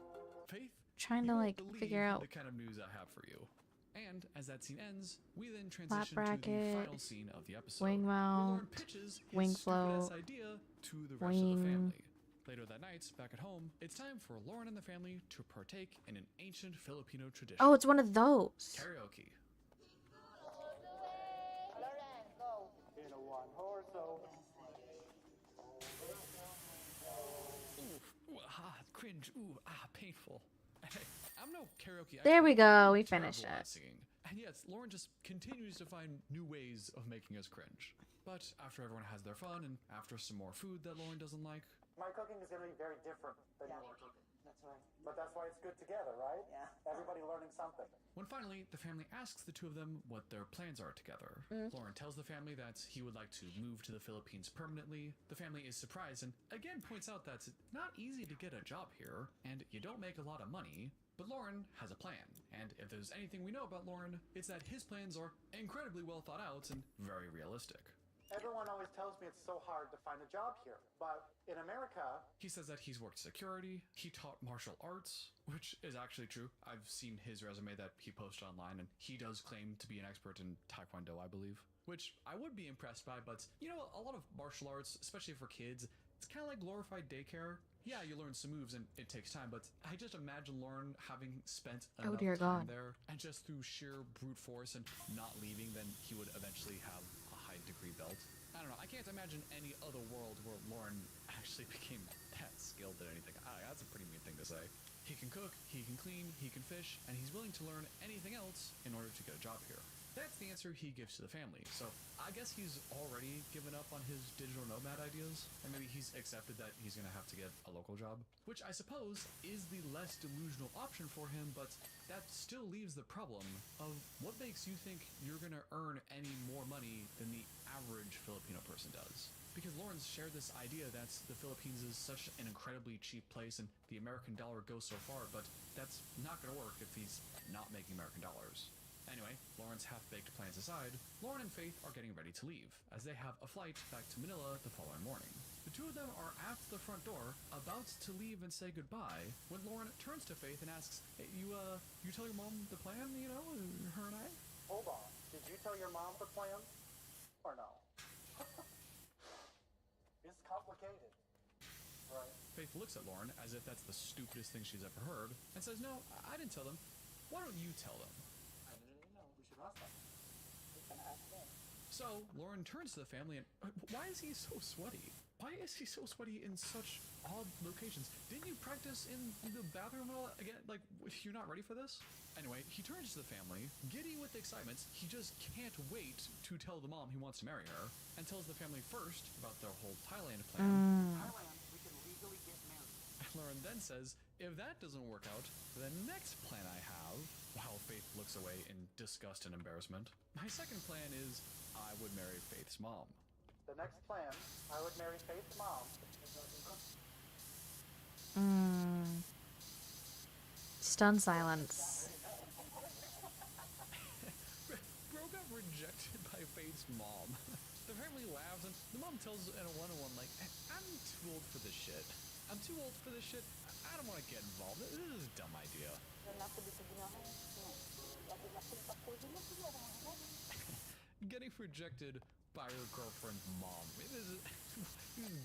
Faith,
Trying
you
to
won't
like
believe
figure out.
the kind of news I have for you. And as that scene ends, we then
Flat
transition to the
bracket,
final scene of the episode,
wing
where Loren
mount,
pitches his
wing
stupid-ass
float,
idea to the rest of the
wing.
family. Later that night, back at home, it's time for Loren and the family to partake in an ancient Filipino tradition.
Oh, it's one of those.
Karaoke.
In a one-horse open.
Ooh, cringe. Ooh, painful. I'm no karaoke expert.
There we go. We
Terrible
finished
at
it.
singing. And yet, Loren just continues to find new ways of making us cringe. But after everyone has their fun, and after some more food that Loren doesn't like,
My cooking is going to be very different than yours.
That's right.
But that's why it's good together, right?
Yeah.
Everybody learning something.
when finally the family asks the 2 of them what their plans are together, Loren tells the family that he would like to move to the Philippines permanently. The family is surprised and again points out that it's not easy to get a job here, and you don't make a lot of money. But Loren has a plan, and if there's anything we know about Loren, it's that his plans are incredibly well thought out and very realistic.
Everyone always tells me it's so hard to find a job here. But in America...
He says that he's worked security, he taught martial arts, which is actually true. I've seen his resume that he posted online, and he does claim to be an expert in Taekwondo, I believe. Which I would be impressed by, but, you know, a lot of martial arts, especially for kids, it's kind of like glorified daycare. Yeah, you learn some moves and it takes time, but I just imagine Loren having spent enough time there, and just through sheer brute force and not leaving, then he would eventually have a high degree belt. I don't know, I can't imagine any other world where Loren actually became that skilled at anything. That's a pretty mean thing to say. He can cook, he can clean, he can fish, and he's willing to learn anything else in order to get a job here. That's the answer he gives to the family. So I guess he's already given up on his digital nomad ideas, and maybe he's accepted that he's gonna have to get a local job, which I suppose is the less delusional option for him, but that still leaves the problem of what makes you think you're gonna earn any more money than the average Filipino person does. Because Loren's shared this idea that the Philippines is such an incredibly cheap place and the American dollar goes so far, but that's not gonna work if he's not making American dollars. Anyway, Loren's half-baked plans aside, Loren and Faith are getting ready to leave, as they have a flight back to Manila the following morning. The two of them are at the front door, about to leave and say goodbye, when Loren turns to Faith and asks, hey, you tell your mom the plan, her and I?
Hold on. Did you tell your mom the plan? Or no? It's complicated. Right.
Faith looks at Loren as if that's the stupidest thing she's ever heard, and says, no, I didn't tell them. Why don't you tell them?
I don't really know. We should ask them. We can ask them.
So, Loren turns to the family and, why is he so sweaty? Why is he so sweaty in such odd locations? Didn't you practice in the bathroom again? Like, you're not ready for this? Anyway, he turns to the family, giddy with excitement. He just can't wait to tell the mom he wants to marry her, and tells the family first about their whole Thailand plan.
Thailand, we can legally get married.
Loren then says, if that doesn't work out, the next plan I have, while Faith looks away in disgust and embarrassment, my second plan is I would marry Faith's mom.
The next plan, I would marry Faith's mom.
Stunned silence.
Bro got rejected by Faith's mom. The family laughs and the mom tells in a one-on-one like, I'm too old for this shit. I'm too old for this shit. I don't want to get involved. This is a dumb idea. Getting rejected by your girlfriend's mom. This is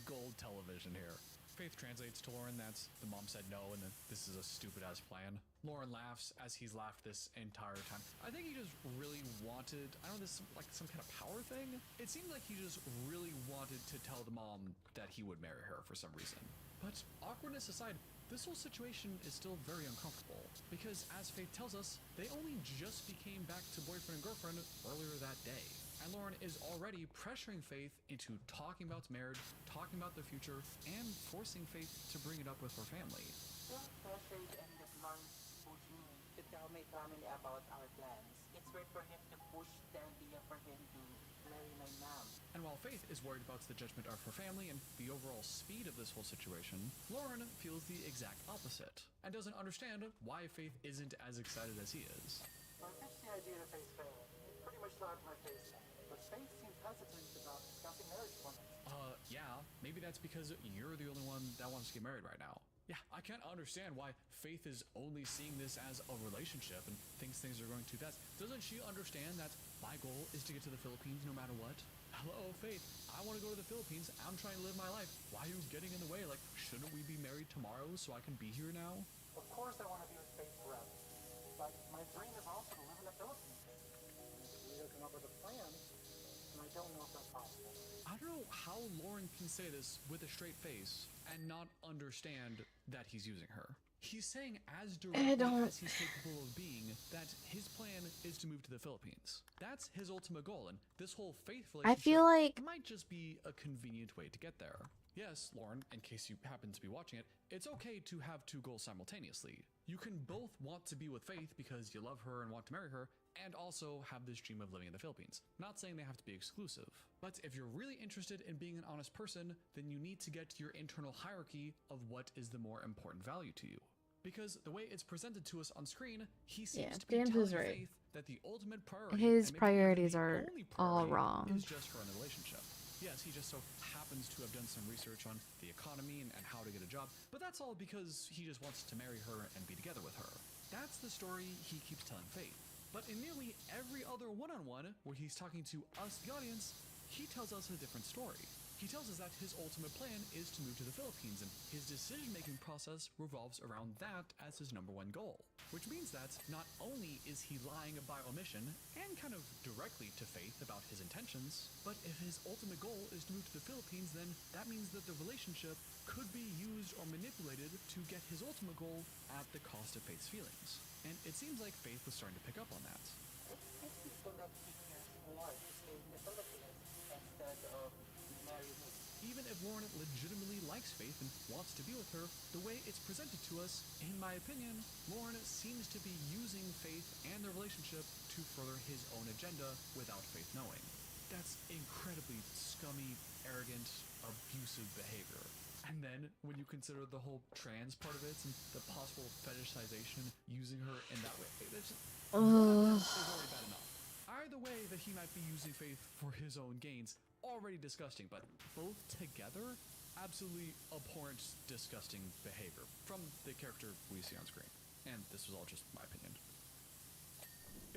gold television here. Faith translates to Loren that the mom said no and that this is a stupid-ass plan. Loren laughs as he's laughed this entire time. I think he just really wanted, I don't know, this like some kind of power thing? It seemed like he just really wanted to tell the mom that he would marry her for some reason. But awkwardness aside, this whole situation is still very uncomfortable, because as Faith tells us, they only just became back to boyfriend and girlfriend earlier that day. And Loren is already pressuring Faith into talking about marriage, talking about the future, and forcing Faith to bring it up with her family.
Don't pressure and get Lawrence pushing me to tell my family about our plans. It's weird for him to push the idea for him to marry my mom.
And while Faith is worried about the judgment of her family and the overall speed of this whole situation, Loren feels the exact opposite, and doesn't understand why Faith isn't as excited as he is.
When I pitched the idea to Faith's family, it pretty much slapped my face. But Faith seems hesitant about discussing marriage for me.
Yeah, maybe that's because you're the only one that wants to get married right now. Yeah, I can't understand why Faith is only seeing this as a relationship and thinks things are going too fast. Doesn't she understand that my goal is to get to the Philippines no matter what? Hello, Faith. I want to go to the Philippines. I'm trying to live my life. Why are you getting in the way? Like, shouldn't we be married tomorrow so I can be here now?
Of course I want to be with Faith forever. But my dream is also to live in the Philippines. And if we come up with a plan, and I don't know if that's possible.
I don't know how Loren can say this with a straight face and not understand that he's using her. He's saying as directly as he's capable of being that his plan is to move to the Philippines. That's his ultimate goal, and this whole Faith relationship
I feel like
might just be a convenient way to get there. Yes, Loren, in case you happen to be watching it, it's okay to have two goals simultaneously. You can both want to be with Faith because you love her and want to marry her, and also have this dream of living in the Philippines. Not saying they have to be exclusive, but if you're really interested in being an honest person, then you need to get to your internal hierarchy of what is the more important value to you. Because the way it's presented to us on screen, he seems to be
James
telling
is right.
Faith that the ultimate priority,
His
and maybe
priorities
even the
are
only
all
priority,
wrong.
is just her in the relationship. Yes, he just so happens to have done some research on the economy and how to get a job, but that's all because he just wants to marry her and be together with her. That's the story he keeps telling Faith. But in nearly every other one-on-one where he's talking to us, the audience, he tells us a different story. He tells us that his ultimate plan is to move to the Philippines, and his decision-making process revolves around that as his number one goal. Which means that not only is he lying by omission and kind of directly to Faith about his intentions, but if his ultimate goal is to move to the Philippines, then that means that the relationship could be used or manipulated to get his ultimate goal at the cost of Faith's feelings. And it seems like Faith was starting to pick up on that.
If people that he cares more to stay in the Philippines instead of marry me.
Even if Loren legitimately likes Faith and wants to be with her, the way it's presented to us, in my opinion, Loren seems to be using Faith and their relationship to further his own agenda without Faith knowing. That's incredibly scummy, arrogant, abusive behavior. And then, when you consider the whole trans part of it and the possible fetishization using her in that way, it's just, is already bad enough. Either way that he might be using Faith for his own gains, already disgusting, but both together, absolutely abhorrent, disgusting behavior from the character we see on screen. And this was all just my opinion.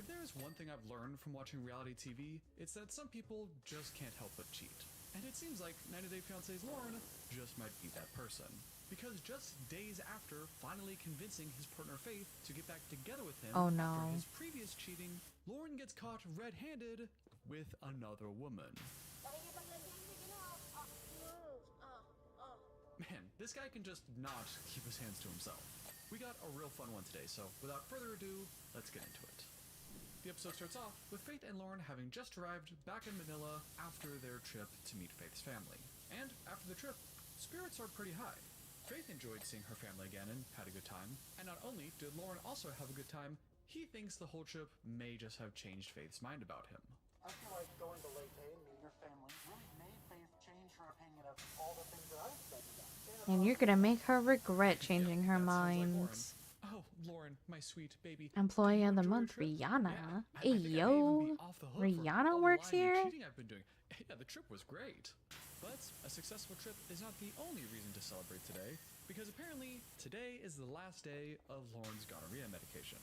If there is one thing I've learned from watching reality TV, it's that some people just can't help but cheat. And it seems like 90 Day Fiance's Loren just might be that person. Because just days after finally convincing his partner Faith to get back together with him after his previous cheating, Loren gets caught red-handed with another woman. Man, this guy can just not keep his hands to himself. We got a real fun one today, so without further ado, let's get into it. The episode starts off with Faith and Loren having just arrived back in Manila after their trip to meet Faith's family. And after the trip, spirits are pretty high. Faith enjoyed seeing her family again and had a good time. And not only did Loren also have a good time, he thinks the whole trip may just have changed Faith's mind about him.
I feel like going to Lake and meeting your family really made Faith change her opinion of all the things that I've said to them.
And you're gonna make her regret changing her mind.
Oh, Loren, my sweet baby.
Employee of the month, Rihanna. Hey, yo. Rihanna works here?
I've been doing. Yeah, the trip was great. But a successful trip is not the only reason to celebrate today, because apparently today is the last day of Loren's gonorrhea medication.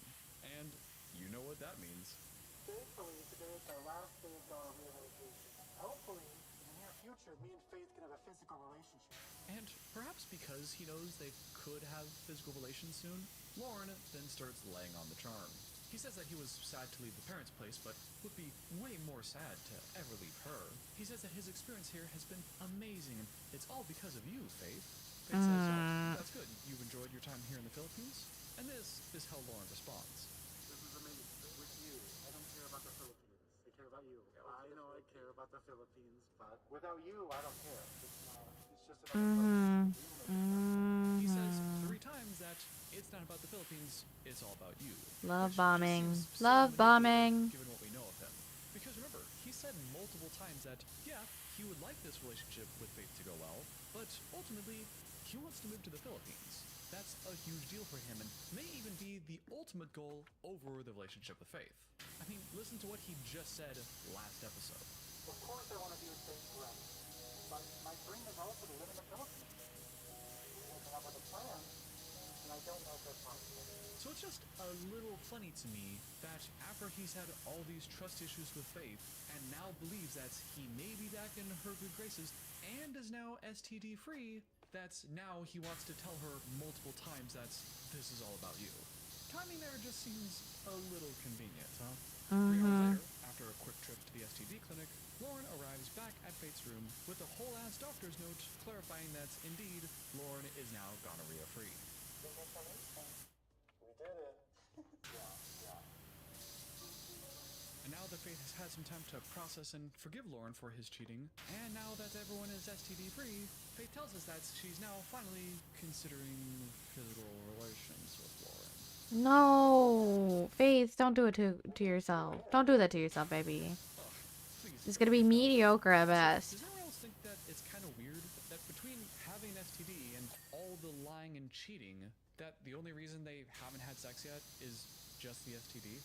And you know what that means.
Thankfully, today is our last day of gonorrhea medication. Hopefully, in the near future, me and Faith can have a physical relationship.
And perhaps because he knows they could have physical relations soon, Loren then starts laying on the charm. He says that he was sad to leave the parents' place, but would be way more sad to ever leave her. He says that his experience here has been amazing, and it's all because of you, Faith. Faith says, oh, that's good. You've enjoyed your time here in the Philippines? And this is how Loren responds.
This is amazing. With you, I don't care about the Philippines. I care about you. I know I care about the Philippines, but without you, I don't care. It's just another place.
He says 3 times that it's not about the Philippines, it's all about you.
Love bombing. Love bombing.
Given what we know of him. Because remember, he said multiple times that, yeah, he would like this relationship with Faith to go well, but ultimately, he wants to move to the Philippines. That's a huge deal for him and may even be the ultimate goal over the relationship with Faith. I mean, listen to what he just said last episode.
Of course I want to be with Faith forever, but my dream is also to live in the Philippines. I come up with a plan, and I don't know if that's possible.
So it's just a little funny to me that after he's had all these trust issues with Faith and now believes that he may be back in her good graces and is now STD free, that now he wants to tell her multiple times that this is all about you. Timing there just seems a little convenient, huh? 3 hours later, after a quick trip to the STD clinic, Loren arrives back at Faith's room with a whole-ass doctor's note clarifying that, indeed, Loren is now gonorrhea-free.
We did it.
And now that Faith has had some time to process and forgive Loren for his cheating, and now that everyone is STD-free, Faith tells us that she's now finally considering physical relations with Loren.
No, Faith, don't do it to yourself. Don't do that to yourself, baby. It's gonna be mediocre at best.
Does anyone else think that it's kind of weird that between having an STD and all the lying and cheating, that the only reason they haven't had sex yet is just the STD?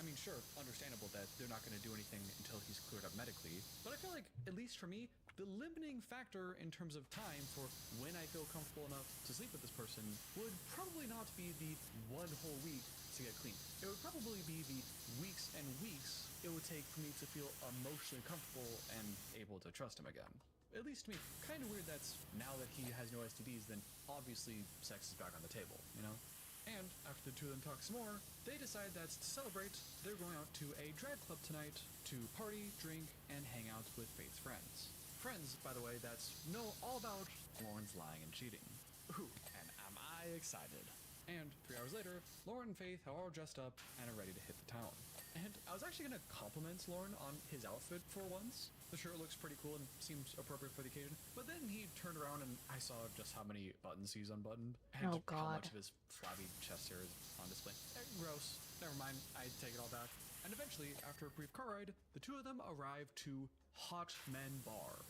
I mean, sure, understandable that they're not going to do anything until he's cleared up medically, but I feel like, at least for me, the limiting factor in terms of time for when I feel comfortable enough to sleep with this person would probably not be the 1 whole week to get clean. It would probably be the weeks and weeks it would take for me to feel emotionally comfortable and able to trust him again. at least to me, kind of weird that's now that he has no STDs, then obviously sex is back on the table, you know? And after the two of them talk some more, they decide that to celebrate, they're going out to a drag club tonight to party, drink, and hang out with Faith's friends. Friends, by the way, that's know all about Loren's lying and cheating. Ooh, and am I excited. And 3 hours later, Loren and Faith are all dressed up and are ready to hit the town. And I was actually going to compliment Loren on his outfit for once. The shirt looks pretty cool and seems appropriate for the occasion. But then he turned around and I saw just how many buttons he's unbuttoned. And
Oh,
how
God.
much of his flabby chest hair is on display. Gross. Never mind. I take it all back. And eventually, after a brief car ride, the two of them arrive to Hot Men Bar.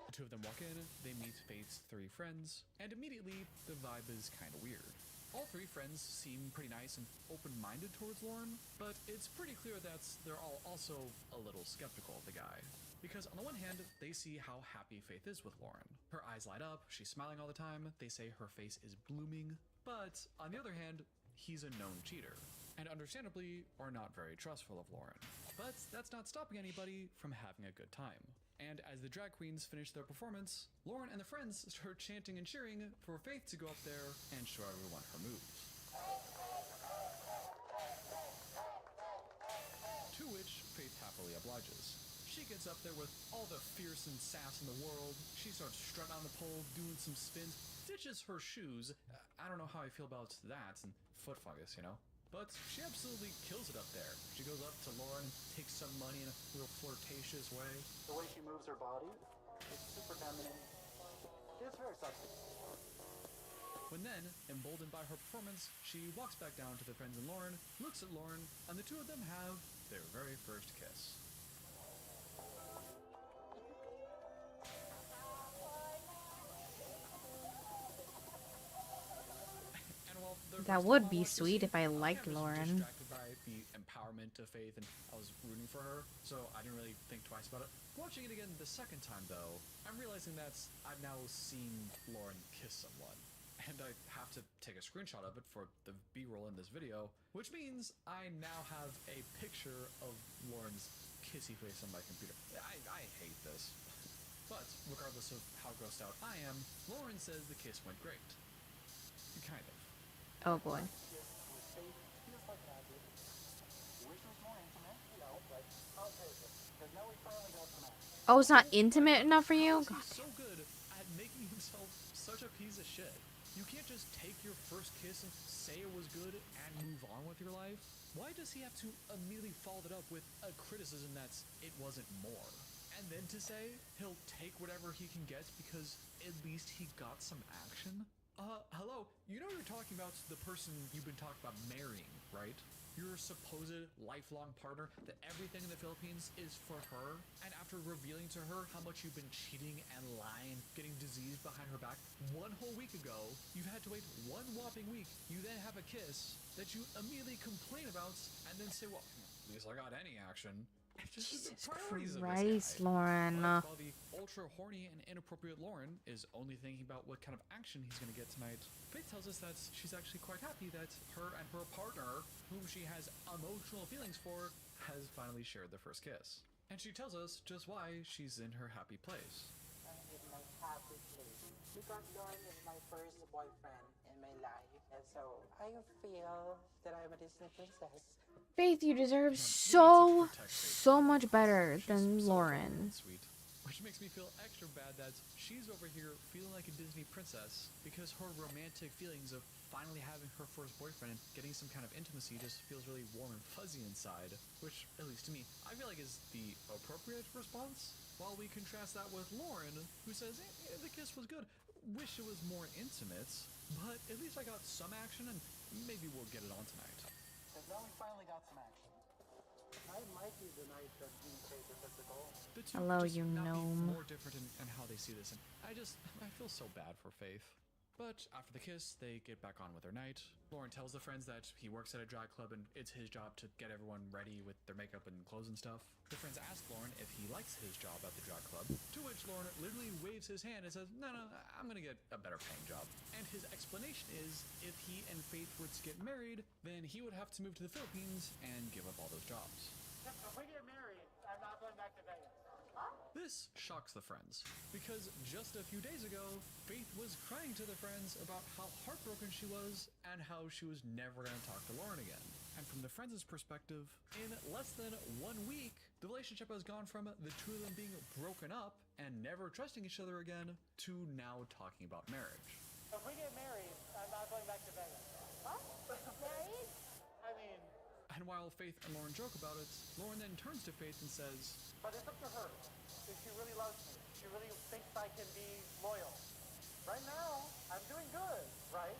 The two of them walk in, they meet Faith's 3 friends, and immediately the vibe is kind of weird. All 3 friends seem pretty nice and open-minded towards Loren, but it's pretty clear that they're all also a little skeptical of the guy. Because on the one hand, they see how happy Faith is with Loren. Her eyes light up, she's smiling all the time, they say her face is blooming, but on the other hand, he's a known cheater, and understandably are not very trustful of Loren. But that's not stopping anybody from having a good time. And as the drag queens finish their performance, Loren and the friends start chanting and cheering for Faith to go up there and show everyone her moves. To which Faith happily obliges. She gets up there with all the fierce and sass in the world. She starts strutting on the pole, doing some spins, ditches her shoes. I don't know how I feel about that and foot fungus, you know? But she absolutely kills it up there. She goes up to Loren and takes some money in a real flirtatious way.
The way she moves her body, it's super feminine. It's very sexy.
When then, emboldened by her performance, she walks back down to the friends and Loren, looks at Loren, and the two of them have their very first kiss.
That would be sweet if I liked
was
Loren.
distracted by the empowerment of Faith, and I was rooting for her, so I didn't really think twice about it. Watching it again the second time, though, I'm realizing that I've now seen Loren kiss someone, and I have to take a screenshot of it for the B-roll in this video, which means I now have a picture of Loren's kissy face on my computer. I hate this. But regardless of how grossed out I am, Loren says the kiss went great. Kind of.
Oh boy. Oh, it's not intimate enough for you? God.
He's so good at making himself such a piece of shit. You can't just take your first kiss and say it was good and move on with your life. Why does he have to immediately follow it up with a criticism that's it wasn't more? And then to say he'll take whatever he can get because at least he got some action? Hello, you know you're talking about the person you've been talking about marrying, right? Your supposed lifelong partner, that everything in the Philippines is for her, and after revealing to her how much you've been cheating and lying, getting disease behind her back, 1 whole week ago, you've had to wait 1 whopping week, you then have a kiss that you immediately complain about, and then say, well, at least I got any action.
Jesus Christ, Loren.
While the ultra horny and inappropriate Loren is only thinking about what kind of action he's going to get tonight, Faith tells us that she's actually quite happy that her and her partner, whom she has emotional feelings for, has finally shared their first kiss. And she tells us just why she's in her happy place.
I'm in my happy place because Loren is my first boyfriend in my life, and so I feel that I'm a Disney princess.
Faith, you deserve so much better than Loren.
Sweet. Which makes me feel extra bad that she's over here feeling like a Disney princess because her romantic feelings of finally having her first boyfriend and getting some kind of intimacy just feels really warm and fuzzy inside, which, at least to me, I feel like is the appropriate response. While we contrast that with Loren, who says, the kiss was good, wish it was more intimate, but at least I got some action and maybe we'll get it on tonight.
Because now we finally got some action. I might be the night that we take the physical.
The two
Hello,
just
you
not be
gnome.
more different in how they see this, and I feel so bad for Faith. But after the kiss, they get back on with their night. Loren tells the friends that he works at a drag club and it's his job to get everyone ready with their makeup and clothes and stuff. The friends ask Loren if he likes his job at the drag club, to which Loren literally waves his hand and says, no, I'm gonna get a better paying job. And his explanation is if he and Faith were to get married, then he would have to move to the Philippines and give up all those jobs.
If we get married, I'm not going back to Vegas.
This shocks the friends, because just a few days ago, Faith was crying to the friends about how heartbroken she was and how she was never going to talk to Loren again. And from the friends' perspective, in less than 1 week, the relationship has gone from the two of them being broken up and never trusting each other again to now talking about marriage.
If we get married, I'm not going back to Vegas. What? Married? I mean...
And while Faith and Loren joke about it, Loren then turns to Faith and says,
But it's up to her. If she really loves me, she really thinks I can be loyal. Right now, I'm doing good, right?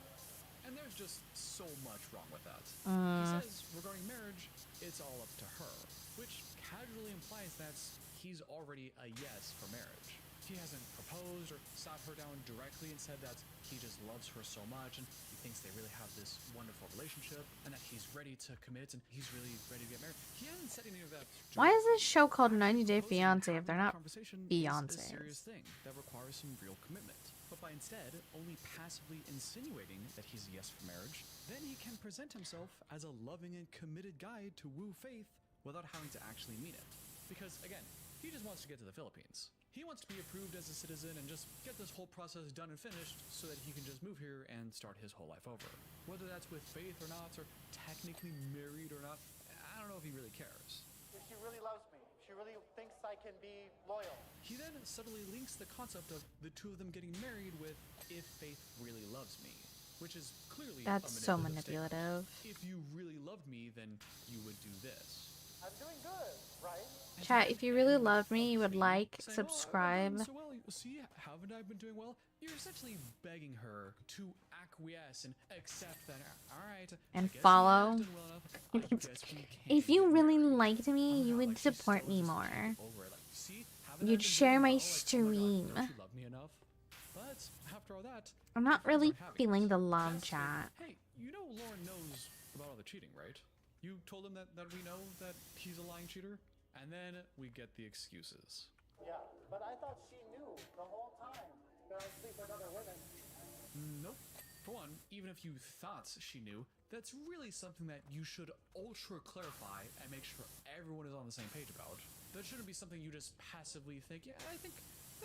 and there's just so much wrong with that. He says, regarding marriage, it's all up to her, which casually implies that he's already a yes for marriage. He hasn't proposed or sat her down directly and said that he just loves her so much and he thinks they really have this wonderful relationship and that he's ready to commit and he's really ready to get married. He hasn't said any of that.
Why is this show called 90 Day Fiance if they're not
Conversation
fiancés?
is a serious thing that requires some real commitment. But by instead only passively insinuating that he's a yes for marriage, then he can present himself as a loving and committed guy to woo Faith without having to actually mean it. Because again, he just wants to get to the Philippines. He wants to be approved as a citizen and just get this whole process done and finished so that he can just move here and start his whole life over. Whether that's with Faith or not, or technically married or not, I don't know if he really cares.
If she really loves me, if she really thinks I can be loyal.
He then subtly links the concept of the two of them getting married with if Faith really loves me, which is clearly
That's
a
so
manipulative
manipulative.
statement. If you really loved me, then you would do this.
I'm doing good, right?
Chat, if you really loved me, you would like,
Saying,
subscribe.
I'm doing so well. See, haven't I been doing well? You're essentially begging her to acquiesce and accept that, alright,
And follow. If you really liked me, you would support me more. You'd share my stream.
Don't you love me enough? But after all that,
I'm not really feeling the love, chat.
hey, you know Loren knows about all the cheating, right? You told him that we know that he's a lying cheater? And then we get the excuses.
Yeah, but I thought she knew the whole time that I sleep with other women.
Nope. For one, even if you thought she knew, that's really something that you should ultra clarify and make sure everyone is on the same page about. That shouldn't be something you just passively think, yeah, I think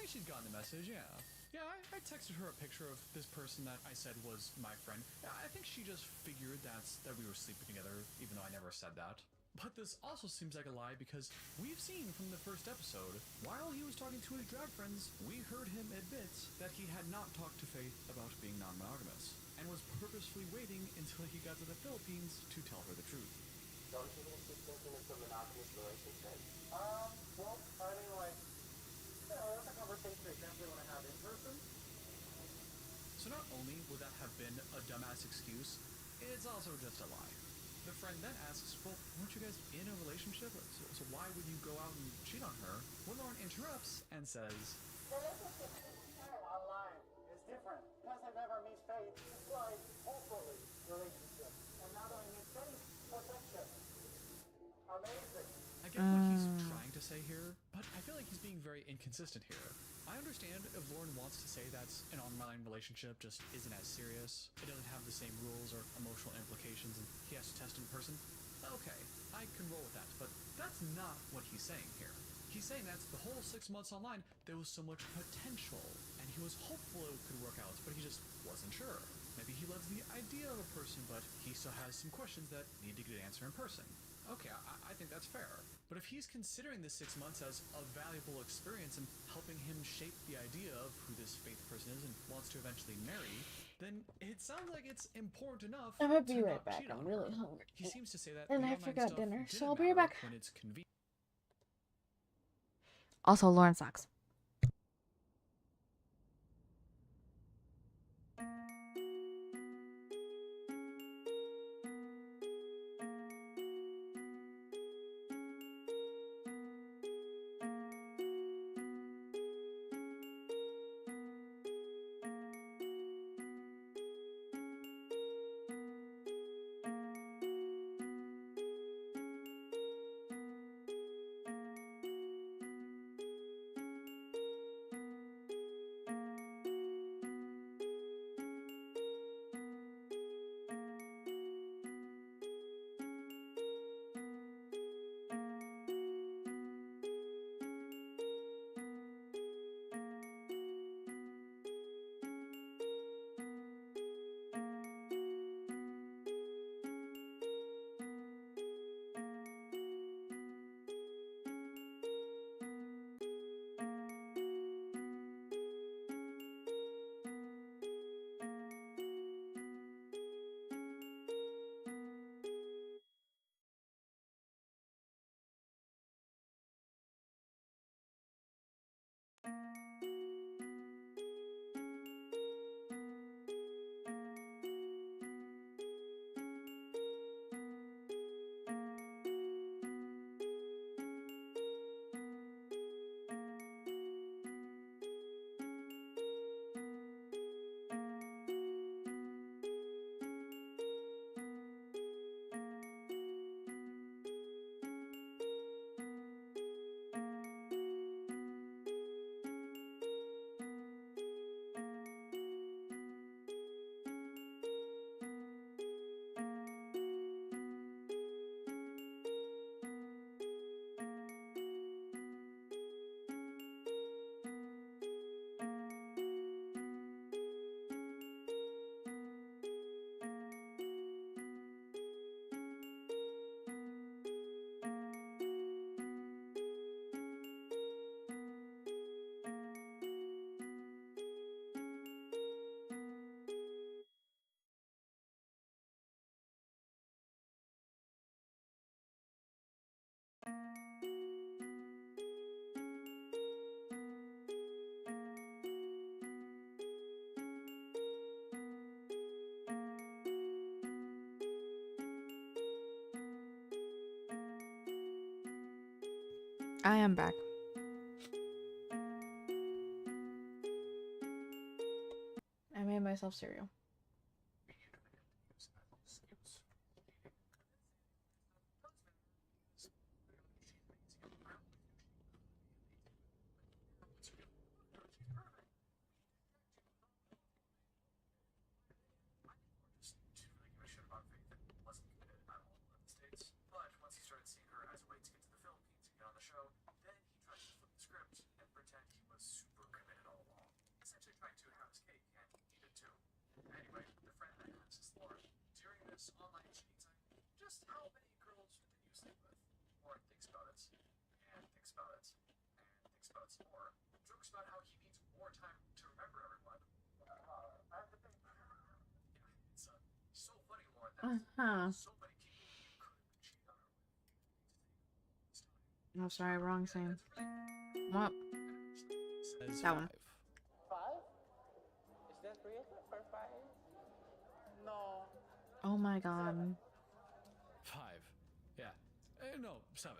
she's gotten the message, yeah. Yeah, I texted her a picture of this person that I said was my friend. Yeah, I think she just figured that we were sleeping together, even though I never said that. But this also seems like a lie because we've seen from the first episode, while he was talking to his drag friends, we heard him admit that he had not talked to Faith about being non-monogamous, and was purposefully waiting until he got to the Philippines to tell her the truth.
Don't you think she's thinking it's a monogamous relationship?
Well, I mean, like, you know, that's a conversation they definitely want to have in person.
So not only would that have been a dumbass excuse, it's also just a lie. The friend then asks, well, weren't you guys in a relationship? So why would you go out and cheat on her? When Loren interrupts and says,
Relationship online is different. Because I never meet Faith, it's like, hopefully, relationship. And now that I meet Faith, perfection. Amazing.
I get what he's trying to say here, but I feel like he's being very inconsistent here. I understand if Loren wants to say that an online relationship just isn't as serious, it doesn't have the same rules or emotional implications, and he has to test in person. Okay, I can roll with that, but that's not what he's saying here. He's saying that the whole 6 months online, there was so much potential, and he was hopeful it could work out, but he just wasn't sure. Maybe he loves the idea of a person, but he still has some questions that need to get an answer in person. Okay, I think that's fair. But if he's considering the 6 months as a valuable experience and helping him shape the idea of who this Faith person is and wants to eventually marry, then it sounds like it's important enough.
I'm gonna be
to
right
not
back.
cheat
I'm
on
really
her.
hungry.
He seems to say that
And
the
I
online
forgot
stuff
dinner,
didn't
so I'll be right
matter
back.
when it's convenient.
Also, Loren sucks. I am back. I made myself cereal. Uh-huh. Oh, sorry, wrong scene. What? That one.
5? Is that real for 5? No.
Oh my god.
5. Yeah. No, 7.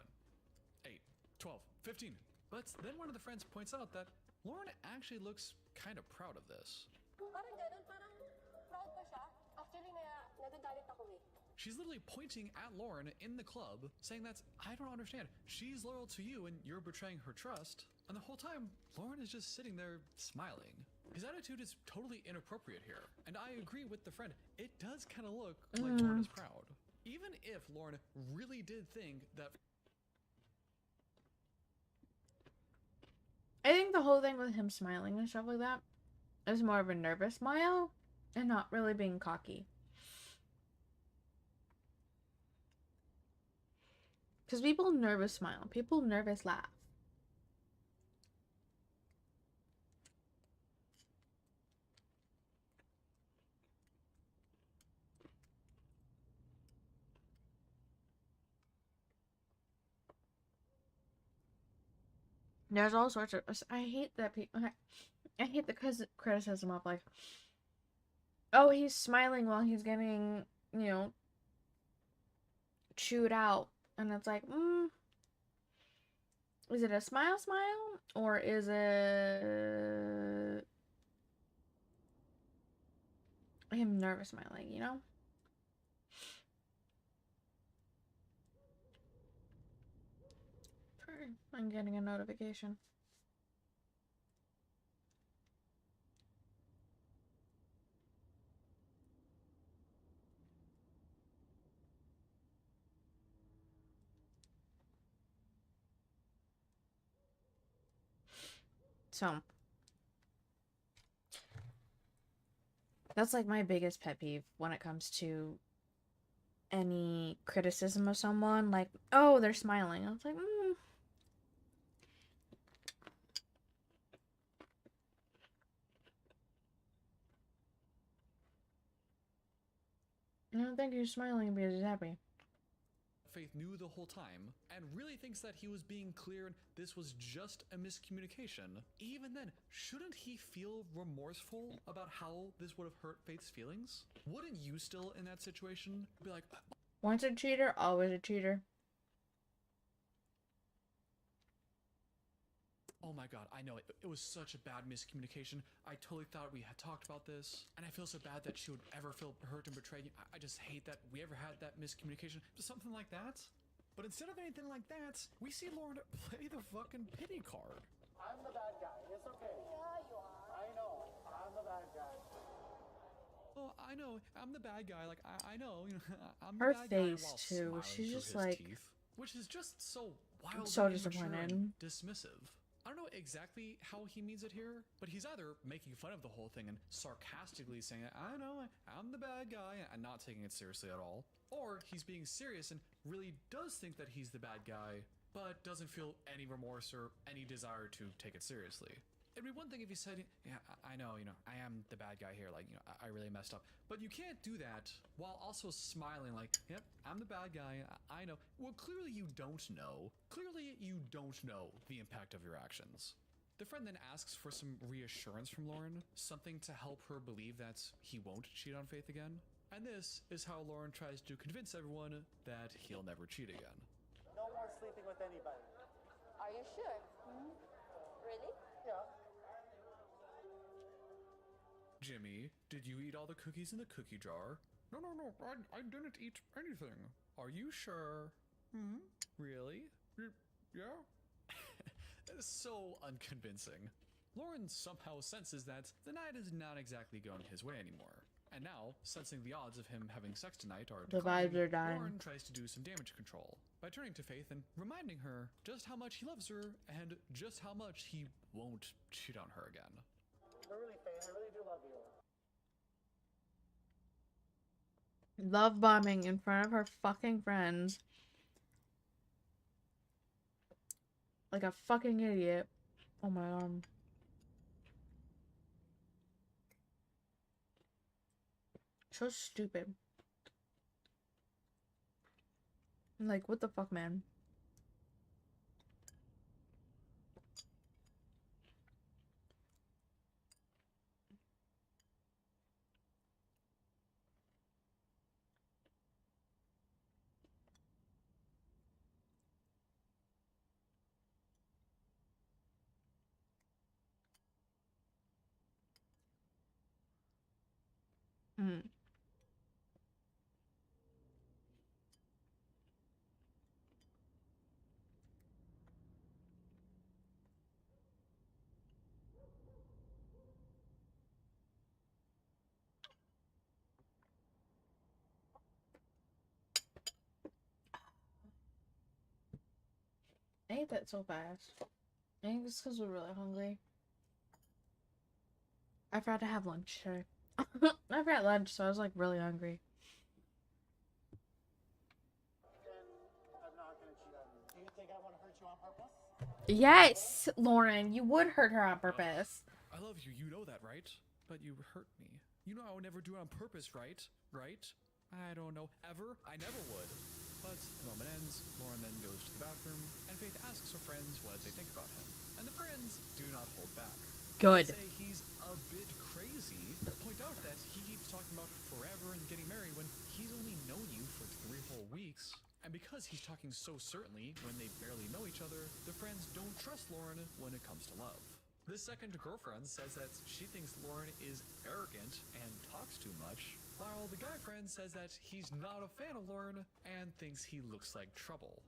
8. 12. 15. But then one of the friends points out that Loren actually looks kind of proud of this.
Parang ganun, parang proud pa siya. Actually, nagagalit ako eh.
She's literally pointing at Loren in the club, saying that, I don't understand. She's loyal to you and you're betraying her trust. And the whole time, Loren is just sitting there smiling. His attitude is totally inappropriate here. And I agree with the friend. It does kind of look like Loren is proud. Even if Loren really did think that...
I think the whole thing with him smiling and stuff like that is more of a nervous smile and not really being cocky. Because people nervous smile. People nervous laugh. There's all sorts of... I hate that people... I hate the criticism of like... Oh, he's smiling while he's getting, you know, chewed out. And it's like, is it a smile? Or is it him nervous smiling, you know? I'm getting a notification. So, that's like my biggest pet peeve when it comes to any criticism of someone. Like, oh, they're smiling. I was like, I don't think he's smiling because he's happy.
Faith knew the whole time and really thinks that he was being clear and this was just a miscommunication. Even then, shouldn't he feel remorseful about how this would have hurt Faith's feelings? Wouldn't you still in that situation be like,
once a cheater, always a cheater.
oh my god, I know, it was such a bad miscommunication. I totally thought we had talked about this, and I feel so bad that she would ever feel hurt and betrayed. I just hate that we ever had that miscommunication. Something like that. But instead of anything like that, we see Loren play the fucking pity card.
I'm the bad guy. It's okay.
Yeah, you are.
I know. I'm the bad guy.
Oh, I know. I'm the bad guy. Like, I know. You know, I'm
Her
the bad guy
face,
while
too.
smiling
She's
through
just
his
like...
teeth, which is just so wild
so
and immature
disappointed.
and dismissive. I don't know exactly how he means it here, but he's either making fun of the whole thing and sarcastically saying, I know, I'm the bad guy, and not taking it seriously at all, or he's being serious and really does think that he's the bad guy, but doesn't feel any remorse or any desire to take it seriously. It'd be one thing if he said, yeah, I know, you know, I am the bad guy here, like, you know, I really messed up. But you can't do that while also smiling like, yep, I'm the bad guy, I know. Well, clearly you don't know. Clearly you don't know the impact of your actions. The friend then asks for some reassurance from Loren, something to help her believe that he won't cheat on Faith again. And this is how Loren tries to convince everyone that he'll never cheat again.
No more sleeping with anybody. I
you sure? Really?
Yeah.
Jimmy, did you eat all the cookies in the cookie jar? No, I didn't eat anything. Are you sure? Really? Yeah? That is so unconvincing. Loren somehow senses that the night is not exactly going his way anymore. And now, sensing the odds of him having sex tonight are
The vibes are dying.
Loren tries to do some damage control by turning to Faith and reminding her just how much he loves her and just how much he won't cheat on her again.
But really, Faith, I really do love you.
Love bombing in front of her fucking friends. Like a fucking idiot. Oh my god. So stupid. Like, what the fuck, man? Mm. I ate that so fast. I think it's because we're really hungry. I forgot to have lunch today. I forgot lunch, so I was like really hungry.
I'm not gonna cheat on you. Do you think I want to hurt you on purpose?
Yes, Loren, you would hurt her on purpose.
I love you, you know that, right? But you hurt me. You know I would never do it on purpose, right? Right? I don't know. Ever? I never would. But the moment ends, Loren then goes to the bathroom, and Faith asks her friends what they think about him. And the friends do not hold back.
Good.
They say he's a bit crazy, point out that he keeps talking about forever and getting married when he's only known you for 3 whole weeks. And because he's talking so certainly when they barely know each other, the friends don't trust Loren when it comes to love. The second girlfriend says that she thinks Loren is arrogant and talks too much, while the guy friend says that he's not a fan of Loren and thinks he looks like trouble.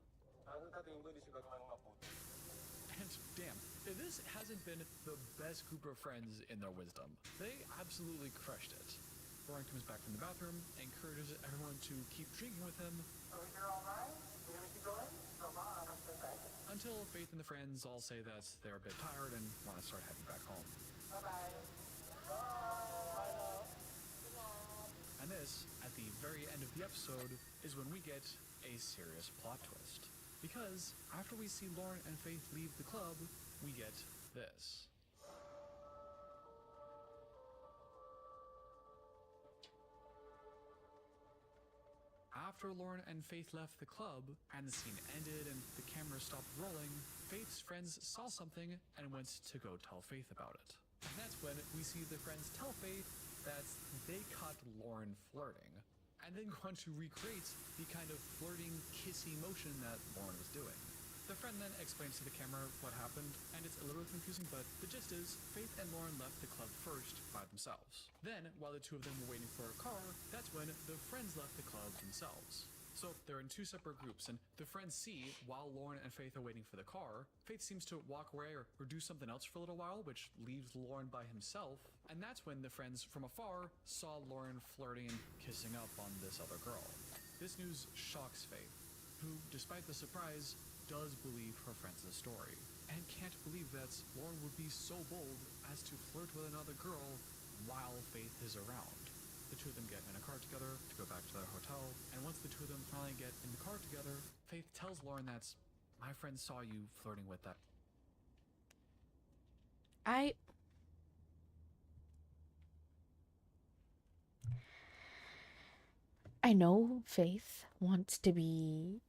And damn, this hasn't been the best group of friends in their wisdom. They absolutely crushed it. Loren comes back from the bathroom and encourages everyone to keep drinking with him.
Are we here all night? We're gonna keep going? Come on, I'm so back.
Until Faith and the friends all say that they're a bit tired and want to start heading back home.
Bye-bye. Bye, love.
And this, at the very end of the episode, is when we get a serious plot twist. Because after we see Loren and Faith leave the club, we get this. After Loren and Faith left the club, and the scene ended and the camera stopped rolling, Faith's friends saw something and went to go tell Faith about it. And that's when we see the friends tell Faith that they caught Loren flirting, and then go on to recreate the kind of flirting, kissy motion that Loren was doing. The friend then explains to the camera what happened, and it's a little confusing, but the gist is, Faith and Loren left the club first by themselves. Then, while the two of them were waiting for a car, that's when the friends left the club themselves. So they're in 2 separate groups, and the friends see, while Loren and Faith are waiting for the car, Faith seems to walk away or do something else for a little while, which leaves Loren by himself, and that's when the friends from afar saw Loren flirting and kissing up on this other girl. This news shocks Faith, who, despite the surprise, does believe her friend's story, and can't believe that Loren would be so bold as to flirt with another girl while Faith is around. The two of them get in a car together to go back to their hotel, and once the two of them finally get in the car together, Faith tells Loren that, my friend saw you flirting with that.
I know Faith wants to be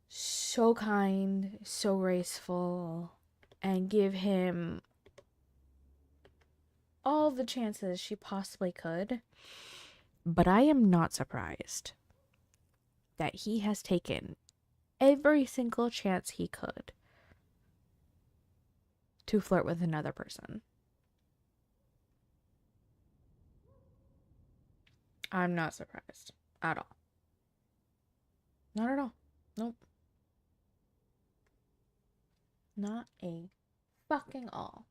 so kind, so graceful, and give him all the chances she possibly could. But I am not surprised that he has taken every single chance he could to flirt with another person. I'm not surprised at all. Not at all. Nope. Not a fucking all.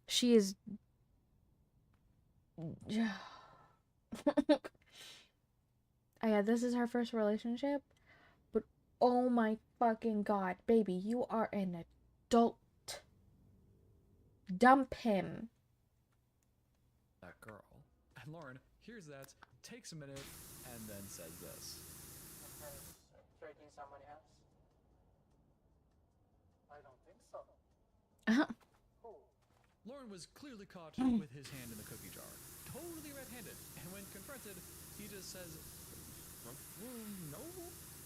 She is... Yeah, this is her first relationship, but oh my fucking god, baby, you are an adult. Dump him.
That girl. And Loren hears that, takes a minute, and then says this.
Flirting someone else?
I don't think so.
Who? Loren was clearly caught with his hand in the cookie jar, totally red-handed, and when confronted, he just says, no?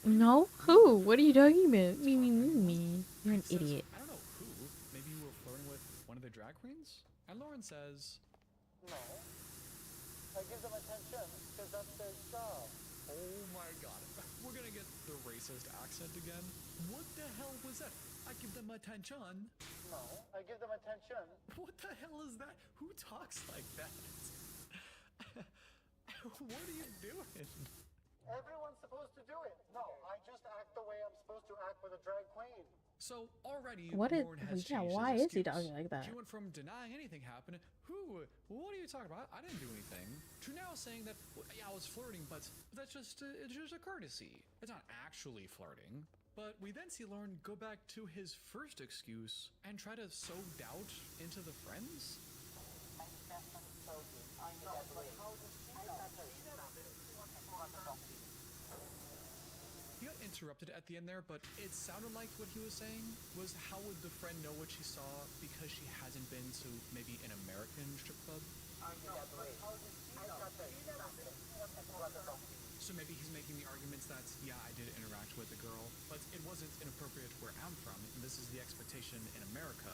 No? Who? What are you talking about? Me. You're an
Says,
idiot.
I don't know who. Maybe you were flirting with one of the drag queens? And Loren says,
No. I give them attention because that's their job.
oh my god, we're gonna get the racist accent again? What the hell was that? I give them attention.
No, I give them attention.
What the hell is that? Who talks like that? What are you doing?
Everyone's supposed to do it. No, I just act the way I'm supposed to act with a drag queen.
So already,
What is...
Loren has
Yeah,
changed
why
his
is he
excuse.
talking like that?
He went from denying anything happened. Who? What are you talking about? I didn't do anything. To now saying that, well, yeah, I was flirting, but that's just it's just a courtesy. It's not actually flirting. But we then see Loren go back to his first excuse and try to sow doubt into the friends.
I'm definitely flirting. I'm that way. I'm not flirting.
He got interrupted at the end there, but it sounded like what he was saying was how would the friend know what she saw because she hasn't been to maybe an American strip club?
I'm that way. I'm not flirting.
So maybe he's making the arguments that, yeah, I did interact with the girl, but it wasn't inappropriate where I'm from, and this is the expectation in America.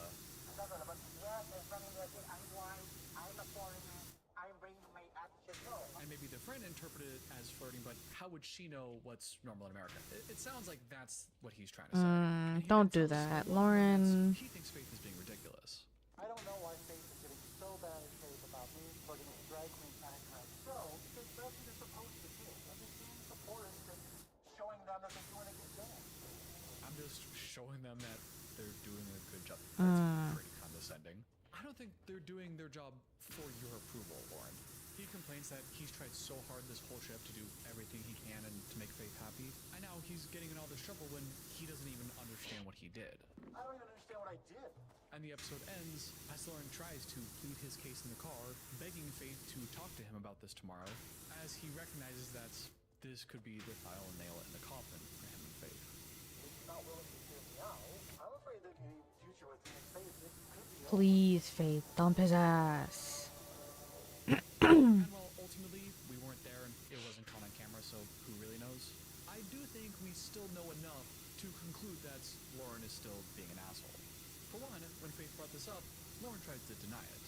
But yes, as funny as I'm white, I'm a foreigner, I'm bringing my attitude. No.
And maybe the friend interpreted it as flirting, but how would she know what's normal in America? It sounds like that's what he's trying to say. And he
Don't
then
do
tells
that,
Loren
Loren.
He thinks Faith is being ridiculous.
I don't know why Faith is getting so bad at Faith about me flirting with drag queens and a drag show, because that's what you're supposed to do. And just being supportive and showing them that they're doing a good job.
I'm just showing them that they're doing a good job. That's pretty condescending. I don't think they're doing their job for your approval, Loren. He complains that he's tried so hard this whole trip to do everything he can and to make Faith happy, and now he's getting in all this trouble when he doesn't even understand what he did.
I don't even understand what I did.
And the episode ends as Loren tries to plead his case in the car, begging Faith to talk to him about this tomorrow, as he recognizes that this could be the final nail in the coffin for him and Faith.
He's not willing to hear me out. I'm afraid that any future with me and Faith, it could be over.
Please, Faith, dump his ass.
And while ultimately we weren't there and it wasn't caught on camera, so who really knows? I do think we still know enough to conclude that Loren is still being an asshole. For one, when Faith brought this up, Loren tried to deny it.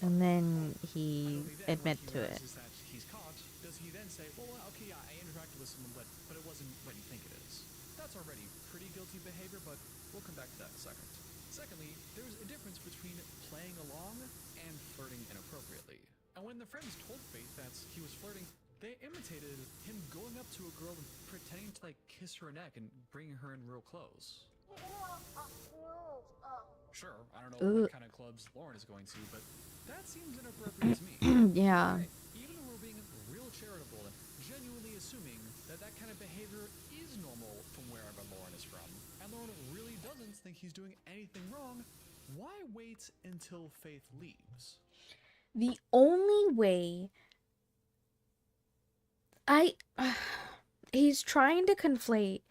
And then he
Only then,
admit
when he
to it.
realizes that he's caught, does he then say, well, okay, yeah, I interacted with someone, but it wasn't what you think it is. That's already pretty guilty behavior, but we'll come back to that in a second. Secondly, there's a difference between playing along and flirting inappropriately. And when the friends told Faith that he was flirting, they imitated him going up to a girl and pretending to, like, kiss her neck and bringing her in real close. Sure, I don't know what kind of clubs Loren is going to, but that seems inappropriate to me.
Yeah.
Right. Even though we're being real charitable and genuinely assuming that that kind of behavior is normal from wherever Loren is from, and Loren really doesn't think he's doing anything wrong, why wait until Faith leaves?
The only way he's trying to conflate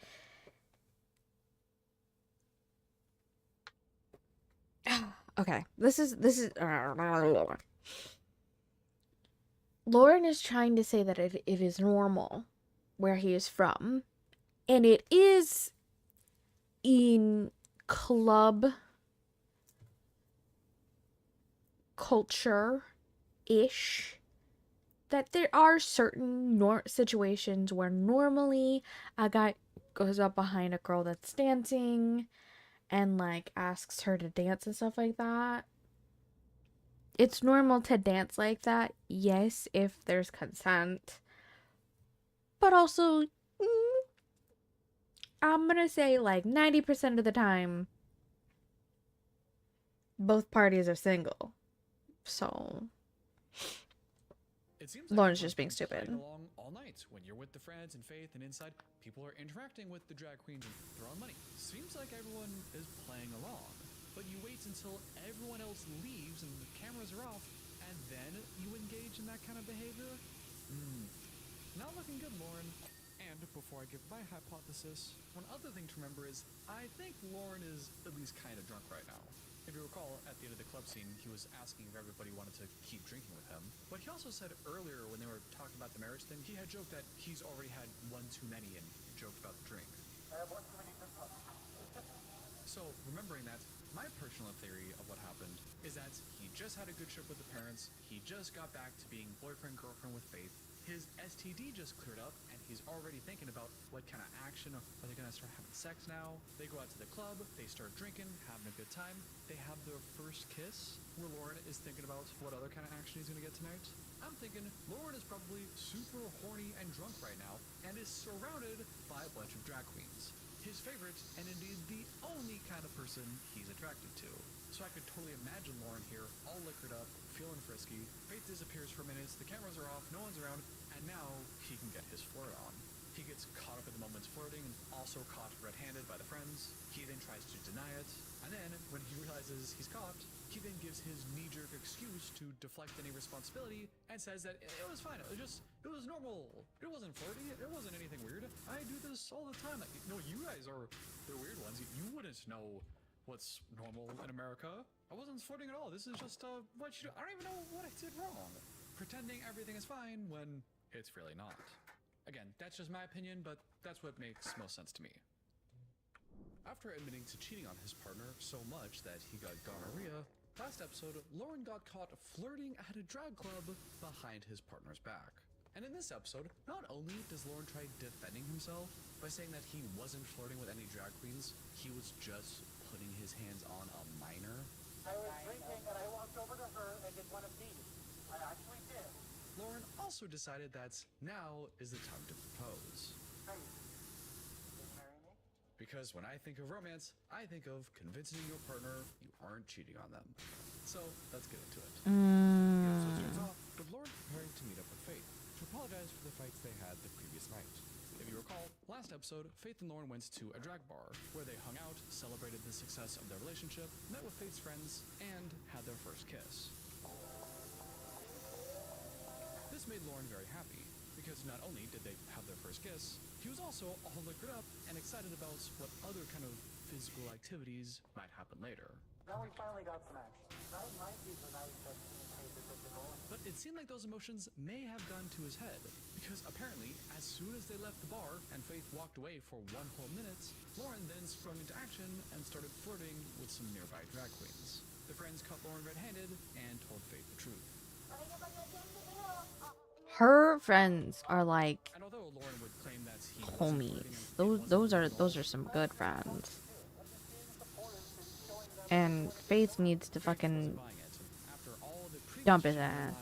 okay, this is Loren is trying to say that it is normal where he is from, and it is in club culture-ish that there are certain situations where normally a guy goes up behind a girl that's dancing and like asks her to dance and stuff like that. It's normal to dance like that, yes, if there's consent. But also, I'm gonna say like 90% of the time, both parties are single. So,
It seems
Lauren's
everyone's
just being
been playing
stupid.
along all night when you're with the friends and Faith, and inside people are interacting with the drag queens and throwing money. Seems like everyone is playing along, but you wait until everyone else leaves and the cameras are off, and then you engage in that kind of behavior? Not looking good, Loren. And before I give my hypothesis, one other thing to remember is I think Loren is at least kind of drunk right now. If you recall, at the end of the club scene, he was asking if everybody wanted to keep drinking with him. But he also said earlier when they were talking about the marriage thing, he had joked that he's already had one too many and joked about the drink.
I have one too many good ones.
So, remembering that, my personal theory of what happened is that he just had a good trip with the parents, he just got back to being boyfriend-girlfriend with Faith, his STD just cleared up, and he's already thinking about what kind of action, are they going to start having sex now? They go out to the club, they start drinking, having a good time, they have their first kiss, where Loren is thinking about what other kind of action he's going to get tonight. I'm thinking Loren is probably super horny and drunk right now, and is surrounded by a bunch of drag queens. His favorite, and indeed the only kind of person he's attracted to. So I could totally imagine Loren here, all liquored up, feeling frisky. Faith disappears for minutes, the cameras are off, no one's around, and now he can get his flirt on. He gets caught up in the moment's flirting and also caught red-handed by the friends. He then tries to deny it, and then when he realizes he's caught, he then gives his knee-jerk excuse to deflect any responsibility and says that it was fine, it was normal. It wasn't flirty, it wasn't anything weird. I do this all the time. Like, no, you guys are the weird ones. You wouldn't know what's normal in America. I wasn't flirting at all. This is just what you do. I don't even know what I did wrong. Pretending everything is fine when it's really not. Again, that's just my opinion, but that's what makes most sense to me. After admitting to cheating on his partner so much that he got gonorrhea, last episode, Loren got caught flirting at a drag club behind his partner's back. And in this episode, not only does Loren try defending himself by saying that he wasn't flirting with any drag queens, he was just putting his hands on a minor.
I was drinking and I walked over to her and did one of these. I actually did.
Loren also decided that now is the time to propose.
Hey, will you marry me?
Because when I think of romance, I think of convincing your partner you aren't cheating on them. So let's get into it. So it starts off with Loren preparing to meet up with Faith to apologize for the fights they had the previous night. If you recall, last episode, Faith and Loren went to a drag bar where they hung out, celebrated the success of their relationship, met with Faith's friends, and had their first kiss. This made Loren very happy, because not only did they have their first kiss, he was also all liquored up and excited about what other kind of physical activities might happen later.
Now we finally got some action. That might be the night that he paid the physical.
But it seemed like those emotions may have gone to his head, because apparently, as soon as they left the bar and Faith walked away for 1 whole minute, Loren then sprung into action and started flirting with some nearby drag queens. The friends caught Loren red-handed and told Faith the truth.
Her friends are like
And although Loren would claim that he
homies. Those are some good friends. And Faith needs to fucking dump his ass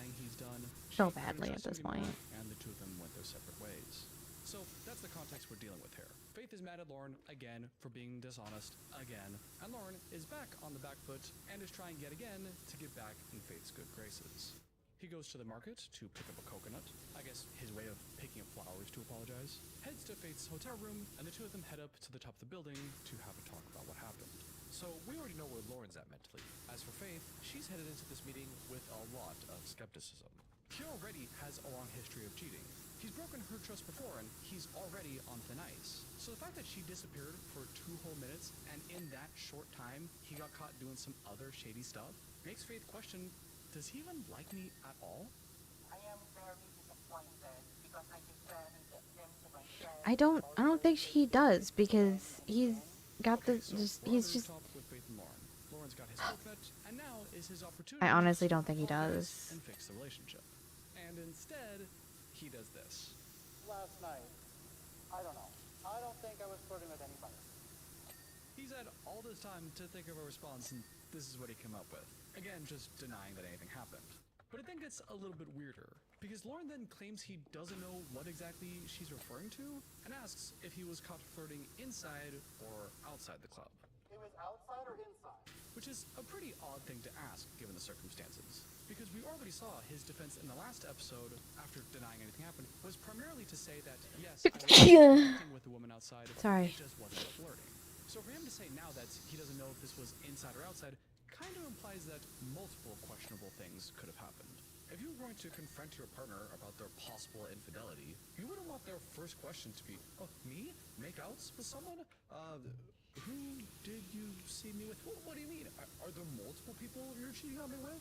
so badly at this point.
And the two of them went their separate ways. So that's the context we're dealing with here. Faith is mad at Loren again for being dishonest again, and Loren is back on the back foot and is trying yet again to get back in Faith's good graces. He goes to the market to pick up a coconut, I guess his way of picking up flowers to apologize, heads to Faith's hotel room, and the two of them head up to the top of the building to have a talk about what happened. So we already know where Loren's at mentally. As for Faith, she's headed into this meeting with a lot of skepticism. He already has a long history of cheating. He's broken her trust before, and he's already on thin ice. So the fact that she disappeared for 2 whole minutes, and in that short time, he got caught doing some other shady stuff, makes Faith question, does he even like me at all?
I am very disappointed because I defended them to my friends.
I don't think he does, because he's got this he's just
Loren's got his coconut, and now is his opportunity
I honestly don't think he does.
and fix the relationship. And And instead, he does this.
Last night, I don't know. I don't think I was flirting with anybody.
He's had all this time to think of a response, and this is what he came up with. Again, just denying that anything happened. But it then gets a little bit weirder, because Loren then claims he doesn't know what exactly she's referring to, and asks if he was caught flirting inside or outside the club.
It was outside or inside?
Which is a pretty odd thing to ask, given the circumstances. Because we already saw his defense in the last episode, after denying anything happened, was primarily to say that, yes, I was flirting with the woman outside,
Sorry.
it just wasn't flirting. So for him to say now that he doesn't know if this was inside or outside, kind of implies that multiple questionable things could have happened. If you were going to confront your partner about their possible infidelity, you wouldn't want their first question to be, oh, me? Make outs with someone? Who did you see me with? What do you mean? Are there multiple people you're cheating on me with?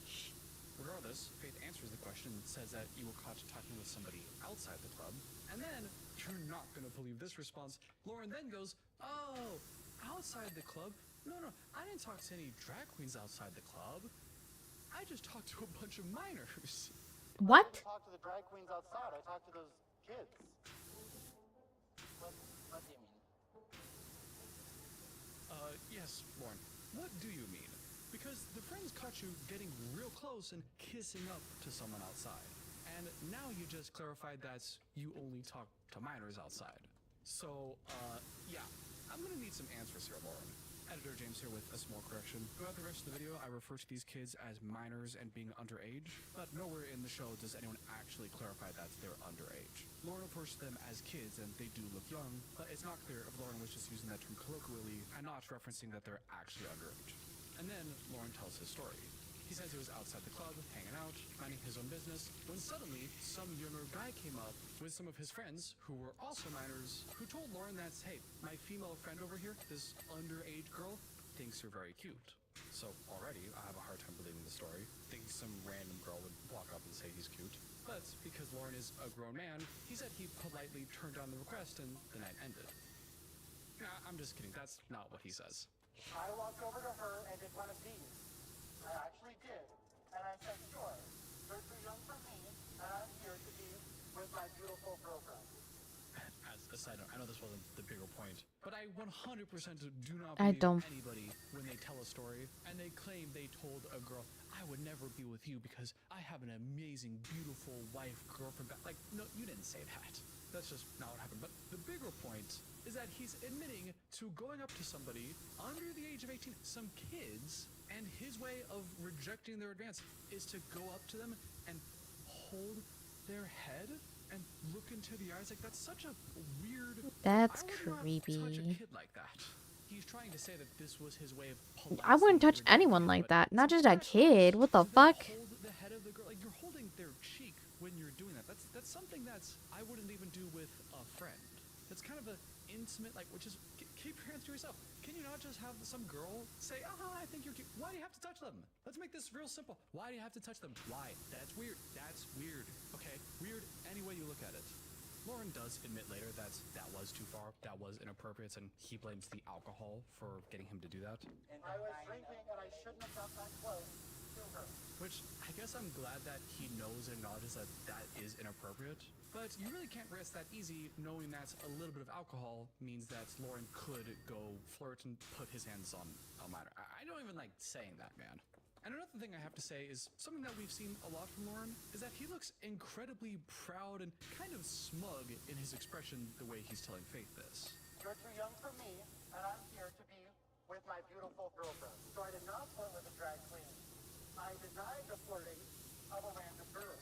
Regardless, Faith answers the question and says that you were caught talking with somebody outside the club. And then, you're not going to believe this response, Loren then goes, oh, outside the club? No, I didn't talk to any drag queens outside the club. I just talked to a bunch of minors.
What?
I talked to the drag queens outside. I talked to those kids.
What do you mean?
Yes, Loren. What do you mean? Because the friends caught you getting real close and kissing up to someone outside. And now you just clarified that you only talk to minors outside. So, yeah. I'm gonna need some answers here, Loren. Editor James here with a small correction. Throughout the rest of the video, I refer to these kids as minors and being underage, but nowhere in the show does anyone actually clarify that they're underage. Loren refers to them as kids, and they do look young, but it's not clear if Loren was just using that term colloquially and not referencing that they're actually underage. And then Loren tells his story. He says he was outside the club, hanging out, minding his own business, when suddenly some younger guy came up with some of his friends, who were also minors, who told Loren that, hey, my female friend over here, this underage girl, thinks you're very cute. So already, I have a hard time believing the story, thinking some random girl would walk up and say he's cute. But because Loren is a grown man, he said he politely turned down the request and the night ended. Nah, I'm just kidding, that's not what he says.
I walked over to her and did one of these. I actually did. And I said, sure, you're too young for me, and I'm here to be with my beautiful girlfriend.
As a side note, I know this wasn't the bigger point, but I 100% do not
I
believe
don't.
anybody when they tell a story and they claim they told a girl, I would never be with you because I have an amazing, beautiful wife, girlfriend. Like, no, you didn't say that. That's just not what happened. But the bigger point is that he's admitting to going up to somebody under the age of 18, some kids, and his way of rejecting their advance is to go up to them and hold their head and look into the eyes. Like, that's such a weird...
That's
I would not
creepy.
touch a kid like that. He's trying to say that this was his way of
I wouldn't touch
politely
anyone
rejecting,
like
but
that. Not just a
sometimes
kid. What the
to then
fuck?
Hold the head of the girl. Like, you're holding their cheek when you're doing that. That's something that's I wouldn't even do with a friend. That's kind of a intimate, like, which is keep your hands to yourself. Can you not just have some girl say, I think you're cute. Why do you have to touch them? Let's make this real simple. Why do you have to touch them? Why? That's weird. That's weird. Okay? Weird any way you look at it. Loren does admit later that was too far, that was inappropriate, and he blames the alcohol for getting him to do that.
And
I was drinking and I shouldn't have got that close to her.
Which, I guess I'm glad that he knows and acknowledges that that is inappropriate. But you really can't rest that easy knowing that a little bit of alcohol means that Loren could go flirt and put his hands on a minor. I don't even like saying that, man. And another thing I have to say is something that we've seen a lot from Loren is that he looks incredibly proud and kind of smug in his expression the way he's telling Faith this.
You're too young for me, and I'm here to be with my beautiful girlfriend. So I did not flirt with a drag queen. I denied the flirting of a random girl.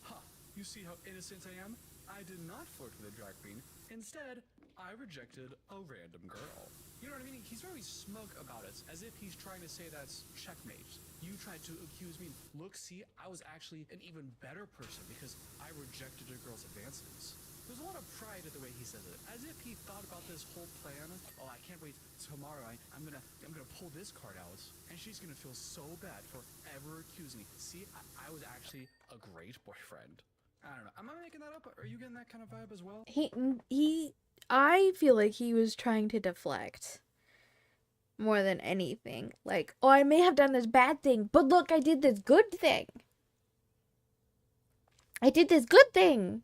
Huh, you see how innocent I am? I did not flirt with a drag queen. Instead, I rejected a random girl. You know what I mean? He's very smug about it, as if he's trying to say that's checkmate. You tried to accuse me. Look, see, I was actually an even better person because I rejected a girl's advances. There's a lot of pride in the way he says it, as if he thought about this whole plan. Oh, I can't wait tomorrow. I'm gonna pull this card out, and she's gonna feel so bad for ever accusing me. See, I was actually a great boyfriend. I don't know. Am I making that up? Are you getting that kind of vibe as well?
I feel like he was trying to deflect more than anything. Like, oh, I may have done this bad thing, but look, I did this good thing. I did this good thing.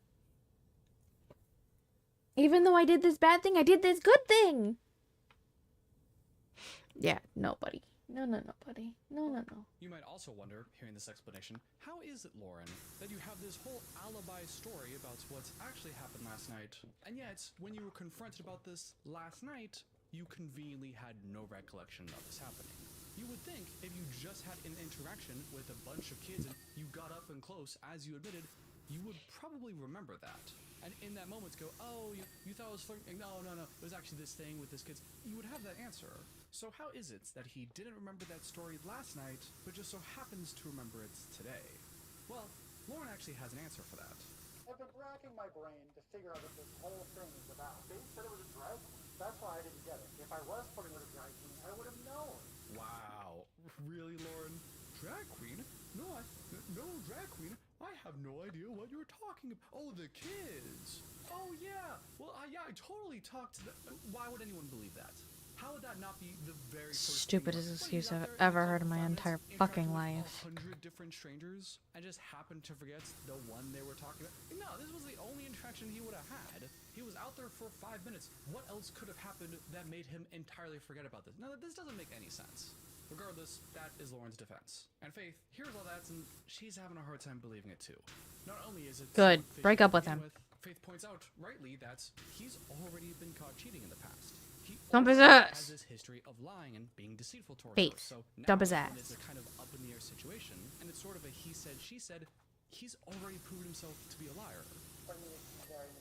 Even though I did this bad thing, I did this good thing. Yeah, nobody. No, buddy. No.
You might also wonder, hearing this explanation, how is it, Loren, that you have this whole alibi story about what's actually happened last night, and yet, when you were confronted about this last night, you conveniently had no recollection of this happening. You would think if you just had an interaction with a bunch of kids and you got up and close, as you admitted, you would probably remember that. And in that moment go, oh, you thought I was flirting. No, it was actually this thing with this kid. You would have that answer. So how is it that he didn't remember that story last night, but just so happens to remember it today? Well, Loren actually has an answer for that.
I've been racking my brain to figure out what this whole thing is about. They said it was a drag queen. That's why I didn't get it. If I was flirting with a drag queen, I would have known.
Wow. Really, Loren? Drag queen? No, drag queen. I have no idea what you're talking about. Oh, the kids. Oh, yeah. Well, yeah, I totally talked to them. Why would anyone believe that? How would that not be the very first
stupidest excuse I've ever heard in my entire fucking life.
100 different strangers and just happened to forget the one they were talking about. No, this was the only interaction he would have had. He was out there for 5 minutes. What else could have happened that made him entirely forget about this? Now, this doesn't make any sense. Regardless, that is Loren's defense. And Faith hears all that, and she's having a hard time believing it too. Not only is it
good, break up with him.
Faith points out rightly that he's already been caught cheating in the past. He
dump his
has
ass.
this history of lying and being deceitful towards
Faith,
her. So now,
dump his ass.
It's a kind of up in the air situation, and it's sort of a he said, she said. He's already proven himself to be a liar.
For me, it's very,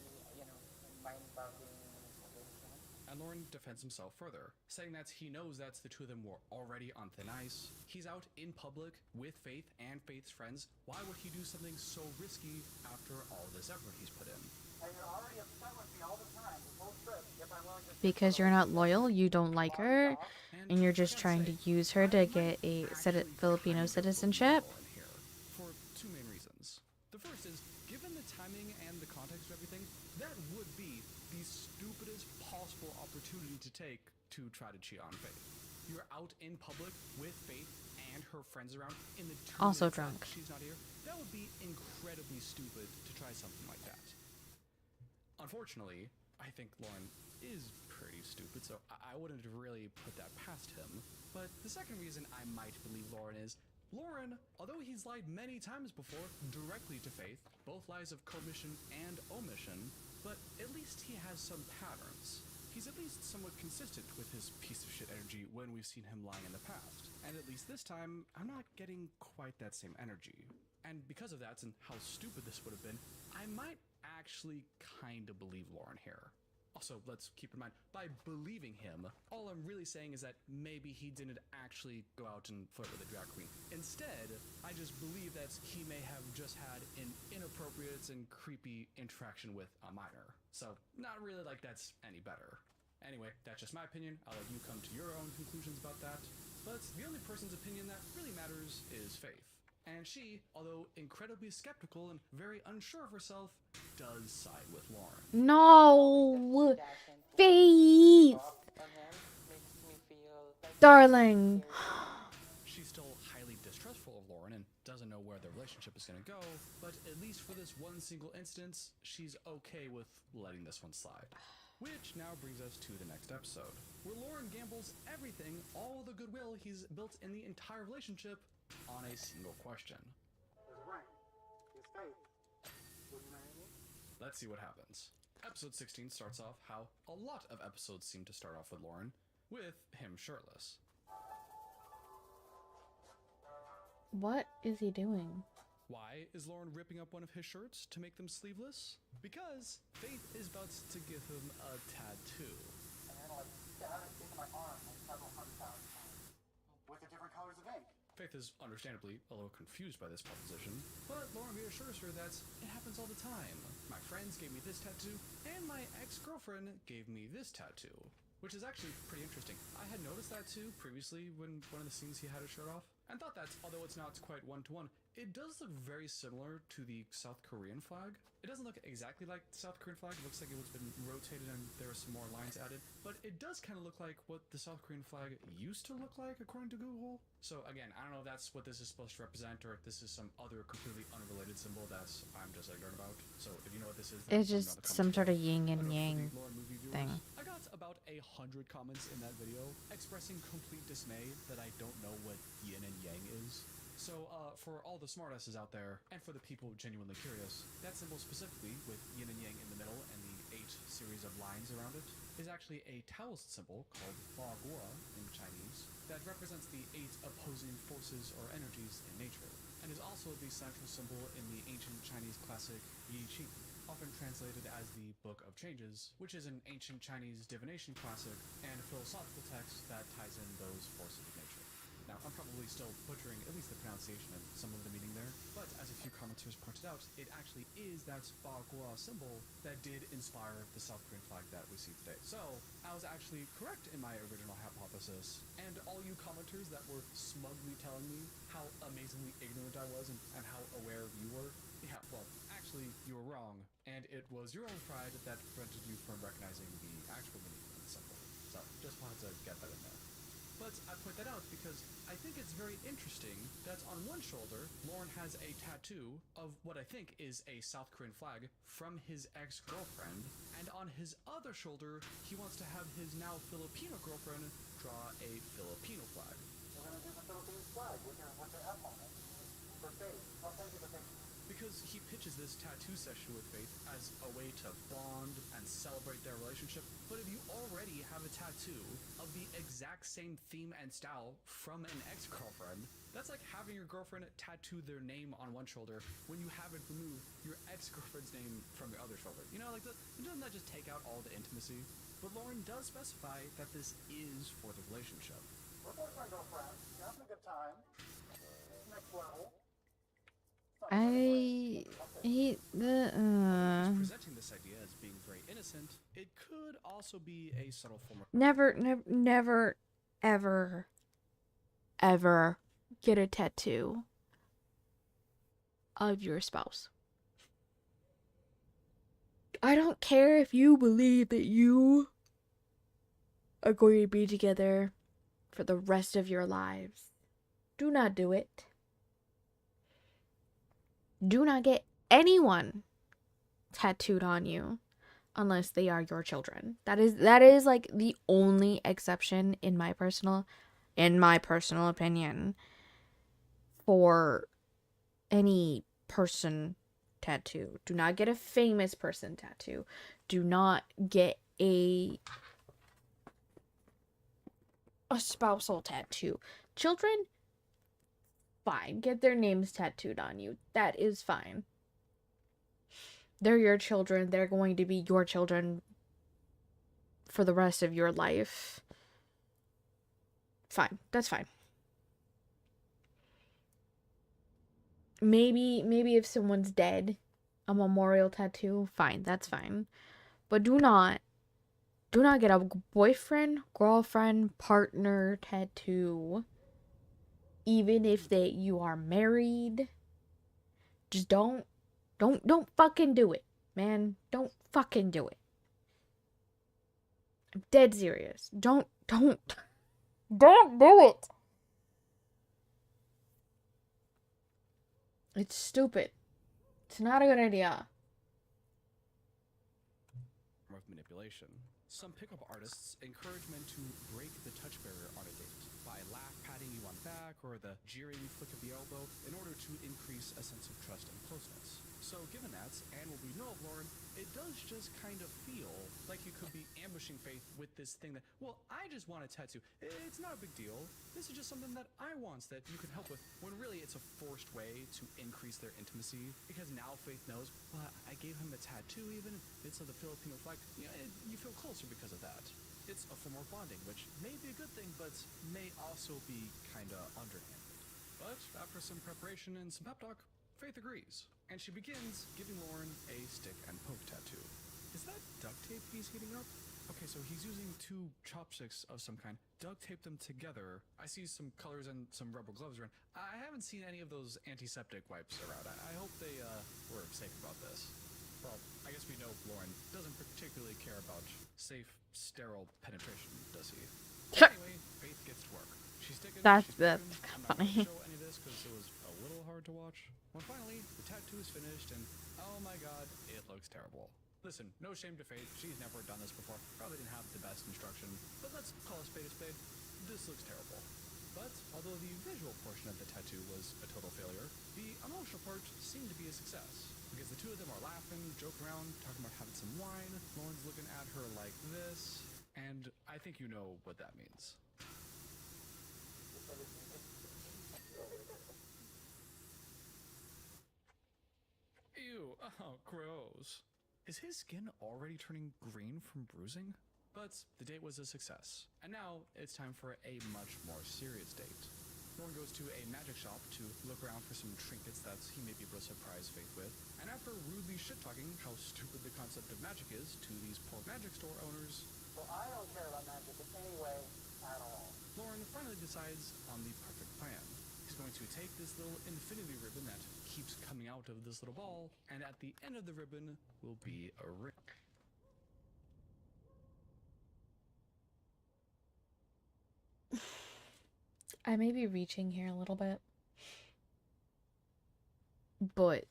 mind-boggling situation.
And Loren defends himself further, saying that he knows that the two of them were already on thin ice. He's out in public with Faith and Faith's friends. Why would he do something so risky after all this effort he's put in?
And you're already upset with me all the time, this whole trip. If I'm willing to...
Because you're not loyal, you don't like her, and you're just trying to use her to get a Filipino citizenship.
For two main reasons. The first is, given the timing and the context of everything, that would be the stupidest possible opportunity to take to try to cheat on Faith. You're out in public with Faith and her friends around in the 2
also
minutes
drunk.
She's not here. That would be incredibly stupid to try something like that. Unfortunately, I think Loren is pretty stupid, so I wouldn't really put that past him. But the second reason I might believe Loren is, Loren, although he's lied many times before directly to Faith, both lies of commission and omission, but at least he has some patterns. He's at least somewhat consistent with his piece of shit energy when we've seen him lying in the past. And at least this time, I'm not getting quite that same energy. And because of that, and how stupid this would have been, I might actually kind of believe Loren here. Also, let's keep in mind, by believing him, all I'm really saying is that maybe he didn't actually go out and flirt with a drag queen. Instead, I just believe that he may have just had an inappropriate and creepy interaction with a minor. So, not really like that's any better. Anyway, that's just my opinion. I'll let you come to your own conclusions about that. But the only person's opinion that really matters is Faith. And she, although incredibly skeptical and very unsure of herself, does side with Loren.
No! Faith! Darling!
She's still highly distrustful of Loren and doesn't know where their relationship is going to go, but at least for this one single instance, she's okay with letting this one slide. Which now brings us to the next episode, where Loren gambles everything, all the goodwill he's built in the entire relationship, on a single question.
There's rank. There's Faith. Will you marry me?
Let's see what happens. Episode 16 starts off how a lot of episodes seem to start off with Loren, with him shirtless.
What is he doing?
Why is Loren ripping up one of his shirts to make them sleeveless? Because Faith is about to give him a tattoo.
And then like stab it into my arm like several 100,000 times. With the different colors of ink.
Faith is understandably a little confused by this proposition, but Loren reassures her that it happens all the time. My friends gave me this tattoo, and my ex-girlfriend gave me this tattoo. Which is actually pretty interesting. I had noticed that too previously when one of the scenes he had his shirt off, and thought that, although it's not quite one-to-one, it does look very similar to the South Korean flag. It doesn't look exactly like the South Korean flag. It looks like it was been rotated and there are some more lines added, but it does kind of look like what the South Korean flag used to look like according to Google. So again, I don't know if that's what this is supposed to represent or if this is some other completely unrelated symbol. that I'm just ignorant about. So if you know what this is,
It's just some sort of yin and yang thing.
I got about 100 comments in that video expressing complete dismay that I don't know what yin and yang is. So, for all the smartasses out there, and for the people genuinely curious, that symbol specifically, with yin and yang in the middle and the 8 series of lines around it, is actually a Taoist symbol called Powerwash in Chinese that represents the 8 opposing forces or energies in nature, and is also the central symbol in the ancient Chinese classic Yi Ching, often translated as the Book of Changes, which is an ancient Chinese divination classic and philosophical text that ties in those forces of nature. Now, I'm probably still butchering at least the pronunciation and some of the meaning there, but as a few commenters pointed out, it actually is that Powerwash symbol that did inspire the South Korean flag that we see today. So, I was actually correct in my original hypothesis, and all you commenters that were smugly telling me how amazingly ignorant I was and how aware you were, yeah, well, actually, you were wrong, and it was your own pride that prevented you from recognizing the actual meaning of the symbol. So, just wanted to get that in there. But I point that out because I think it's very interesting that on one shoulder, Loren has a tattoo of what I think is a South Korean flag from his ex-girlfriend, and on his other shoulder, he wants to have his now Filipino girlfriend draw a Filipino flag.
We're gonna do the Philippines flag with your F on it. For Faith. I'll send you the picture.
Because he pitches this tattoo session with Faith as a way to bond and celebrate their relationship. But if you already have a tattoo of the exact same theme and style from an ex-girlfriend, that's like having your girlfriend tattoo their name on one shoulder when you haven't removed your ex-girlfriend's name from your other shoulder. You know, like, doesn't that just take out all the intimacy? But Loren does specify that this is for the relationship.
We're boyfriend, girlfriend. You're having a good time. Next level.
Presenting this idea as being very innocent, it could also be a subtle form of
Never, ever get a tattoo of your spouse. I don't care if you believe that you are going to be together for the rest of your lives. Do not do it. Do not get anyone tattooed on you unless they are your children. That is like the only exception in my personal opinion for any person tattoo. Do not get a famous person tattoo. Do not get a spousal tattoo. Children, fine. Get their names tattooed on you. That is fine. They're your children. They're going to be your children for the rest of your life. Fine. That's fine. Maybe if someone's dead, a memorial tattoo, fine. That's fine. But do not get a boyfriend, girlfriend, partner tattoo. Even if you are married, just don't fucking do it, man. Don't fucking do it. I'm dead serious. Don't do it. It's stupid. It's not a good idea.
Of manipulation. Some pickup artists encourage men to break the touch barrier on a date by patting you on the back or the jeering flick of the elbow in order to increase a sense of trust and closeness. So given that, and what we know of Loren, it does just kind of feel like you could be ambushing Faith with this thing that, well, I just want a tattoo. It's not a big deal. This is just something that I want that you can help with, when really it's a forced way to increase their intimacy, because now Faith knows, well, I gave him a tattoo even if it's of the Filipino flag. You know, you feel closer because of that. It's a form of bonding, which may be a good thing, but may also be kinda underhanded. But after some preparation and some pep talk, Faith agrees, and she begins giving Loren a stick and poke tattoo. Is that duct tape he's heating up? Okay, so he's using 2 chopsticks of some kind, duct tape them together. I see some colors and some rubber gloves around. I haven't seen any of those antiseptic wipes around. I hope they were safe about this. Well, I guess we know Loren doesn't particularly care about safe, sterile penetration, does he? Anyway, Faith gets to work. She's taken,
That's
she's broken. I'm not
funny.
going to show any of this because it was a little hard to watch. When finally, the tattoo is finished and, oh my god, it looks terrible. Listen, no shame to Faith, she's never done this before, probably didn't have the best instruction, but let's call a spade a spade. This looks terrible. But, although the visual portion of the tattoo was a total failure, the emotional part seemed to be a success. Because the two of them are laughing, joking around, talking about having some wine, Lauren's looking at her like this, and I think you know what that means. Ew, oh, gross. Is his skin already turning green from bruising? But the date was a success, and now it's time for a much more serious date. Loren goes to a magic shop to look around for some trinkets that he may be able to surprise Faith with, and after rudely shit-talking how stupid the concept of magic is to these poor magic store owners,
Well, I don't care about magic in any way at all.
Loren finally decides on the perfect plan. He's going to take this little infinity ribbon that keeps coming out of this little ball, and at the end of the ribbon will be a ring.
I may be reaching here a little bit, but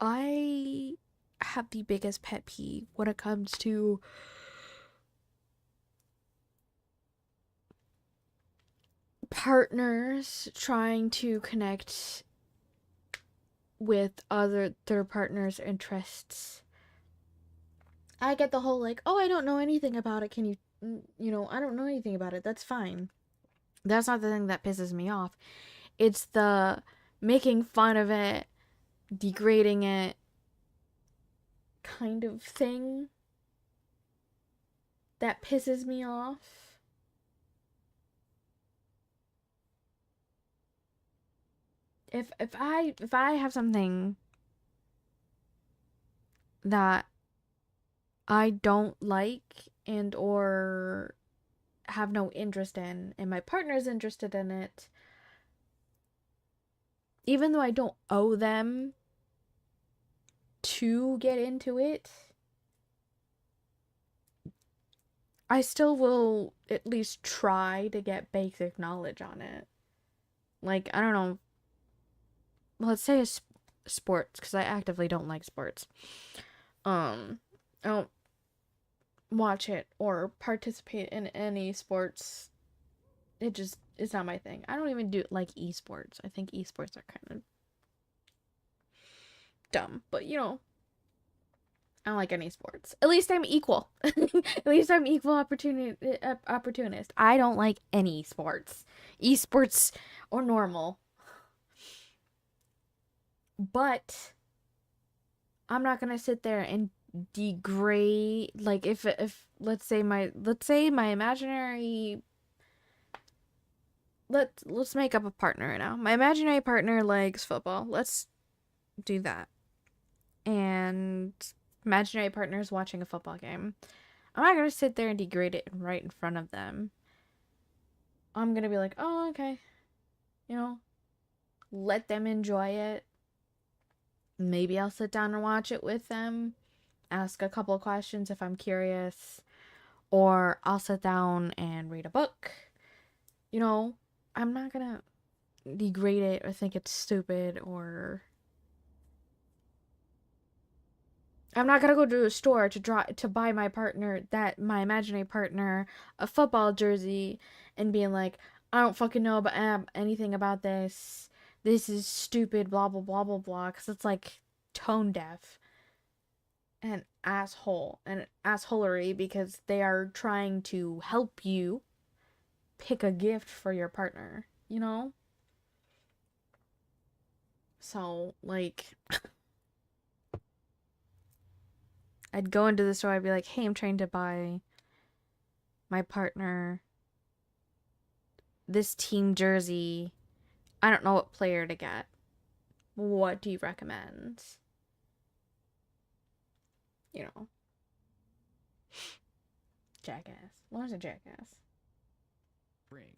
I have the biggest pet peeve when it comes to partners trying to connect with their partner's interests. I get the whole like, oh, I don't know anything about it. Can you, I don't know anything about it. That's fine. That's not the thing that pisses me off. It's the making fun of it, degrading it kind of thing that pisses me off. If I have something that I don't like and or have no interest in, and my partner's interested in it, even though I don't owe them to get into it, I still will at least try to get basic knowledge on it. Like, I don't know, let's say sports, because I actively don't like sports. I don't watch it or participate in any sports. It's not my thing. I don't even do like esports. I think esports are kind of dumb, but I don't like any sports. At least I'm equal. At least I'm equal opportunist. I don't like any sports, esports or normal. But I'm not gonna sit there and degrade, like, if let's say my imaginary, let's make up a partner right now. My imaginary partner likes football. Let's do that. And imaginary partner is watching a football game. I'm not gonna sit there and degrade it right in front of them. I'm gonna be like, oh, okay, let them enjoy it. Maybe I'll sit down and watch it with them, ask a couple of questions if I'm curious, or I'll sit down and read a book. I'm not gonna degrade it or think it's stupid, or I'm not gonna go to a store to buy my imaginary partner a football jersey and being like, I don't fucking know about anything about this. This is stupid, blah blah blah blah blah, because it's like tone deaf and assholery, because they are trying to help you pick a gift for your partner, So, like, I'd go into the store, I'd be like, hey, I'm trying to buy my partner this team jersey. I don't know what player to get. What do you recommend? Jackass. Lauren's a jackass.
Ring.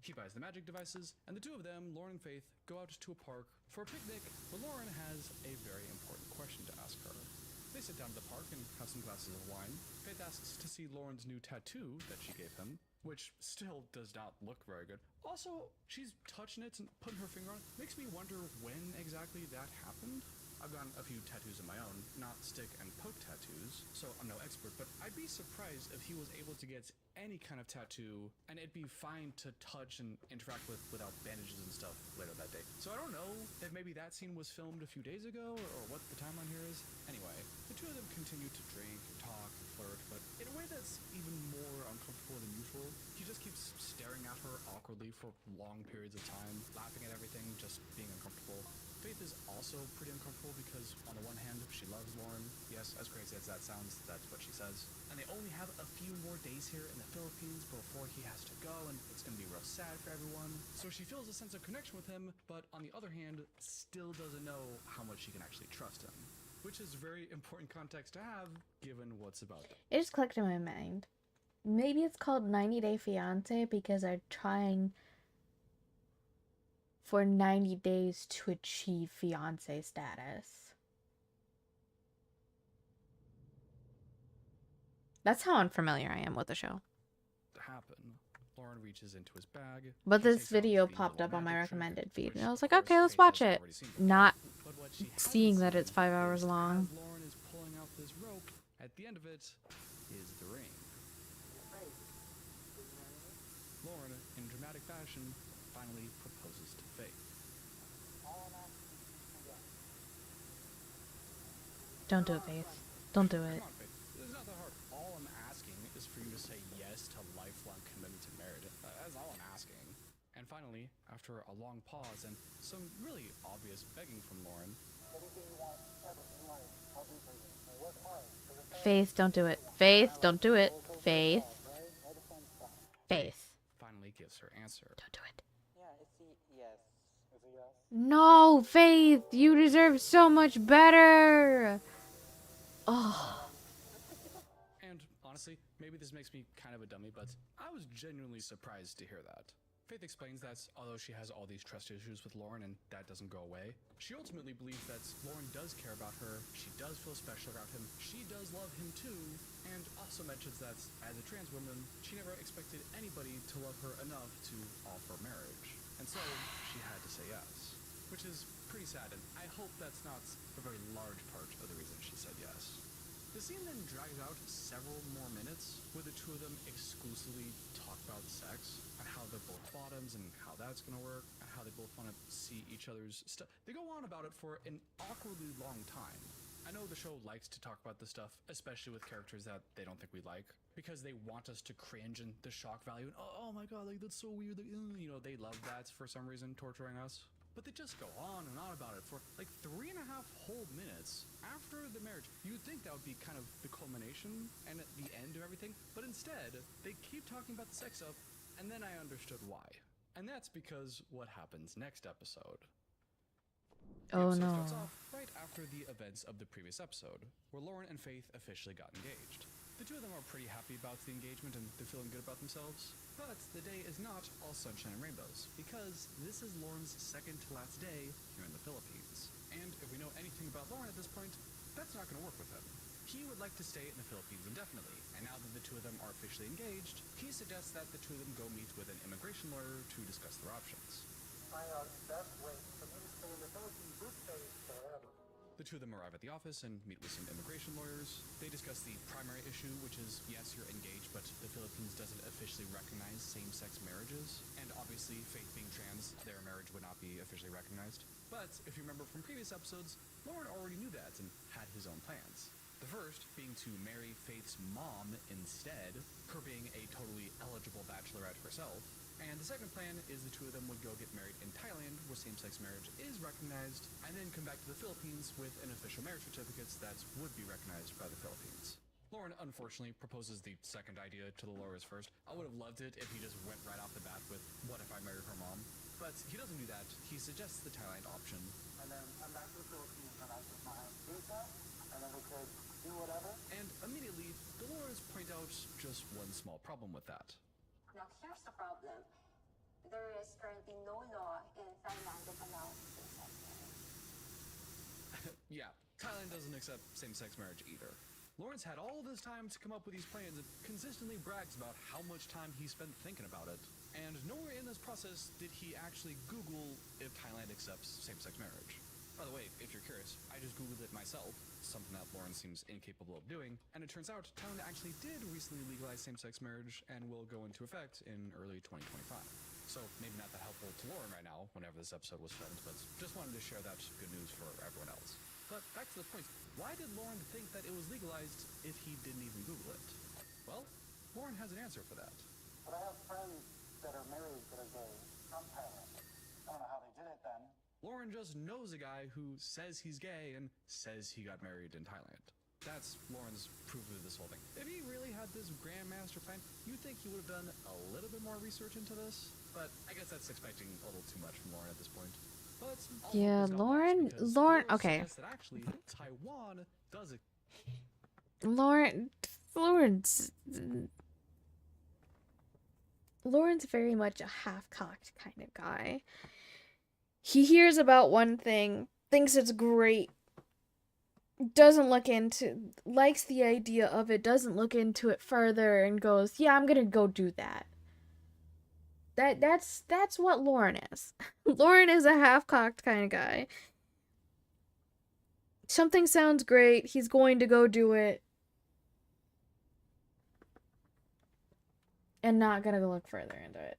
He buys the magic devices, and the two of them, Loren and Faith, go out to a park for a picnic, but Loren has a very important question to ask her. They sit down at the park and have some glasses of wine. Faith asks to see Loren's new tattoo that she gave him, which still does not look very good. Also, she's touching it and putting her finger on it. Makes me wonder when exactly that happened. I've gotten a few tattoos of my own, not stick and poke tattoos, so I'm no expert, but I'd be surprised if he was able to get any kind of tattoo and it'd be fine to touch and interact with without bandages and stuff later that day. So I don't know if maybe that scene was filmed a few days ago or what the timeline here is. Anyway, the two of them continue to drink and talk and flirt, but in a way that's even more uncomfortable than usual. He just keeps staring at her awkwardly for long periods of time, laughing at everything, just being uncomfortable. Faith is also pretty uncomfortable because, on the one hand, she loves Loren. Yes, as crazy as that sounds, that's what she says. And they only have a few more days here in the Philippines before he has to go, and it's going to be real sad for everyone. So she feels a sense of connection with him, but on the other hand, still doesn't know how much she can actually trust him. Which is very important context to have, given what's about them.
It just clicked in my mind. Maybe it's called 90 Day Fiance because they're trying for 90 days to achieve fiance status. That's how unfamiliar I am with the show.
Happen. Loren reaches into his bag.
But this video popped up on my recommended feed, and I was like, okay, let's watch it. Not seeing that it's 5 hours long.
Loren is pulling out this rope. At the end of it is the ring. Loren, in dramatic fashion, finally proposes to Faith.
Don't do it, Faith. Don't do it.
Come on, Faith. This is not that hard. All I'm asking is for you to say yes to lifelong commitment to marriage. That's all I'm asking. And finally, after a long pause and some really obvious begging from Loren,
Faith, don't do it. Faith, don't do it. Faith. Faith.
finally gives her answer.
Don't do it.
Yeah, it's a yes.
Is it yes?
No, Faith, you deserve so much better. Oh.
And honestly, maybe this makes me kind of a dummy, but I was genuinely surprised to hear that. Faith explains that although she has all these trust issues with Loren and that doesn't go away, she ultimately believes that Loren does care about her, she does feel special about him, she does love him too, and also mentions that as a trans woman, she never expected anybody to love her enough to offer marriage. And so she had to say yes, which is pretty sad, and I hope that's not a very large part of the reason she said yes. The scene then drags out several more minutes where the two of them exclusively talk about sex and how they're both bottoms and how that's gonna work and how they both want to see each other's stuff. They go on about it for an awkwardly long time. I know the show likes to talk about this stuff, especially with characters that they don't think we like, because they want us to cringe and the shock value and oh my god, like that's so weird, like, you know, they love that for some reason, torturing us. But they just go on and on about it for like 3.5 whole minutes after the marriage. You'd think that would be kind of the culmination and at the end of everything, but instead, they keep talking about the sex stuff, and then I understood why. And that's because what happens next episode.
Oh
The episode
no.
starts off right after the events of the previous episode, where Loren and Faith officially got engaged. The two of them are pretty happy about the engagement and they're feeling good about themselves. But the day is not all sunshine and rainbows, because this is Loren's second to last day here in the Philippines. And if we know anything about Loren at this point, that's not going to work with him. He would like to stay in the Philippines indefinitely, and now that the two of them are officially engaged, he suggests that the two of them go meet with an immigration lawyer to discuss their options.
Find out the best way for me to stay in the Philippines this day forever.
The two of them arrive at the office and meet with some immigration lawyers. They discuss the primary issue, which is, yes, you're engaged, but the Philippines doesn't officially recognize same-sex marriages. And obviously, Faith being trans, their marriage would not be officially recognized. But if you remember from previous episodes, Loren already knew that and had his own plans. The first being to marry Faith's mom instead, her being a totally eligible bachelorette herself. And the second plan is the two of them would go get married in Thailand, where same-sex marriage is recognized, and then come back to the Philippines with an official marriage certificates that would be recognized by the Philippines. Loren unfortunately proposes the second idea to the lawyers first. I would have loved it if he just went right off the bat with, what if I marry her mom? But he doesn't do that. He suggests the Thailand option.
And then come back to the Philippines and I get my visa, and then we could do whatever.
And immediately, the lawyers point out just one small problem with that.
Now, here's the problem. There is currently no law in Thailand that allows same-sex marriage.
Yeah, Thailand doesn't accept same-sex marriage either. Lawrence had all this time to come up with these plans and consistently brags about how much time he spent thinking about it. And nowhere in this process did he actually Google if Thailand accepts same-sex marriage. By the way, if you're curious, I just Googled it myself, something that Loren seems incapable of doing, and it turns out Thailand actually did recently legalize same-sex marriage and will go into effect in early 2025. So maybe not that helpful to Loren right now, whenever this episode was filmed, but just wanted to share that good news for everyone else. But back to the point, why did Loren think that it was legalized if he didn't even Google it? Well, Loren has an answer for that.
But I have friends that are married that are gay from Thailand. I don't know how they did it then.
Loren just knows a guy who says he's gay and says he got married in Thailand. That's Loren's proof of this whole thing. If he really had this grand master plan, you'd think he would have done a little bit more research into this, but I guess that's expecting a little too much from Loren at this point. But
yeah, Loren, okay.
That actually Taiwan does it.
Loren's very much a half-cocked kind of guy. He hears about one thing, thinks it's great, likes the idea of it, doesn't look into it further, and goes, yeah, I'm gonna go do that. That's what Loren is. Loren is a half-cocked kind of guy. Something sounds great, he's going to go do it. And not gonna go look further into it.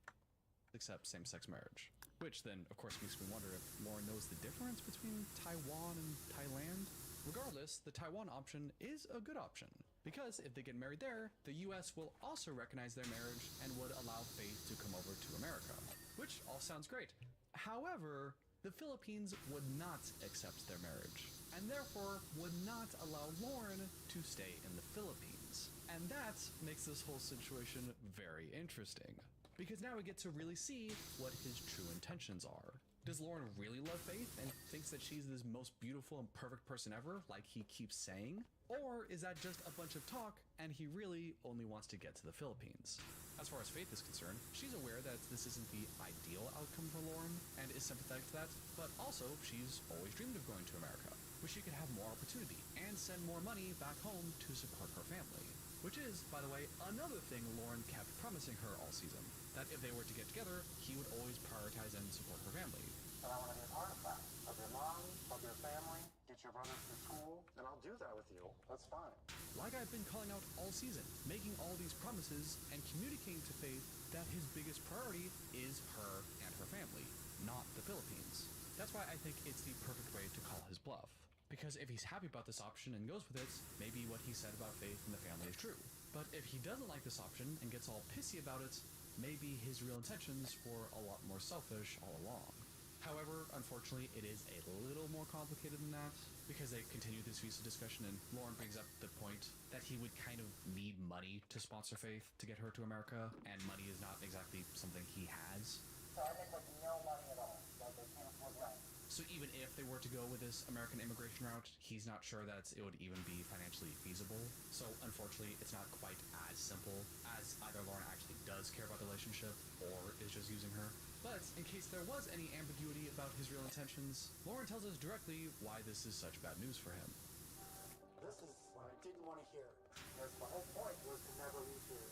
Accept same-sex marriage. Which then, of course, makes me wonder if Loren knows the difference between Taiwan and Thailand. Regardless, the Taiwan option is a good option. Because if they get married there, the US will also recognize their marriage and would allow Faith to come over to America. Which all sounds great. However, the Philippines would not accept their marriage, and therefore would not allow Loren to stay in the Philippines. And that makes this whole situation very interesting. Because now we get to really see what his true intentions are. Does Loren really love Faith and thinks that she's this most beautiful and perfect person ever, like he keeps saying? Or is that just a bunch of talk and he really only wants to get to the Philippines? As far as Faith is concerned, she's aware that this isn't the ideal outcome for Loren and is sympathetic to that, but also she's always dreamed of going to America, where she could have more opportunity and send more money back home to support her family. Which is, by the way, another thing Loren kept promising her all season. That if they were to get together, he would always prioritize and support her family.
And I want to be a part of that. Of your mom, of your family, get your brothers to school, and I'll do that with you. That's fine.
Like I've been calling out all season, making all these promises and communicating to Faith that his biggest priority is her and her family, not the Philippines. That's why I think it's the perfect way to call his bluff. Because if he's happy about this option and goes with it, maybe what he said about Faith and the family is true. But if he doesn't like this option and gets all pissy about it, maybe his real intentions were a lot more selfish all along. However, unfortunately, it is a little more complicated than that, because they continue this visa discussion and Loren brings up the point that he would kind of need money to sponsor Faith to get her to America, and money is not exactly something he has.
So I make like no money at all. Like I can't afford rent.
So even if they were to go with this American immigration route, he's not sure that it would even be financially feasible. So unfortunately, it's not quite as simple as either Loren actually does care about the relationship or is just using her. But in case there was any ambiguity about his real intentions, Loren tells us directly why this is such bad news for him.
This is what I didn't want to hear. Because the whole point was to never leave here.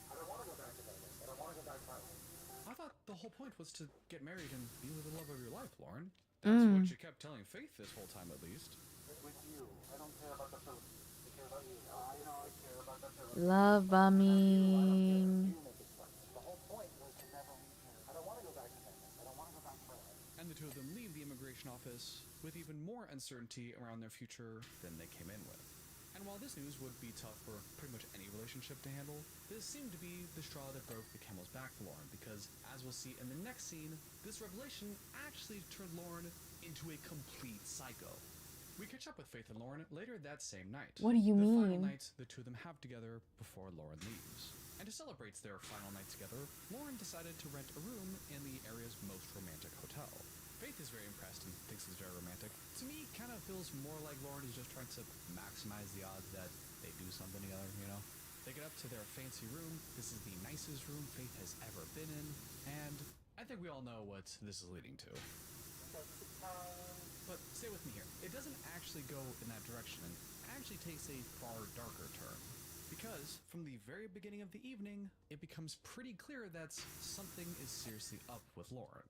I don't want to go back to Vegas. I don't want to go back to my home.
I thought the whole point was to get married and be with the love of your life, Loren. That's what you kept telling Faith this whole time, at least.
With you. I don't care about the Philippines. I care about you. I care about the Philippines.
Love bombing.
The whole point was to never leave here. I don't want to go back to Vegas. I don't want to go back to my life.
And the two of them leave the immigration office with even more uncertainty around their future than they came in with. And while this news would be tough for pretty much any relationship to handle, this seemed to be the straw that broke the camel's back for Loren, because, as we'll see in the next scene, this revelation actually turned Loren into a complete psycho. We catch up with Faith and Loren later that same night.
What do you mean?
The final night the two of them have together before Loren leaves. And to celebrate their final night together, Loren decided to rent a room in the area's most romantic hotel. Faith is very impressed and thinks it's very romantic. To me, it kind of feels more like Loren is just trying to maximize the odds that they do something together, you know? They get up to their fancy room. This is the nicest room Faith has ever been in, and I think we all know what this is leading to.
Sexy time,
But stay with me here. It doesn't actually go in that direction, and actually takes a far darker turn. Because from the very beginning of the evening, it becomes pretty clear that something is seriously up with Loren.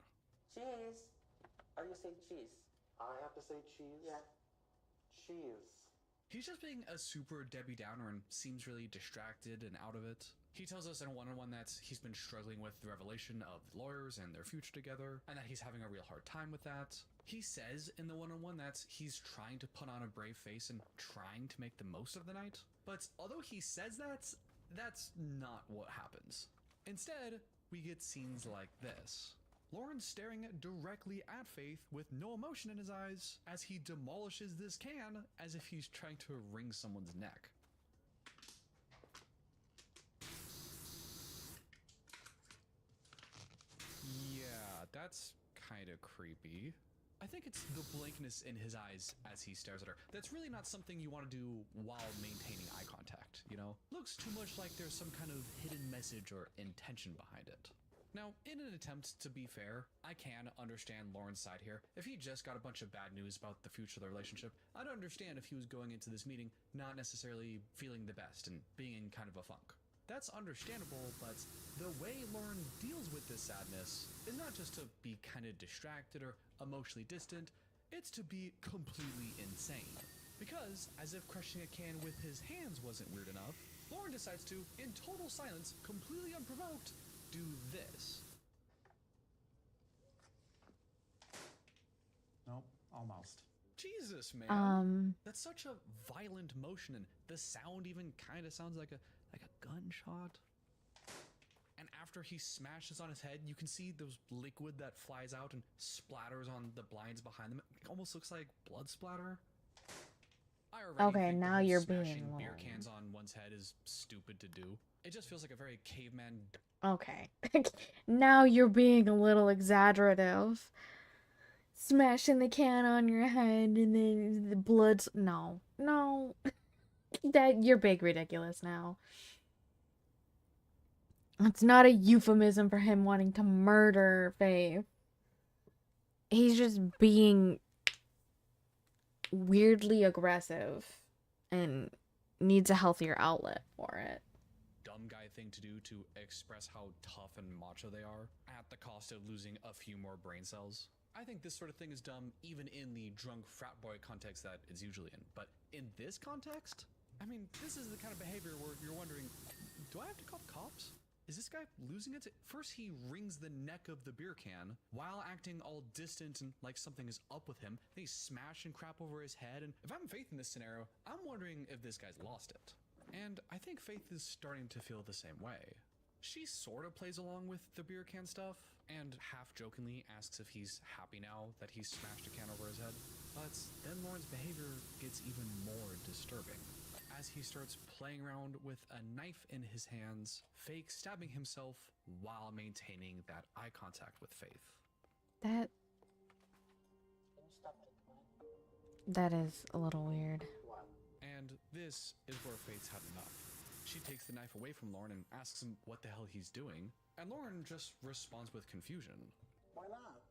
Cheese. Are you saying cheese?
I have to say cheese.
Yeah.
Cheese.
He's just being a super Debbie Downer and seems really distracted and out of it. He tells us in a one-on-one that he's been struggling with the revelation of lawyers and their future together, and that he's having a real hard time with that. He says in the one-on-one that he's trying to put on a brave face and trying to make the most of the night. But although he says that, that's not what happens. Instead, we get scenes like this. Loren staring directly at Faith with no emotion in his eyes as he demolishes this can as if he's trying to wring someone's neck. Yeah, that's kind of creepy. I think it's the blankness in his eyes as he stares at her. That's really not something you want to do while maintaining eye contact, you know? Looks too much like there's some kind of hidden message or intention behind it. Now, in an attempt to be fair, I can understand Loren's side here. If he just got a bunch of bad news about the future of their relationship, I'd understand if he was going into this meeting not necessarily feeling the best and being in kind of a funk. That's understandable, but the way Loren deals with this sadness is not just to be kind of distracted or emotionally distant, it's to be completely insane. Because, as if crushing a can with his hands wasn't weird enough, Loren decides to, in total silence, completely unprovoked, do this.
Nope, almost.
Jesus, man. That's such a violent motion, and the sound even kind of sounds like a gunshot. And after he smashes on his head, you can see those liquid that flies out and splatters on the blinds behind them. It almost looks like blood splatter. I already
Okay,
think the
now
whole
you're
smashing
being
beer
Loren.
cans on one's head is stupid to do. It just feels like a very caveman.
Okay. Now you're being a little exaggerative. Smashing the can on your head and then the blood's... No. No. That you're big ridiculous now. It's not a euphemism for him wanting to murder Faith. He's just being weirdly aggressive and needs a healthier outlet for it.
Dumb guy thing to do to express how tough and macho they are at the cost of losing a few more brain cells. I think this sort of thing is dumb even in the drunk frat boy context that it's usually in. But in this context, I mean, this is the kind of behavior where you're wondering, do I have to call the cops? Is this guy losing it? First he wrings the neck of the beer can while acting all distant and like something is up with him. Then he's smashing crap over his head. And if I'm Faith in this scenario, I'm wondering if this guy's lost it. And I think Faith is starting to feel the same way. She sort of plays along with the beer can stuff and half-jokingly asks if he's happy now that he's smashed a can over his head. But then Loren's behavior gets even more disturbing as he starts playing around with a knife in his hands, fake stabbing himself while maintaining that eye contact with Faith.
That is a little weird.
And this is where Faith's had enough. She takes the knife away from Loren and asks him what the hell he's doing, and Loren just responds with confusion.
Why not?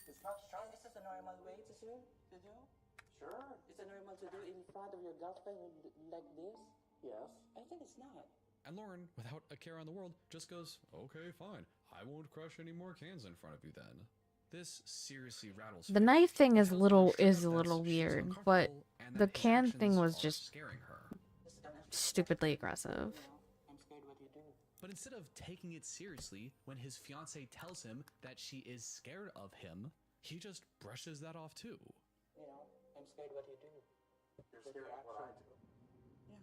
It's not sharp. This is a normal way to do? Sure. Is it normal to do in front of your girlfriend like this? Yes. I think it's not.
And Loren, without a care in the world, just goes, okay, fine. I won't crush any more cans in front of you then. This seriously rattles
The
Faith.
knife thing is
Tells
a
her
little
straight up that
weird,
she's
but
uncomfortable and
the
that his
can
actions
thing was
are
just
scaring her.
stupidly aggressive.
I'm scared what you do.
But instead of taking it seriously when his fiance tells him that she is scared of him, he just brushes that off too.
You know, I'm scared what you do.
You're scared of what I do.
Yeah.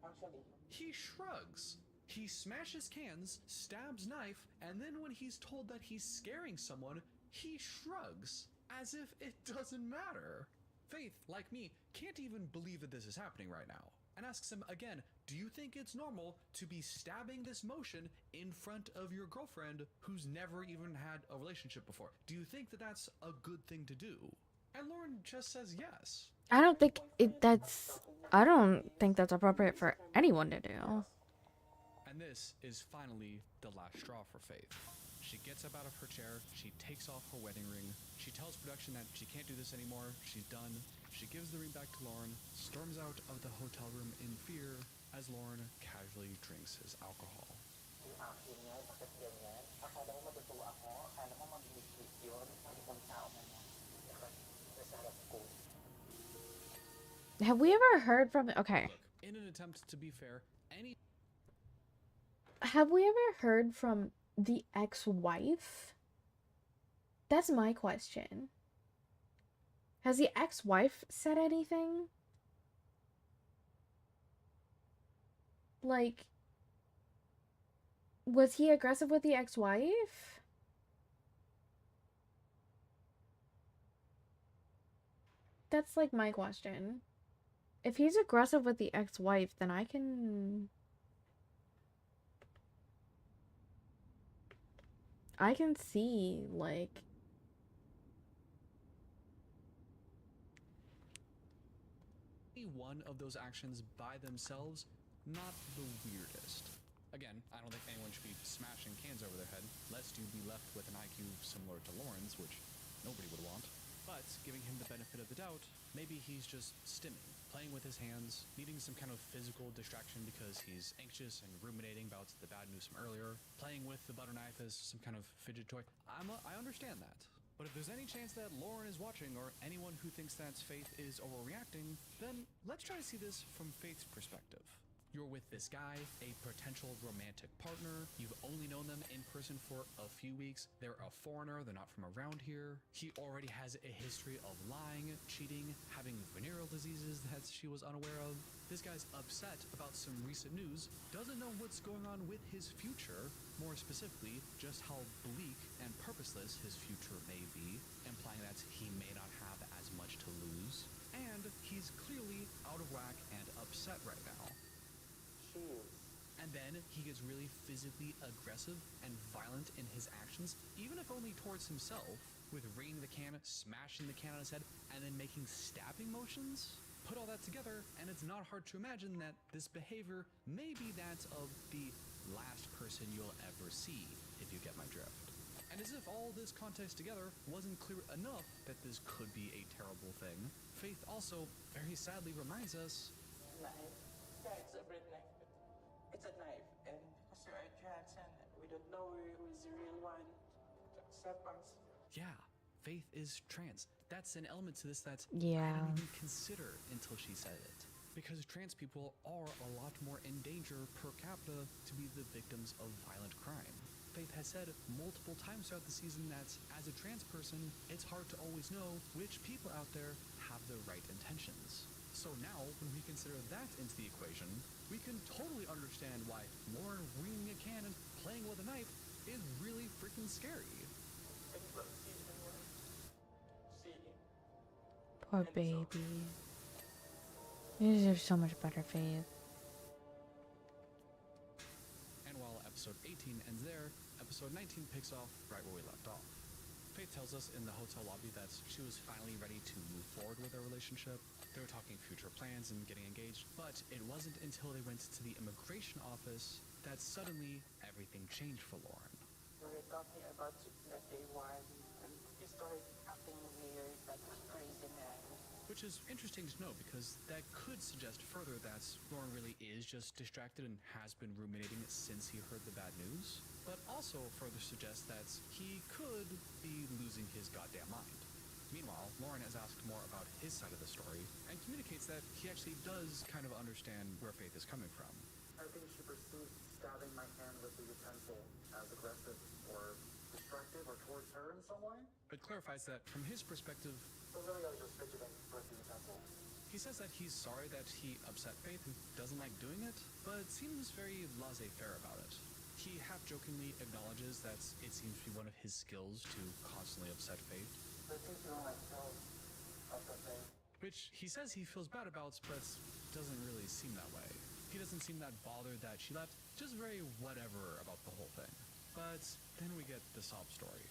Actually.
He shrugs. He smashes cans, stabs knife, and then when he's told that he's scaring someone, he shrugs, as if it doesn't matter. Faith, like me, can't even believe that this is happening right now, and asks him again, do you think it's normal to be stabbing this motion in front of your girlfriend who's never even had a relationship before? Do you think that that's a good thing to do? And Loren just says yes.
I don't think that's appropriate for anyone to do.
And this is finally the last straw for Faith. She gets up out of her chair, she takes off her wedding ring, she tells production that she can't do this anymore, she's done. She gives the ring back to Loren, storms out of the hotel room in fear as Loren casually drinks his alcohol.
Ingay, bakit ganyan? Akala mo matutuwa ako? Akala mo mag-iisip yun? Ibang tao ka na. Nasa harap ko.
Have we ever heard from... Okay.
Look, in an attempt to be fair,
Have we ever heard from the ex-wife? That's my question. Has the ex-wife said anything? Like, was he aggressive with the ex-wife? That's like my question. If he's aggressive with the ex-wife, then I can see, like...
one of those actions by themselves, not the weirdest. Again, I don't think anyone should be smashing cans over their head, lest you be left with an IQ similar to Loren's, which nobody would want. But, giving him the benefit of the doubt, maybe he's just stimming, playing with his hands, needing some kind of physical distraction because he's anxious and ruminating about the bad news from earlier, playing with the butter knife as some kind of fidget toy. I understand that. But if there's any chance that Loren is watching, or anyone who thinks that Faith is overreacting, then let's try to see this from Faith's perspective. You're with this guy, a potential romantic partner. You've only known them in person for a few weeks. They're a foreigner, they're not from around here. He already has a history of lying, cheating, having venereal diseases that she was unaware of. This guy's upset about some recent news, doesn't know what's going on with his future, more specifically, just how bleak and purposeless his future may be, implying that he may not have as much to lose. And he's clearly out of whack and upset right now. And then he gets really physically aggressive and violent in his actions, even if only towards himself, with ringing the can, smashing the can on his head, and then making stabbing motions. Put all that together, and it's not hard to imagine that this behavior may be that of the last person you'll ever see, if you get my drift. And as if all this context together wasn't clear enough that this could be a terrible thing, Faith also very sadly reminds us...
Yeah, it's a bread knife. It's a knife, and because you are trans and we don't know who is the real one to accept us.
Yeah, Faith is trans. That's an element to this that I
Yeah.
didn't even consider until she said it. Because trans people are a lot more in danger per capita to be the victims of violent crime. Faith has said multiple times throughout the season that as a trans person, it's hard to always know which people out there have the right intentions. So now, when we consider that into the equation, we can totally understand why Loren ringing a can and playing with a knife is really freaking scary.
Poor baby. You deserve so much better, Faith.
And while episode 18 ends there, episode 19 picks off right where we left off. Faith tells us in the hotel lobby that she was finally ready to move forward with their relationship. They were talking future plans and getting engaged, but it wasn't until they went to the immigration office that suddenly everything changed for Loren.
We were talking about that day one, and he started acting weird, like a crazy man.
Which is interesting to know because that could suggest further that Loren really is just distracted and has been ruminating since he heard the bad news, but also further suggests that he could be losing his goddamn mind. Meanwhile, Loren has asked more about his side of the story and communicates that he actually does kind of understand where Faith is coming from.
I think she perceived stabbing my hand with the utensil as aggressive or destructive or towards her in some way.
But clarifies that from his perspective,
So really I was just fidgeting with the utensil.
he says that he's sorry that he upset Faith, who doesn't like doing it, but seems very laissez-faire about it. He half-jokingly acknowledges that it seems to be one of his skills to constantly upset Faith,
I think you don't like pills. That's the thing.
which he says he feels bad about, but doesn't really seem that way. He doesn't seem that bothered that she left, just very whatever about the whole thing. But then we get the sob story.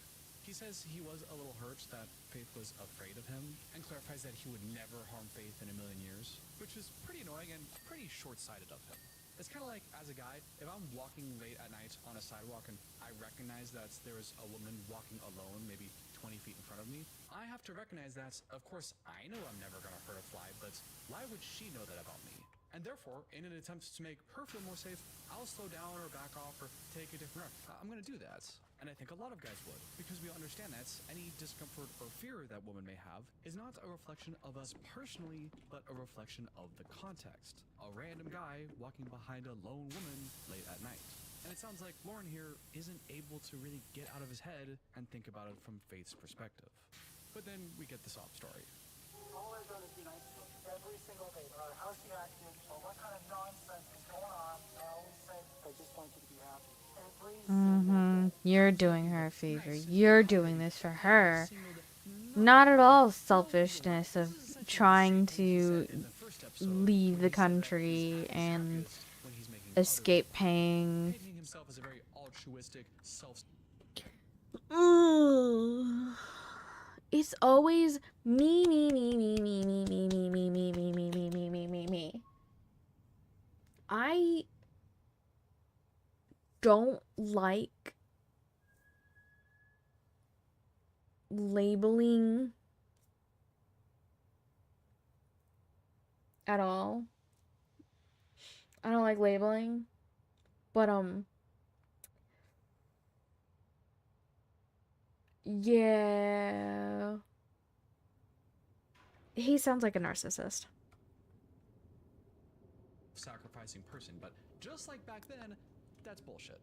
He says he was a little hurt that Faith was afraid of him, and clarifies that he would never harm Faith in a million years, which is pretty annoying and pretty short-sighted of him. It's kind of like, as a guy, if I'm walking late at night on a sidewalk and I recognize that there is a woman walking alone, maybe 20 feet in front of me, I have to recognize that, of course, I know I'm never gonna hurt a fly, but why would she know that about me? And therefore, in an attempt to make her feel more safe, I'll slow down or back off or take a different route. I'm gonna do that. And I think a lot of guys would, because we understand that any discomfort or fear that women may have is not a reflection of us personally, but a reflection of the context. A random guy walking behind a lone woman late at night. And it sounds like Loren here isn't able to really get out of his head and think about it from Faith's perspective. But then we get the sob story.
All I've done is be nice to her every single day, no matter how she acted or what kind of nonsense was going on. I always said, I just want you to be happy.
You're doing her a favor. You're doing this for her. Not at all selfishness of trying to leave the country and escape paying.
Himself as a very altruistic,
It's always me, me, me, me, me, me, me, me, me, me, me, me, me, me, me, me, me. I don't like labeling at all. I don't like labeling, but yeah, he sounds like a narcissist.
Sacrificing person, but just like back then, that's bullshit.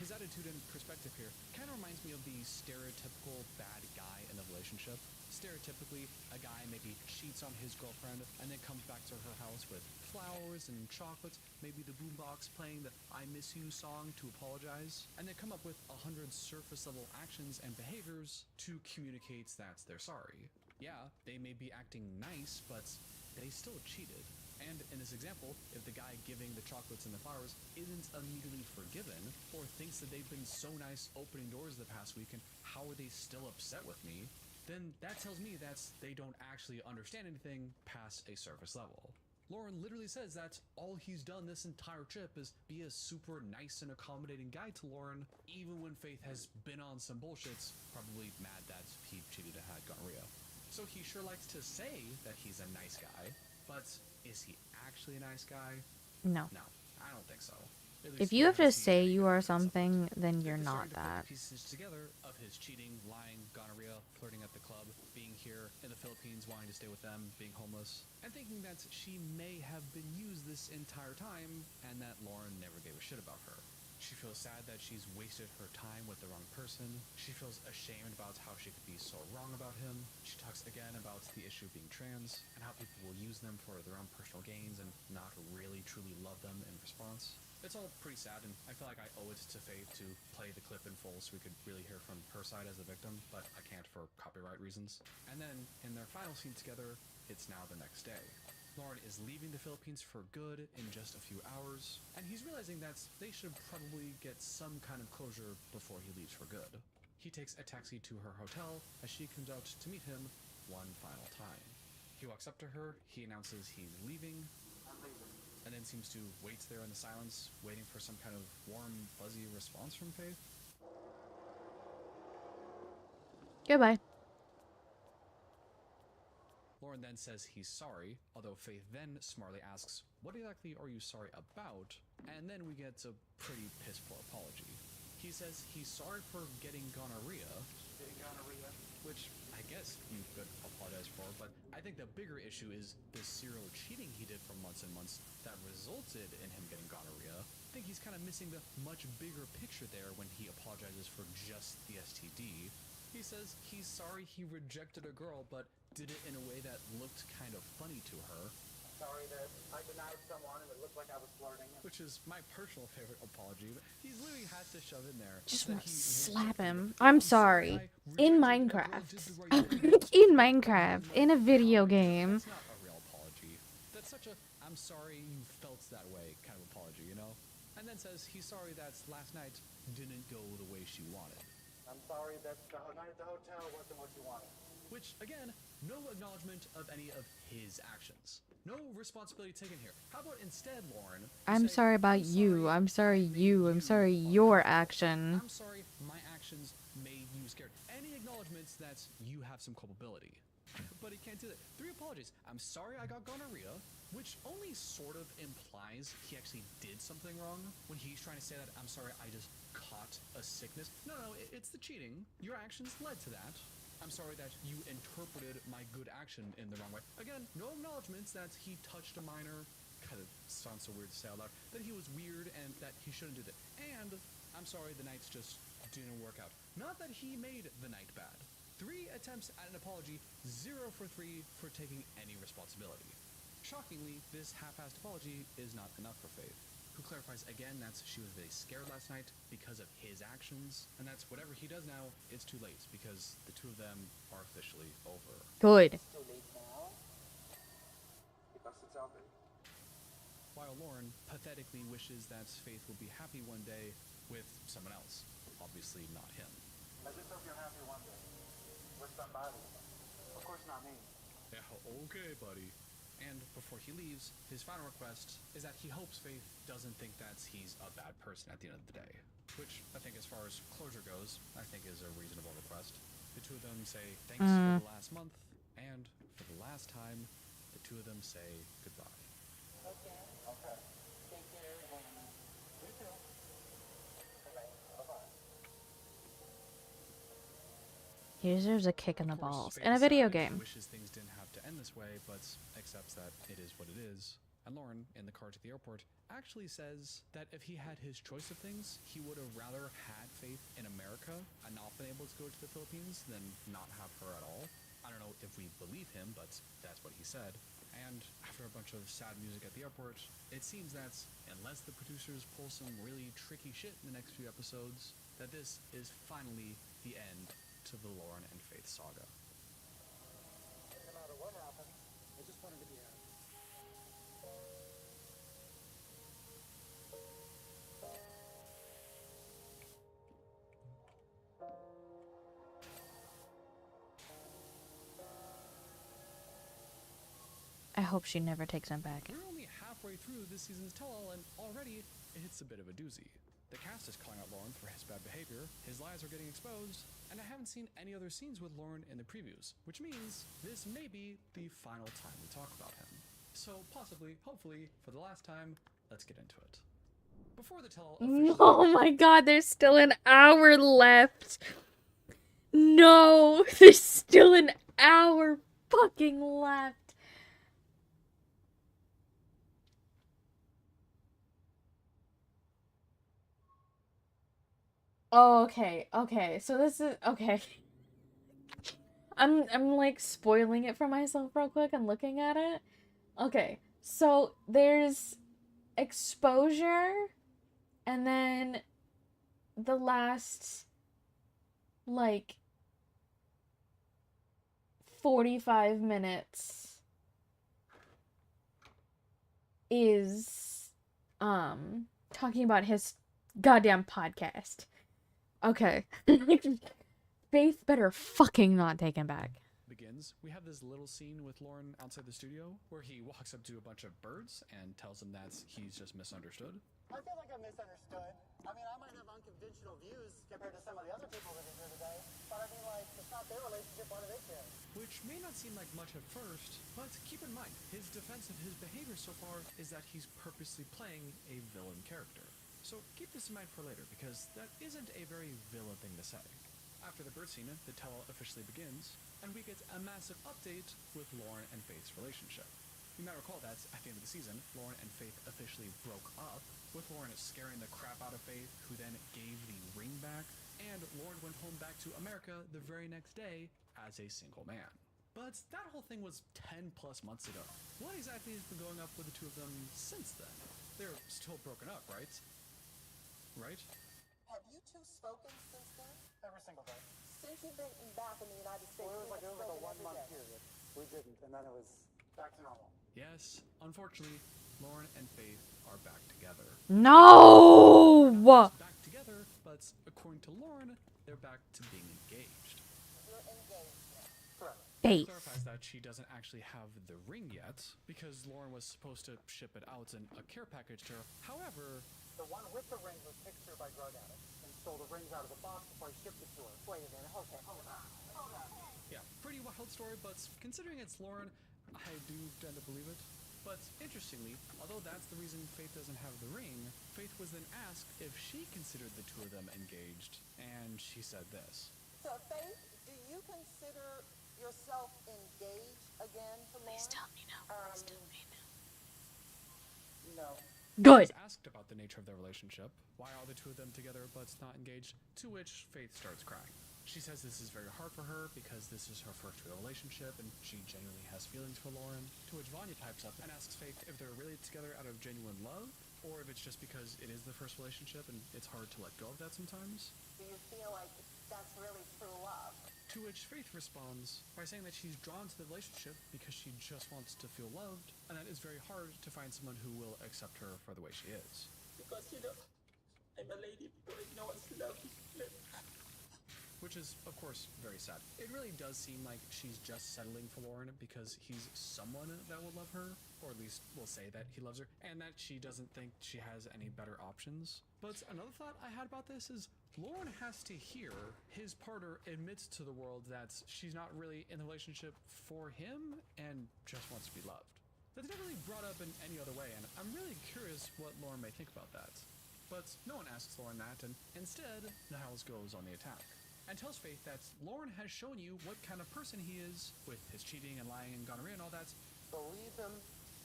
His attitude and perspective here kind of reminds me of the stereotypical bad guy in a relationship. Stereotypically, a guy maybe cheats on his girlfriend and then comes back to her house with flowers and chocolates, maybe the boombox playing the I Miss You song to apologize, and they come up with 100 surface level actions and behaviors to communicate that they're sorry. Yeah, they may be acting nice, but they still cheated. And in this example, if the guy giving the chocolates and the flowers isn't immediately forgiven, or thinks that they've been so nice opening doors the past week and how are they still upset with me, then that tells me that they don't actually understand anything past a surface level. Loren literally says that all he's done this entire trip is be a super nice and accommodating guy to Loren, even when Faith has been on some bullshits, probably mad that he cheated and had gonorrhea. So he sure likes to say that he's a nice guy, but is he actually a nice guy?
No.
No, I don't think so.
If you have to say you are something, then you're not that.
Pieces together of his cheating, lying, gonorrhea, flirting at the club, being here in the Philippines, wanting to stay with them, being homeless, and thinking that she may have been used this entire time and that Loren never gave a shit about her. She feels sad that she's wasted her time with the wrong person. She feels ashamed about how she could be so wrong about him. She talks again about the issue of being trans and how people will use them for their own personal gains and not really truly love them in response. It's all pretty sad, and I feel like I owe it to Faith to play the clip in full so we could really hear from her side as a victim, but I can't for copyright reasons. And then, in their final scene together, it's now the next day. Loren is leaving the Philippines for good in just a few hours, and he's realizing that they should probably get some kind of closure before he leaves for good. He takes a taxi to her hotel as she comes out to meet him one final time. He walks up to her, he announces he's leaving, and then seems to wait there in the silence, waiting for some kind of warm, fuzzy response from Faith.
Goodbye.
Loren then says he's sorry, although Faith then smartly asks, what exactly are you sorry about? And then we get a pretty piss-poor apology. He says he's sorry for getting gonorrhea, which I guess you could apologize for, but I think the bigger issue is the serial cheating he did for months and months that resulted in him getting gonorrhea. I think he's kind of missing the much bigger picture there when he apologizes for just the STD. He says he's sorry he rejected a girl, but did it in a way that looked kind of funny to her.
Sorry that I denied someone and it looked like I was flirting.
Which is my personal favorite apology, but he literally has to shove in there.
Just want to slap him. I'm sorry. In Minecraft. In Minecraft. In a video game.
That's not a real apology. That's such a I'm sorry you felt that way kind of apology, you know? And then says he's sorry that last night didn't go the way she wanted.
I'm sorry that the night at the hotel wasn't what you wanted.
Which, again, no acknowledgement of any of his actions. No responsibility taken here. How about instead, Loren?
I'm
say,
sorry about you. I'm sorry you. I'm sorry your action.
I'm sorry my actions made you scared. Any acknowledgments that you have some culpability. But he can't do that. 3 apologies. I'm sorry I got gonorrhea, which only sort of implies he actually did something wrong when he's trying to say that, I'm sorry, I just caught a sickness. No, it's the cheating. Your actions led to that. I'm sorry that you interpreted my good action in the wrong way. Again, no acknowledgments that he touched a minor. God, it sounds so weird to say out loud. That he was weird and that he shouldn't do that. And I'm sorry the nights just didn't work out. Not that he made the night bad. 3 attempts at an apology, 0 for 3 for taking any responsibility. Shockingly, this half-assed apology is not enough for Faith, who clarifies again that she was very scared last night because of his actions, and that's whatever he does now, it's too late, because the 2 of them are officially over.
Good.
It's too late now. Because it's over.
While Loren pathetically wishes that Faith will be happy one day with someone else. Obviously not him.
I just hope you're happy one day. With somebody. Of course not me.
Yeah, okay, buddy. And before he leaves, his final request is that he hopes Faith doesn't think that he's a bad person at the end of the day. Which, I think as far as closure goes, I think is a reasonable request. The 2 of them say thanks for the last month, and for the last time, the 2 of them say goodbye.
Okay.
Okay.
Take care, and
You too. Bye-bye.
He deserves a kick in the
Of course,
balls.
Faith
In a
is
video
sad.
game.
Wishes things didn't have to end this way, but accepts that it is what it is. And Loren, in the car to the airport, actually says that if he had his choice of things, he would have rather had Faith in America and not been able to go to the Philippines than not have her at all. I don't know if we believe him, but that's what he said. And after a bunch of sad music at the airport, it seems that unless the producers pull some really tricky shit in the next few episodes, that this is finally the end to the Loren and Faith saga.
No matter what happens, I just wanted to be happy.
I hope she never takes him back.
We're only halfway through this season's tell-all, and already it's a bit of a doozy. The cast is calling out Loren for his bad behavior, his lies are getting exposed, and I haven't seen any other scenes with Loren in the previews, which means this may be the final time we talk about him. So possibly, hopefully, for the last time, let's get into it. Before the tell-all officially...
Oh my god, there's still an hour left. No, there's still an hour fucking left. Oh, okay. So this is okay. I'm like spoiling it for myself real quick and looking at it. Okay. So there's exposure and then the last like 45 minutes is talking about his goddamn podcast. Okay. Faith better fucking not take him back.
begins, we have this little scene with Loren outside the studio where he walks up to a bunch of birds and tells them that he's just misunderstood.
I feel like I'm misunderstood. I mean, I might have unconventional views compared to some of the other people that are here today, but I mean, like, it's not their relationship, why do they care?
Which may not seem like much at first, but keep in mind, his defense of his behavior so far is that he's purposely playing a villain character. So keep this in mind for later, because that isn't a very villain thing to say. After the bird scene, the tell officially begins, and we get a massive update with Loren and Faith's relationship. You might recall that, at the end of the season, Loren and Faith officially broke up, with Loren scaring the crap out of Faith, who then gave the ring back, and Loren went home back to America the very next day as a single man. But that whole thing was 10 plus months ago. What exactly has been going up with the two of them since then? They're still broken up, right? Right?
Have you two spoken since then?
Every single day.
Since you've been back in the United States,
Well, it was like a
spoken
1 month
every day.
period. We didn't, and then it was back to normal.
Yes, unfortunately, Loren and Faith are back together.
No!
Back together, but according to Loren, they're back to being engaged.
You're engaged now.
Correct.
Faith.
Clarifies that she doesn't actually have the ring yet because Loren was supposed to ship it out in a care package to her. However,
The one with the ring was picked here by drug addicts and stole the rings out of the box before he shipped it to her. Wait a minute, okay, hold on.
yeah, pretty wild story, but considering it's Loren, I do tend to believe it. But interestingly, although that's the reason Faith doesn't have the ring, Faith was then asked if she considered the two of them engaged, and she said this.
So, Faith, do you consider yourself engaged again to Loren?
Please tell me no. Please tell me no.
No.
Good.
She was asked about the nature of their relationship, why are the two of them together but not engaged, to which Faith starts crying. She says this is very hard for her because this is her first real relationship and she genuinely has feelings for Loren, to which Vanya pipes up and asks Faith if they're really together out of genuine love, or if it's just because it is the first relationship and it's hard to let go of that sometimes.
Do you feel like that's really true love?
To which Faith responds by saying that she's drawn to the relationship because she just wants to feel loved, and that it's very hard to find someone who will accept her for the way she is.
Because, I'm a lady, people know what's love.
Which is, of course, very sad. It really does seem like she's just settling for Loren because he's someone that will love her, or at least will say that he loves her, and that she doesn't think she has any better options. But another thought I had about this is Loren has to hear his partner admits to the world that she's not really in the relationship for him and just wants to be loved. That's never really brought up in any other way, and I'm really curious what Loren may think about that. But no one asks Loren that, and instead, Niles goes on the attack and tells Faith that Loren has shown you what kind of person he is with his cheating and lying and gonorrhea and all that.
Believe him.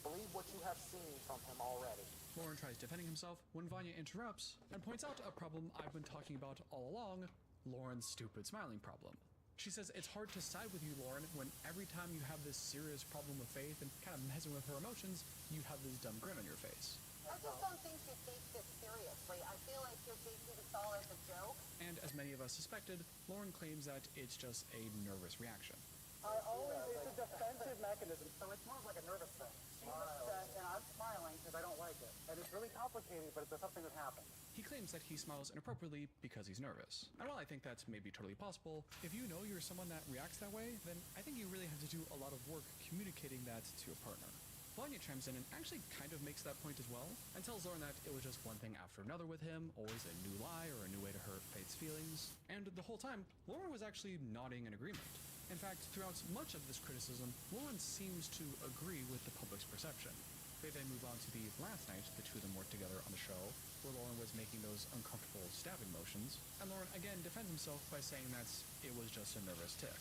Believe what you have seen from him already.
Loren tries defending himself when Vanya interrupts and points out a problem I've been talking about all along, Loren's stupid smiling problem. She says it's hard to side with you, Loren, when every time you have this serious problem with Faith and kind of messing with her emotions, you have this dumb grin on your face.
I just don't think you take this seriously. I feel like you're taking this all as a joke.
And as many of us suspected, Loren claims that it's just a nervous reaction.
It's a defensive mechanism, so it's more like a nervous thing. She's upset and I'm smiling because I don't like it. And it's really complicated, but it's something that happens.
He claims that he smiles inappropriately because he's nervous. And while I think that's maybe totally possible, if you know you're someone that reacts that way, then I think you really have to do a lot of work communicating that to your partner. Vanya chimes in and actually kind of makes that point as well, and tells Loren that it was just one thing after another with him, always a new lie or a new way to hurt Faith's feelings. And the whole time, Loren was actually nodding in agreement. In fact, throughout much of this criticism, Loren seems to agree with the public's perception. They then move on to the last night the two of them worked together on the show, where Loren was making those uncomfortable stabbing motions, and Loren again defends himself by saying that it was just a nervous tick.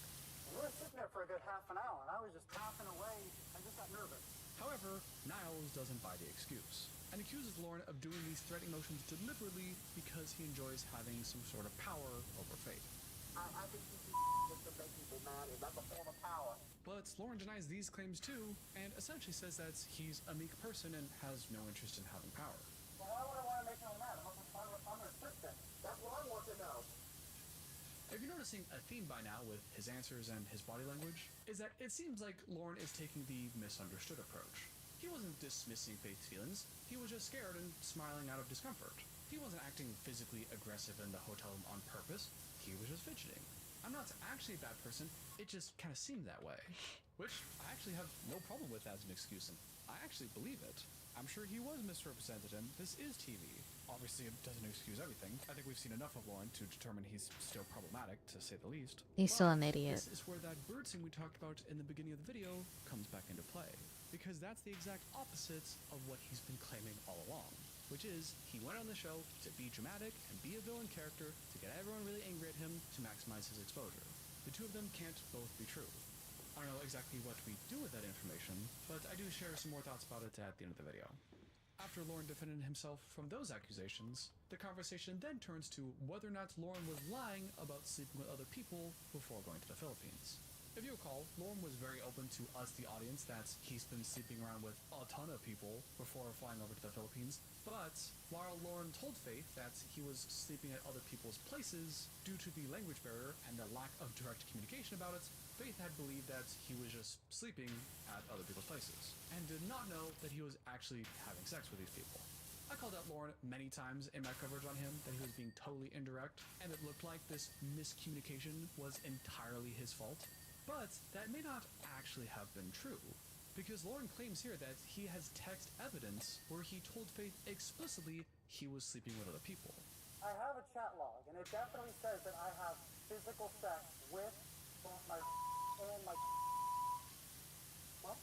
We were sitting there for a good half an hour, and I was just coughing away. I just got nervous.
However, Niles doesn't buy the excuse, and accuses Loren of doing these threatening motions deliberately because he enjoys having some sort of power over Faith.
I think you just to make people mad, and that's a form of power.
But Loren denies these claims too, and essentially says that he's a meek person and has no interest in having power.
Well, why would I want to make them mad? I'm an assistant. That's what I want to know.
If you're noticing a theme by now with his answers and his body language, is that it seems like Loren is taking the misunderstood approach. He wasn't dismissing Faith's feelings, he was just scared and smiling out of discomfort. He wasn't acting physically aggressive in the hotel room on purpose, he was just fidgeting. I'm not actually a bad person, it just kind of seemed that way. Which I actually have no problem with as an excuse, and I actually believe it. I'm sure he was misrepresented, and this is TV. Obviously, it doesn't excuse everything. I think we've seen enough of Loren to determine he's still problematic, to say the least.
He's still an idiot.
This is where that bird scene we talked about in the beginning of the video comes back into play. Because that's the exact opposite of what he's been claiming all along. Which is, he went on the show to be dramatic and be a villain character, to get everyone really angry at him, to maximize his exposure. The two of them can't both be true. I don't know exactly what we do with that information, but I do share some more thoughts about it at the end of the video. After Loren defended himself from those accusations, the conversation then turns to whether or not Loren was lying about sleeping with other people before going to the Philippines. If you recall, Loren was very open to us, the audience, that he's been sleeping around with a ton of people before flying over to the Philippines, but while Loren told Faith that he was sleeping at other people's places due to the language barrier and the lack of direct communication about it, Faith had believed that he was just sleeping at other people's places, and did not know that he was actually having sex with these people. I called out Loren many times in my coverage on him that he was being totally indirect, and it looked like this miscommunication was entirely his fault. But that may not actually have been true, because Loren claims here that he has text evidence where he told Faith explicitly he was sleeping with other people.
I have a chat log, and it definitely says that I have physical sex with both my and my. What?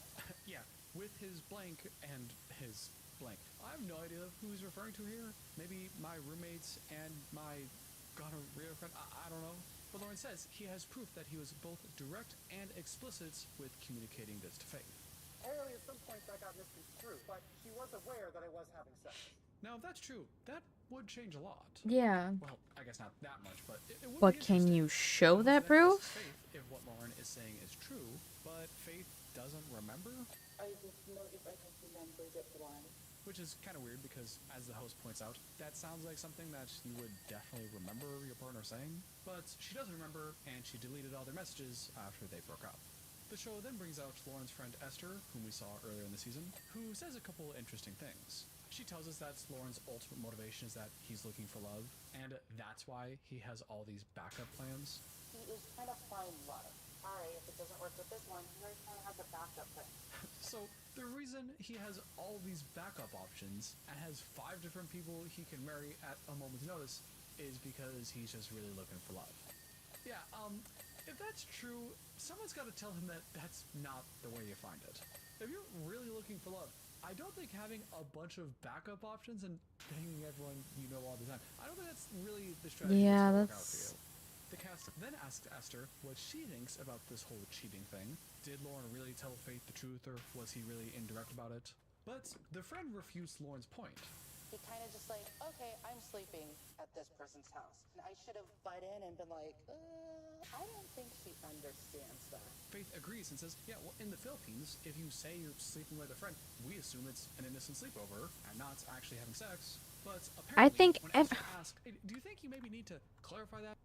Yeah, with his blank and his blank. I have no idea who he's referring to here. Maybe my roommates and my gonorrhea friend. I don't know. But Loren says he has proof that he was both direct and explicit with communicating this to Faith.
Apparently, at some point that got misconstrued, but she was aware that I was having sex.
Now, if that's true, that would change a lot.
Yeah.
Well, I guess not that much, but it would
But
be
can
interesting.
you show that
Then asks
proof?
Faith if what Loren is saying is true, but Faith doesn't remember?
I don't know if I can remember that one.
Which is kind of weird because, as the host points out, that sounds like something that you would definitely remember your partner saying. But she doesn't remember, and she deleted all their messages after they broke up. The show then brings out Loren's friend Esther, whom we saw earlier in the season, who says a couple interesting things. She tells us that Loren's ultimate motivation is that he's looking for love, and that's why he has all these backup plans.
He is trying to find love. Alright, if it doesn't work with this one, he already kind of has a backup plan.
So, the reason he has all these backup options and has 5 different people he can marry at a moment's notice is because he's just really looking for love. Yeah, if that's true, someone's got to tell him that that's not the way you find it. If you're really looking for love, I don't think having a bunch of backup options and banging everyone you know all the time, I don't think that's really the strategy
Yeah,
that's going to work out for
that's...
you. The cast then asks Esther what she thinks about this whole cheating thing. Did Loren really tell Faith the truth, or was he really indirect about it? But the friend refutes Loren's point.
He kind of just like, okay, I'm sleeping at this person's house. And I should have butt in and been like, I don't think she understands that.
Faith agrees and says, yeah, well, in the Philippines, if you say you're sleeping with a friend, we assume it's an innocent sleepover and not actually having sex. But apparently,
I think
when Esther asks, hey, do you think you maybe need to clarify that?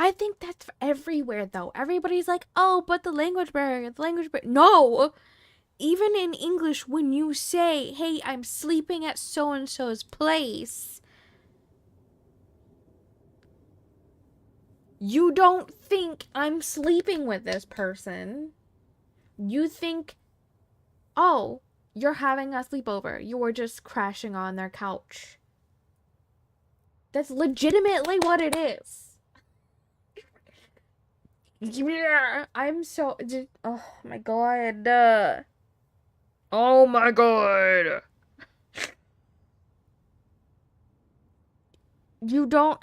I think that's everywhere, though. Everybody's like, oh, but the language barrier, the language barrier. No! Even in English, when you say, hey, I'm sleeping at so-and-so's place, you don't think I'm sleeping with this person. You think, oh, you're having a sleepover. You're just crashing on their couch. That's legitimately what it is. Yeah, I'm so... Oh my god. Oh my god. You don't...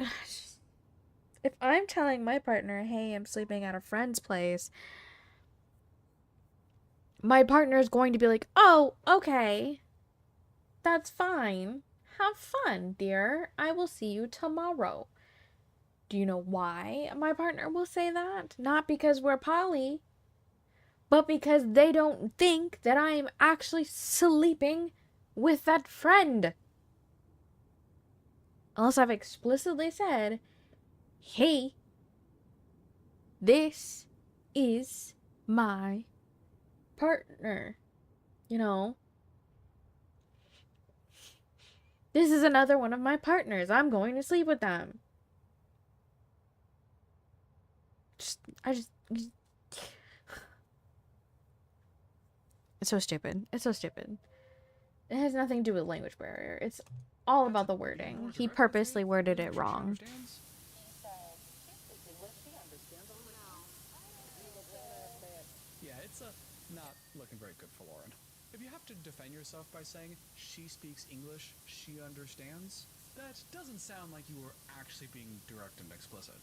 If I'm telling my partner, hey, I'm sleeping at a friend's place, my partner is going to be like, oh, okay. That's fine. Have fun, dear. I will see you tomorrow. Do you know why my partner will say that? Not because we're poly, but because they don't think that I'm actually sleeping with that friend. Unless I've explicitly said, hey, this is my partner. You know? This is another one of my partners. I'm going to sleep with them. It's so stupid. It's so stupid. It has nothing to do with language barrier. It's all about the wording. He purposely worded it wrong.
Yeah, it's not looking very good for Loren. If you have to defend yourself by saying she speaks English, she understands, that doesn't sound like you were actually being direct and explicit.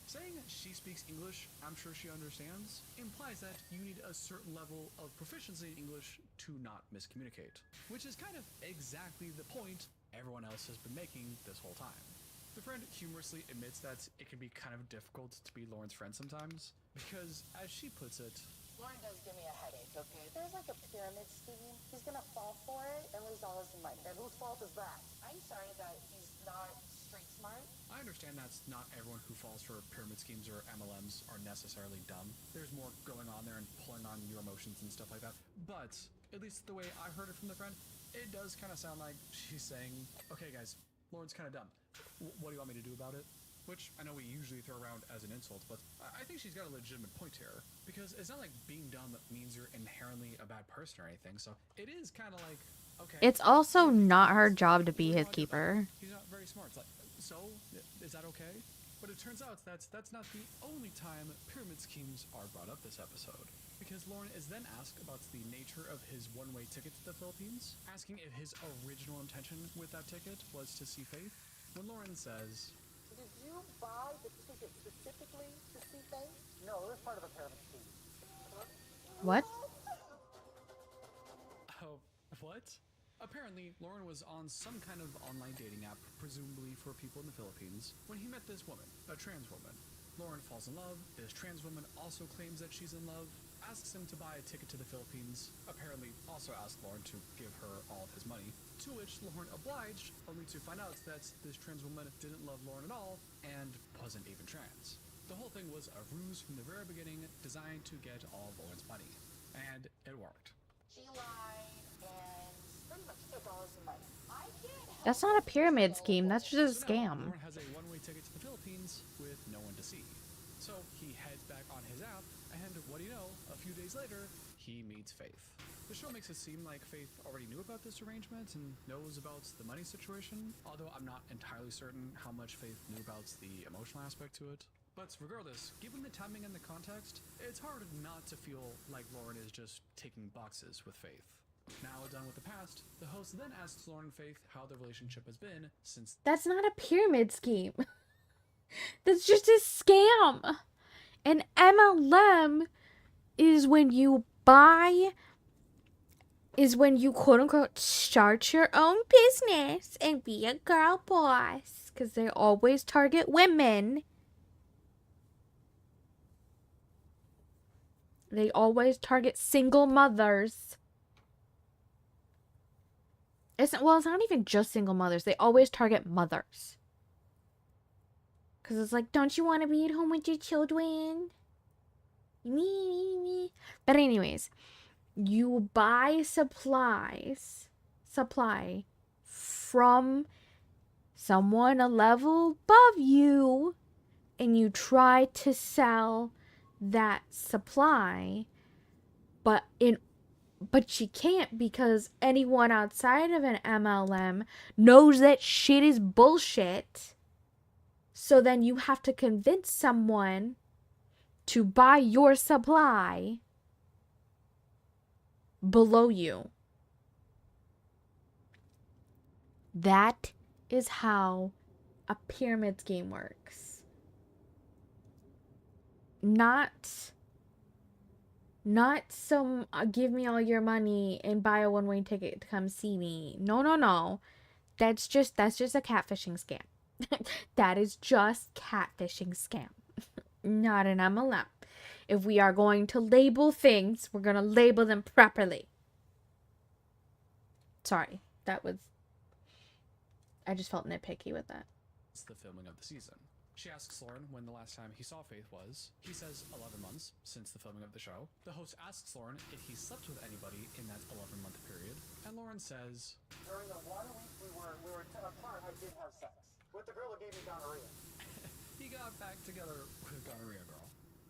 Saying she speaks English, I'm sure she understands, implies that you need a certain level of proficiency in English to not miscommunicate, which is kind of exactly the point everyone else has been making this whole time. The friend humorously admits that it can be kind of difficult to be Loren's friend sometimes, because, as she puts it,
Loren does give me a headache, okay? There's like a pyramid scheme. He's gonna fall for it and lose all his money. And whose fault is that? I'm sorry that he's not street smart.
I understand that's not everyone who falls for pyramid schemes or MLMs are necessarily dumb. There's more going on there and pulling on your emotions and stuff like that. But, at least the way I heard it from the friend, it does kind of sound like she's saying, okay guys, Lauren's kind of dumb. What do you want me to do about it? Which I know we usually throw around as an insult, but I think she's got a legitimate point here. Because it's not like being dumb means you're inherently a bad person or anything, so it is kind of like, okay.
It's also not her job to be his keeper.
He's not very smart. It's like, so, is that okay? But it turns out that's not the only time pyramid schemes are brought up this episode. Because Loren is then asked about the nature of his one-way ticket to the Philippines, asking if his original intention with that ticket was to see Faith. When Loren says,
Did you buy the ticket specifically to see Faith? No, it was part of a pyramid scheme.
What?
Oh, what? Apparently, Loren was on some kind of online dating app, presumably for people in the Philippines, when he met this woman, a trans woman. Loren falls in love, this trans woman also claims that she's in love, asks him to buy a ticket to the Philippines, apparently also asked Loren to give her all of his money, to which Loren obliged, only to find out that this trans woman didn't love Loren at all, and wasn't even trans. The whole thing was a ruse from the very beginning, designed to get all of Loren's money. And it worked.
She lied and pretty much took all his money. I can't help
That's not a pyramid scheme. That's just a
So now,
scam.
Loren has a one-way ticket to the Philippines with no one to see. So he heads back on his app, and what do you know, a few days later, he meets Faith. The show makes it seem like Faith already knew about this arrangement and knows about the money situation, although I'm not entirely certain how much Faith knew about the emotional aspect to it. But regardless, given the timing and the context, it's hard not to feel like Loren is just ticking boxes with Faith. Now done with the past, the host then asks Loren and Faith how their relationship has been since—
That's not a pyramid scheme. That's just a scam. An MLM is when you quote unquote start your own business and be a girl boss. Because they always target women. They always target single mothers. It's not even just single mothers. They always target mothers. Because it's like, don't you want to be at home with your children? Me. But anyways, you buy supply from someone a level above you, and you try to sell that supply, but you can't, because anyone outside of an MLM knows that shit is bullshit. So then you have to convince someone to buy your supply below you. That is how a pyramid scheme works. Not some give me all your money and buy a one-way ticket to come see me. No. That's just a catfishing scam. That is just catfishing scam. Not an MLM. If we are going to label things, we're going to label them properly. Sorry, I just felt nitpicky with that.
It's the filming of the season. She asks Loren when the last time he saw Faith was. He says 11 months since the filming of the show. The host asks Loren if he slept with anybody in that 11-month period, and Loren says,
During the 1 week we were apart, I did have sex with the girl who gave me gonorrhea.
he got back together with a gonorrhea girl.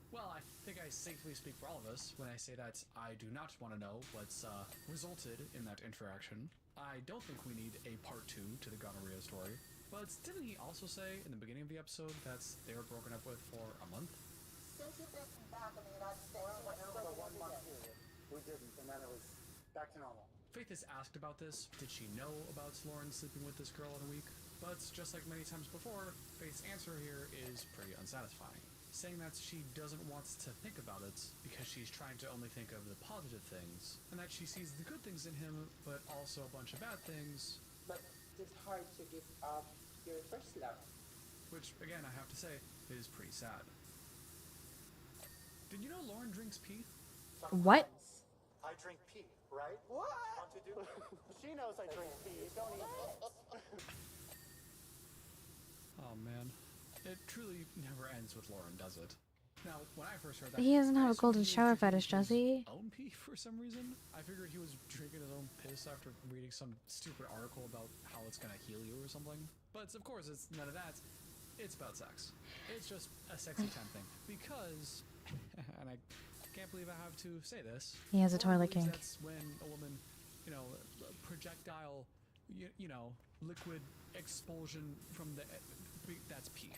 Well, I think I safely speak for all of us when I say that I do not want to know what's resulted in that interaction. I don't think we need a part 2 to the gonorrhea story. But didn't he also say in the beginning of the episode that they were broken up with for a month?
Since you've been back in the United States, well, it was a 1 month period. We didn't, and then it was back to normal.
Faith is asked about this. Did she know about Loren sleeping with this girl in a week? But just like many times before, Faith's answer here is pretty unsatisfying, saying that she doesn't want to think about it because she's trying to only think of the positive things, and that she sees the good things in him, but also a bunch of bad things.
But it's hard to give up your first love.
Which, again, I have to say, is pretty sad. Did you know Loren drinks pee?
What?
I drink pee, right? What? Want to do? She knows I drink pee. Don't even.
Oh man. It truly never ends with Loren, does it? Now, when I first heard that,
He doesn't
I
have a
assumed
golden
he was
shower
drinking
fetish, does
his
he?
own pee for some reason. I figured he was drinking his own piss after reading some stupid article about how it's gonna heal you or something. But of course, it's none of that. It's about sex. It's just a sexy time thing. Because, and I can't believe I have to say this.
He has a
Lauren
toilet
believes
kink.
That's when a woman, projectile, liquid expulsion from the, that's pee.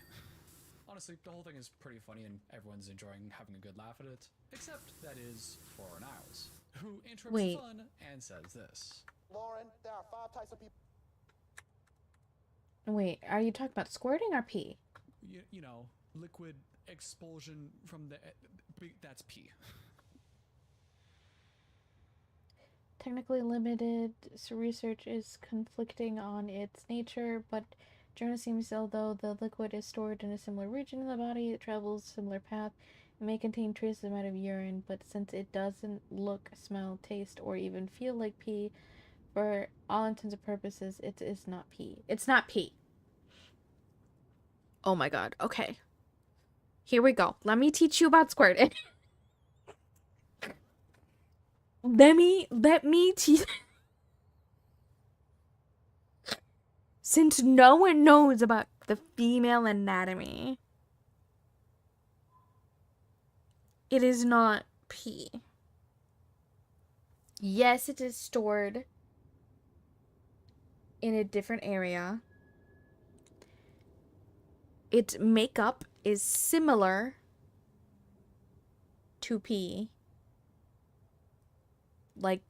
Honestly, the whole thing is pretty funny and everyone's enjoying having a good laugh at it. Except that is for Niles, who interrupts the fun and says this.
Loren, there are 5 types of people.
Wait, are you talking about squirting or pee?
Liquid expulsion from the, that's pee.
Technically limited, so research is conflicting on its nature, but Jonah seems although the liquid is stored in a similar region in the body, it travels a similar path, it may contain traces amount of urine, but since it doesn't look, smell, taste, or even feel like pee, for all intents and purposes, it is not pee. It's not pee. Oh my god, okay. Here we go. Let me teach you about squirting. Let me teach. Since no one knows about the female anatomy, it is not pee. Yes, it is stored in a different area. Its makeup is similar to pee. Like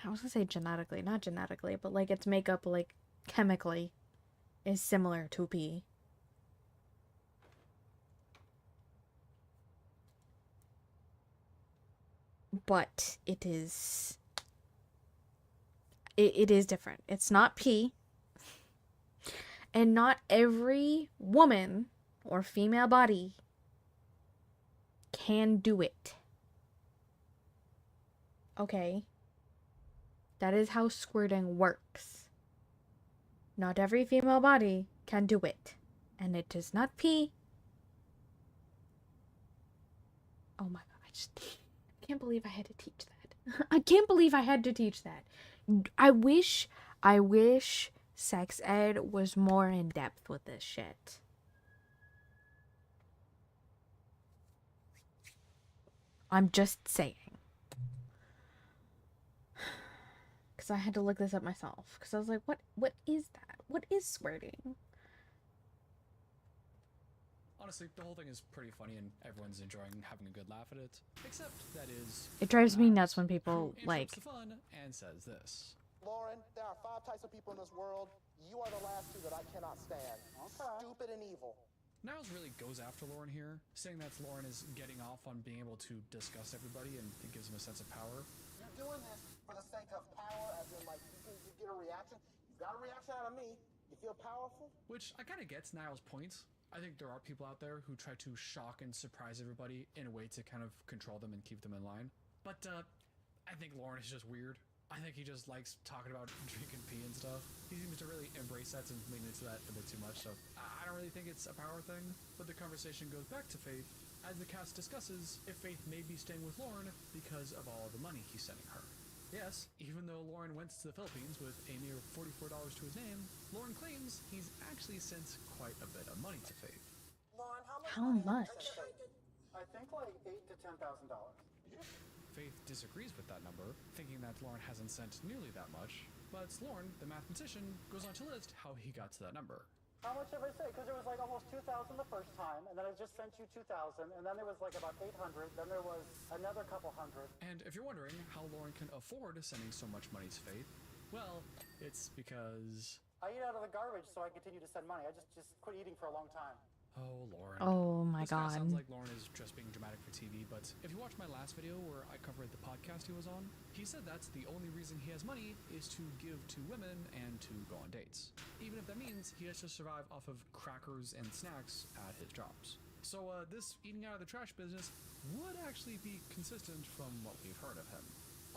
I was gonna say genetically, not genetically, but like its makeup, like chemically, is similar to pee. But it is different. It's not pee. And not every woman or female body can do it. Okay? That is how squirting works. Not every female body can do it. And it is not pee. Oh my god, I can't believe I had to teach that. I can't believe I had to teach that. I wish sex ed was more in depth with this shit. I'm just saying. Because I had to look this up myself. Because I was like, what is that? What is squirting?
Honestly, the whole thing is pretty funny and everyone's enjoying having a good laugh at it. Except that is...
It drives me nuts when people, like...
the fun and says this.
Loren, there are 5 types of people in this world. You are the last 2 that I cannot stand. Stupid and evil.
Niles really goes after Loren here, saying that Loren is getting off on being able to discuss everybody and it gives him a sense of power.
You're doing this for the sake of power, as in, like, you get a reaction. You got a reaction out of me. You feel powerful?
Which I kind of gets Niles' point. I think there are people out there who try to shock and surprise everybody in a way to kind of control them and keep them in line. But I think Loren is just weird. I think he just likes talking about drinking pee and stuff. He seems to really embrace that and lean into that a bit too much, so I don't really think it's a power thing. But the conversation goes back to Faith, as the cast discusses if Faith may be staying with Loren because of all the money he's sending her. Yes, even though Loren went to the Philippines with a mere $44 to his name, Loren claims he's actually sent quite a bit of money to Faith.
Loren,
how much?
I think like $8,000 to $10,000.
Faith disagrees with that number, thinking that Loren hasn't sent nearly that much, but Loren, the mathematician, goes on to list how he got to that number.
How much did I say? Because it was like almost 2,000 the first time, and then I just sent you 2,000, and then there was like about 800, then there was another couple hundred.
And if you're wondering how Loren can afford sending so much money to Faith, well, it's because...
I eat out of the garbage, so I continue to send money. I just quit eating for a long time.
Oh, Loren.
Oh my god.
Sounds like Loren is just being dramatic for TV, but if you watch my last video where I covered the podcast he was on, he said that's the only reason he has money is to give to women and to go on dates. Even if that means he has to survive off of crackers and snacks at his jobs. So this eating out of the trash business would actually be consistent from what we've heard of him.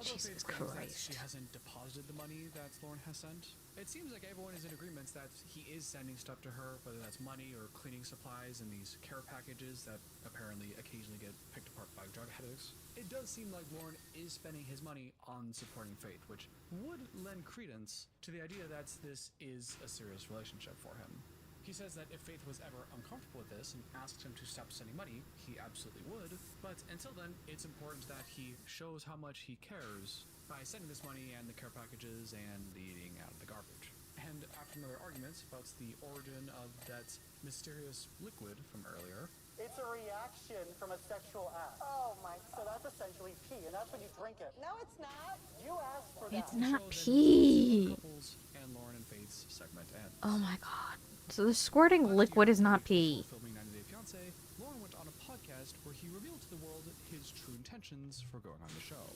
Although
Jesus
Faith claims that
Christ.
she hasn't deposited the money that Loren has sent, it seems like everyone is in agreement that he is sending stuff to her, whether that's money or cleaning supplies and these care packages that apparently occasionally get picked apart by drug addicts. It does seem like Loren is spending his money on supporting Faith, which would lend credence to the idea that this is a serious relationship for him. He says that if Faith was ever uncomfortable with this and asked him to stop sending money, he absolutely would, but until then, it's important that he shows how much he cares by sending this money and the care packages and the eating out of the garbage. And after another argument about the origin of that mysterious liquid from earlier,
It's a reaction from a sexual act. Oh my. So that's essentially pee, and that's when you drink it. No, it's not. You asked for that.
It's not
shows that
pee.
couples and Loren and Faith's segment ends.
Oh my god. So the squirting liquid is not pee.
Before filming 90 Day Fiance, Loren went on a podcast where he revealed to the world his true intentions for going on the show.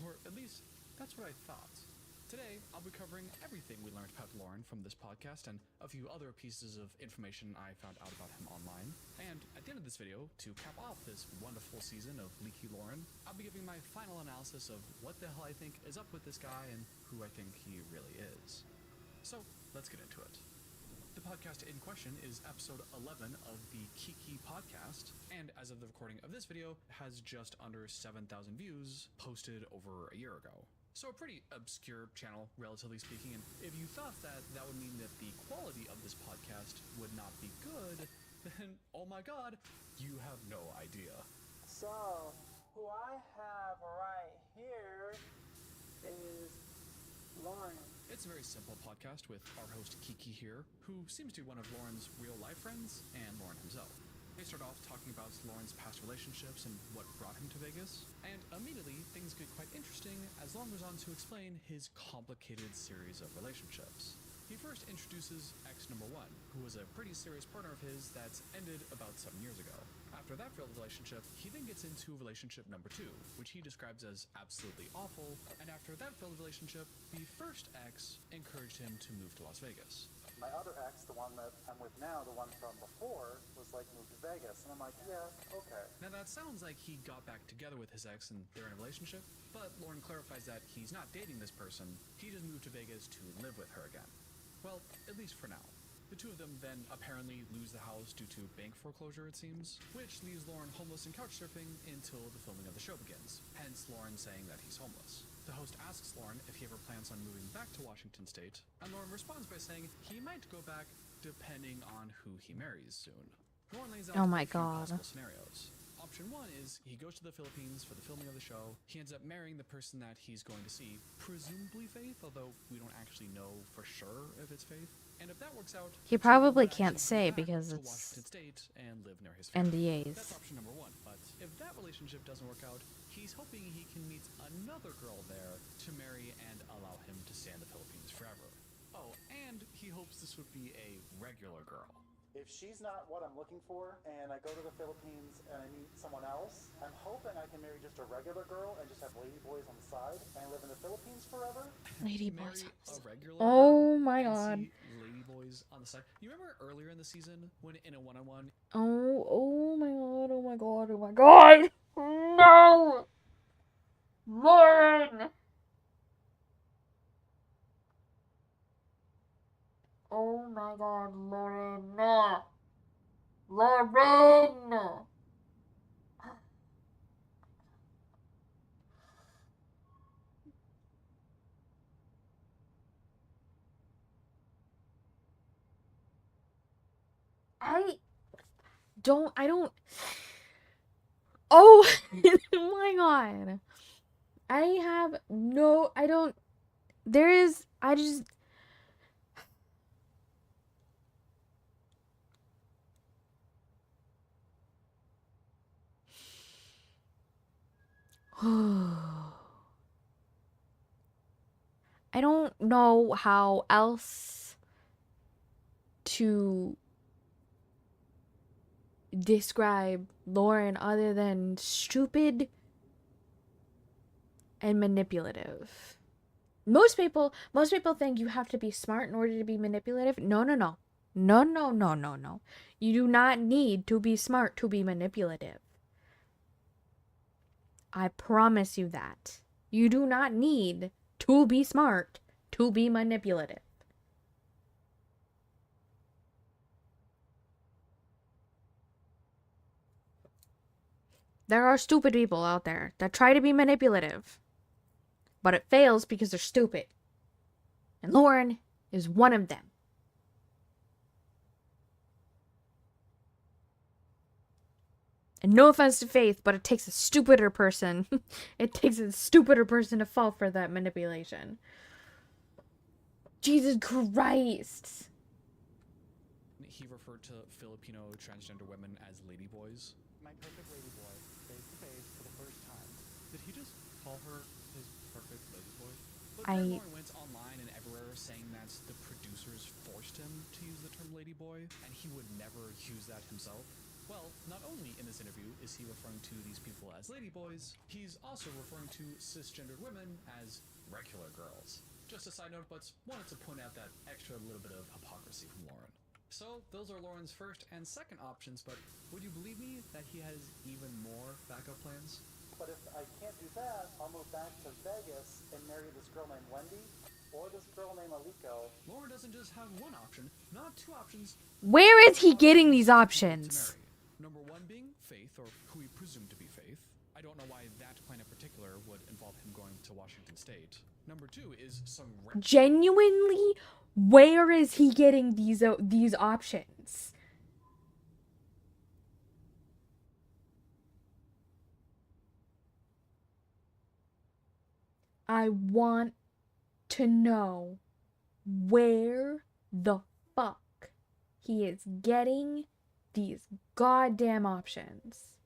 Or at least, that's what I thought. Today, I'll be covering everything we learned about Loren from this podcast and a few other pieces of information I found out about him online. And at the end of this video, to cap off this wonderful season of Leaky Loren, I'll be giving my final analysis of what the hell I think is up with this guy and who I think he really is. So, let's get into it. The podcast in question is episode 11 of the Kiki podcast, and as of the recording of this video, has just under 7,000 views posted over a year ago. So a pretty obscure channel, relatively speaking, and if you thought that that would mean that the quality of this podcast would not be good, then, oh my god, you have no idea.
So, who I have right here is Loren.
It's a very simple podcast with our host Kiki here, who seems to be one of Loren's real-life friends, and Loren himself. They start off talking about Loren's past relationships and what brought him to Vegas, and immediately things get quite interesting as Loren goes on to explain his complicated series of relationships. He first introduces ex number 1, who was a pretty serious partner of his that ended about 7 years ago. After that failed relationship, he then gets into relationship number 2, which he describes as absolutely awful, and after that failed relationship, the first ex encouraged him to move to Las Vegas.
My other ex, the one that I'm with now, the one from before, was like, move to Vegas. And I'm like, yeah, okay.
Now that sounds like he got back together with his ex and they're in a relationship, but Loren clarifies that he's not dating this person, he just moved to Vegas to live with her again. Well, at least for now. The two of them then apparently lose the house due to bank foreclosure, it seems, which leaves Loren homeless and couch surfing until the filming of the show begins, hence Loren saying that he's homeless. The host asks Loren if he ever plans on moving back to Washington State, and Loren responds by saying he might go back depending on who he marries soon. Loren lays out
Oh my
a few
god.
possible scenarios. Option 1 is he goes to the Philippines for the filming of the show, he ends up marrying the person that he's going to see, presumably Faith, although we don't actually know for sure if it's Faith. And if that works out,
He probably
he'll
can't
actually
say
move back
because
to
it's
Washington State and live near his family.
NDAs.
That's option number 1, but if that relationship doesn't work out, he's hoping he can meet another girl there to marry and allow him to stay in the Philippines forever. Oh, and he hopes this would be a regular girl.
If she's not what I'm looking for, and I go to the Philippines and I meet someone else, I'm hoping I can marry just a regular girl and just have ladyboys on the side and live in the Philippines forever.
Lady
Marry
boys.
a regular
Oh
girl
my
and
god.
see ladyboys on the side. You remember earlier in the season when in a one-on-one
Oh my god, oh my god, oh my god! No! Loren! Oh my god, Loren! Loren! I don't. Oh my god. I just. I don't know how else to describe Loren other than stupid and manipulative. Most people think you have to be smart in order to be manipulative. No. You do not need to be smart to be manipulative. I promise you that. You do not need to be smart to be manipulative. There are stupid people out there that try to be manipulative, but it fails because they're stupid. And Loren is one of them. And no offense to Faith, but it takes a stupider person. It takes a stupider person to fall for that manipulation. Jesus Christ.
He referred to Filipino transgender women as ladyboys.
My perfect ladyboy, face to face for the first time.
Did he just call her his perfect ladyboy? But
I-
then Loren went online and everywhere saying that the producers forced him to use the term ladyboy, and he would never use that himself. Well, not only in this interview is he referring to these people as ladyboys, he's also referring to cisgendered women as regular girls. Just a side note, but wanted to point out that extra little bit of hypocrisy from Loren. So, those are Loren's first and second options, but would you believe me that he has even more backup plans?
But if I can't do that, I'll move back to Vegas and marry this girl named Wendy or this girl named Aliko.
Loren doesn't just have one option, not two options.
Where is he getting these options?
Number one being Faith, or who we presume to be Faith. I don't know why that plan in particular would involve him going to Washington State. Number two is some
Genuinely, where is he getting these options? I want to know where the fuck he is getting these goddamn options.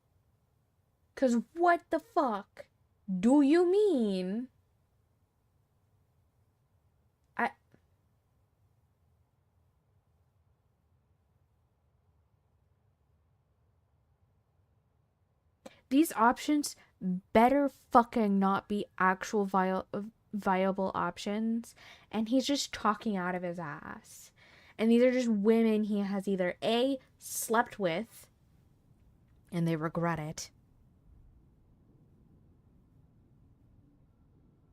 'Cause what the fuck do you mean? These options better fucking not be actual viable options, and he's just talking out of his ass. And these are just women he has either A, slept with, and they regret it,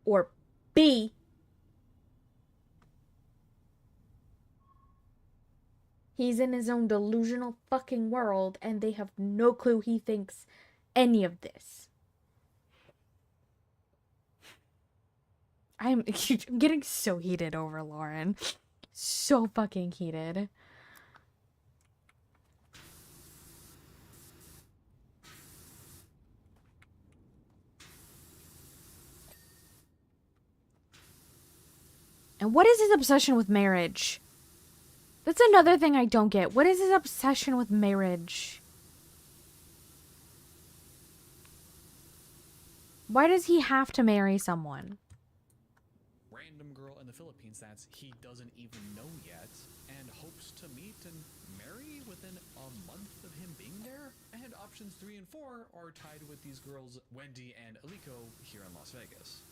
or B, he's in his own delusional fucking world and they have no clue he thinks any of this. I'm getting so heated over Loren. So fucking heated. And what is his obsession with marriage? That's another thing I don't get. What is his obsession with marriage? Why does he have to marry someone?
random girl in the Philippines that he doesn't even know yet, and hopes to meet and marry within a month of him being there. And options 3 and 4 are tied with these girls, Wendy and Aliko, here in Las Vegas.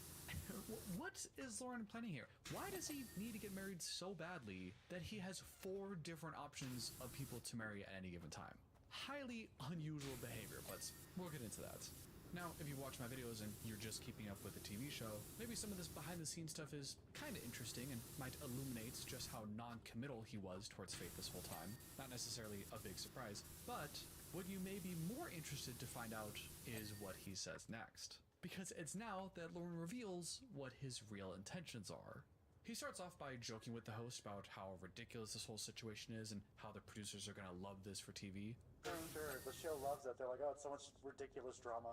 What is Loren planning here? Why does he need to get married so badly that he has 4 different options of people to marry at any given time? Highly unusual behavior, but we'll get into that. Now, if you watch my videos and you're just keeping up with the TV show, maybe some of this behind-the-scenes stuff is kind of interesting and might illuminate just how non-committal he was towards Faith this whole time. Not necessarily a big surprise, but what you may be more interested to find out is what he says next. Because it's now that Loren reveals what his real intentions are. He starts off by joking with the host about how ridiculous this whole situation is and how the producers are gonna love this for TV.
Sure, the show loves it. They're like, oh, it's so much ridiculous drama.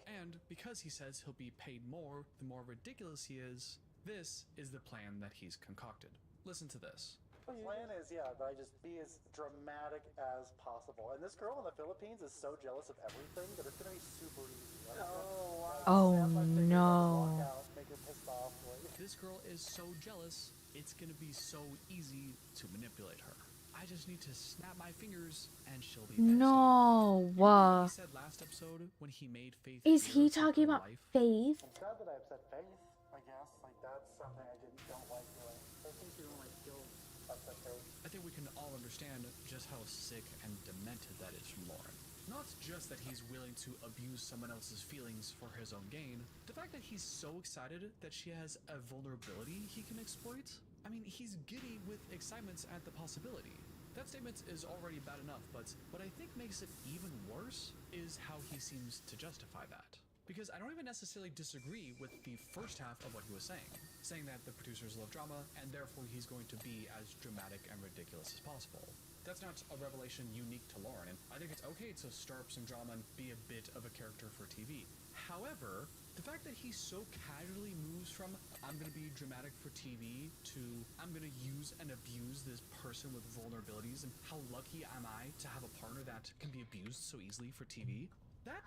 And because he says he'll be paid more the more ridiculous he is, this is the plan that he's concocted. Listen to this.
The plan is, yeah, that I just be as dramatic as possible. And this girl in the Philippines is so jealous of everything that it's gonna be super easy. Right?
Oh no.
Make her pissed off.
This girl is so jealous, it's gonna be so easy to manipulate her. I just need to snap my fingers and she'll be pissed
No.
off. He said last episode when he made Faith.
Is he talking about Faith?
I'm sad that I upset Faith, I guess. Like, that's something I don't like doing. I think you don't like kill upset Faith.
I think we can all understand just how sick and demented that is from Loren. It's not just that he's willing to abuse someone else's feelings for his own gain. The fact that he's so excited that she has a vulnerability he can exploit. I mean, he's giddy with excitement at the possibility. That statement is already bad enough, but what I think makes it even worse is how he seems to justify that. Because I don't even necessarily disagree with the first half of what he was saying that the producers love drama and therefore he's going to be as dramatic and ridiculous as possible. That's not a revelation unique to Loren, and I think it's okay to stir up some drama and be a bit of a character for TV. However, the fact that he so casually moves from I'm going to be dramatic for TV to I'm going to use and abuse this person with vulnerabilities, and how lucky am I to have a partner that can be abused so easily for TV? That...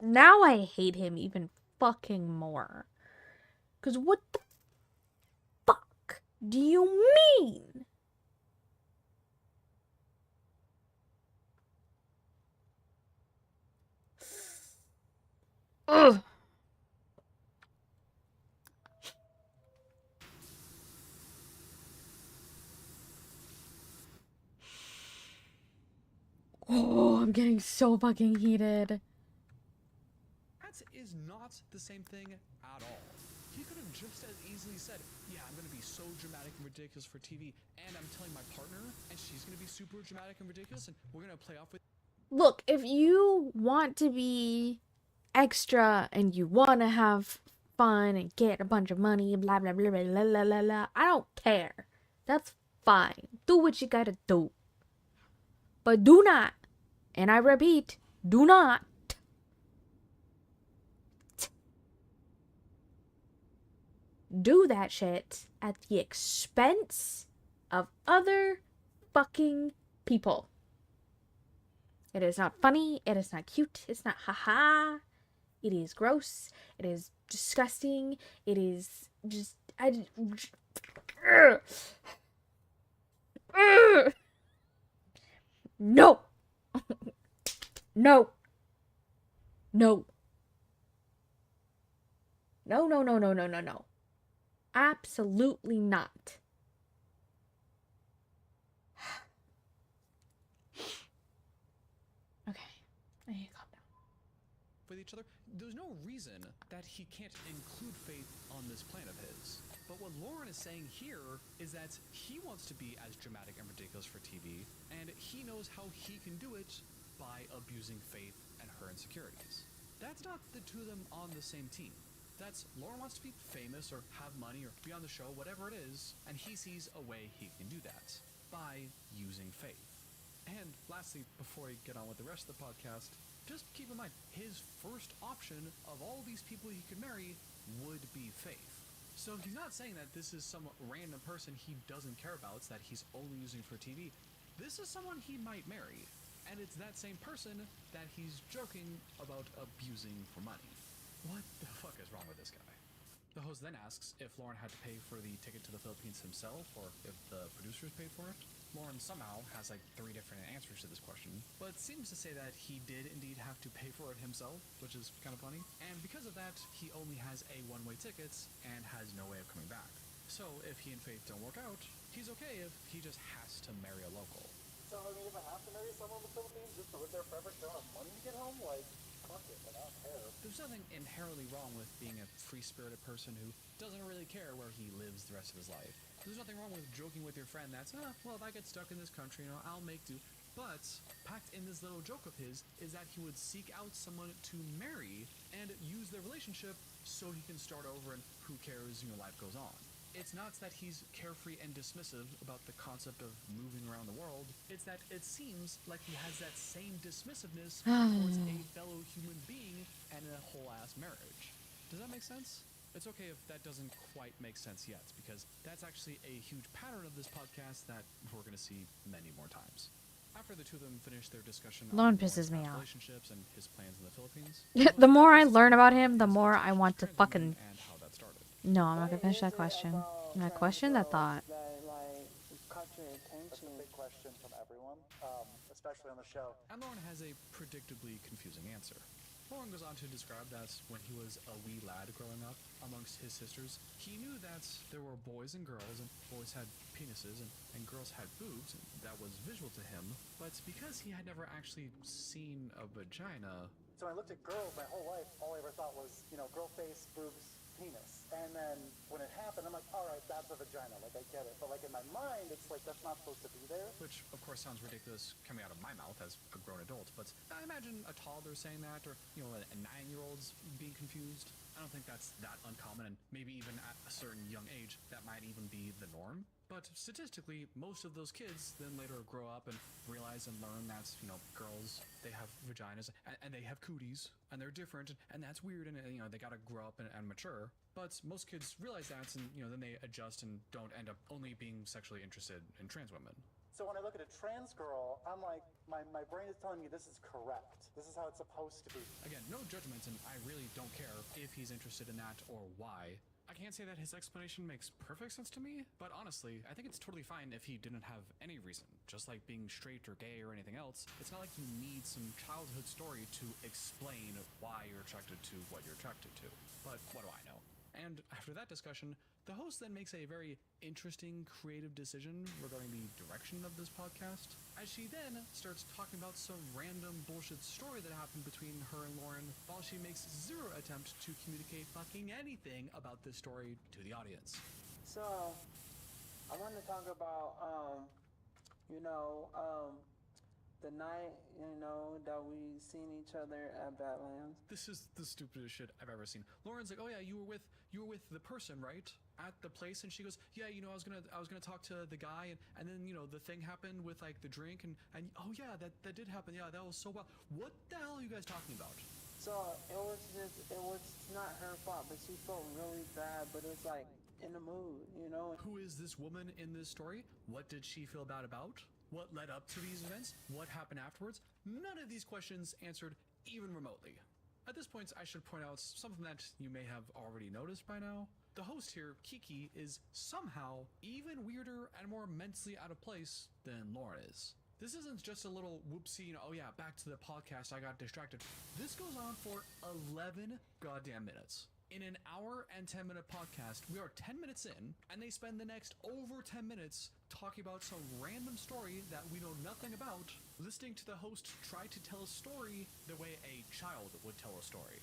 Now I hate him even fucking more. Cause what the fuck do you mean? Ugh. Oh, I'm getting so fucking heated.
That is not the same thing at all. He could have just as easily said, yeah, I'm going to be so dramatic and ridiculous for TV, and I'm telling my partner, and she's going to be super dramatic and ridiculous, and we're going to play off with...
Look, if you want to be extra and you want to have fun and get a bunch of money, blah, blah, blah, blah, blah, blah, blah, blah, I don't care. That's fine. Do what you gotta do. But do not, and I repeat, do not do that shit at the expense of other fucking people. It is not funny. It is not cute. It's not haha. It is gross. It is disgusting. It is just... No. No. No. No, no, no, no, no, no, no. Absolutely not. Okay. I need to calm down.
with each other. There's no reason that he can't include faith on this plan of his. But what Loren is saying here is that he wants to be as dramatic and ridiculous for TV, and he knows how he can do it by abusing Faith and her insecurities. That's not the two of them on the same team. That's Loren wants to be famous or have money or be on the show, whatever it is, and he sees a way he can do that by using Faith. And lastly, before we get on with the rest of the podcast, just keep in mind, his first option of all these people he could marry would be Faith. So he's not saying that this is some random person he doesn't care about, that he's only using for TV. This is someone he might marry, and it's that same person that he's joking about abusing for money. What the fuck is wrong with this guy? The host then asks if Loren had to pay for the ticket to the Philippines himself, or if the producers paid for it. Loren somehow has like 3 different answers to this question, but seems to say that he did indeed have to pay for it himself, which is kind of funny. And because of that, he only has a one-way ticket and has no way of coming back. So if he and Faith don't work out, he's okay if he just has to marry a local.
So, I mean, if I have to marry someone in the Philippines just to live there forever, don't have money to get home, like, fuck it, I don't care.
There's nothing inherently wrong with being a free-spirited person who doesn't really care where he lives the rest of his life. There's nothing wrong with joking with your friend that's, well, if I get stuck in this country, I'll make do. But packed in this little joke of his is that he would seek out someone to marry and use their relationship so he can start over and who cares, life goes on. It's not that he's carefree and dismissive about the concept of moving around the world. It's that it seems like he has that same dismissiveness towards a fellow human being and a whole-ass marriage. Does that make sense? It's okay if that doesn't quite make sense yet, because that's actually a huge pattern of this podcast that we're going to see many more times. After the two of them finish their discussion
Loren
on
pisses me off.
relationships and his plans in the Philippines,
The more I learn about him, the more I want to fucking...
and how that started.
No, I'm not gonna finish that question. I'm gonna question that thought.
That, like, caught your attention. That's a big question from everyone, especially on the show.
And Loren has a predictably confusing answer. Loren goes on to describe that when he was a wee lad growing up amongst his sisters, he knew that there were boys and girls, and boys had penises and girls had boobs, and that was visual to him, but because he had never actually seen a vagina...
So when I looked at girls my whole life, all I ever thought was, you know, girl face, boobs, penis. And then when it happened, I'm like, all right, that's a vagina. Like, I get it. But like in my mind, it's like, that's not supposed to be there.
Which, of course, sounds ridiculous coming out of my mouth as a grown adult, but I imagine a toddler saying that, or, you know, a 9-year-old's being confused. I don't think that's that uncommon, and maybe even at a certain young age, that might even be the norm. But statistically, most of those kids then later grow up and realize and learn that, you know, girls, they have vaginas and they have cooties and they're different and that's weird and, you know, they gotta grow up and mature. But most kids realize that and, you know, then they adjust and don't end up only being sexually interested in trans women.
So when I look at a trans girl, I'm like, my brain is telling me this is correct. This is how it's supposed to be.
Again, no judgment, and I really don't care if he's interested in that or why. I can't say that his explanation makes perfect sense to me, but honestly, I think it's totally fine if he didn't have any reason. Just like being straight or gay or anything else, it's not like you need some childhood story to explain why you're attracted to what you're attracted to. But what do I know? And after that discussion, the host then makes a very interesting, creative decision regarding the direction of this podcast, as she then starts talking about some random bullshit story that happened between her and Loren, while she makes zero attempt to communicate fucking anything about this story to the audience.
So, I wanted to talk about, the night, that we seen each other at Badlands.
This is the stupidest shit I've ever seen. Lauren's like, oh yeah, you were with the person, right? At the place, and she goes, yeah, I was gonna talk to the guy, and then, the thing happened with like the drink, and oh yeah, that did happen, yeah, that was so wild. What the hell are you guys talking about?
So it was not her fault, but she felt really bad, but it's like in the mood,
Who is this woman in this story? What did she feel bad about? What led up to these events? What happened afterwards? None of these questions answered even remotely. At this point, I should point out something that you may have already noticed by now. The host here, Kiki, is somehow even weirder and more mentally out of place than Loren is. This isn't just a little whoopsie, oh yeah, back to the podcast, I got distracted. This goes on for 11 goddamn minutes. In an hour and 10-minute podcast, we are 10 minutes in, and they spend the next over 10 minutes talking about some random story that we know nothing about, listening to the host try to tell a story the way a child would tell a story.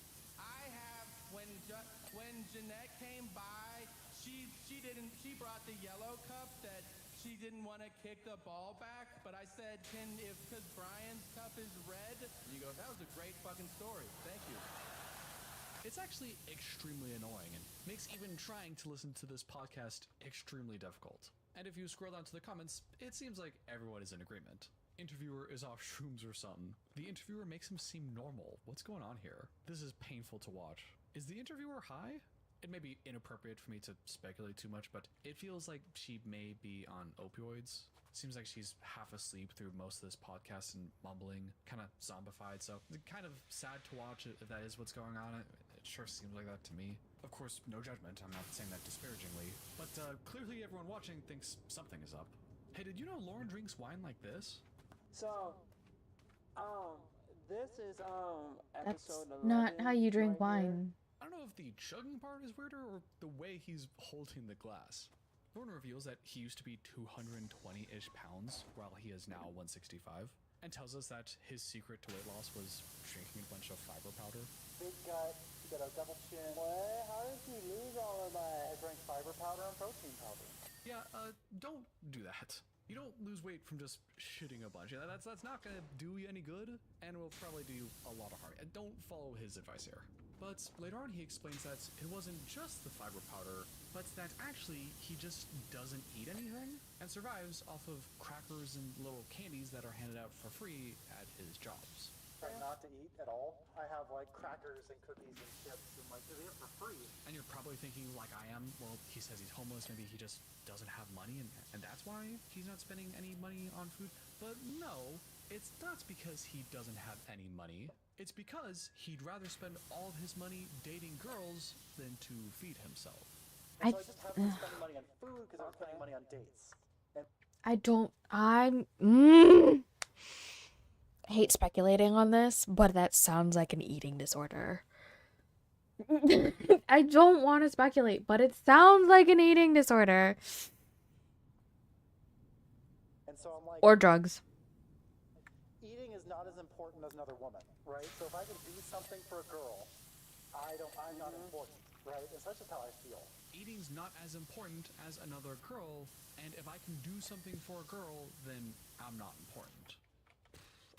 When Jeanette came by, she brought the yellow cup that she didn't want to kick the ball back, but I said, because Brian's cup is red, and you go, that was a great fucking story, thank you.
It's actually extremely annoying and makes even trying to listen to this podcast extremely difficult. And if you scroll down to the comments, it seems like everyone is in agreement. Interviewer is off shrooms or something. The interviewer makes him seem normal. What's going on here? This is painful to watch. Is the interviewer high? It may be inappropriate for me to speculate too much, but it feels like she may be on opioids. Seems like she's half asleep through most of this podcast and mumbling, kind of zombified, so kind of sad to watch if that is what's going on. It sure seems like that to me. Of course, no judgment, I'm not saying that disparagingly, but clearly everyone watching thinks something is up. Hey, did you know Loren drinks wine like this?
So, this is,
That's
episode 11.
not how you drink
right here.
wine.
I don't know if the chugging part is weirder or the way he's holding the glass. Loren reveals that he used to be 220-ish pounds, while he is now 165, and tells us that his secret to weight loss was drinking a bunch of fiber powder.
Big gut, you got a double chin.
What? How did you lose all of that?
I drank fiber powder and protein powder.
Yeah, don't do that. You don't lose weight from just shitting a bunch. That's not gonna do you any good, and will probably do you a lot of harm. Don't follow his advice here. But later on he explains that it wasn't just the fiber powder, but that actually he just doesn't eat anything and survives off of crackers and little candies that are handed out for free at his jobs.
Try not to eat at all. I have like crackers and cookies and chips and like they're there for free.
And you're probably thinking like I am, well, he says he's homeless, maybe he just doesn't have money and that's why he's not spending any money on food. But no, it's not because he doesn't have any money. It's because he'd rather spend all of his money dating girls than to feed himself.
And so I just haven't been spending money on food because I'm spending money on dates. And
I hate speculating on this, but that sounds like an eating disorder. I don't want to speculate, but it sounds like an eating disorder.
And so I'm like,
or drugs.
eating is not as important as another woman, right? So if I can do something for a girl, I'm not important, right? And that's just how I feel.
Eating's not as important as another girl, and if I can do something for a girl, then I'm not important.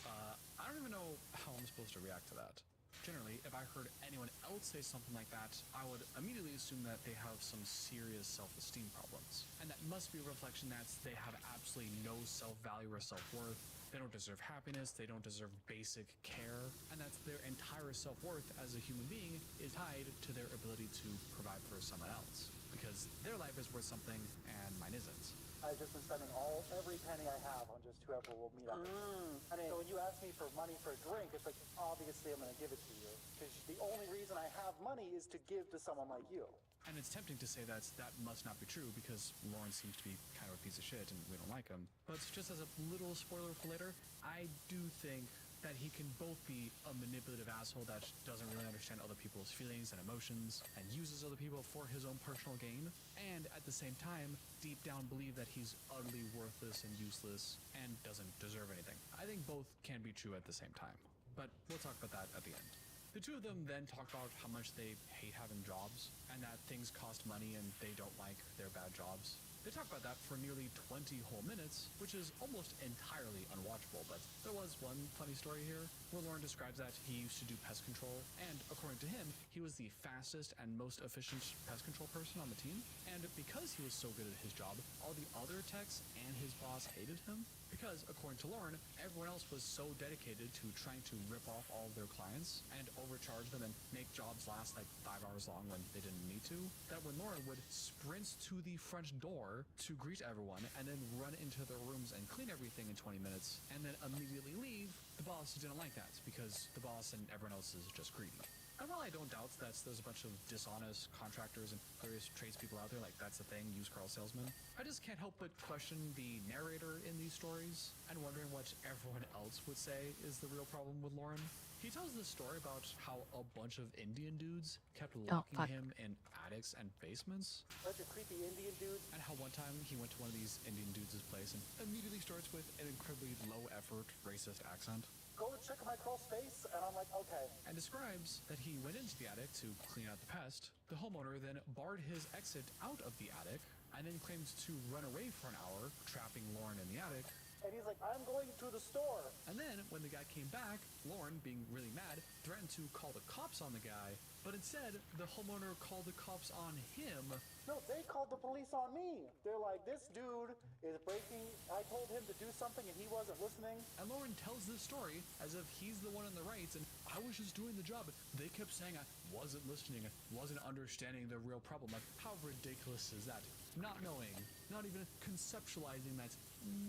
I don't even know how I'm supposed to react to that. Generally, if I heard anyone else say something like that, I would immediately assume that they have some serious self-esteem problems. And that must be a reflection that they have absolutely no self-value or self-worth. They don't deserve happiness, they don't deserve basic care, and that their entire self-worth as a human being is tied to their ability to provide for someone else. Because their life is worth something and mine isn't.
I've just been spending every penny I have on just whoever will meet up. So when you ask me for money for a drink, it's like, obviously I'm going to give it to you. Because the only reason I have money is to give to someone like you.
And it's tempting to say that must not be true because Loren seems to be kind of a piece of shit and we don't like him. But just as a little spoiler for later, I do think that he can both be a manipulative asshole that doesn't really understand other people's feelings and emotions and uses other people for his own personal gain, and at the same time, deep down believe that he's utterly worthless and useless and doesn't deserve anything. I think both can be true at the same time, but we'll talk about that at the end. The two of them then talk about how much they hate having jobs and that things cost money and they don't like their bad jobs. They talk about that for nearly 20 whole minutes, which is almost entirely unwatchable, but there was one funny story here where Loren describes that he used to do pest control, and according to him, he was the fastest and most efficient pest control person on the team, and because he was so good at his job, all the other techs and his boss hated him, because, according to Loren, everyone else was so dedicated to trying to rip off all of their clients and overcharge them and make jobs last like 5 hours long when they didn't need to, that when Loren would sprint to the front door to greet everyone and then run into their rooms and clean everything in 20 minutes and then immediately leave, the boss didn't like that because the boss and everyone else is just greedy. And while I don't doubt that there's a bunch of dishonest contractors and various tradespeople out there, like that's the thing, used car salesmen, I just can't help but question the narrator in these stories and wondering what everyone else would say is the real problem with Loren. He tells this story about how a bunch of Indian dudes kept locking him in attics and basements.
Bunch of creepy Indian dudes.
And how one time he went to one of these Indian dudes' place and immediately starts with an incredibly low-effort, racist accent.
Go check my crawl space, and I'm like, okay.
And describes that he went into the attic to clean out the pest. The homeowner then barred his exit out of the attic, and then claimed to run away for an hour, trapping Loren in the attic.
And he's like, I'm going to the store.
And then, when the guy came back, Loren, being really mad, threatened to call the cops on the guy, but instead, the homeowner called the cops on him.
No, they called the police on me. They're like, this dude is breaking, I told him to do something and he wasn't listening.
And Loren tells this story as if he's the one in the rights and I was just doing the job. They kept saying I wasn't listening, wasn't understanding the real problem. Like, how ridiculous is that? Not knowing, not even conceptualizing that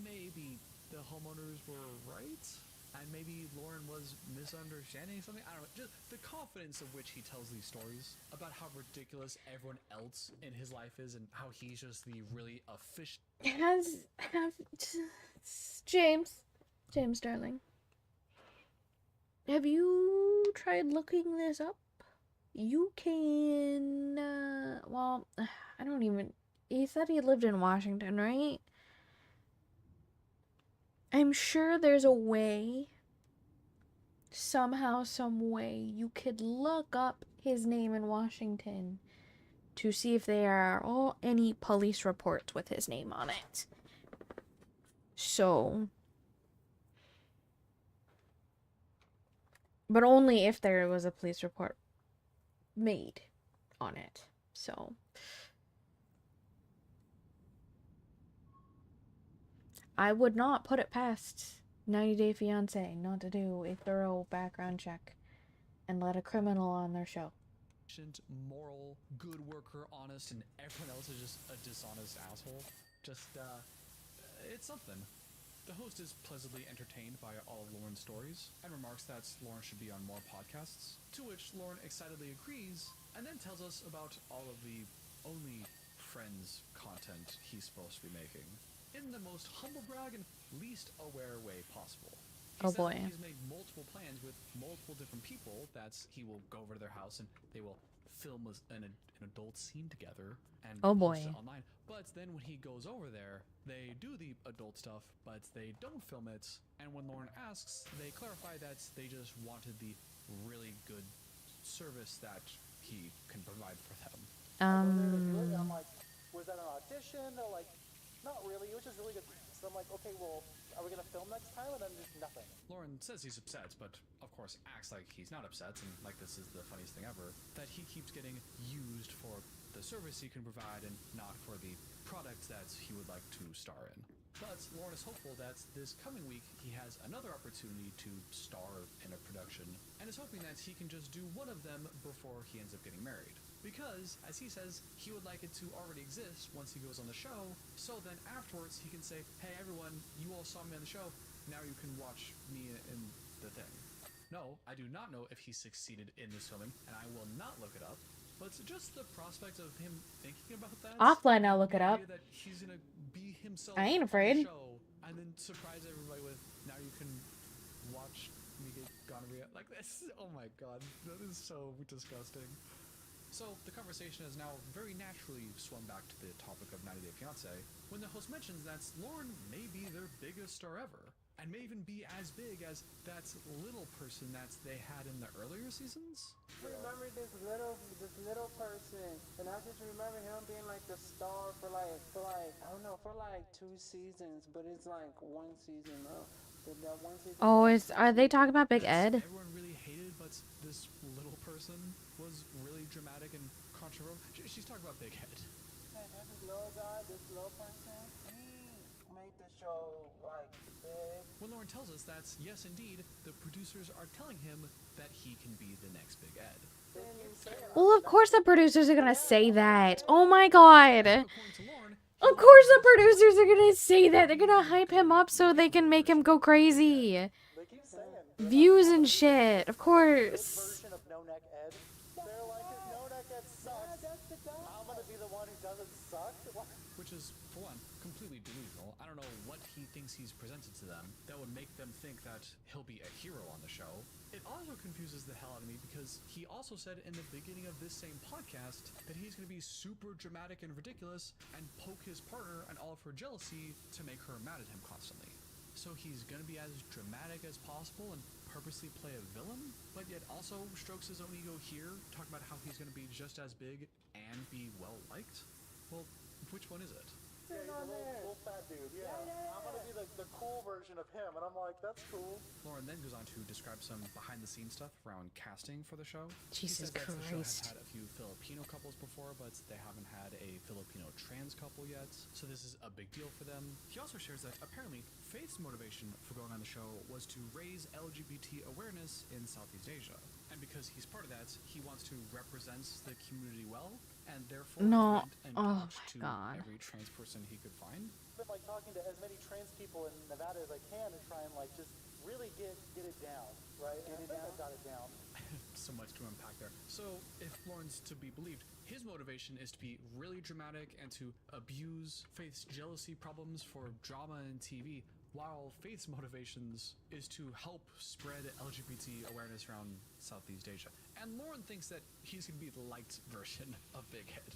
maybe the homeowners were right? And maybe Loren was misunderstanding something? I don't know. Just the confidence of which he tells these stories about how ridiculous everyone else in his life is and how he's just the really efficient.
James, darling. Have you tried looking this up? You can, well, I don't even, he said he lived in Washington, right? I'm sure there's a way, somehow, some way, you could look up his name in Washington to see if there are any police reports with his name on it. So, but only if there was a police report made on it. So, I would not put it past 90 Day Fiance not to do a thorough background check and let a criminal on their show.
Moral, good worker, honest, and everyone else is just a dishonest asshole. Just, it's something. The host is pleasantly entertained by all of Loren's stories and remarks that Loren should be on more podcasts, to which Loren excitedly agrees and then tells us about all of the only friends content he's supposed to be making, in the most humble brag and least aware way possible. He
Oh
says that
boy.
he's made multiple plans with multiple different people that he will go over to their house and they will film an adult scene together and
Oh
post
boy.
it online. But then when he goes over there, they do the adult stuff, but they don't film it. And when Loren asks, they clarify that they just wanted the really good service that he can provide for them.
I'm like, was that an audition? They're like, not really. It was just really good. So I'm like, okay, well, are we gonna film next time? And then just nothing.
Loren says he's upset, but of course acts like he's not upset, and like this is the funniest thing ever, that he keeps getting used for the service he can provide and not for the product that he would like to star in. But Loren is hopeful that this coming week he has another opportunity to star in a production, and is hoping that he can just do one of them before he ends up getting married. Because, as he says, he would like it to already exist once he goes on the show, so then afterwards he can say, hey everyone, you all saw me on the show, now you can watch me in the thing. No, I do not know if he succeeded in this filming, and I will not look it up, but just the prospect of him thinking about that.
Offline, I'll look it
the
up.
idea that he's gonna be himself
I ain't
on
afraid.
the show, and then surprise everybody with, now you can watch me get gonorrhea like this. Oh my god, that is so disgusting. So the conversation has now very naturally swung back to the topic of 90 Day Fiance, when the host mentions that Loren may be their biggest star ever, and may even be as big as that little person that they had in the earlier seasons.
I remember this little person, and I just remember him being like the star for like I don't know, for like 2 seasons, but it's like 1 season though. That 1 season.
Oh, are they talking about Big Ed?
Everyone really hated, but this little person was really dramatic and controversial. She's talking about Big Ed.
Hey, there's this little guy, this little person. He made the show like big.
When Loren tells us that, yes indeed, the producers are telling him that he can be the next Big Ed.
Well, of course the producers are gonna say that. Oh my god. Of course the producers are gonna say that. They're gonna hype him up so they can make him go crazy. Views and shit. Of course.
Version of No Neck Ed. They're like, if No Neck Ed sucks, I'm gonna be the one who doesn't suck.
Which is, for one, completely delusional. I don't know what he thinks he's presented to them that would make them think that he'll be a hero on the show. It also confuses the hell out of me because he also said in the beginning of this same podcast that he's going to be super dramatic and ridiculous and poke his partner and all of her jealousy to make her mad at him constantly. So he's going to be as dramatic as possible and purposely play a villain, but yet also strokes his own ego here, talking about how he's going to be just as big and be well-liked? Well, which one is it?
Yeah, he's a little fat dude, yeah. I'm gonna be the cool version of him, and I'm like, that's cool.
Loren then goes on to describe some behind-the-scenes stuff around casting for the show.
Jesus
he says that the show has
Christ.
had a few Filipino couples before, but they haven't had a Filipino trans couple yet, so this is a big deal for them. He also shares that apparently Faith's motivation for going on the show was to raise LGBT awareness in Southeast Asia. And because he's part of that, he wants to represent the community well, and therefore
No.
went and
Oh
talked to
my god.
every trans person he could find.
I've been like talking to as many trans people in Nevada as I can to try and like just really get it down, right? Get it down. I've got it down.
So much to unpack there. So, if Loren's to be believed, his motivation is to be really dramatic and to abuse Faith's jealousy problems for drama and TV, while Faith's motivations is to help spread LGBT awareness around Southeast Asia. And Loren thinks that he's going to be the light version of Big Head.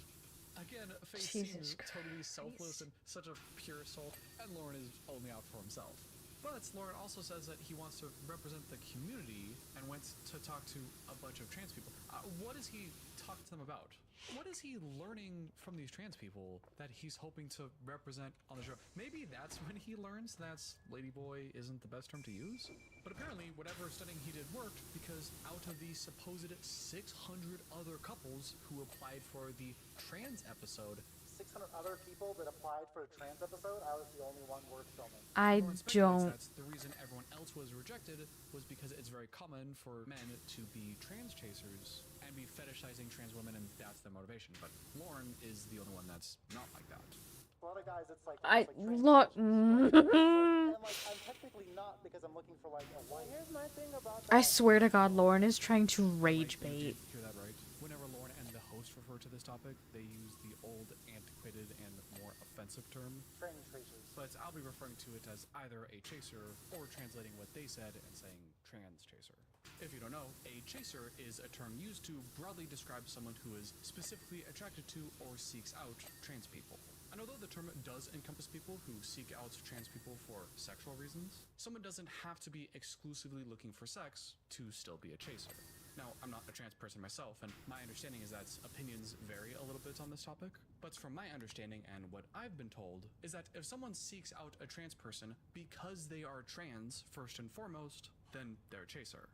Again, Faith seems totally selfless and such a pure soul, and Loren is only out for himself. But Loren also says that he wants to represent the community and went to talk to a bunch of trans people. What does he talk to them about? What is he learning from these trans people that he's hoping to represent on the show? Maybe that's when he learns that ladyboy isn't the best term to use? But apparently, whatever studying he did worked, because out of the supposed 600 other couples who applied for the trans episode,
600 other people that applied for a trans episode, I was the only one worth filming.
I
Loren speculates
don't.
that the reason everyone else was rejected was because it's very common for men to be trans chasers and be fetishizing trans women, and that's their motivation. But Loren is the only one that's not like that.
A lot of guys, it's like
Look.
and like I'm technically not because I'm looking for like a wife.
Here's my thing about
I swear to God, Loren is trying to rage bait.
Hear that right? Whenever Loren and the host refer to this topic, they use the old, antiquated, and more offensive term,
Training tracers.
but I'll be referring to it as either a chaser or translating what they said and saying trans chaser. If you don't know, a chaser is a term used to broadly describe someone who is specifically attracted to or seeks out trans people. And although the term does encompass people who seek out trans people for sexual reasons, someone doesn't have to be exclusively looking for sex to still be a chaser. Now, I'm not a trans person myself, and my understanding is that opinions vary a little bit on this topic, but from my understanding and what I've been told is that if someone seeks out a trans person because they are trans, first and foremost, then they're a chaser.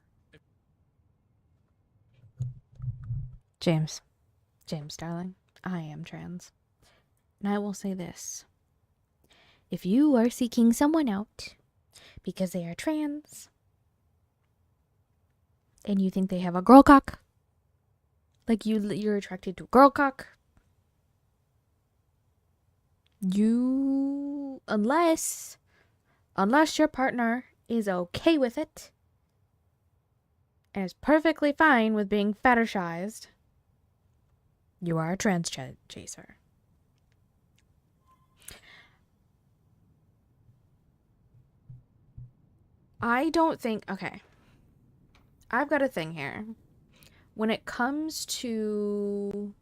James, darling, I am trans. And I will say this. If you are seeking someone out because they are trans, and you think they have a girl cock, like you're attracted to girl cock, you, unless your partner is okay with it and is perfectly fine with being fetishized, you are a trans chaser. I don't think, okay, I've got a thing here. When it comes to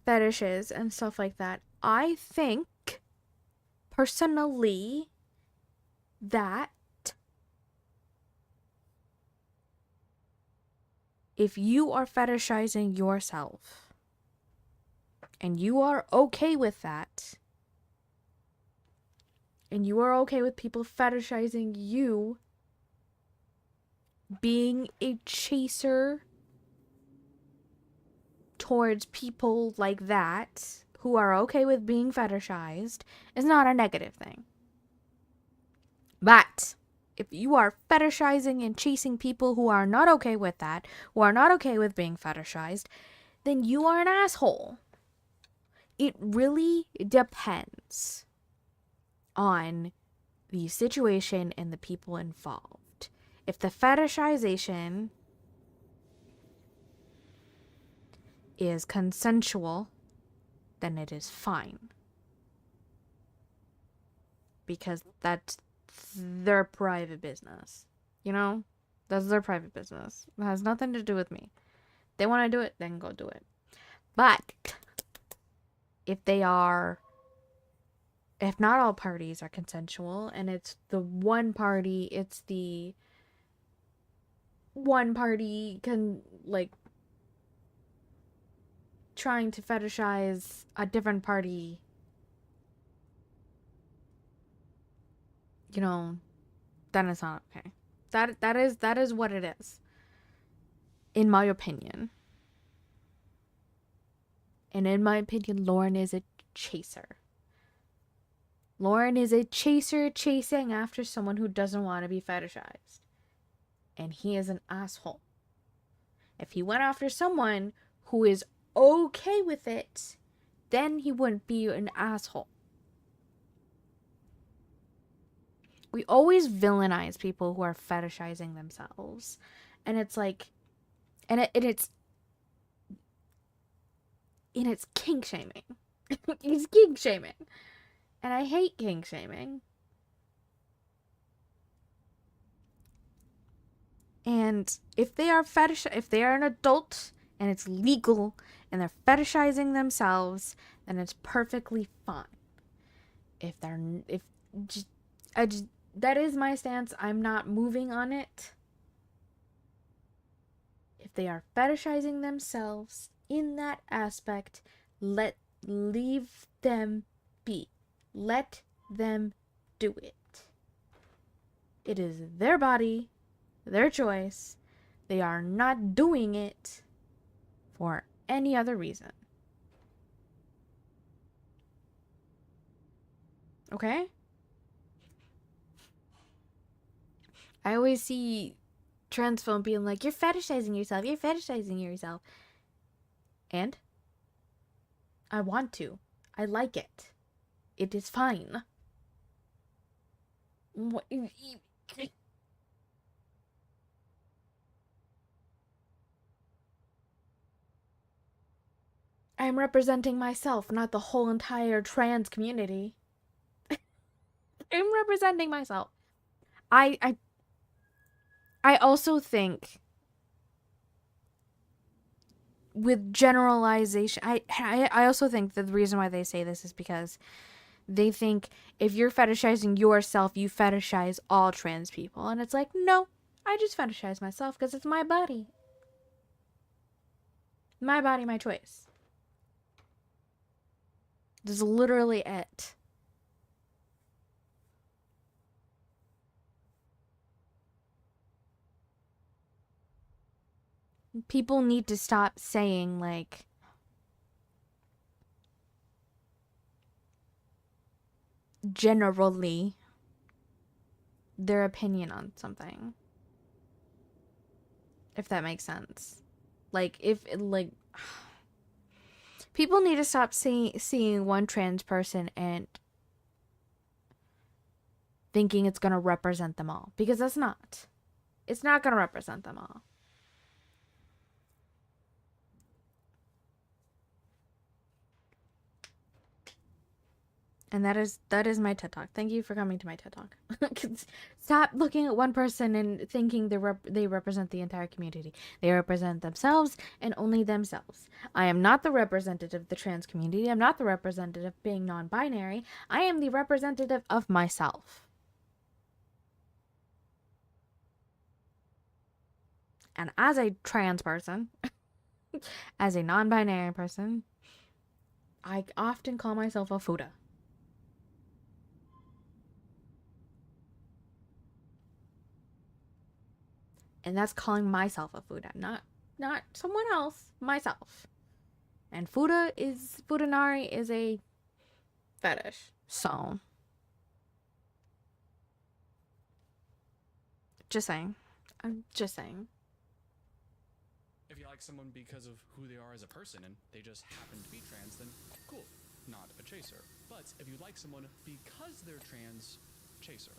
fetishes and stuff like that, I think, personally, that if you are fetishizing yourself and you are okay with that, and you are okay with people fetishizing you, being a chaser towards people like that who are okay with being fetishized is not a negative thing. But if you are fetishizing and chasing people who are not okay with that, who are not okay with being fetishized, then you are an asshole. It really depends on the situation and the people involved. If the fetishization is consensual, then it is fine. Because that's their private business. You know? That's their private business. It has nothing to do with me. They want to do it, then go do it. But if not all parties are consensual, and it's the one party can, like, trying to fetishize a different party, you know, then it's not okay. That is what it is, in my opinion. And in my opinion, Loren is a chaser. Loren is a chaser chasing after someone who doesn't want to be fetishized. And he is an asshole. If he went after someone who is okay with it, then he wouldn't be an asshole. We always villainize people who are fetishizing themselves. And it's like, and it's kink shaming. It's kink shaming. And I hate kink shaming. And if they are an adult and it's legal and they're fetishizing themselves, then it's perfectly fine. That is my stance. I'm not moving on it. If they are fetishizing themselves in that aspect, leave them be. Let them do it. It is their body, their choice. They are not doing it for any other reason. Okay? I always see trans folk being like, you're fetishizing yourself. And? I want to. I like it. It is fine. What? I'm representing myself, not the whole entire trans community. I'm representing myself. I also think with generalization, I also think that the reason why they say this is because they think if you're fetishizing yourself, you fetishize all trans people. And it's like, no, I just fetishize myself because it's my body. My body, my choice. This is literally it. People need to stop saying, like, generally their opinion on something. If that makes sense. Like, people need to stop seeing one trans person and thinking it's going to represent them all. Because that's not. It's not going to represent them all. And that is my TED Talk. Thank you for coming to my TED Talk. Stop looking at one person and thinking they represent the entire community. They represent themselves and only themselves. I am not the representative of the trans community. I'm not the representative of being non-binary. I am the representative of myself. And as a trans person, as a non-binary person, I often call myself a Fuda. And that's calling myself a Fuda, not someone else, myself. And Fudanari is a fetish. So, just saying. I'm just saying.
If you like someone because of who they are as a person and they just happen to be trans, then cool, not a chaser. But if you like someone because they're trans, chaser.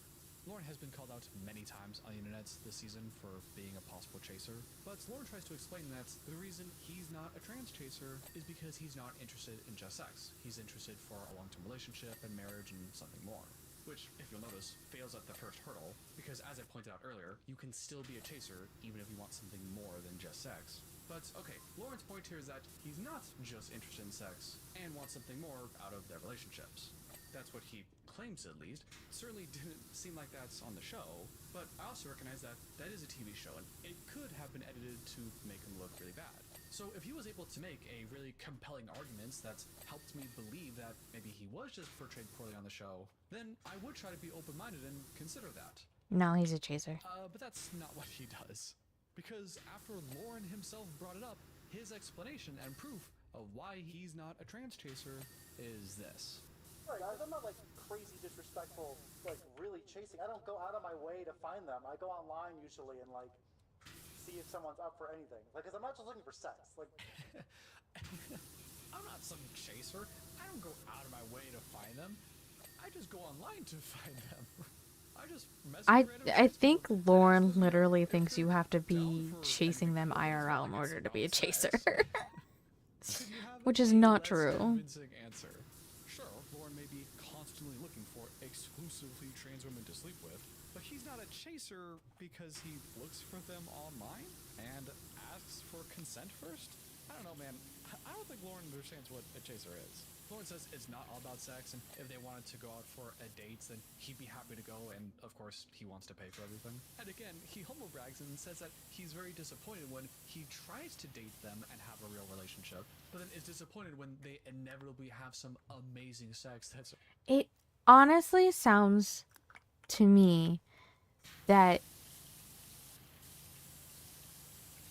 Loren has been called out many times on the internet this season for being a possible chaser, but Loren tries to explain that the reason he's not a trans chaser is because he's not interested in just sex. He's interested for a long-term relationship and marriage and something more. Which, if you'll notice, fails at the first hurdle, because as I pointed out earlier, you can still be a chaser even if you want something more than just sex. But, okay, Loren's point here is that he's not just interested in sex and wants something more out of their relationships. That's what he claims, at least. It certainly didn't seem like that's on the show, but I also recognize that that is a TV show, and it could have been edited to make him look really bad. So if he was able to make a really compelling argument that's helped me believe that maybe he was just portrayed poorly on the show, then I would try to be open-minded and consider that.
No, he's a chaser.
But that's not what he does. Because after Loren himself brought it up, his explanation and proof of why he's not a trans chaser is this.
Right, guys, I'm not like crazy disrespectful, like really chasing. I don't go out of my way to find them. I go online usually and like see if someone's up for anything. Like, cause I'm not just looking for sex. Like,
I'm not some chaser. I don't go out of my way to find them. I just go online to find them.
I think Loren literally thinks you have to be chasing them IRL in order to be a chaser. Which is not true.
Sure, Loren may be constantly looking for exclusively trans women to sleep with, but he's not a chaser because he looks for them online and asks for consent first? I don't know, man. I don't think Loren understands what a chaser is. Loren says it's not all about sex, and if they wanted to go out for a date, then he'd be happy to go, and of course, he wants to pay for everything. And again, he humble brags and says that he's very disappointed when he tries to date them and have a real relationship, but then is disappointed when they inevitably have some amazing sex that's...
It honestly sounds to me that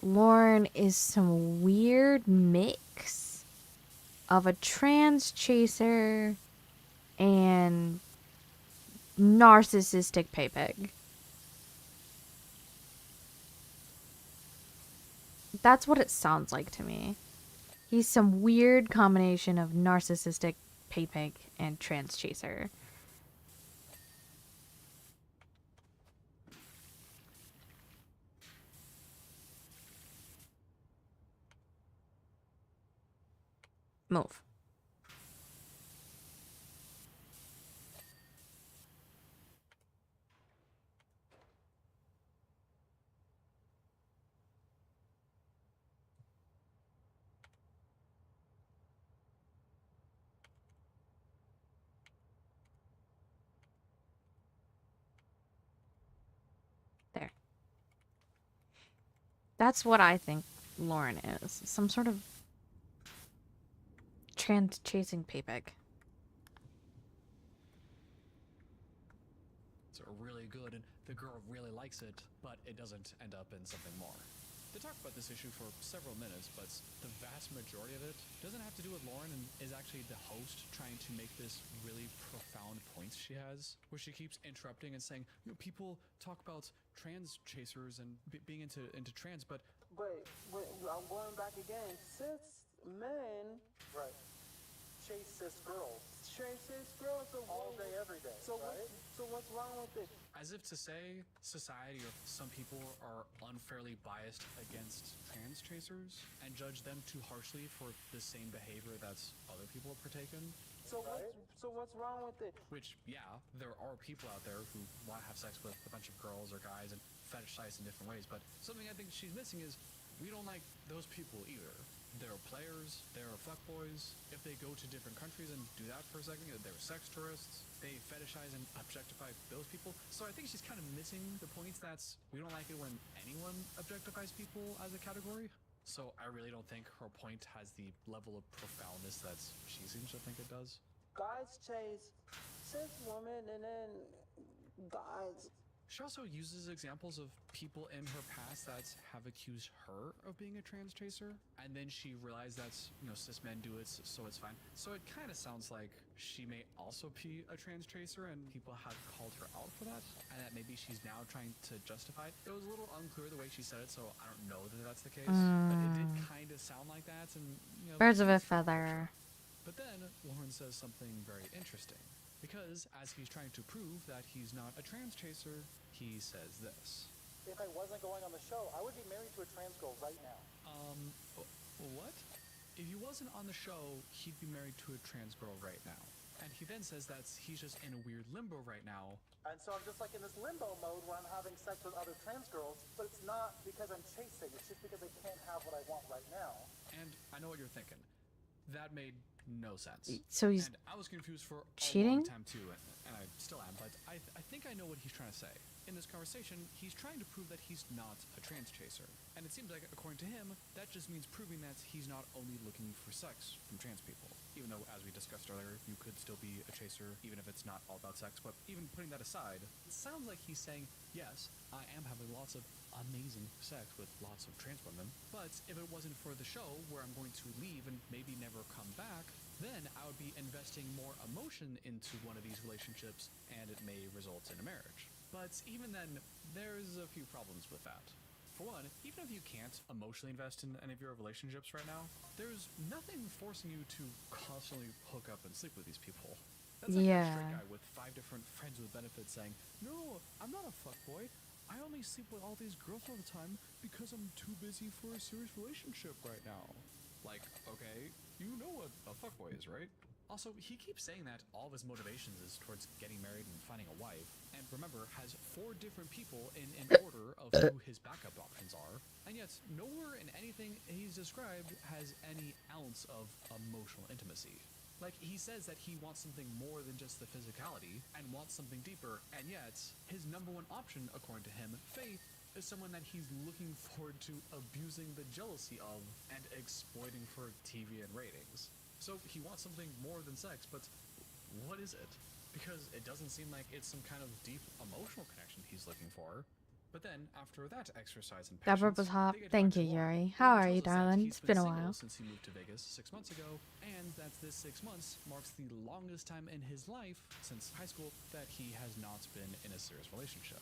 Loren is some weird mix of a trans chaser and narcissistic pay pig. That's what it sounds like to me. He's some weird combination of narcissistic pay pig and trans chaser. Move. There. That's what I think Loren is. Some sort of trans chasing payback.
It's really good, and the girl really likes it, but it doesn't end up in something more. They talk about this issue for several minutes, but the vast majority of it doesn't have to do with Loren and is actually the host trying to make this really profound point she has, where she keeps interrupting and saying, you know, people talk about trans chasers and being into trans, but
Wait, I'm going back again. Cis men.
Right. Chase cis girls.
Chase cis girls
all day, every day.
So
right?
So what's wrong with it?
as if to say society or some people are unfairly biased against trans chasers and judge them too harshly for the same behavior that's other people have partaken.
So what's wrong with it?
Which, yeah, there are people out there who want to have sex with a bunch of girls or guys and fetishize in different ways, but something I think she's missing is we don't like those people either. There are players, there are fuckboys. If they go to different countries and do that for a second, they're sex tourists. They fetishize and objectify those people. So I think she's kind of missing the point that we don't like it when anyone objectifies people as a category. So I really don't think her point has the level of profoundness that she seems to think it does.
Guys chase cis women and then guys.
She also uses examples of people in her past that have accused her of being a trans chaser, and then she realized that, you know, cis men do it, so it's fine. So it kind of sounds like she may also be a trans chaser, and people have called her out for that, and that maybe she's now trying to justify it. It was a little unclear the way she said it, so I don't know that that's the case, but it did kind of sound like that, and, you know...
Birds of a feather.
But then, Loren says something very interesting. Because, as he's trying to prove that he's not a trans chaser, he says this.
If I wasn't going on the show, I would be married to a trans girl right now.
What? If he wasn't on the show, he'd be married to a trans girl right now. And he then says that he's just in a weird limbo right now.
And so I'm just like in this limbo mode where I'm having sex with other trans girls, but it's not because I'm chasing, it's just because I can't have what I want right now.
And I know what you're thinking. That made no sense.
So he's
and I was confused for
cheating?
a long time too, and I still am, but I think I know what he's trying to say. In this conversation, he's trying to prove that he's not a trans chaser. And it seems like, according to him, that just means proving that he's not only looking for sex from trans people. Even though, as we discussed earlier, you could still be a chaser, even if it's not all about sex. But even putting that aside, it sounds like he's saying, yes, I am having lots of amazing sex with lots of trans women, but if it wasn't for the show, where I'm going to leave and maybe never come back, then I would be investing more emotion into one of these relationships, and it may result in a marriage. But even then, there's a few problems with that. For one, even if you can't emotionally invest in any of your relationships right now, there's nothing forcing you to constantly hook up and sleep with these people. That's like a straight guy with 5 different friends with benefits saying, no, I'm not a fuckboy. I only sleep with all these girls all the time because I'm too busy for a serious relationship right now. Like, okay, you know what a fuckboy is, right? Also, he keeps saying that all of his motivations is towards getting married and finding a wife, and remember, has 4 different people in order of who his backup options are, and yet nowhere in anything he's described has any ounce of emotional intimacy. Like, he says that he wants something more than just the physicality, and wants something deeper, and yet, his number 1 option, according to him, Faith, is someone that he's looking forward to abusing the jealousy of and exploiting for TV and ratings. So he wants something more than sex, but what is it? Because it doesn't seem like it's some kind of deep emotional connection he's looking for. But then, after that exercise in
that
patience,
burp was hot.
they get
Thank
back
you,
to Loren.
Yuri. How
Loren
are you,
tells us that
darling?
he's
It's been a
single
while.
since he moved to Vegas 6 months ago, and that this 6 months marks the longest time in his life since high school that he has not been in a serious relationship.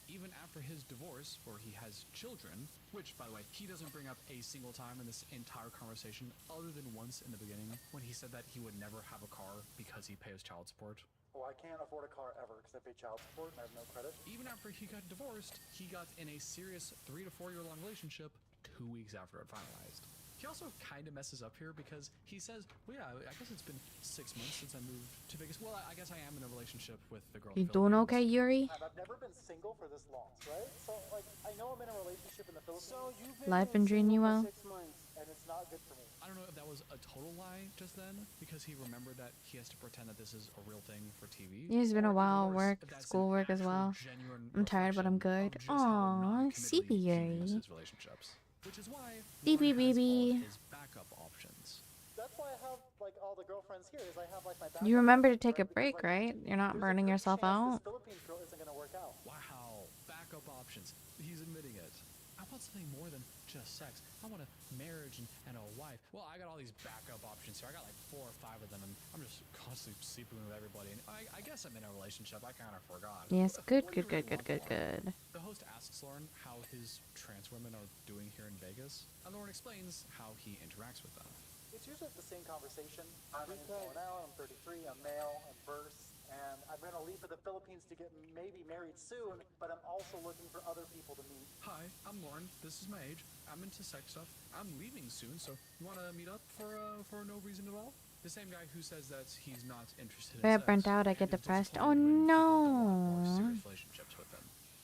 Even after his divorce, where he has children, which, by the way, he doesn't bring up a single time in this entire conversation, other than once in the beginning, when he said that he would never have a car because he pays child support.
Well, I can't afford a car ever because I pay child support and I have no credit.
Even after he got divorced, he got in a serious 3 to 4 year long relationship 2 weeks after it finalized. He also kind of messes up here because he says, well, yeah, I guess it's been 6 months since I moved to Vegas. Well, I guess I am in a relationship with the girl.
You doing okay, Yuri?
I've never been single for this long, right? So, like, I know I'm in a relationship in the Philippines.
So you've been
Life been treating you
single
well?
for 6 months.
And it's not good for me.
I don't know if that was a total lie just then, because he remembered that he has to pretend that this is a real thing for TV.
Yeah, it's been a
Or even
while.
worse,
Work,
if that's an
schoolwork as
actual
well.
genuine
I'm tired, but I'm
reflection
good.
of just how
Aww,
non-committedly
sleepy
he views
Yuri.
his relationships. Which is why
Beepy
Loren has all
beepy.
of his backup options.
That's why I have, like, all the girlfriends here, is I have, like, my backup
You remember to
options,
take a
right? Because,
break,
like,
right? You're not
there's a
burning
good
yourself
chance
out.
This Philippines girl isn't gonna work out.
Wow, backup options. He's admitting it. I want something more than just sex. I want a marriage and a wife. Well, I got all these backup options here. I got like 4 or 5 of them, and I'm just constantly sleeping with everybody. And I guess I'm in a relationship. I kind of forgot.
Yes, good,
What do
good,
you
good,
really
good,
want,
good,
Loren?
good.
The host asks Loren how his trans women are doing here in Vegas, and Loren explains how he interacts with them.
It's usually the same conversation. I'm in Cornell, I'm 33, I'm male, I'm verse, and I'm gonna leave for the Philippines to get maybe married soon, but I'm also looking for other people to meet.
Hi, I'm Loren. This is my age. I'm into sex stuff. I'm leaving soon, so you want to meet up for no reason at all? The same guy who says that he's not interested in
I get
sex.
burnt out, I get
and is
depressed. Oh
disappointed when people don't want more
no.
serious relationships with them.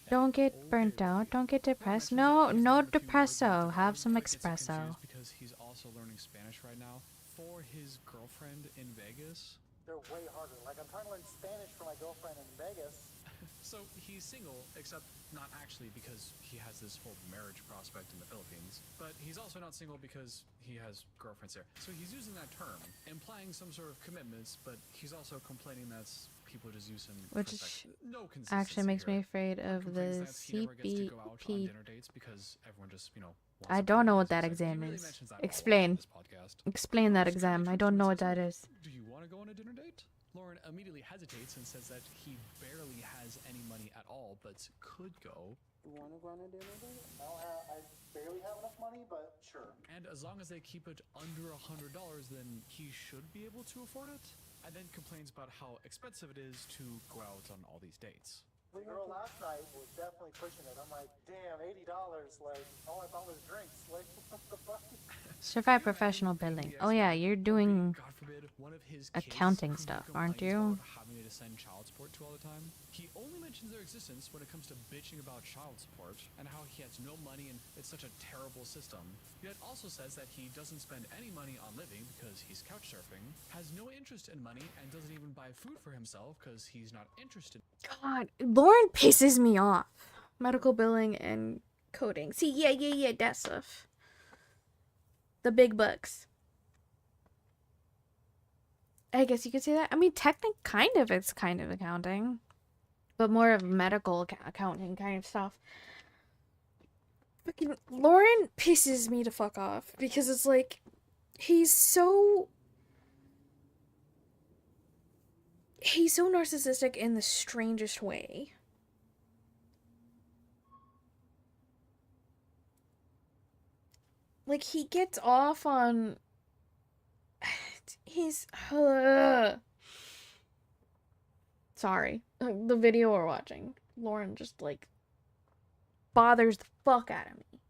Don't get burnt out. Don't get depressed. No, no depresso. Have some espresso.
Because he's also learning Spanish right now for his girlfriend in Vegas.
They're way harder. Like, I'm trying to learn Spanish for my girlfriend in Vegas.
So he's single, except not actually because he has this whole marriage prospect in the Philippines, but he's also not single because he has girlfriends there. So he's using that term, implying some sort of commitments, but he's also complaining that people just use him for
Which
sex. No consistency
actually makes
here.
me afraid of
Complains
the
that he never gets to go out on
CBP.
dinner dates because everyone just, wants
I
him
don't
for
know what
his
that
sex. He
exam
really
is.
mentions that a lot on
Explain.
this podcast.
Explain that
Just
exam. I
kinda
don't know
turns
what that
into,
is.
Do you want to go on a dinner date? Loren immediately hesitates and says that he barely has any money at all, but could go.
You want to go on a dinner date?
I barely have enough money, but sure.
And as long as they keep it under $100, then he should be able to afford it. And then complains about how expensive it is to go out on all these dates.
The girl last night was definitely pushing it. I'm like, damn, $80. Like, all I bought was drinks. Like, what the fuck?
Certified professional billing. Oh yeah, you're doing
God forbid, one of his
accounting
kids
stuff,
who
aren't
complains
you?
about having to send child support to all the time. He only mentions their existence when it comes to bitching about child support and how he has no money and it's such a terrible system. Yet also says that he doesn't spend any money on living because he's couch surfing, has no interest in money, and doesn't even buy food for himself because he's not interested.
God, Loren pisses me off. Medical billing and coding. See, yeah, that stuff. The big bucks. I guess you could say that. I mean, technically, it's kind of accounting, but more of medical accounting kind of stuff. Fucking Loren pisses me to fuck off because it's like he's so narcissistic in the strangest way. Like, he gets off on... He's... Sorry. The video we're watching. Loren just, like, bothers the fuck out of me.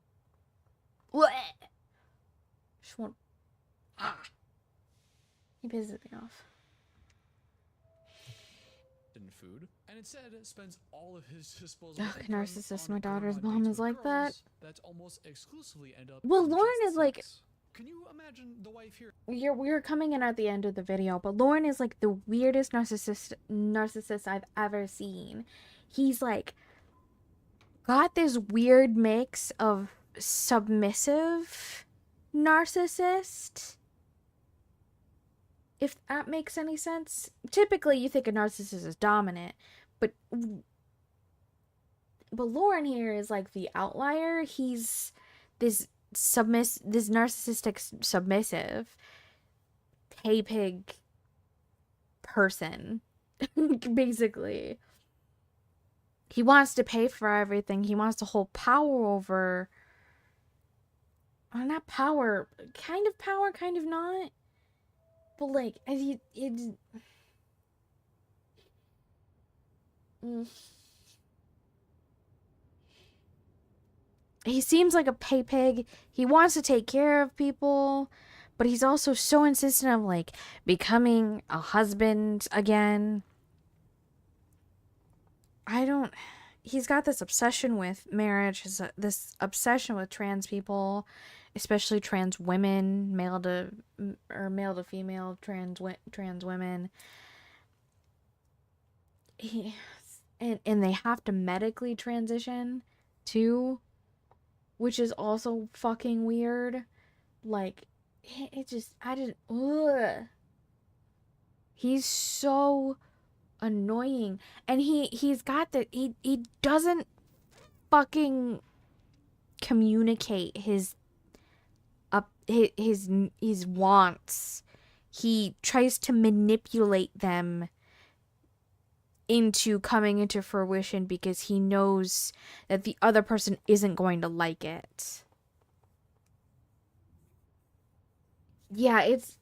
What? Just want... He pisses me off.
In food, and instead spends all of his disposable
Ugh,
income
narcissist.
on
My daughter's
going on
mom
dates
is
with
like that.
girls almost exclusively end up
Well,
in
Loren
just
is like...
sex. Can you imagine the wife here?
We're coming in at the end of the video, but Loren is like the weirdest narcissist I've ever seen. He's like got this weird mix of submissive narcissist. If that makes any sense. Typically you think a narcissist is dominant, but Loren here is like the outlier. He's this narcissistic submissive pay pig person. Basically, he wants to pay for everything. He wants to hold power over, not power, kind of not, but like he seems like a pay pig. He wants to take care of people, but he's also so insistent of like becoming a husband again. He's got this obsession with marriage, this obsession with trans people, especially trans women, male to female trans women. And they have to medically transition too, which is also fucking weird. Like, ugh. He's so annoying, and he doesn't fucking communicate his wants. He tries to manipulate them into coming into fruition because he knows that the other person isn't going to like it. Yeah, it's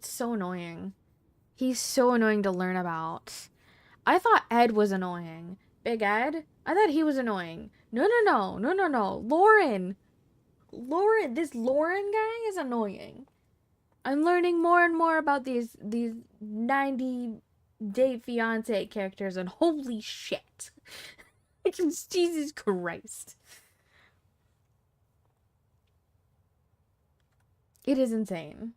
so annoying. He's so annoying to learn about. I thought Ed was annoying. Big Ed? I thought he was annoying. No. Loren, this Loren guy is annoying. I'm learning more and more about these 90 Day Fiance characters, and holy shit. Jesus Christ. It is insane.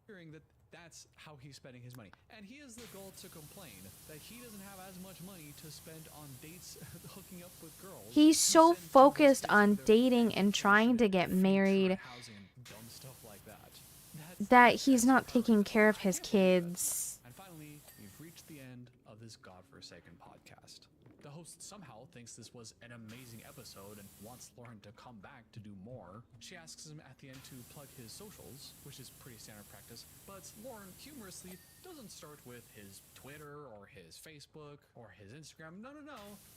Hearing that that's how he's spending his money. And he has the goal to complain that he doesn't have as much money to spend on dates hooking up with girls.
He's so focused on dating and trying to get married that he's not taking care of his kids.
And finally, we've reached the end of this godforsaken podcast. The host somehow thinks this was an amazing episode and wants Loren to come back to do more. She asks him at the end to plug his socials, which is pretty standard practice, but Loren humorously doesn't start with his Twitter or his Facebook or his Instagram. No.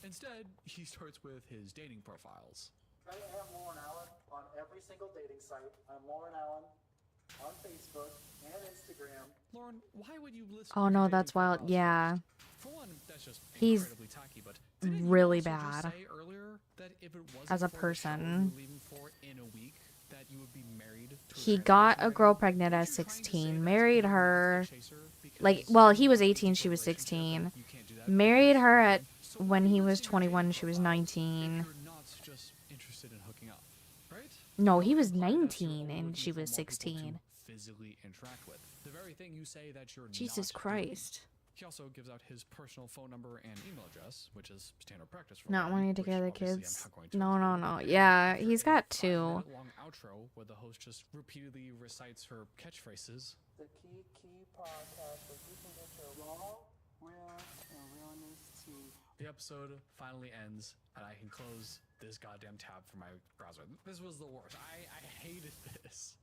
Instead, he starts with his dating profiles.
I am Loren Allen on every single dating site. I'm Loren Allen on Facebook and Instagram.
Loren, why would you listen?
Oh no, that's wild. Yeah.
For one, that's just
he's
tacky, but
really bad as a person. He got a girl pregnant at 16, married her, he was 18, she was 16, married her at when he was 21, she was 19. No, he was 19 and she was 16. Jesus Christ.
He also gives out his personal phone number and email address, which is standard practice for
not wanting to get the kids. No. Yeah, he's got two.
A long outro where the host just repeatedly recites her catchphrases.
The key podcast where you can get your raw, real, and realness tea.
The episode finally ends, and I can close this goddamn tab for my browser. This was the worst. I hated this.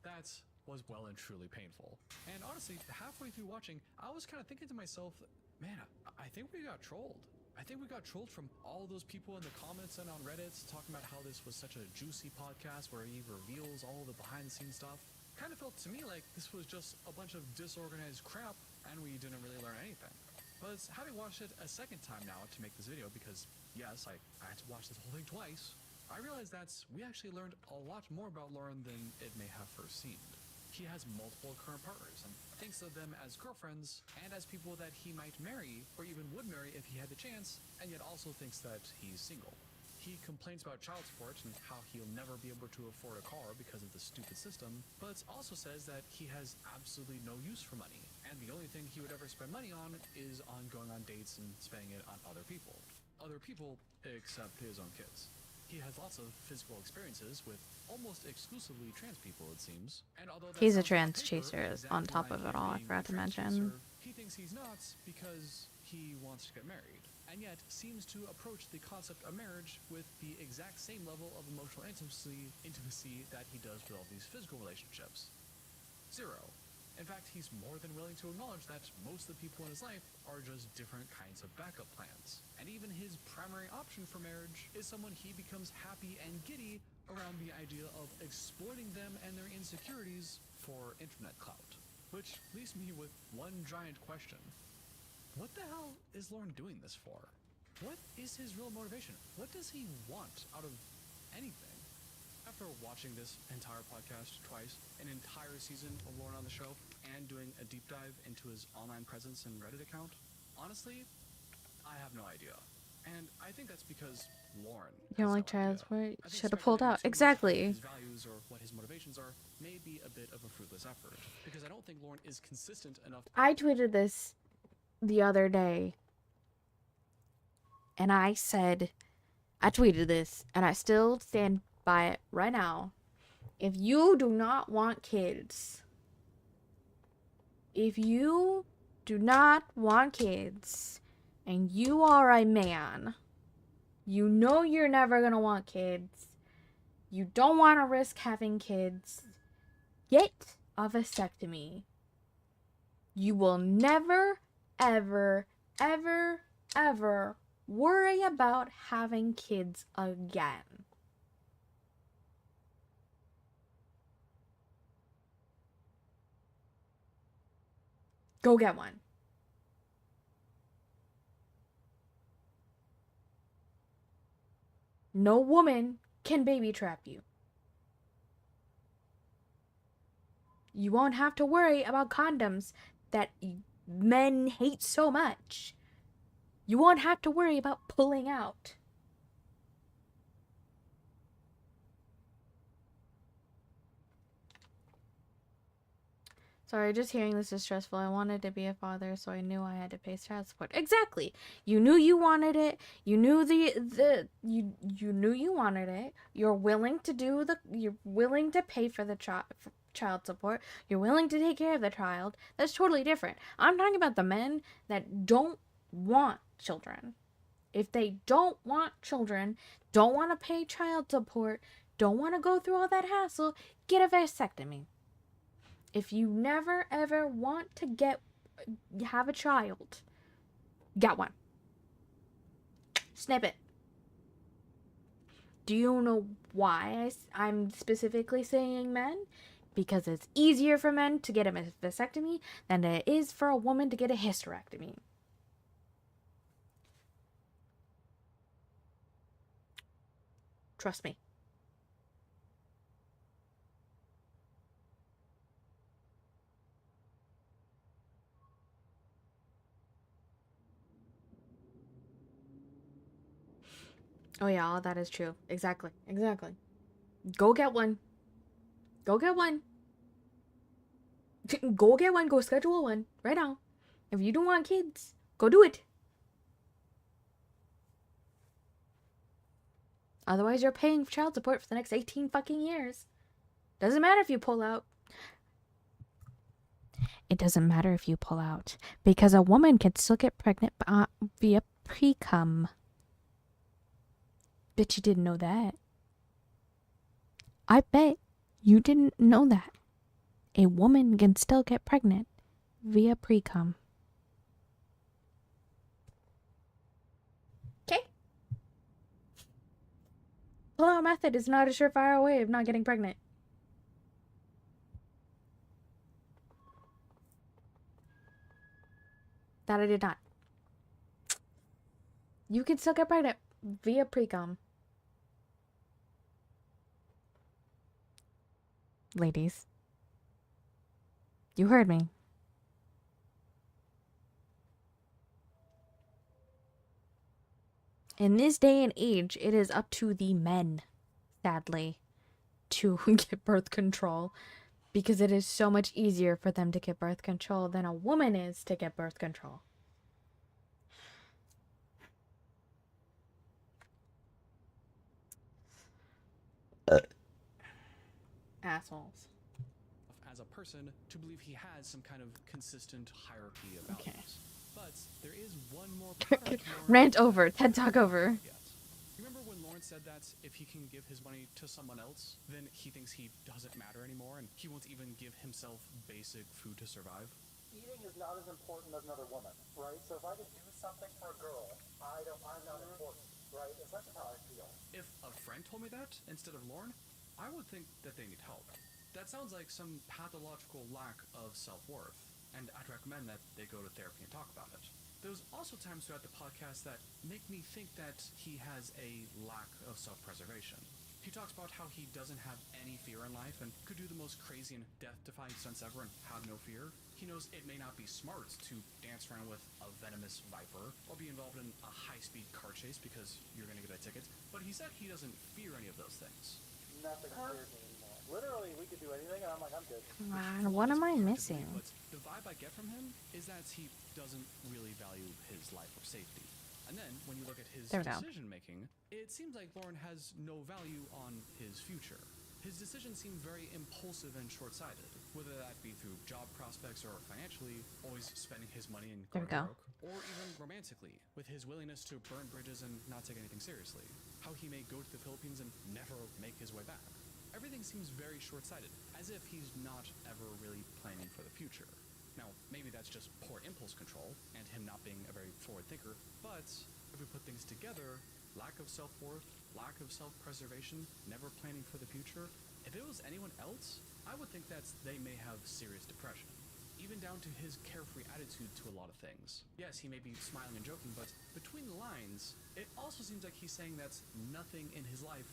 That was well and truly painful. And honestly, halfway through watching, I was kind of thinking to myself, man, I think we got trolled. I think we got trolled from all those people in the comments and on Reddit talking about how this was such a juicy podcast where he reveals all the behind-the-scenes stuff. Kind of felt to me like this was just a bunch of disorganized crap and we didn't really learn anything. But having watched it a second time now to make this video, because yes, I had to watch this whole thing twice, I realized that we actually learned a lot more about Loren than it may have first seemed. He has multiple current partners and thinks of them as girlfriends and as people that he might marry or even would marry if he had the chance, and yet also thinks that he's single. He complains about child support and how he'll never be able to afford a car because of the stupid system, but also says that he has absolutely no use for money, and the only thing he would ever spend money on is on going on dates and spending it on other people. Other people except his own kids. He has lots of physical experiences with almost exclusively trans people, it seems. And although
he's a trans chaser on top of it all, I forgot to mention.
He thinks he's not because he wants to get married, and yet seems to approach the concept of marriage with the exact same level of emotional intimacy that he does with all these physical relationships. Zero. In fact, he's more than willing to acknowledge that most of the people in his life are just different kinds of backup plans. And even his primary option for marriage is someone he becomes happy and giddy around the idea of exploiting them and their insecurities for internet clout. Which leaves me with one giant question. What the hell is Loren doing this for? What is his real motivation? What does he want out of anything. After watching this entire podcast twice, an entire season of Loren on the show, and doing a deep dive into his online presence and Reddit account, honestly, I have no idea. And I think that's because Loren
You don't
has
like
no
child
idea.
support?
I think
Should have pulled
speculating
out.
too much
Exactly.
about his values or what his motivations are may be a bit of a fruitless effort, because I don't think Loren is consistent enough.
I tweeted this the other day, and I tweeted this, and I still stand by it right now. If you do not want kids, and you are a man, you know you're never gonna want kids, you don't want to risk having kids, get a vasectomy. You will never, ever, ever, ever worry about having kids again. Go get one. No woman can baby trap you. You won't have to worry about condoms that men hate so much. You won't have to worry about pulling out. Sorry, just hearing this is stressful. I wanted to be a father, so I knew I had to pay child support. Exactly. You knew you wanted it. You knew you knew you wanted it. You're willing to pay for the child support. You're willing to take care of the child. That's totally different. I'm talking about the men that don't want children. If they don't want children, don't want to pay child support, don't want to go through all that hassle, get a vasectomy. If you never ever want to have a child, get one. Snip it. Do you know why I'm specifically saying men? Because it's easier for men to get a vasectomy than it is for a woman to get a hysterectomy. Trust me. Oh yeah, all that is true. Exactly. Go get one. Go get one. Go get one. Go schedule one right now. If you don't want kids, go do it. Otherwise, you're paying child support for the next 18 fucking years. Doesn't matter if you pull out. It doesn't matter if you pull out, because a woman can still get pregnant via pre-cum. Bet you didn't know that. I bet you didn't know that. A woman can still get pregnant via pre-cum. Okay? Pull-out method is not a surefire way of not getting pregnant. That I did not. You can still get pregnant via pre-cum. Ladies, you heard me. In this day and age, it is up to the men, sadly, to get birth control, because it is so much easier for them to get birth control than a woman is to get birth control. Assholes.
As a person, to believe he has some kind of consistent hierarchy of values.
Okay.
But there is one more product
Rant over. TED Talk over.
Remember when Loren said that if he can give his money to someone else, then he thinks he doesn't matter anymore and he won't even give himself basic food to survive?
Eating is not as important as another woman, right? So if I could do something for a girl, I'm not important, right? It's not how I feel.
If a friend told me that instead of Loren, I would think that they need help. That sounds like some pathological lack of self-worth, and I'd recommend that they go to therapy and talk about it. There's also times throughout the podcast that make me think that he has a lack of self-preservation. He talks about how he doesn't have any fear in life and could do the most crazy and death-defying stunts ever and have no fear. He knows it may not be smart to dance around with a venomous viper or be involved in a high-speed car chase because you're going to get a ticket, but he said he doesn't fear any of those things.
Nothing scares me anymore. Literally, we could do anything, and I'm like, I'm good.
Wow, what am I missing?
But the vibe I get from him is that he doesn't really value his life or safety. And then, when you look at his decision-making, it seems like Loren has no value on his future. His decisions seem very impulsive and short-sighted, whether that be through job prospects or financially, always spending his money and going broke, or even romantically, with his willingness to burn bridges and not take anything seriously. How he may go to the Philippines and never make his way back. Everything seems very short-sighted, as if he's not ever really planning for the future. Now, maybe that's just poor impulse control, and him not being a very forward thinker, but if we put things together, lack of self-worth, lack of self-preservation, never planning for the future, if it was anyone else, I would think that they may have serious depression. Even down to his carefree attitude to a lot of things. Yes, he may be smiling and joking, but between the lines, it also seems like he's saying that nothing in his life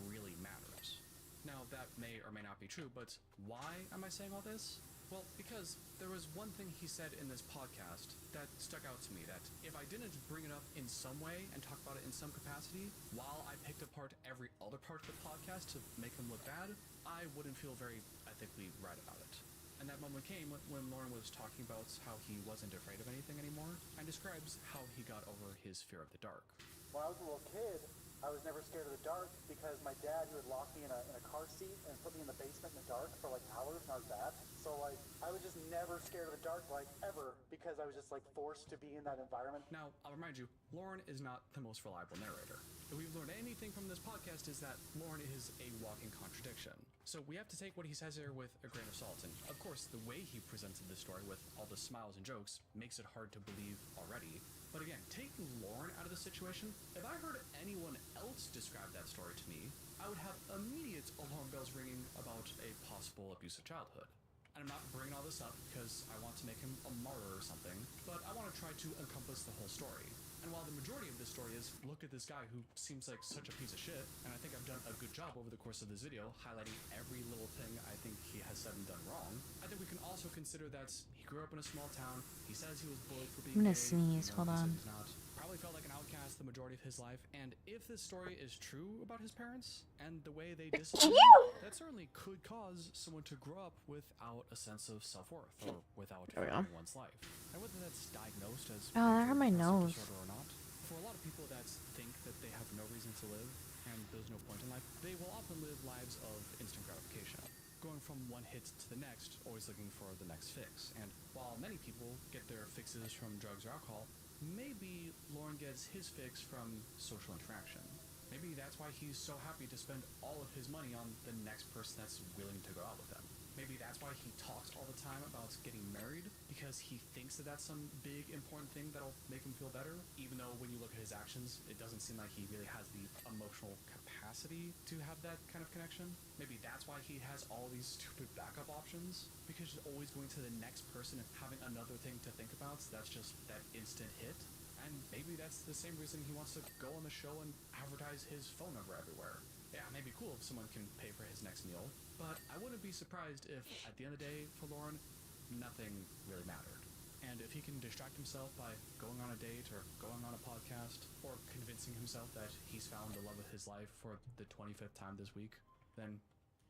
really matters. Now, that may or may not be true, but why am I saying all this? Well, because there was one thing he said in this podcast that stuck out to me, that if I didn't bring it up in some way and talk about it in some capacity, while I picked apart every other part of the podcast to make him look bad, I wouldn't feel very ethically right about it. And that moment came when Loren was talking about how he wasn't afraid of anything anymore, and describes how he got over his fear of the dark.
When I was a little kid, I was never scared of the dark because my dad, he would lock me in a car seat and put me in the basement in the dark for like hours when I was bad. So like, I was just never scared of the dark, like ever, because I was just like forced to be in that environment.
Now, I'll remind you, Loren is not the most reliable narrator. If we've learned anything from this podcast is that Loren is a walking contradiction. So we have to take what he says here with a grain of salt. And of course, the way he presented this story with all the smiles and jokes makes it hard to believe already. But again, taking Loren out of the situation, if I heard anyone else describe that story to me, I would have immediate alarm bells ringing about a possible abusive childhood. And I'm not bringing all this up because I want to make him a martyr or something, but I want to try to encompass the whole story. And while the majority of this story is, look at this guy who seems like such a piece of shit, and I think I've done a good job over the course of this video highlighting every little thing I think he has said and done wrong, I think we can also consider that he grew up in a small town, he says he was bullied for being
I'm gonna
gay,
sneeze, hold on.
he's not. Probably felt like an outcast the majority of his life, and if this story is true about his parents and the way they discipline, that certainly could cause someone to grow up without a sense of self-worth or without valuing one's life. And whether that's diagnosed as
that hurt my nose.
disorder or not, for a lot of people that think that they have no reason to live and there's no point in life, they will often live lives of instant gratification, going from one hit to the next, always looking for the next fix. And while many people get their fixes from drugs or alcohol, maybe Loren gets his fix from social interaction. Maybe that's why he's so happy to spend all of his money on the next person that's willing to go out with him. Maybe that's why he talks all the time about getting married, because he thinks that that's some big important thing that'll make him feel better, even though when you look at his actions, it doesn't seem like he really has the emotional capacity to have that kind of connection. Maybe that's why he has all these stupid backup options, because he's always going to the next person and having another thing to think about, so that's just that instant hit. And maybe that's the same reason he wants to go on the show and advertise his phone number everywhere. Yeah, it may be cool if someone can pay for his next meal, but I wouldn't be surprised if, at the end of the day, for Loren, nothing really mattered. And if he can distract himself by going on a date or going on a podcast or convincing himself that he's found the love of his life for the 25th time this week, then,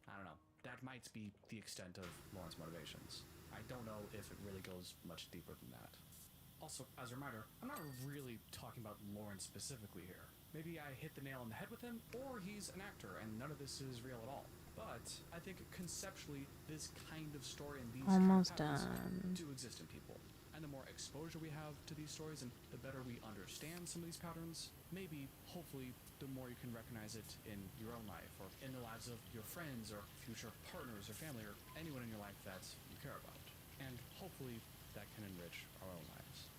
I don't know, that might be the extent of Loren's motivations. I don't know if it really goes much deeper than that. Also, as a reminder, I'm not really talking about Loren specifically here. Maybe I hit the nail on the head with him, or he's an actor and none of this is real at all. But I think conceptually, this kind of story and these
almost
kind of
done
do exist in people. And the more exposure we have to these stories and the better we understand some of these patterns, maybe, hopefully, the more you can recognize it in your own life or in the lives of your friends or future partners or family or anyone in your life that you care about. And hopefully that can enrich our own lives.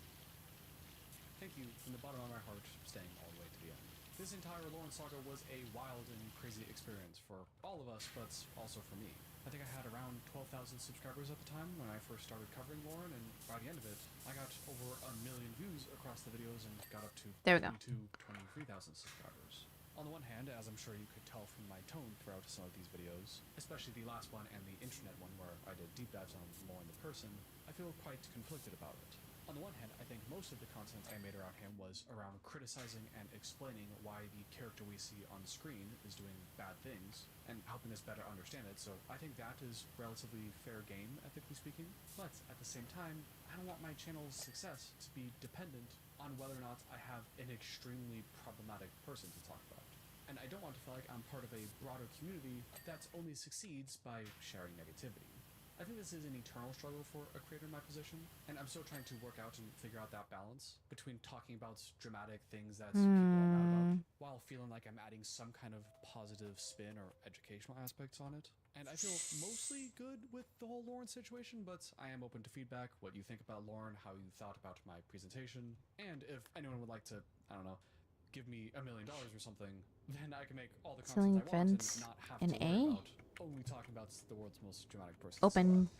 Thank you from the bottom of my heart staying all the way to the end. This entire Loren saga was a wild and crazy experience for all of us, but also for me. I think I had around 12,000 subscribers at the time when I first started covering Loren, and by the end of it, I got over 1 million views across the videos and got up to 23,000 subscribers. On the one hand, as I'm sure you could tell from my tone throughout some of these videos, especially the last one and the internet one where I did deep dives on Loren the person, I feel quite conflicted about it. On the one hand, I think most of the content I made around him was around criticizing and explaining why the character we see on screen is doing bad things, and helping us better understand it, so I think that is relatively fair game, ethically speaking. But at the same time, I don't want my channel's success to be dependent on whether or not I have an extremely problematic person to talk about. And I don't want to feel like I'm part of a broader community that only succeeds by sharing negativity. I think this is an eternal struggle for a creator in my position, and I'm still trying to work out and figure out that balance between talking about dramatic things that people are mad about, while feeling like I'm adding some kind of positive spin or educational aspects on it. And I feel mostly good with the whole Loren situation, but I am open to feedback, what you think about Loren, how you thought about my presentation, and if anyone would like to, I don't know, give me $1 million or something, then I can make all the content I want and not have to worry about only talking about the world's most dramatic person.
Open.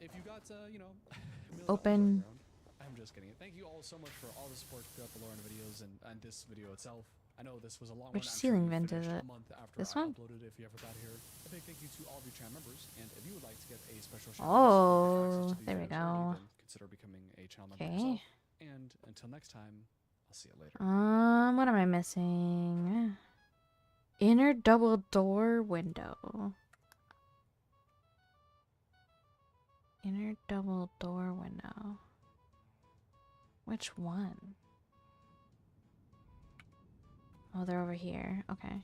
If you got, you know,
Open.
I'm just kidding. Thank you all so much for all the support throughout the Loren videos and this video itself. I know this was a long
Which
one.
ceiling vent is it?
A month after
This
I
one?
uploaded, if you ever got here. A big thank you to all of you channel members, and if you would like to get a special shout
Oh, there we go.
Consider becoming a channel member yourself. And until next time, I'll see you later.
What am I missing? Inner double door window. Inner double door window. Which one? Oh, they're over here. Okay.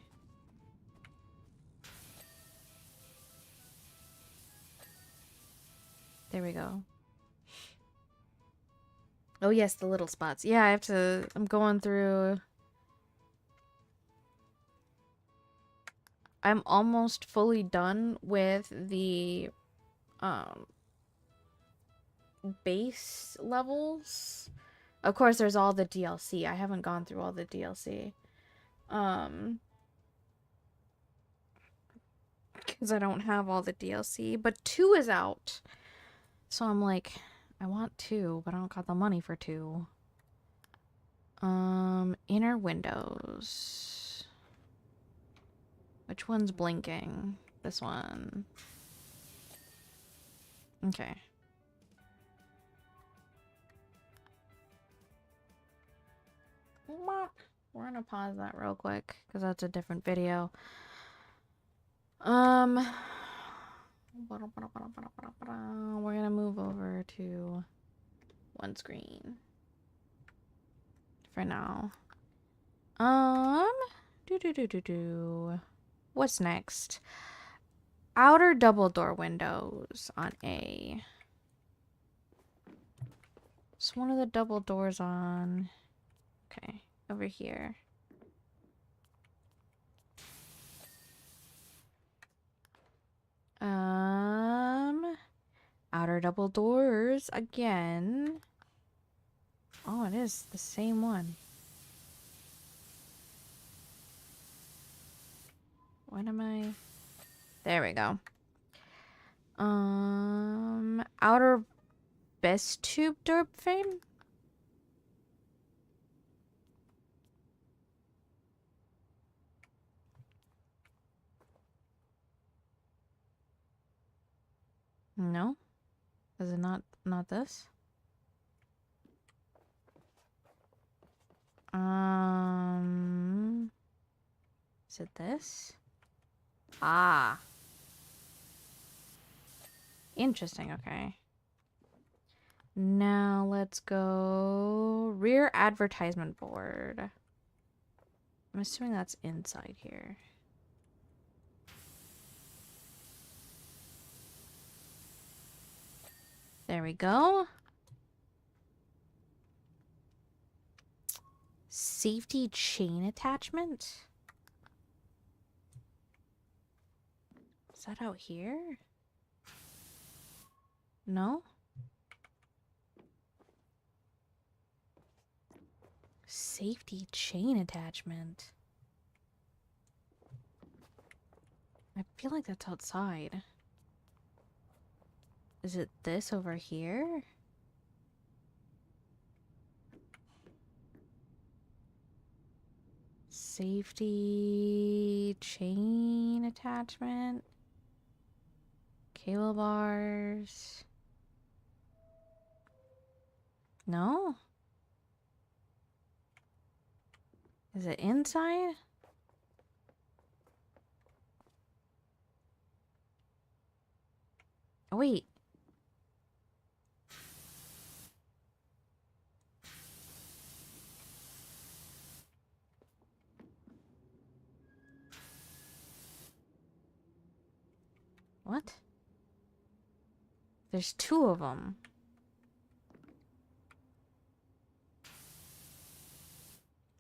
There we go. Oh yes, the little spots. Yeah, I have to... I'm going through... I'm almost fully done with the base levels. Of course, there's all the DLC. I haven't gone through all the DLC. Because I don't have all the DLC. But 2 is out. So I'm like, I want 2, but I don't got the money for 2. Inner windows. Which one's blinking? This one. Okay. We're gonna pause that real quick because that's a different video. We're gonna move over to one screen for now. What's next? Outer double door windows on A. It's one of the double doors on. Okay, over here. Outer double doors again. Oh, it is the same one. What am I? There we go. Outer best tube door frame? No? Is it not this? Is it this? Ah. Interesting, okay. Now let's go rear advertisement board. I'm assuming that's inside here. There we go. Safety chain attachment? Is that out here? No? Safety chain attachment. I feel like that's outside. Is it this over here? safety chain attachment. Cable bars. No? Is it inside? Oh, wait. What? There's two of them.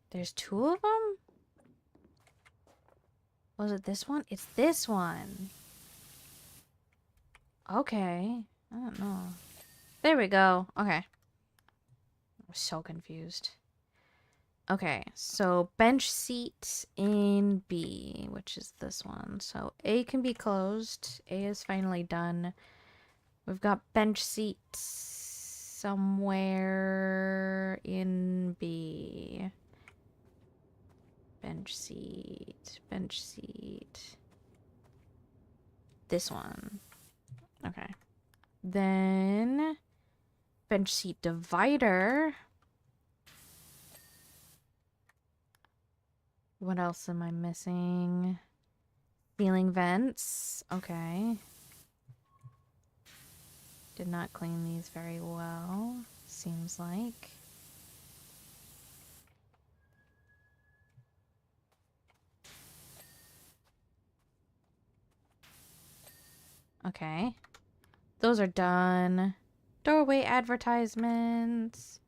There's two of them? Was it this one? It's this one. Okay. I don't know. There we go. Okay. I'm so confused. Okay, so bench seat in B, which is this one. So A can be closed. A is finally done. We've got bench seat somewhere in B. Bench seat. Bench seat. This one. Okay. Then bench seat divider. What else am I missing? Ceiling vents. Okay. Did not clean these very well, seems like. Okay. Those are done. Doorway advertisements.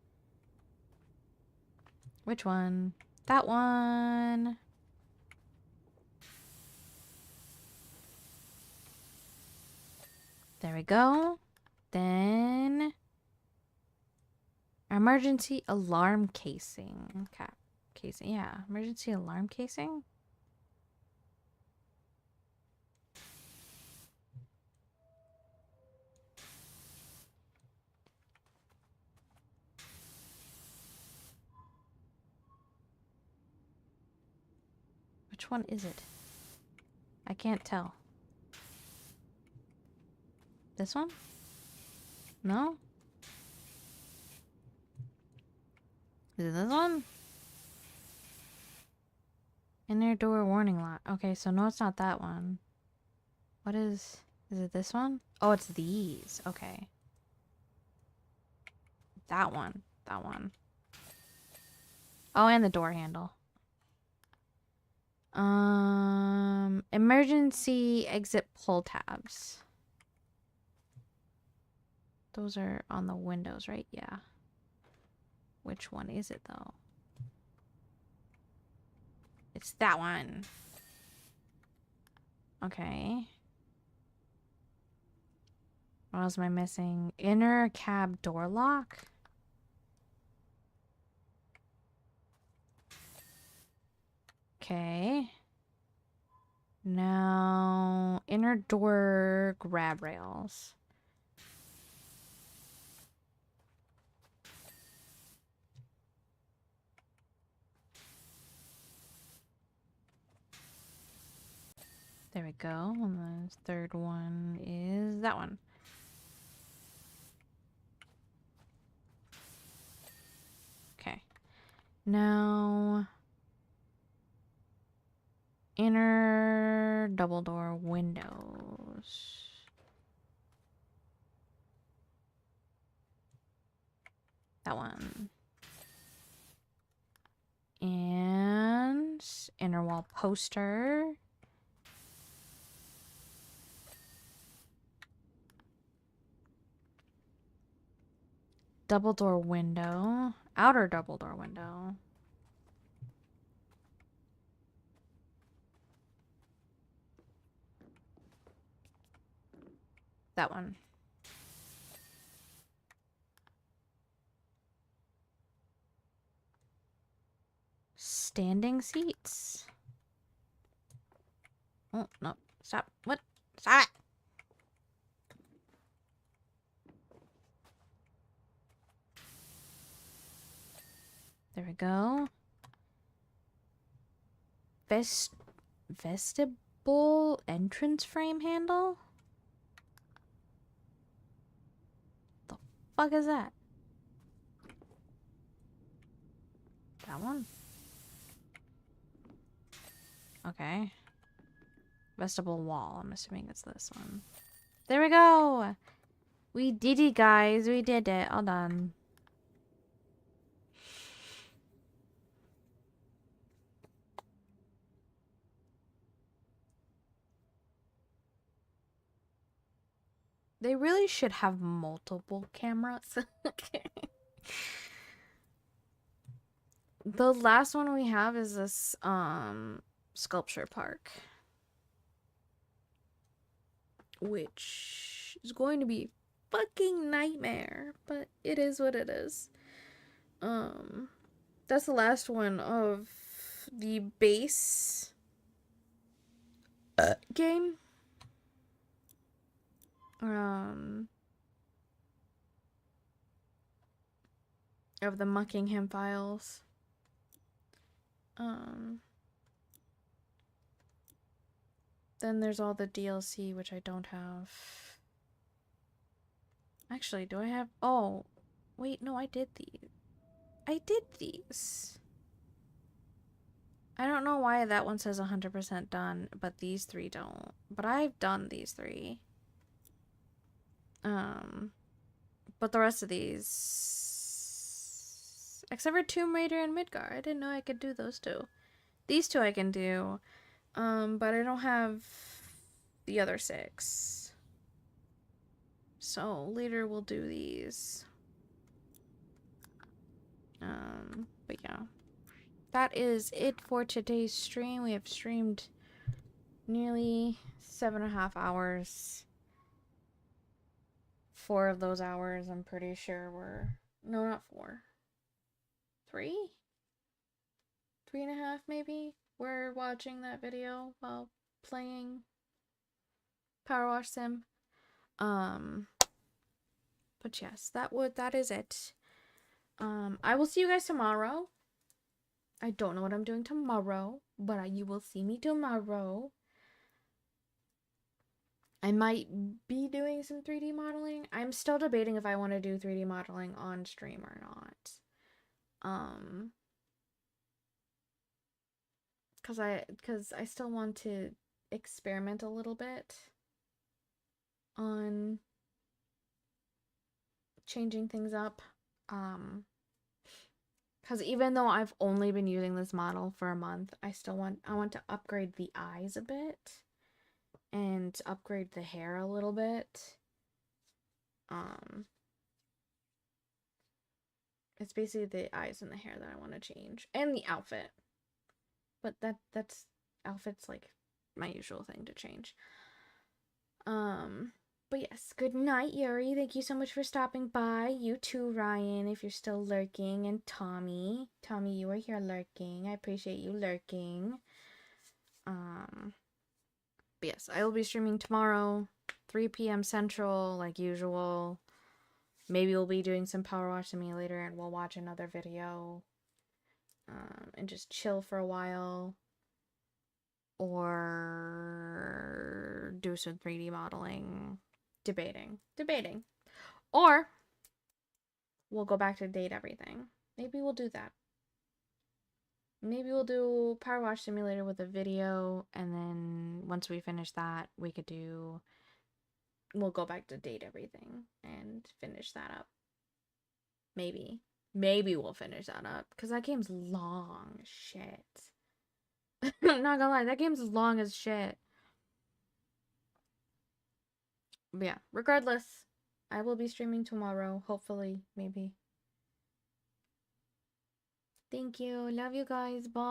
Which one? That one. There we go. Then emergency alarm casing. Casing. Yeah, emergency alarm casing. Which one is it? I can't tell. This one? No? Is it this one? Inner door warning light. Okay, so no, it's not that one. What is it this one? Oh, it's these. Okay. That one. That one. Oh, and the door handle. Emergency exit pull tabs. Those are on the windows, right? Yeah. Which one is it, though? It's that one. Okay. What else am I missing? Inner cab door lock? Okay. Now, inner door grab rails. There we go. And the third one is that one. Okay. Now, inner double door windows. That one. And inner wall poster. Double door window. Outer double door window. That one. Standing seats. Oh, no. Stop. What? Stop it. There we go. vestibule entrance frame handle? The fuck is that? That one? Okay. Vestibule wall. I'm assuming it's this one. There we go! We did it, guys. We did it. All done. They really should have multiple cameras. The last one we have is this sculpture park, which is going to be a fucking nightmare, but it is what it is. That's the last one of the base game. Of the Muckingham Files. Then there's all the DLC, which I don't have. Actually, do I have... Oh, wait, no, I did these. I did these. I don't know why that one says 100% done, but these three don't. But I've done these three. But the rest of these... Except for Tomb Raider and Midgar. I didn't know I could do those two. These two I can do. But I don't have the other 6. So later we'll do these. But yeah. That is it for today's stream. We have streamed nearly 7.5 hours. 4 of those hours, I'm pretty sure were... No, not 4. 3? 3.5 maybe? We're watching that video while playing Powerwash Sim. But yes, that is it. I will see you guys tomorrow. I don't know what I'm doing tomorrow, but you will see me tomorrow. I might be doing some 3D modeling. I'm still debating if I want to do 3D modeling on stream or not. Cause I still want to experiment a little bit on changing things up. Cause even though I've only been using this model for a month, I want to upgrade the eyes a bit and upgrade the hair a little bit. It's basically the eyes and the hair that I want to change, and the outfit. But that's outfit's like my usual thing to change. But yes, good night, Yuri. Thank you so much for stopping by. You too, Ryan, if you're still lurking, and Tommy. Tommy, you are here lurking. I appreciate you lurking. But yes, I will be streaming tomorrow, 3 p.m. Central, like usual. Maybe we'll be doing some Powerwash Simulator, and we'll watch another video. And just chill for a while. Or do some 3D modeling. Debating. Or we'll go back to date everything. Maybe we'll do that. Maybe we'll do Powerwash Simulator with a video, and then once we finish that, we'll go back to date everything and finish that up. Maybe we'll finish that up, because that game's long as shit. I'm not gonna lie, that game's long as shit. But yeah, regardless, I will be streaming tomorrow, hopefully, maybe. Thank you. Love you guys. Bye.